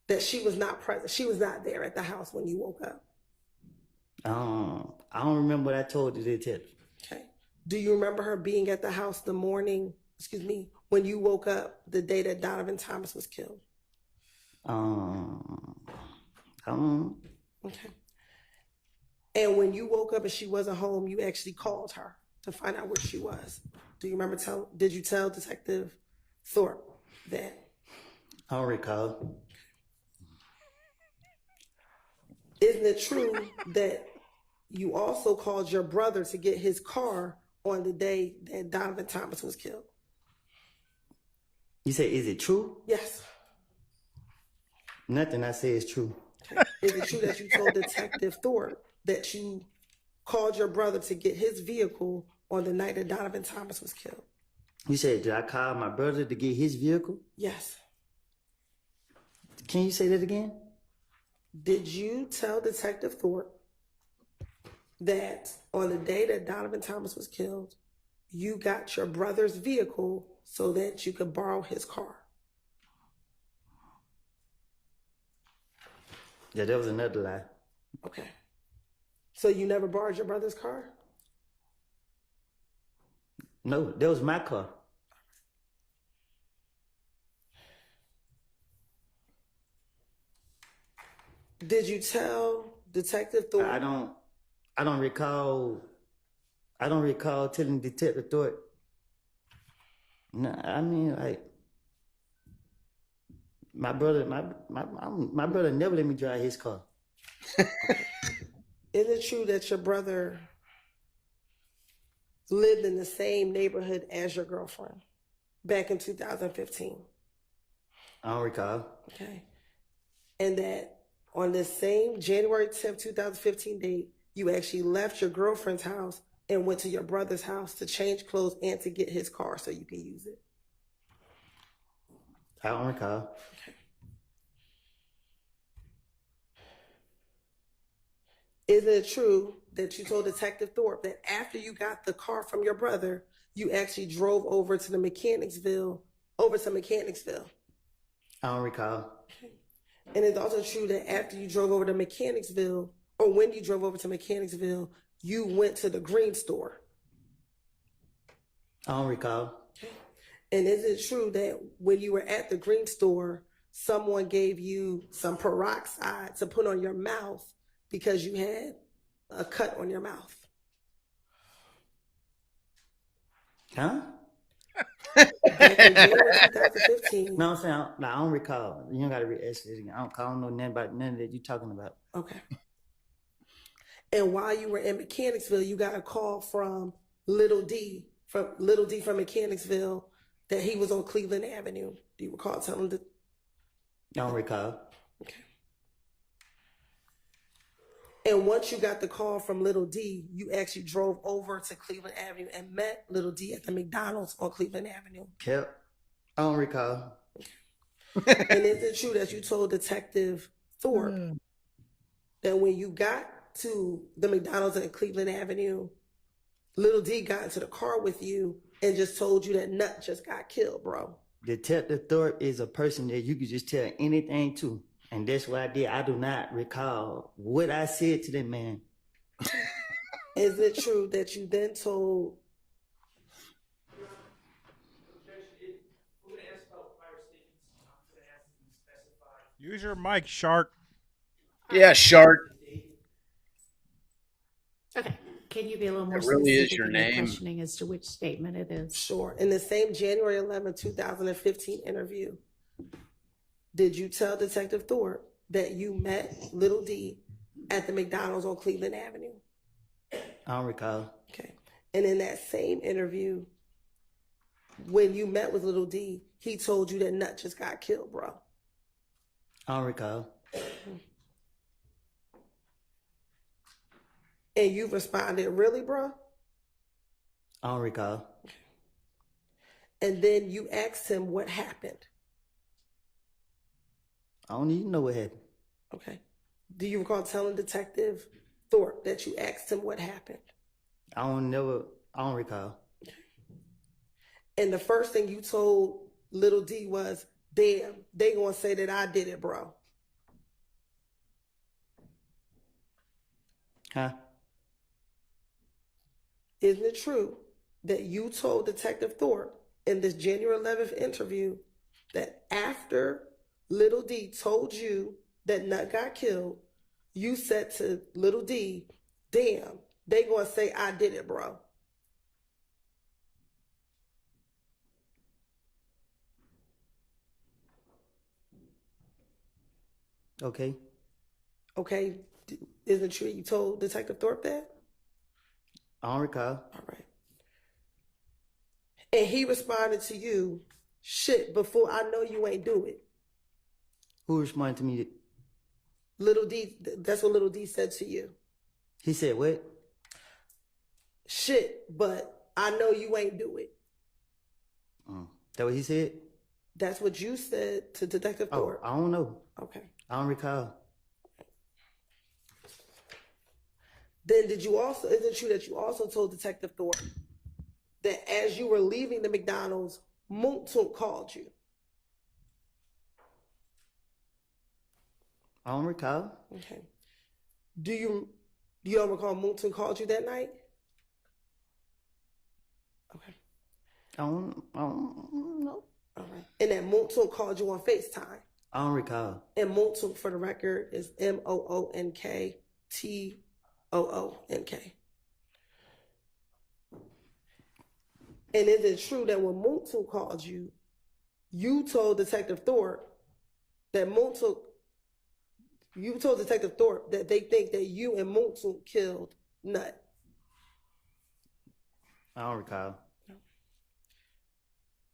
Speaker 15: that she was not present? She was not there at the house when you woke up?
Speaker 14: I don't remember what I told the detective.
Speaker 15: Okay. Do you remember her being at the house when you woke up the day that Donovan Thomas was killed? Okay. And when you woke up and she wasn't home, you actually called her to find out where she was. Do you remember did you tell Detective Thorpe that?
Speaker 14: I don't recall.
Speaker 15: Isn't it true that you also called your brother to get his car on the day that Donovan Thomas was killed?
Speaker 14: You say, is it true?
Speaker 15: Yes.
Speaker 14: Nothing I say is true.
Speaker 15: Okay. Is it true that you told Detective Thorpe that you called your brother to get his vehicle on the night that Donovan Thomas was killed?
Speaker 14: You said, did I call my brother to get his vehicle?
Speaker 15: Yes.
Speaker 14: Can you say that again?
Speaker 15: Did you tell Detective Thorpe that on the day that Donovan Thomas was killed, you got your brother's vehicle so that you could borrow his car?
Speaker 14: Yeah, that was another lie.
Speaker 15: Okay. So you never borrowed your brother's car?
Speaker 14: No, that was my car.
Speaker 15: Did you tell Detective Thorpe?
Speaker 14: I don't recall telling Detective Thorpe No, I mean, like, my brother never let me drive his car.
Speaker 15: Is it true that your brother lived in the same neighborhood as your girlfriend back in 2015?
Speaker 14: I don't recall.
Speaker 15: Okay. And that on this same January 10th, 2015 date, you actually left your girlfriend's house and went to your brother's house to change clothes and to get his car so you can use it.
Speaker 14: I don't recall.
Speaker 15: Is it true that you told Detective Thorpe that after you got the car from your brother, you actually drove over to Mechanicsville?
Speaker 14: I don't recall.
Speaker 15: And it's also true that after you drove over to Mechanicsville, or when you drove over to Mechanicsville, you went to the green store.
Speaker 14: I don't recall.
Speaker 15: And is it true that when you were at the green store, someone gave you some peroxide to put on your mouth because you had a cut on your mouth?
Speaker 14: Huh?
Speaker 15: Back in January 2015.
Speaker 14: No, I'm saying, I don't recall. You don't got to re-ask it again. I don't know nothing about none of that you talking about.
Speaker 15: Okay. And while you were in Mechanicsville, you got a call from Little D from Mechanicsville that he was on Cleveland Avenue. Do you recall telling him?
Speaker 14: I don't recall.
Speaker 15: Okay. And once you got the call from Little D, you actually drove over to Cleveland Avenue and met Little D at the McDonald's on Cleveland Avenue.
Speaker 14: Yep. I don't recall.
Speaker 15: And is it true that you told Detective Thorpe that when you got to the McDonald's at Cleveland Avenue, Little D got into the car with you and just told you that Nut just got killed, bro?
Speaker 14: Detective Thorpe is a person that you could just tell anything to. And that's what I did. I do not recall what I said to that man.
Speaker 15: Is it true that you then told...
Speaker 3: Use your mic, Shark.
Speaker 8: Yeah, Shark.
Speaker 4: Okay. Can you be a little more
Speaker 8: It really is
Speaker 4: specific
Speaker 8: your
Speaker 4: in
Speaker 8: name.
Speaker 4: questioning as to which statement it is?
Speaker 15: Sure. In the same January 11, 2015 interview, did you tell Detective Thorpe that you met Little D at the McDonald's on Cleveland Avenue?
Speaker 14: I don't recall.
Speaker 15: Okay. And in that same interview, when you met with Little D, he told you that Nut just got killed, bro?
Speaker 14: I don't recall.
Speaker 15: And you responded, really, bro?
Speaker 14: I don't recall.
Speaker 15: And then you asked him what happened.
Speaker 14: I don't even know what happened.
Speaker 15: Okay. Do you recall telling Detective Thorpe that you asked him what happened?
Speaker 14: I don't recall.
Speaker 15: And the first thing you told Little D was, damn, they gonna say that I did it, bro.
Speaker 14: Huh?
Speaker 15: Isn't it true that you told Detective Thorpe in this January 11th interview that after Little D told you that Nut got killed, you said to Little D, damn, they gonna say I did it, bro?
Speaker 14: Okay.
Speaker 15: Okay. Isn't it true you told Detective Thorpe that?
Speaker 14: I don't recall.
Speaker 15: All right. And he responded to you, shit, before I know you ain't do it.
Speaker 14: Who responded to me?
Speaker 15: Little D, that's what Little D said to you.
Speaker 14: He said what?
Speaker 15: Shit, but I know you ain't do it.
Speaker 14: That what he said?
Speaker 15: That's what you said to Detective Thorpe.
Speaker 14: I don't know.
Speaker 15: Okay.
Speaker 14: I don't recall.
Speaker 15: Then is it true that you also told Detective Thorpe that as you were leaving the McDonald's, Moontook called you?
Speaker 14: I don't recall.
Speaker 15: Okay. Do you don't recall Moontook called you that night? Okay.
Speaker 14: I don't know.
Speaker 15: All right. And that Moontook called you on FaceTime?
Speaker 14: I don't recall.
Speaker 15: And Moontook, for the record, is MOONKTOONK. And is it true that when Muntu called you, you told Detective Thorpe that they think that you and Muntu killed Nut?
Speaker 14: I don't recall.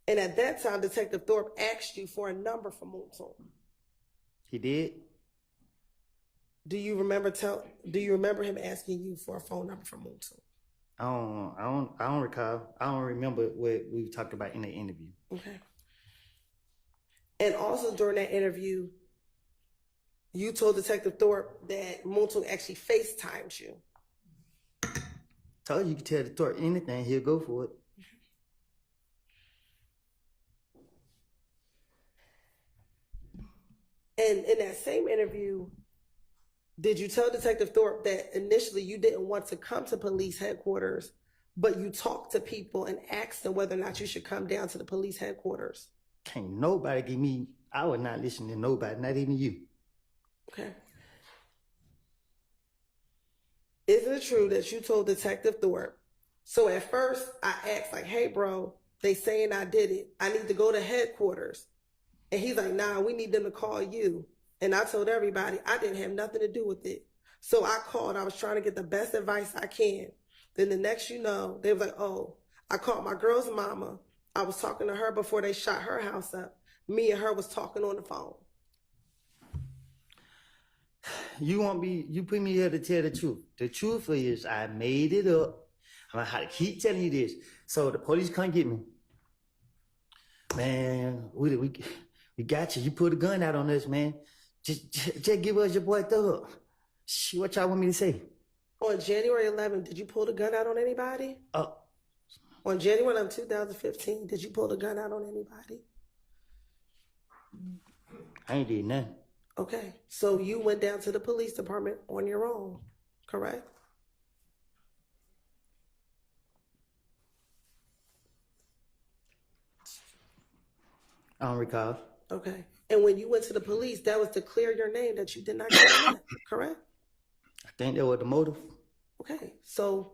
Speaker 15: And at that time, Detective Thorpe asked you for a number for Muntu.
Speaker 14: He did?
Speaker 15: Do you remember him asking you for a phone number for Muntu?
Speaker 14: I don't recall. I don't remember what we talked about in the interview.
Speaker 15: Okay. And also during that interview, you told Detective Thorpe that Muntu actually FaceTimed you.
Speaker 14: Told you could tell the Thorpe anything, he'll go for it.
Speaker 15: And in that same interview, did you tell Detective Thorpe that initially you didn't want to come to police headquarters, but you talked to people and asked them whether or not you should come down to the police headquarters?
Speaker 14: Can't nobody give me, I would not listen to nobody, not even you.
Speaker 15: Okay. Isn't it true that you told Detective Thorpe? So at first I asked like, hey bro, they saying I did it. I need to go to headquarters. And he's like, nah, we need them to call you. And I told everybody I didn't have nothing to do with it. So I called, I was trying to get the best advice I can. Then the next they was like, oh, I called my girl's mama. I was talking to her before they shot her house up. Me and her was talking on the phone.
Speaker 14: You put me here to tell the truth. The truth is I made it up. I'm gonna have to keep telling you this. So the police can't get me. Man, we got you. You put a gun out on us, man. Just give us your boy Thug. What y'all want me to say?
Speaker 15: On January 11th, did you pull the gun out on anybody? On January 11th, 2015, did you pull the gun out on anybody?
Speaker 14: I ain't did nothing.
Speaker 15: Okay, so you went down to the police department on your own, correct?
Speaker 14: I don't recall.
Speaker 15: Okay, and when you went to the police, that was to clear your name that you did not kill Nut, correct?
Speaker 14: I think that was the motive.
Speaker 15: Okay, so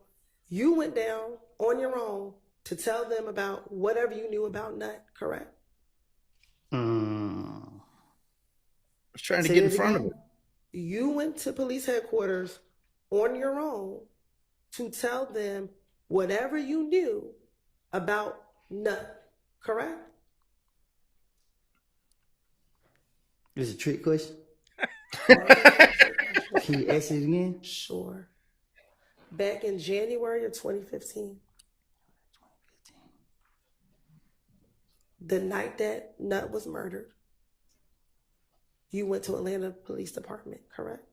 Speaker 15: you went down on your own to tell them about whatever you knew about Nut, correct?
Speaker 8: I was trying to get in front of it.
Speaker 15: You went to police headquarters on your own to tell them whatever you knew about Nut, correct?
Speaker 14: This is a trick question. Can you ask it again?
Speaker 15: Sure. Back in January of 2015, the night that Nut was murdered, you went to Atlanta Police Department, correct?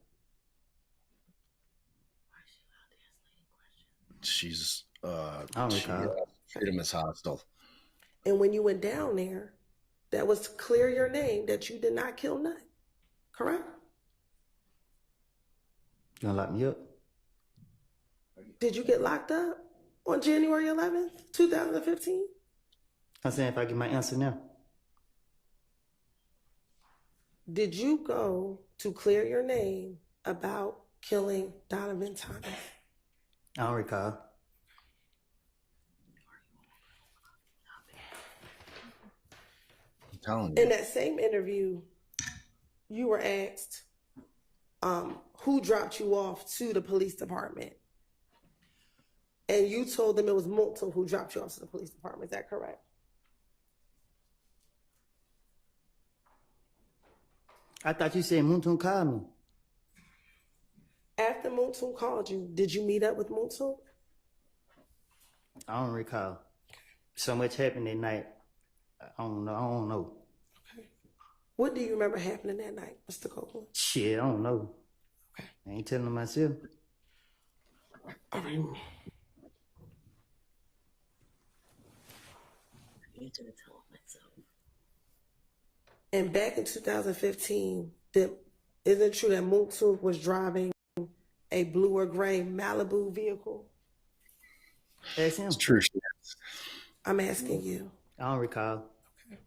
Speaker 8: She's
Speaker 14: freedom
Speaker 8: is hostile.
Speaker 15: And when you went down there, that was to clear your name that you did not kill Nut, correct?
Speaker 14: You gonna lock me up?
Speaker 15: Did you get locked up on January 11th, 2015?
Speaker 14: I'm saying if I get my answer now.
Speaker 15: Did you go to clear your name about killing Donovan Thomas?
Speaker 14: I don't recall.
Speaker 8: I'm telling you.
Speaker 15: In that same interview, you were asked who dropped you off to the police department. And you told them it was Muntu who dropped you off to the police department. Is that correct?
Speaker 14: I thought you said Muntu called me.
Speaker 15: After Muntu called you, did you meet up with Muntu?
Speaker 14: I don't recall. So much happened that night. I don't know.
Speaker 15: Okay. What do you remember happening that night, Mr. Copeland?
Speaker 14: Shit, I don't know.
Speaker 15: Okay.
Speaker 14: I ain't telling myself.
Speaker 15: All right. And back in 2015, isn't it true that Muntu was driving a blue or gray Malibu vehicle?
Speaker 14: Ask him.
Speaker 8: It's true.
Speaker 15: I'm asking you.
Speaker 14: I don't recall.
Speaker 15: Okay.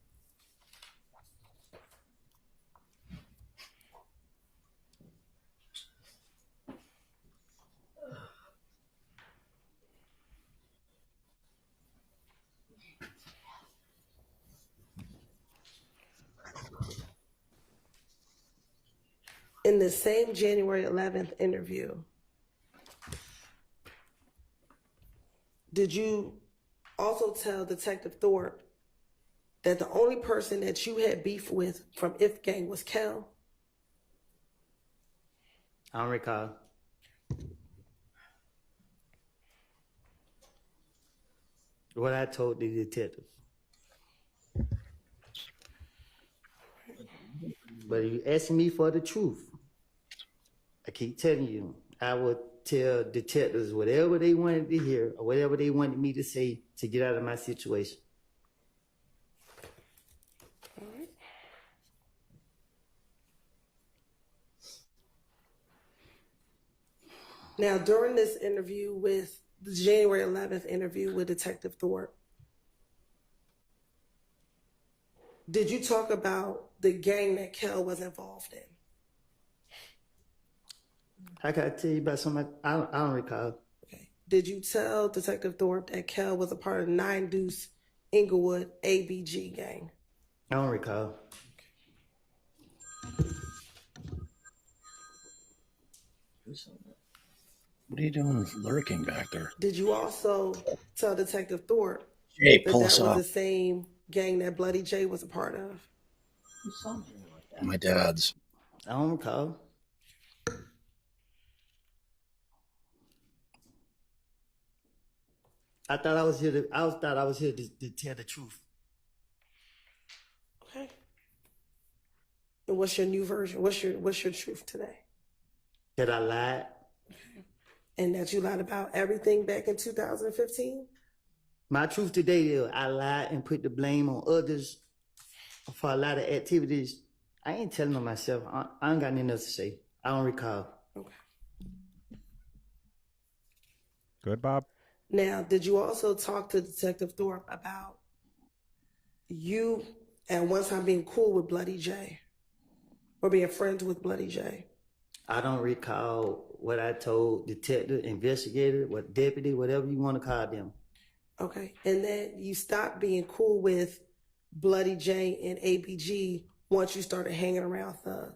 Speaker 15: in the same January 11th interview, did you also tell Detective Thorpe that the only person that you had beef with from If Gang was Kel?
Speaker 14: I don't recall. What I told the detective. But you asking me for the truth. I keep telling you, I would tell detectives whatever they wanted to hear or whatever they wanted me to say to get out of my situation.
Speaker 15: Now, during this interview with the January 11th interview with Detective Thorpe, did you talk about the gang that Kel was involved in?
Speaker 14: I gotta tell you about something I don't recall.
Speaker 15: Okay. Did you tell Detective Thorpe that Kel was a part of 9 Deuce Inglewood ABG gang?
Speaker 14: I don't recall.
Speaker 8: What are you doing lurking back there?
Speaker 15: Did you also tell Detective Thorpe
Speaker 8: Jay,
Speaker 15: that
Speaker 8: pull
Speaker 15: that
Speaker 8: us
Speaker 15: was
Speaker 8: up.
Speaker 15: the same gang that Bloody J was a part of?
Speaker 8: My dad's.
Speaker 14: I don't recall. I thought I was here to tell the truth.
Speaker 15: Okay. And what's your new version? What's your truth today?
Speaker 14: That I lied.
Speaker 15: And that you lied about everything back in 2015?
Speaker 14: My truth today is I lied and put the blame on others for a lot of activities. I ain't telling on myself. I ain't got nothing else to say. I don't recall.
Speaker 15: Okay.
Speaker 3: Good, Bob?
Speaker 15: Now, did you also talk to Detective Thorpe about you at one time being cool with Bloody J or being friends with Bloody J?
Speaker 14: I don't recall what I told detective, investigator, what deputy, whatever you want to call them.
Speaker 15: Okay. And then you stopped being cool with Bloody J and ABG once you started hanging around Thug.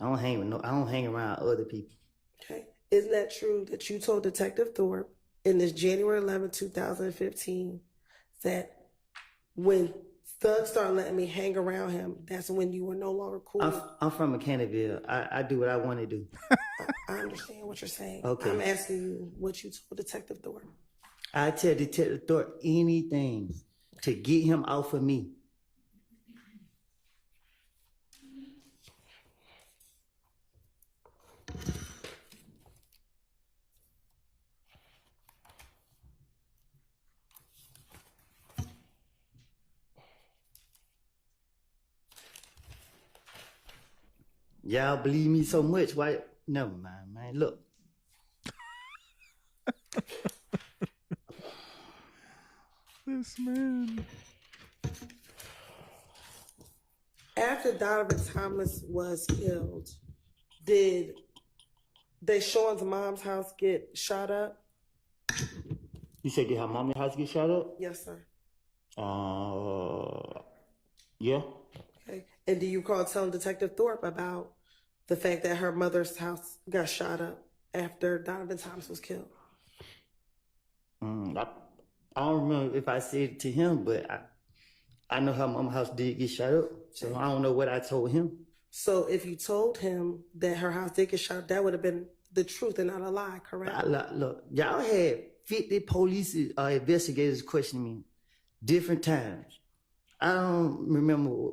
Speaker 14: I don't hang around other people.
Speaker 15: Okay. Isn't that true that you told Detective Thorpe in this January 11, 2015, that when Thug started letting me hang around him, that's when you were no longer cool?
Speaker 14: I'm from Mechanicsville. I do what I want to do.
Speaker 15: I understand what you're saying.
Speaker 14: Okay.
Speaker 15: I'm asking you what you told Detective Thorpe.
Speaker 14: I tell Detective Thorpe anything to get him off of me. Y'all believe me so much, why? Never mind, man. Look.
Speaker 3: This man.
Speaker 15: After Donovan Thomas was killed, did Deshawn's mom's house get shot up?
Speaker 14: You said did her mom's house get shot up?
Speaker 15: Yes, sir.
Speaker 14: Yeah.
Speaker 15: Okay. And do you recall telling Detective Thorpe about the fact that her mother's house got shot up after Donovan Thomas was killed?
Speaker 14: I don't remember if I said it to him, but I know her mom's house did get shot up, so I don't know what I told him.
Speaker 15: So if you told him that her house did get shot up, that would have been the truth and not a lie, correct?
Speaker 14: Look, y'all had 50 police investigators questioning me different times. I don't remember,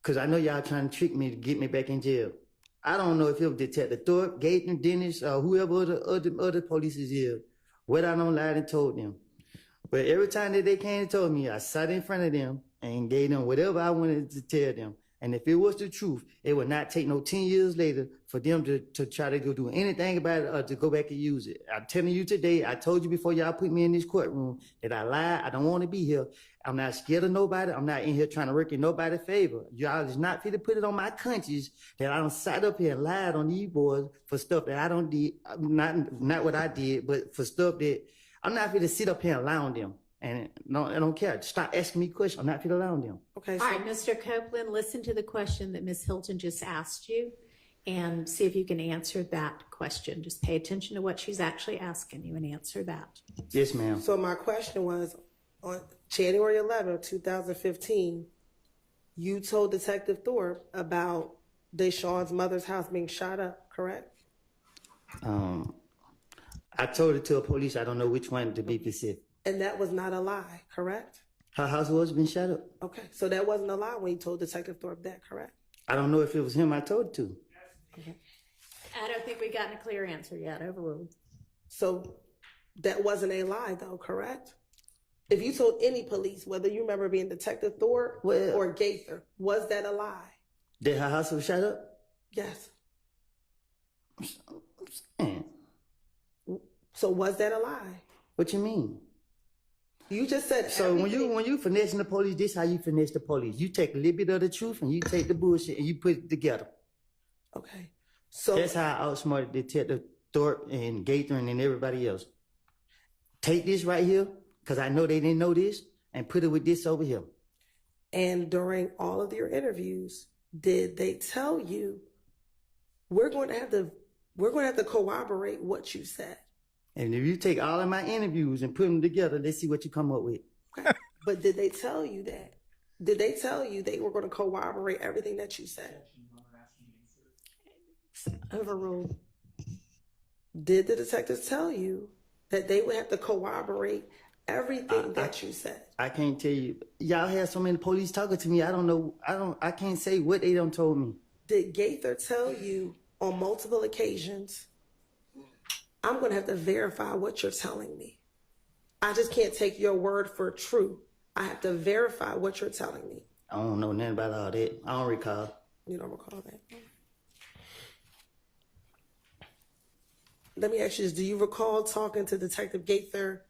Speaker 14: because I know y'all trying to trick me to get me back in jail. I don't know if it was Detective Thorpe, Gaten, Dennis, or whoever other police is here. What I don't lie and told them. But every time that they came and told me, I sat in front of them and gave them whatever I wanted to tell them. And if it was the truth, it would not take no 10 years later for them to try to go do anything about it or to go back and use it. I'm telling you today, I told you before y'all put me in this courtroom that I lied. I don't want to be here. I'm not scared of nobody. I'm not in here trying to work in nobody's favor. Y'all is not fit to put it on my conscience that I don't sat up here and lied on these boys for stuff that I don't did. Not what I did, but for stuff that I'm not fit to sit up here and lie on them. And no, I don't care. Stop asking me questions. I'm not going to allow them.
Speaker 15: Okay.
Speaker 4: All right, Mr. Copeland, listen to the question that Ms. Hilton just asked you and see if you can answer that question. Just pay attention to what she's actually asking you and answer that.
Speaker 14: Yes, ma'am.
Speaker 15: So my question was, on January 11th, 2015, you told Detective Thorpe about Deshaun's mother's house being shot up, correct?
Speaker 14: I told it to a police. I don't know which one to be specific.
Speaker 15: And that was not a lie, correct?
Speaker 14: Her house was been shot up.
Speaker 15: Okay, so that wasn't a lie when you told Detective Thorpe that, correct?
Speaker 14: I don't know if it was him I told it to.
Speaker 15: Okay.
Speaker 4: I don't think we've gotten a clear answer yet. Overruled.
Speaker 15: So that wasn't a lie, though, correct? If you told any police, whether you remember being Detective Thorpe or Gaither, was that a lie?
Speaker 14: Did her house was shot up?
Speaker 15: Yes.
Speaker 14: Man,
Speaker 15: So was that a lie?
Speaker 14: what you mean?
Speaker 15: You just said
Speaker 14: So when you finessing the police, this how you finesse the police. You take a little bit of the truth and you take the bullshit and you put it together.
Speaker 15: Okay. So
Speaker 14: that's how I outsmarted Detective Thorpe and Gaither and everybody else. Take this right here, because I know they didn't know this, and put it with this over here.
Speaker 15: And during all of your interviews, did they tell you we're going to have to corroborate what you said?
Speaker 14: And if you take all of my interviews and put them together, let's see what you come up with.
Speaker 15: Okay. But did they tell you that? Did they tell you they were going to corroborate everything that you said?
Speaker 4: Overruled.
Speaker 15: Did the detectives tell you that they would have to corroborate everything that you said?
Speaker 14: I can't tell you. Y'all have so many police talking to me. I don't know. I can't say what they done told me.
Speaker 15: Did Gaither tell you on multiple occasions, I'm going to have to verify what you're telling me? I just can't take your word for true. I have to verify what you're telling me.
Speaker 14: I don't know nothing about all that. I don't recall.
Speaker 15: You don't recall that? Let me ask you this. Do you recall talking to Detective Gaither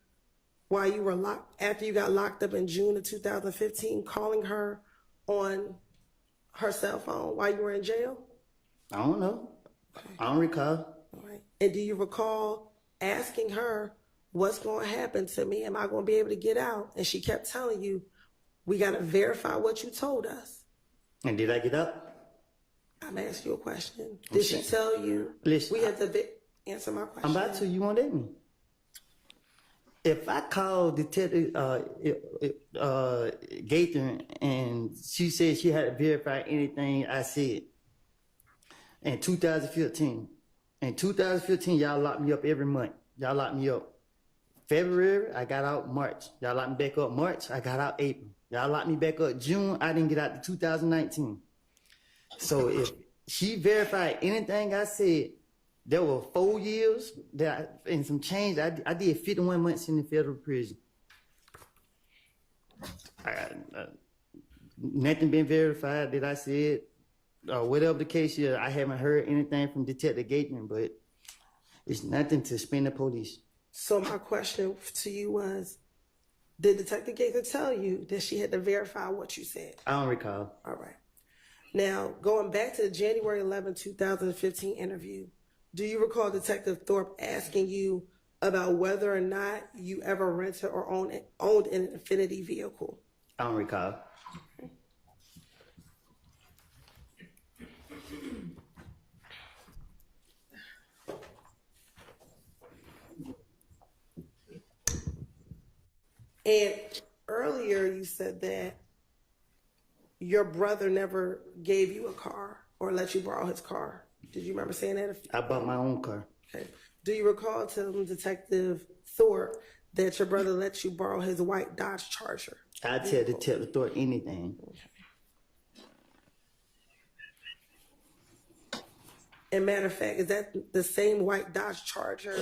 Speaker 15: while you were after you got locked up in June of 2015, calling her on her cell phone while you were in jail?
Speaker 14: I don't know. I don't recall.
Speaker 15: All right. And do you recall asking her, what's going to happen to me? Am I going to be able to get out? And she kept telling you, we got to verify what you told us.
Speaker 14: And did I get up?
Speaker 15: I'm asking you a question. Did she tell you?
Speaker 14: Listen,
Speaker 15: we have to answer my question.
Speaker 14: I'm about to. You won't let me. If I call Detective Gaither and she said she had to verify anything I said in 2015. In 2015, y'all locked me up every month. Y'all locked me up February, I got out March. Y'all locked me back up March, I got out April. Y'all locked me back up June, I didn't get out to 2019. So if she verified anything I said, there were 4 years and some change. I did 51 months in the federal prison. Nothing been verified that I said, whatever the case is. I haven't heard anything from Detective Gaitman, but it's nothing to spin the police.
Speaker 15: So my question to you was, did Detective Gaither tell you that she had to verify what you said?
Speaker 14: I don't recall.
Speaker 15: All right. Now, going back to the January 11, 2015 interview, do you recall Detective Thorpe asking you about whether or not you ever rented or owned an Infinity vehicle?
Speaker 14: I don't recall.
Speaker 15: Okay. And earlier you said that your brother never gave you a car or let you borrow his car. Did you remember saying that?
Speaker 14: I bought my own car.
Speaker 15: Okay. Do you recall telling Detective Thorpe that your brother let you borrow his white Dodge Charger?
Speaker 14: I tell Detective Thorpe anything.
Speaker 15: And matter of fact, is that the same white Dodge Charger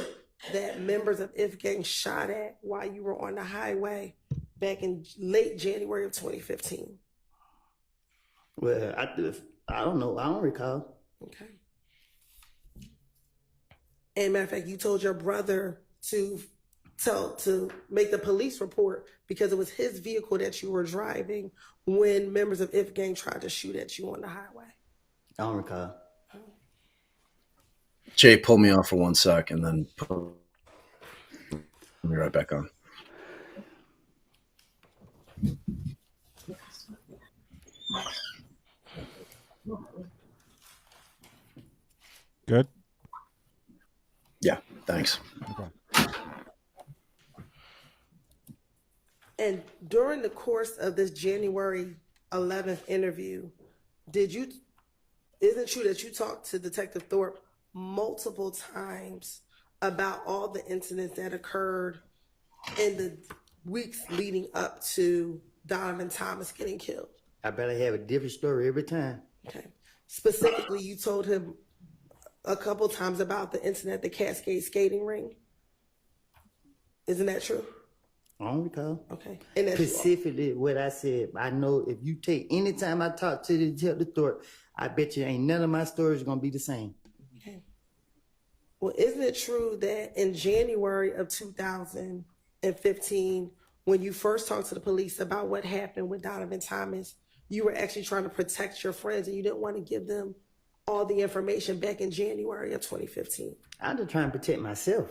Speaker 15: that members of If Gang shot at while you were on the highway back in late January of 2015?
Speaker 14: Well, I don't know. I don't recall.
Speaker 15: Okay. And matter of fact, you told your brother to make the police report because it was his vehicle that you were driving when members of If Gang tried to shoot at you on the highway.
Speaker 14: I don't recall.
Speaker 8: Jay, pull me off for 1 sec and then put me right back on.
Speaker 3: Good?
Speaker 8: Yeah, thanks.
Speaker 3: Okay.
Speaker 15: And during the course of this January 11th interview, isn't it true that you talked to Detective Thorpe multiple times about all the incidents that occurred in the weeks leading up to Donovan Thomas getting killed?
Speaker 14: I better have a different story every time.
Speaker 15: Okay. Specifically, you told him a couple times about the incident at the Cascade skating ring. Isn't that true?
Speaker 14: I don't recall.
Speaker 15: Okay. And that's
Speaker 14: Specifically what I said. I know if you take any time I talk to the Detective Thorpe, I bet you ain't none of my stories gonna be the same.
Speaker 15: Okay. Well, isn't it true that in January of 2015, when you first talked to the police about what happened with Donovan Thomas, you were actually trying to protect your friends and you didn't want to give them all the information back in January of 2015?
Speaker 14: I'm just trying to protect myself.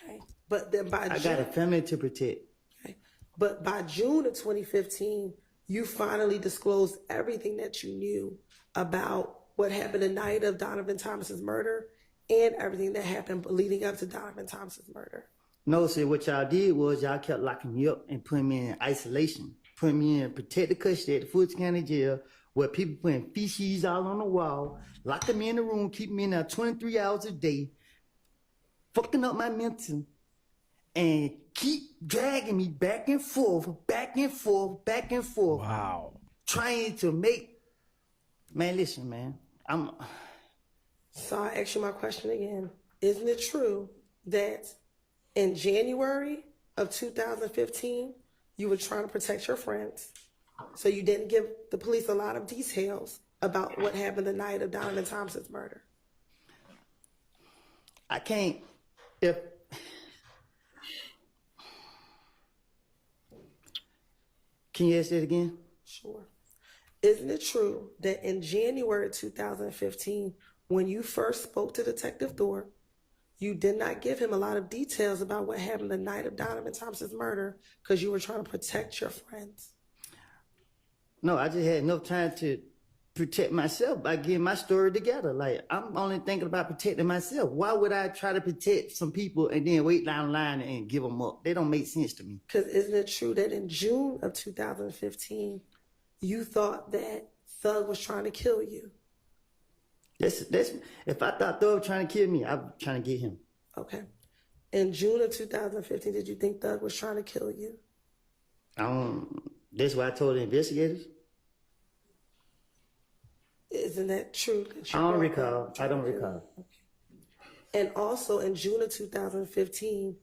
Speaker 15: Okay. But then by
Speaker 14: I got a family to protect.
Speaker 15: Okay. But by June of 2015, you finally disclosed everything that you knew about what happened the night of Donovan Thomas's murder and everything that happened leading up to Donovan Thomas's murder.
Speaker 14: No, see, what y'all did was y'all kept locking me up and putting me in isolation, putting me in protected custody at the Fulton County Jail, where people putting feces all on the wall, locking me in the room, keeping me in there 23 hours a day, fucking up my mental, and keep dragging me back and forth, back and forth, back and forth.
Speaker 3: Wow.
Speaker 14: Trying to make, man, listen, man,
Speaker 15: So I ask you my question again. Isn't it true that in January of 2015, you were trying to protect your friends, so you didn't give the police a lot of details about what happened the night of Donovan Thomas's murder?
Speaker 14: I can't, Can you ask that again?
Speaker 15: Sure. Isn't it true that in January 2015, when you first spoke to Detective Thorpe, you did not give him a lot of details about what happened the night of Donovan Thomas's murder because you were trying to protect your friends?
Speaker 14: No, I just had enough time to protect myself by getting my story together. Like, I'm only thinking about protecting myself. Why would I try to protect some people and then wait down the line and give them up? They don't make sense to me.
Speaker 15: Because isn't it true that in June of 2015, you thought that Thug was trying to kill you?
Speaker 14: That's if I thought Thug was trying to kill me, I was trying to get him.
Speaker 15: Okay. In June of 2015, did you think Thug was trying to kill you?
Speaker 14: That's what I told the investigators.
Speaker 15: Isn't that true?
Speaker 14: I don't recall. I don't recall.
Speaker 15: Okay. And also in June of 2015,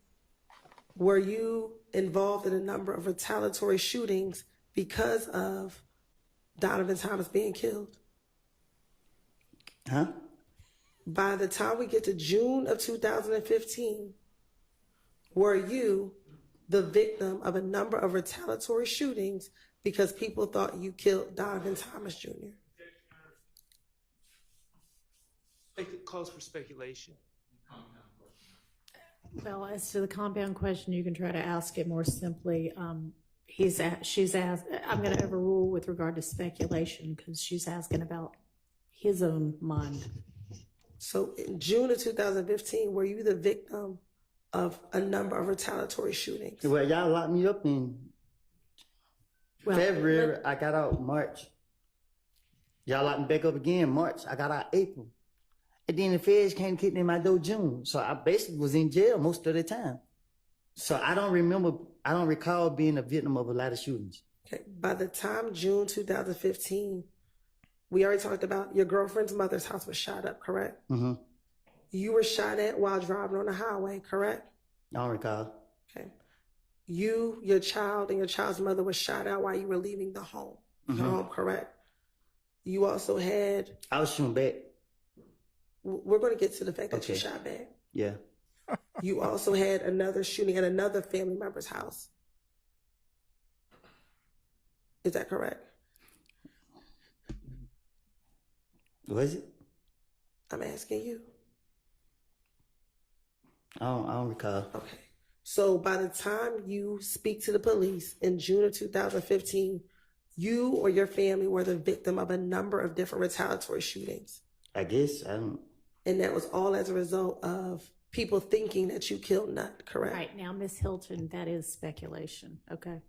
Speaker 15: were you involved in a number of retaliatory shootings because of Donovan Thomas being killed?
Speaker 14: Huh?
Speaker 15: By the time we get to June of 2015, were you the victim of a number of retaliatory shootings because people thought you killed Donovan Thomas Jr.?
Speaker 9: It calls for speculation.
Speaker 1: Well, as to the compound question, you can try to ask it more simply. She's asked, I'm going to overrule with regard to speculation because she's asking about his own mind.
Speaker 15: So in June of 2015, were you the victim of a number of retaliatory shootings?
Speaker 14: Well, y'all locked me up in February. I got out March. Y'all locked me back up again March. I got out April. And then the feds came to kick me in my door June. So I basically was in jail most of the time. So I don't recall being a victim of a lot of shootings.
Speaker 15: Okay. By the time June 2015, we already talked about your girlfriend's mother's house was shot up, correct?
Speaker 14: Mm-hmm.
Speaker 15: You were shot at while driving on the highway, correct?
Speaker 14: I don't recall.
Speaker 15: Okay. You, your child, and your child's mother was shot at while you were leaving the home.
Speaker 14: Mm-hmm.
Speaker 15: Your home, correct? You also had...
Speaker 14: I was shooting back.
Speaker 15: We're going to get to the fact that you shot back.
Speaker 14: Yeah.
Speaker 15: You also had another shooting at another family member's house. Is that correct?
Speaker 14: Was it?
Speaker 15: I'm asking you.
Speaker 14: I don't recall.
Speaker 15: Okay. So by the time you speak to the police in June of 2015, you or your family were the victim of a number of different retaliatory shootings.
Speaker 14: I guess I don't.
Speaker 15: And that was all as a result of people thinking that you killed Nut, correct?
Speaker 1: Right now, Miss Hilton, that is speculation. Okay.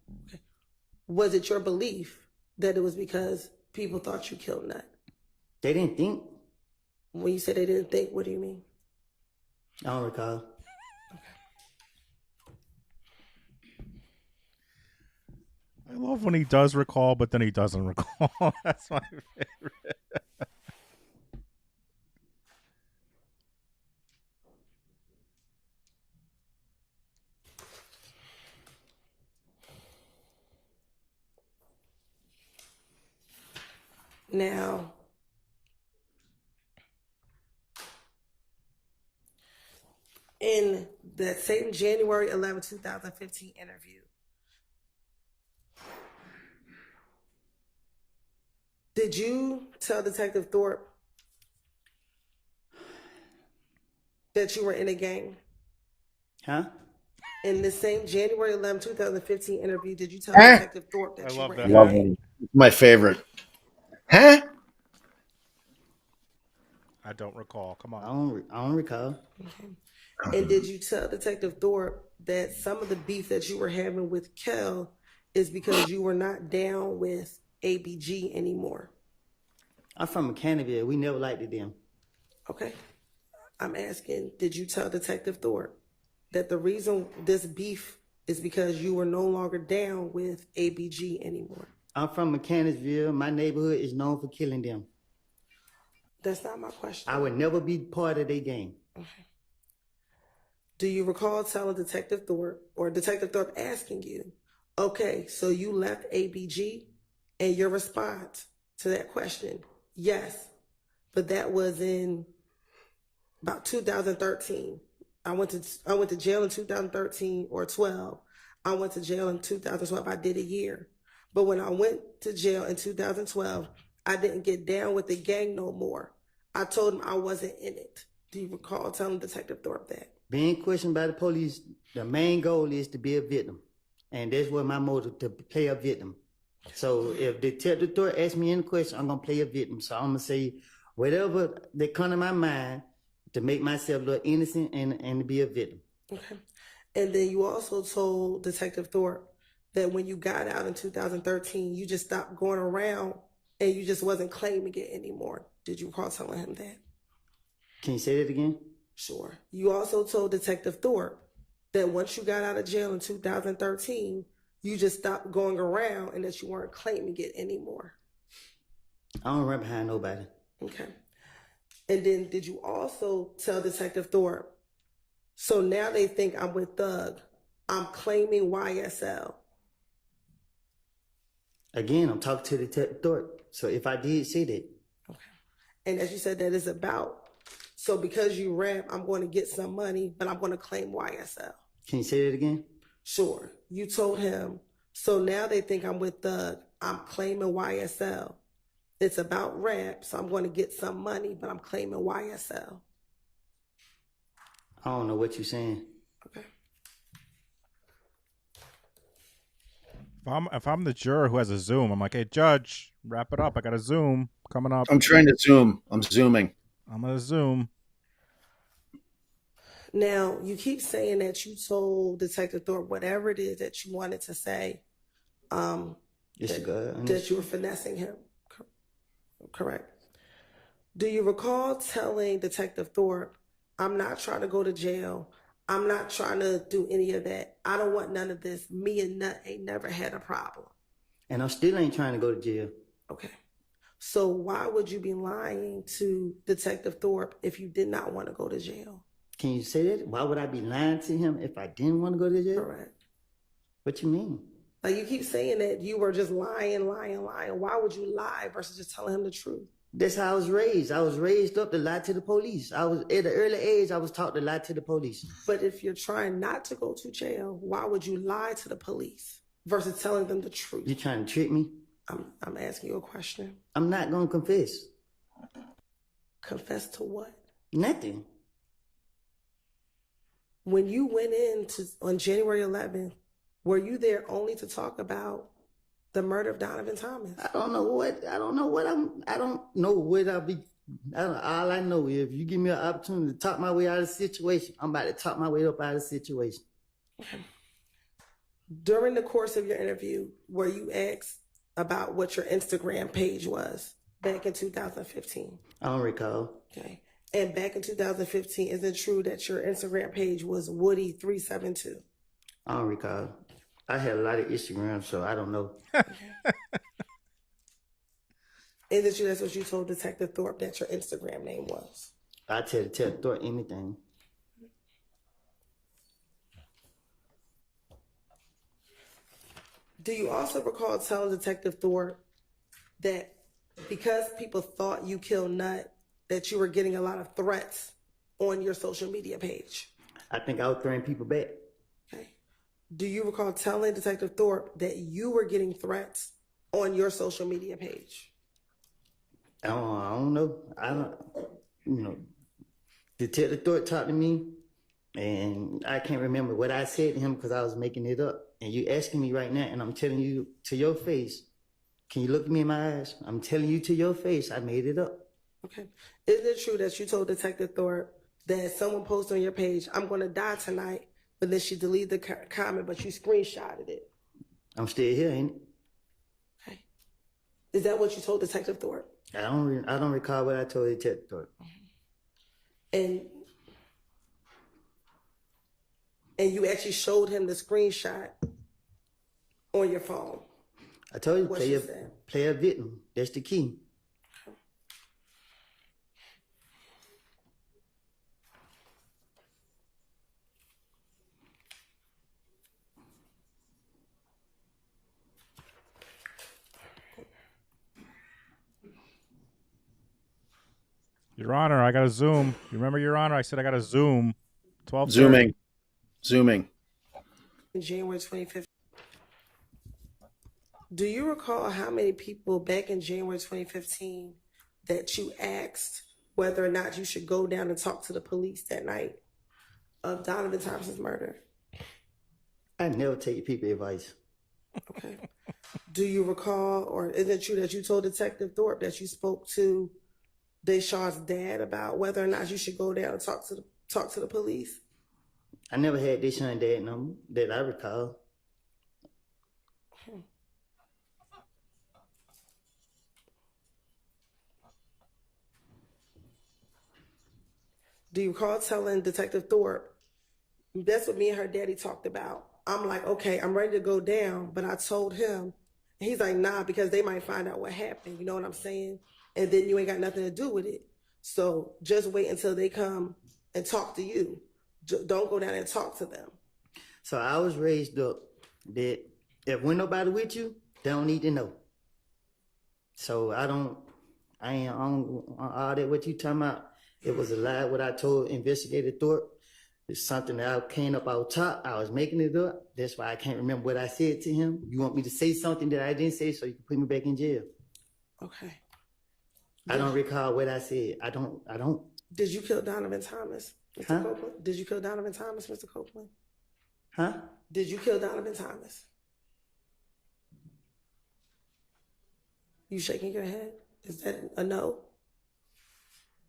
Speaker 15: Was it your belief that it was because people thought you killed Nut?
Speaker 14: They didn't think.
Speaker 15: When you say they didn't think, what do you mean?
Speaker 14: I don't recall.
Speaker 3: I love when he does recall, but then he doesn't recall. That's my favorite.
Speaker 15: Now, in that same January 11, 2015 interview, did you tell Detective Thorpe that you were in a gang?
Speaker 14: Huh?
Speaker 15: In the same January 11, 2015 interview, did you tell Detective Thorpe that you were in a gang?
Speaker 8: My favorite. Huh?
Speaker 3: I don't recall. Come on.
Speaker 14: I don't recall.
Speaker 15: Okay. And did you tell Detective Thorpe that some of the beef that you were having with Kel is because you were not down with ABG anymore?
Speaker 14: I'm from Mechanicsville. We never liked them.
Speaker 15: Okay. I'm asking, did you tell Detective Thorpe that the reason this beef is because you were no longer down with ABG anymore?
Speaker 14: I'm from Mechanicsville. My neighborhood is known for killing them.
Speaker 15: That's not my question.
Speaker 14: I would never be part of their gang.
Speaker 15: Okay. Do you recall telling Detective Thorpe or Detective Thorpe asking you, okay, so you left ABG, and your response to that question, yes, but that was in about 2013. I went to jail in 2013 or 12. I went to jail in 2012. I did a year. But when I went to jail in 2012, I didn't get down with the gang no more. I told him I wasn't in it. Do you recall telling Detective Thorpe that?
Speaker 14: Being questioned by the police, the main goal is to be a victim. And that's what my motive, to play a victim. So if Detective Thorpe asks me any question, I'm going to play a victim. So I'm going to say whatever that come to my mind to make myself look innocent and to be a victim.
Speaker 15: Okay. And then you also told Detective Thorpe that when you got out in 2013, you just stopped going around and you just wasn't claiming it anymore. Did you recall telling him that?
Speaker 14: Can you say that again?
Speaker 15: Sure. You also told Detective Thorpe that once you got out of jail in 2013, you just stopped going around and that you weren't claiming it anymore.
Speaker 14: I don't run behind nobody.
Speaker 15: Okay. And then did you also tell Detective Thorpe, so now they think I'm with Thug, I'm claiming YSL?
Speaker 14: Again, I'm talking to Detective Thorpe. So if I did say that.
Speaker 15: Okay. And as you said, that is about, so because you rap, I'm going to get some money, but I'm going to claim YSL.
Speaker 14: Can you say that again?
Speaker 15: Sure. You told him, so now they think I'm with Thug, I'm claiming YSL. It's about rap, so I'm going to get some money, but I'm claiming YSL.
Speaker 14: I don't know what you're saying.
Speaker 15: Okay.
Speaker 3: If I'm the juror who has a Zoom, I'm like, hey, judge, wrap it up. I got a Zoom coming up.
Speaker 8: I'm trying to Zoom. I'm Zooming.
Speaker 3: I'm going to Zoom.
Speaker 15: Now, you keep saying that you told Detective Thorpe whatever it is that you wanted to say, that you were finessing him. Correct. Do you recall telling Detective Thorpe, I'm not trying to go to jail. I'm not trying to do any of that. I don't want none of this. Me and Nut ain't never had a problem.
Speaker 14: And I still ain't trying to go to jail.
Speaker 15: Okay. So why would you be lying to Detective Thorpe if you did not want to go to jail?
Speaker 14: Can you say that? Why would I be lying to him if I didn't want to go to jail?
Speaker 15: Correct.
Speaker 14: What you mean?
Speaker 15: Like you keep saying that you were just lying. Why would you lie versus just telling him the truth?
Speaker 14: That's how I was raised. I was raised up to lie to the police. I was at an early age, I was taught to lie to the police.
Speaker 15: But if you're trying not to go to jail, why would you lie to the police versus telling them the truth?
Speaker 14: You trying to trick me?
Speaker 15: I'm asking you a question.
Speaker 14: I'm not going to confess.
Speaker 15: Confess to what?
Speaker 14: Nothing.
Speaker 15: When you went in on January 11th, were you there only to talk about the murder of Donovan Thomas?
Speaker 14: I don't know what I'll be. All I know is if you give me an opportunity to talk my way out of the situation, I'm about to talk my way up out of the situation.
Speaker 15: During the course of your interview, were you asked about what your Instagram page was back in 2015?
Speaker 14: I don't recall.
Speaker 15: Okay. And back in 2015, is it true that your Instagram page was Woody372?
Speaker 14: I don't recall. I had a lot of Instagram, so I don't know.
Speaker 15: Is it true that's what you told Detective Thorpe that your Instagram name was?
Speaker 14: I tell Thorpe anything.
Speaker 15: Do you also recall telling Detective Thorpe that because people thought you killed Nut, that you were getting a lot of threats on your social media page?
Speaker 14: I think I was throwing people back.
Speaker 15: Okay. Do you recall telling Detective Thorpe that you were getting threats on your social media page?
Speaker 14: I don't know. Detective Thorpe talked to me, and I can't remember what I said to him because I was making it up. And you asking me right now, and I'm telling you to your face. Can you look me in my eyes? I'm telling you to your face, I made it up.
Speaker 15: Okay. Is it true that you told Detective Thorpe that someone posted on your page, "I'm going to die tonight," but then she deleted the comment, but you screenshotted it?
Speaker 14: I'm still here, ain't it?
Speaker 15: Okay. Is that what you told Detective Thorpe?
Speaker 14: I don't recall what I told Detective Thorpe.
Speaker 15: And you actually showed him the screenshot on your phone.
Speaker 14: I told you,
Speaker 15: What
Speaker 14: play
Speaker 15: she
Speaker 14: a
Speaker 15: said.
Speaker 14: victim. That's the key.
Speaker 3: Your Honor, I got to Zoom. You remember, Your Honor? I said I got to Zoom. 12:30.
Speaker 8: Zooming.
Speaker 15: In January 2015. Do you recall how many people back in January 2015 that you asked whether or not you should go down and talk to the police that night of Donovan Thompson's murder?
Speaker 14: I never take people advice.
Speaker 15: Okay. Do you recall, or is it true that you told Detective Thorpe that you spoke to Deshaun's dad about whether or not you should go down and talk to the police?
Speaker 14: I never had Deshaun's dad number that I recall.
Speaker 15: Do you recall telling Detective Thorpe, that's what me and her daddy talked about? I'm like, okay, I'm ready to go down, but I told him, and he's like, nah, because they might find out what happened, you know what I'm saying? And then you ain't got nothing to do with it. So just wait until they come and talk to you. Don't go down and talk to them.
Speaker 14: So I was raised up that if when nobody with you, they don't need to know. So I ain't on all that what you talking about. It was a lie what I told Investigator Thorpe. It's something that I came up out top. I was making it up. That's why I can't remember what I said to him. You want me to say something that I didn't say so you can put me back in jail?
Speaker 15: Okay.
Speaker 14: I don't recall what I said. I don't.
Speaker 15: Did you kill Donovan Thomas, Mr. Copeland? Did you kill Donovan Thomas, Mr. Copeland?
Speaker 14: Huh?
Speaker 15: Did you kill Donovan Thomas? You shaking your head? Is that a no?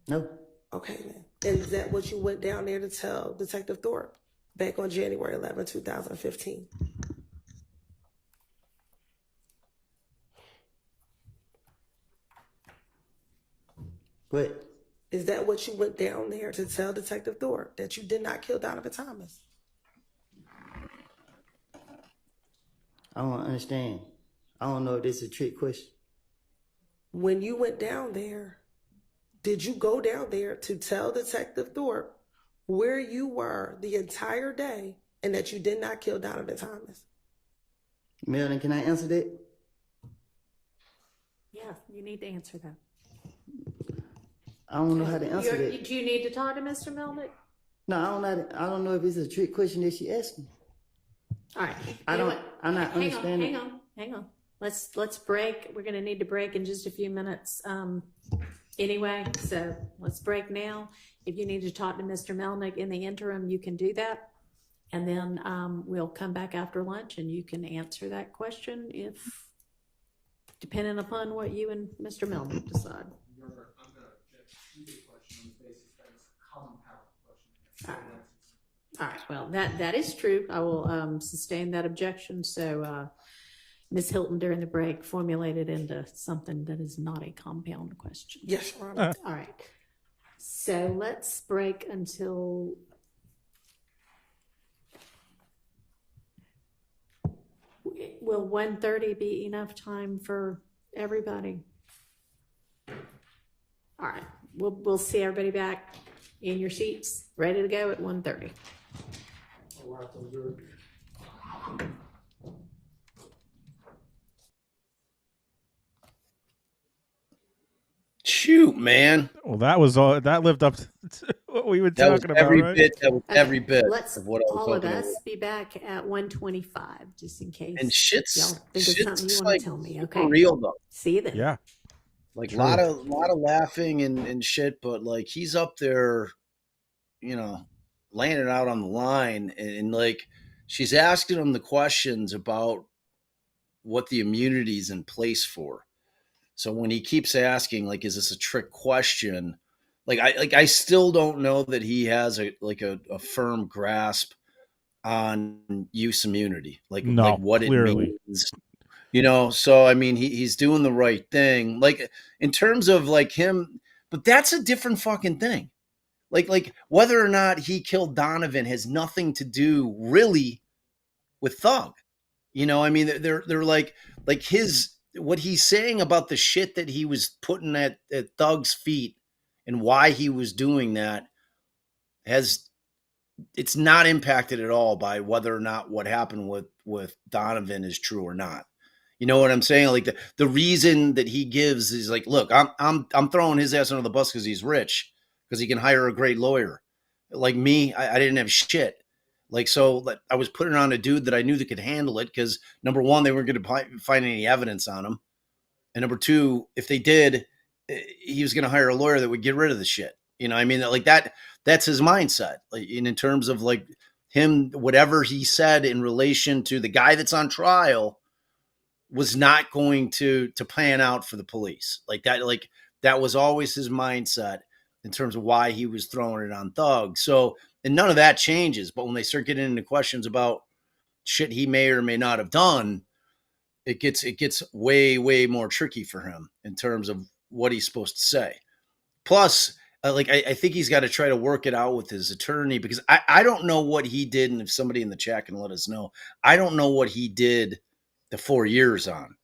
Speaker 14: No.
Speaker 15: Okay, then. And is that what you went down there to tell Detective Thorpe back on January 11, 2015?
Speaker 14: What?
Speaker 15: Is that what you went down there to tell Detective Thorpe, that you did not kill Donovan Thomas?
Speaker 14: I don't understand. I don't know if this is a trick question.
Speaker 15: When you went down there, did you go down there to tell Detective Thorpe where you were the entire day and that you did not kill Donovan Thomas?
Speaker 14: Melanie, can I answer that?
Speaker 1: Yeah, you need to answer that.
Speaker 14: I don't know how to answer that.
Speaker 1: Do you need to talk to Mr. Melnick?
Speaker 14: No, I don't know if it's a trick question that she asked me.
Speaker 1: All right.
Speaker 14: I'm not understanding.
Speaker 1: Hang on. Let's break. We're going to need to break in just a few minutes. Anyway, so let's break now. If you need to talk to Mr. Melnick in the interim, you can do that. And then we'll come back after lunch and you can answer that question if, depending upon what you and Mr. Melnick decide.
Speaker 16: I'm going to object to the question on the basis that it's a common power question.
Speaker 1: All right, well, that is true. I will sustain that objection. So Ms. Hilton, during the break, formulated into something that is not a compound question.
Speaker 15: Yes, Your Honor.
Speaker 1: All right. So let's break until... Will 1:30 be enough time for everybody? All right. We'll see everybody back in your seats, ready to go at 1:30.
Speaker 8: Shoot, man.
Speaker 3: Well, that was all. That lived up to what we were talking about, right?
Speaker 8: That was every bit
Speaker 1: Let's
Speaker 8: of what I was
Speaker 1: all of
Speaker 8: talking
Speaker 1: us
Speaker 8: about.
Speaker 1: be back at 1:25, just in case.
Speaker 8: And shit's
Speaker 1: y'all think of something you want
Speaker 8: like
Speaker 1: to tell me.
Speaker 8: super
Speaker 1: Okay.
Speaker 8: real though.
Speaker 1: See you then.
Speaker 3: Yeah.
Speaker 8: Like a
Speaker 3: True.
Speaker 8: lot of laughing and shit, but like he's up there, you know, laying it out on the line, and like she's asking him the questions about what the immunity's in place for. So when he keeps asking, like, is this a trick question? I still don't know that he has a firm grasp on use immunity, like what
Speaker 3: clearly.
Speaker 8: it means. You know, so I mean, he's doing the right thing, like in terms of like him, but that's a different fucking thing. Like whether or not he killed Donovan has nothing to do really with Thug. You know, I mean, they're like his what he's saying about the shit that he was putting at Thug's feet and why he was doing that it's not impacted at all by whether or not what happened with Donovan is true or not. You know what I'm saying? Like the reason that he gives is like, look, I'm throwing his ass under the bus because he's rich, because he can hire a great lawyer. Like me, I didn't have shit. Like, so I was putting on a dude that I knew that could handle it because, number one, they weren't going to find any evidence on him. And number two, if they did, he was going to hire a lawyer that would get rid of the shit. You know, I mean, like that's his mindset. Like in terms of like him, whatever he said in relation to the guy that's on trial was not going to pan out for the police. Like that was always his mindset in terms of why he was throwing it on Thug. So, and none of that changes. But when they start getting into questions about shit he may or may not have done, it gets way, way more tricky for him in terms of what he's supposed to say. Plus, I think he's got to try to work it out with his attorney, because I don't know what he did. And if somebody in the chat can let us know, I don't know what he did the 4 years on.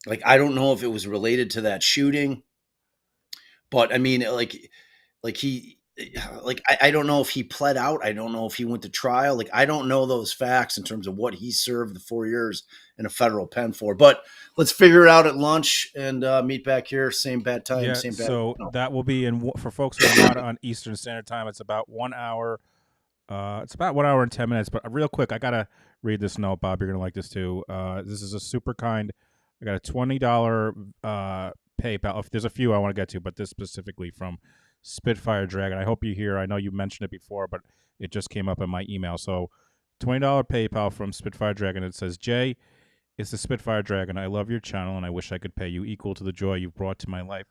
Speaker 8: Like, I don't know if it was related to that shooting, but I mean, I don't know if he pled out. I don't know if he went to trial. Like, I don't know those facts in terms of what he served the 4 years in a federal pen for. But let's figure it out at lunch and meet back here. Same bad time.
Speaker 3: Yeah,
Speaker 8: Same bad.
Speaker 3: so that will be for folks who are not on Eastern Standard Time. It's about 1 hour. It's about 1 hour and 10 minutes. But real quick, I gotta read this note, Bob. You're gonna like this too. This is a super kind. I got a $20 PayPal. If there's a few I want to get to, but this specifically from Spitfire Dragon. I hope you hear. I know you mentioned it before, but it just came up in my email. So $20 PayPal from Spitfire Dragon. It says, Jay, it's the Spitfire Dragon. I love your channel, and I wish I could pay you equal to the joy you've brought to my life.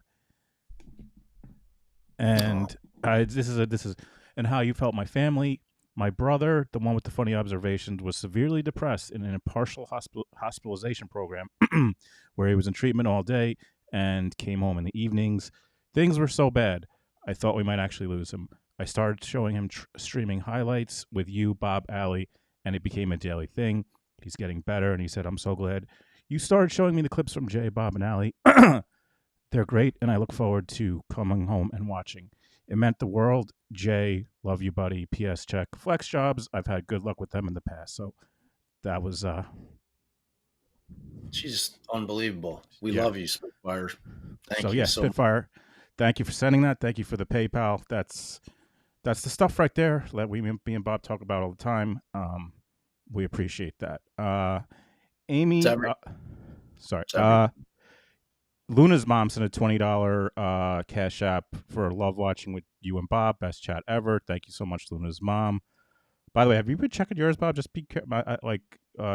Speaker 3: And this is and how you felt my family. My brother, the one with the funny observations, was severely depressed in a partial hospitalization program where he was in treatment all day and came home in the evenings. Things were so bad, I thought we might actually lose him. I started showing him streaming highlights with you, Bob, Allie, and it became a daily thing. He's getting better, and he said, I'm so glad you started showing me the clips from Jay, Bob, and Allie. They're great, and I look forward to coming home and watching. It meant the world. Jay, love you, buddy. P.S. Check. Flex Jobs, I've had good luck with them in the past. So that was...
Speaker 8: She's unbelievable. We love you, Spitfire. Thank you so
Speaker 3: Spitfire, thank you for sending that. Thank you for the PayPal. That's the stuff right there that me and Bob talk about all the time. We appreciate that. Amy, sorry. Luna's mom sent a $20 Cash App for Love Watching with You and Bob. Best chat ever. Thank you so much, Luna's mom. By the way, have you been checking yours, Bob? Just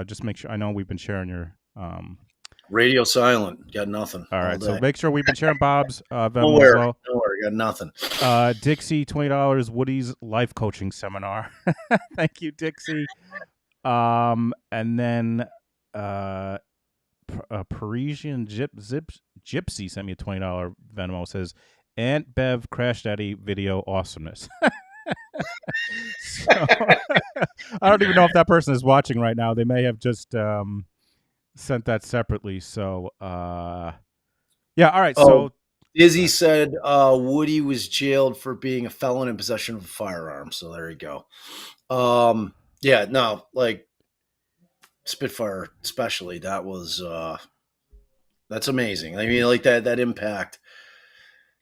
Speaker 3: just make sure. I know we've been sharing your.
Speaker 8: Radio silent. Got nothing.
Speaker 3: All right,
Speaker 8: day.
Speaker 3: so make sure we've been sharing Bob's Venmo
Speaker 8: Don't
Speaker 3: as
Speaker 8: worry.
Speaker 3: well.
Speaker 8: Don't worry. Got nothing.
Speaker 3: Dixie, $20. Woody's life coaching seminar. Thank you, Dixie. And then Parisian Gypsy sent me a $20 Venmo. Says Aunt Bev Crash Daddy video awesomeness. So, I don't even know if that person is watching right now. They may have just sent that separately. So yeah, all right. So
Speaker 8: Izzy said Woody was jailed for being a felon in possession of a firearm. So there you go. Yeah, no, like Spitfire especially, that was that's amazing. I mean, like that impact.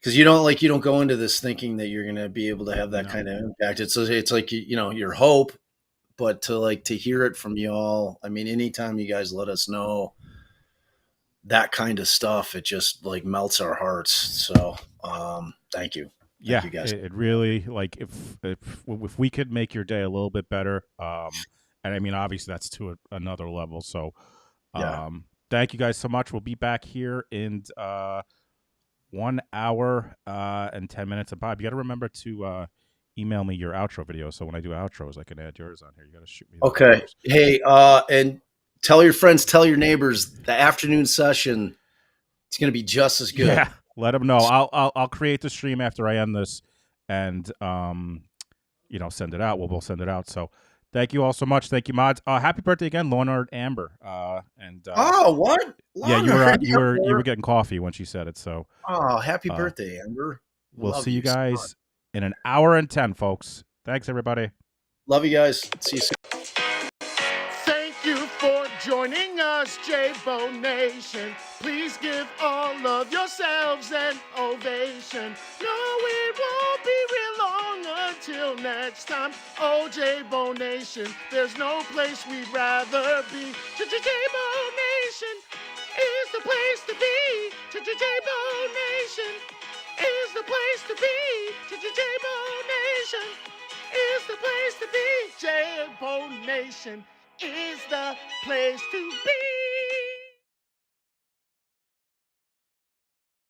Speaker 8: Because you don't go into this thinking that you're going to be able to have that kind of impact. It's like your hope, but to hear it from y'all. I mean, anytime you guys let us know that kind of stuff, it just like melts our hearts. So thank you. Thank you guys.
Speaker 3: It really, like, if we could make your day a little bit better, and I mean, obviously that's to another level. So thank you guys so much. We'll be back here in 1 hour and 10 minutes. And Bob, you got to remember to email me your outro video, so when I do outros, I can add yours on here. You got to shoot me.
Speaker 8: Okay. Hey, and tell your friends, tell your neighbors, the afternoon session, it's going to be just as good.
Speaker 3: Yeah, let them know. I'll create the stream after I end this, and send it out. We'll send it out. So thank you all so much. Thank you, mods. Happy birthday again, Leonard Amber.
Speaker 8: Oh, what?
Speaker 3: Yeah, you were getting coffee when she said it. So
Speaker 8: happy birthday, Amber.
Speaker 3: We'll see you guys in 1 hour and 10, folks. Thanks, everybody.
Speaker 8: Love you guys. See you soon.
Speaker 5: Thank you for joining us, J-Bo Nation. Please give all of yourselves an ovation. No, it won't be real long until next time. Oh, J-Bo Nation, there's no place we'd rather be. J-Bo Nation is the place to be. J-Bo Nation is the place to be. J-Bo Nation is the place to be. J-Bo Nation is the place to be.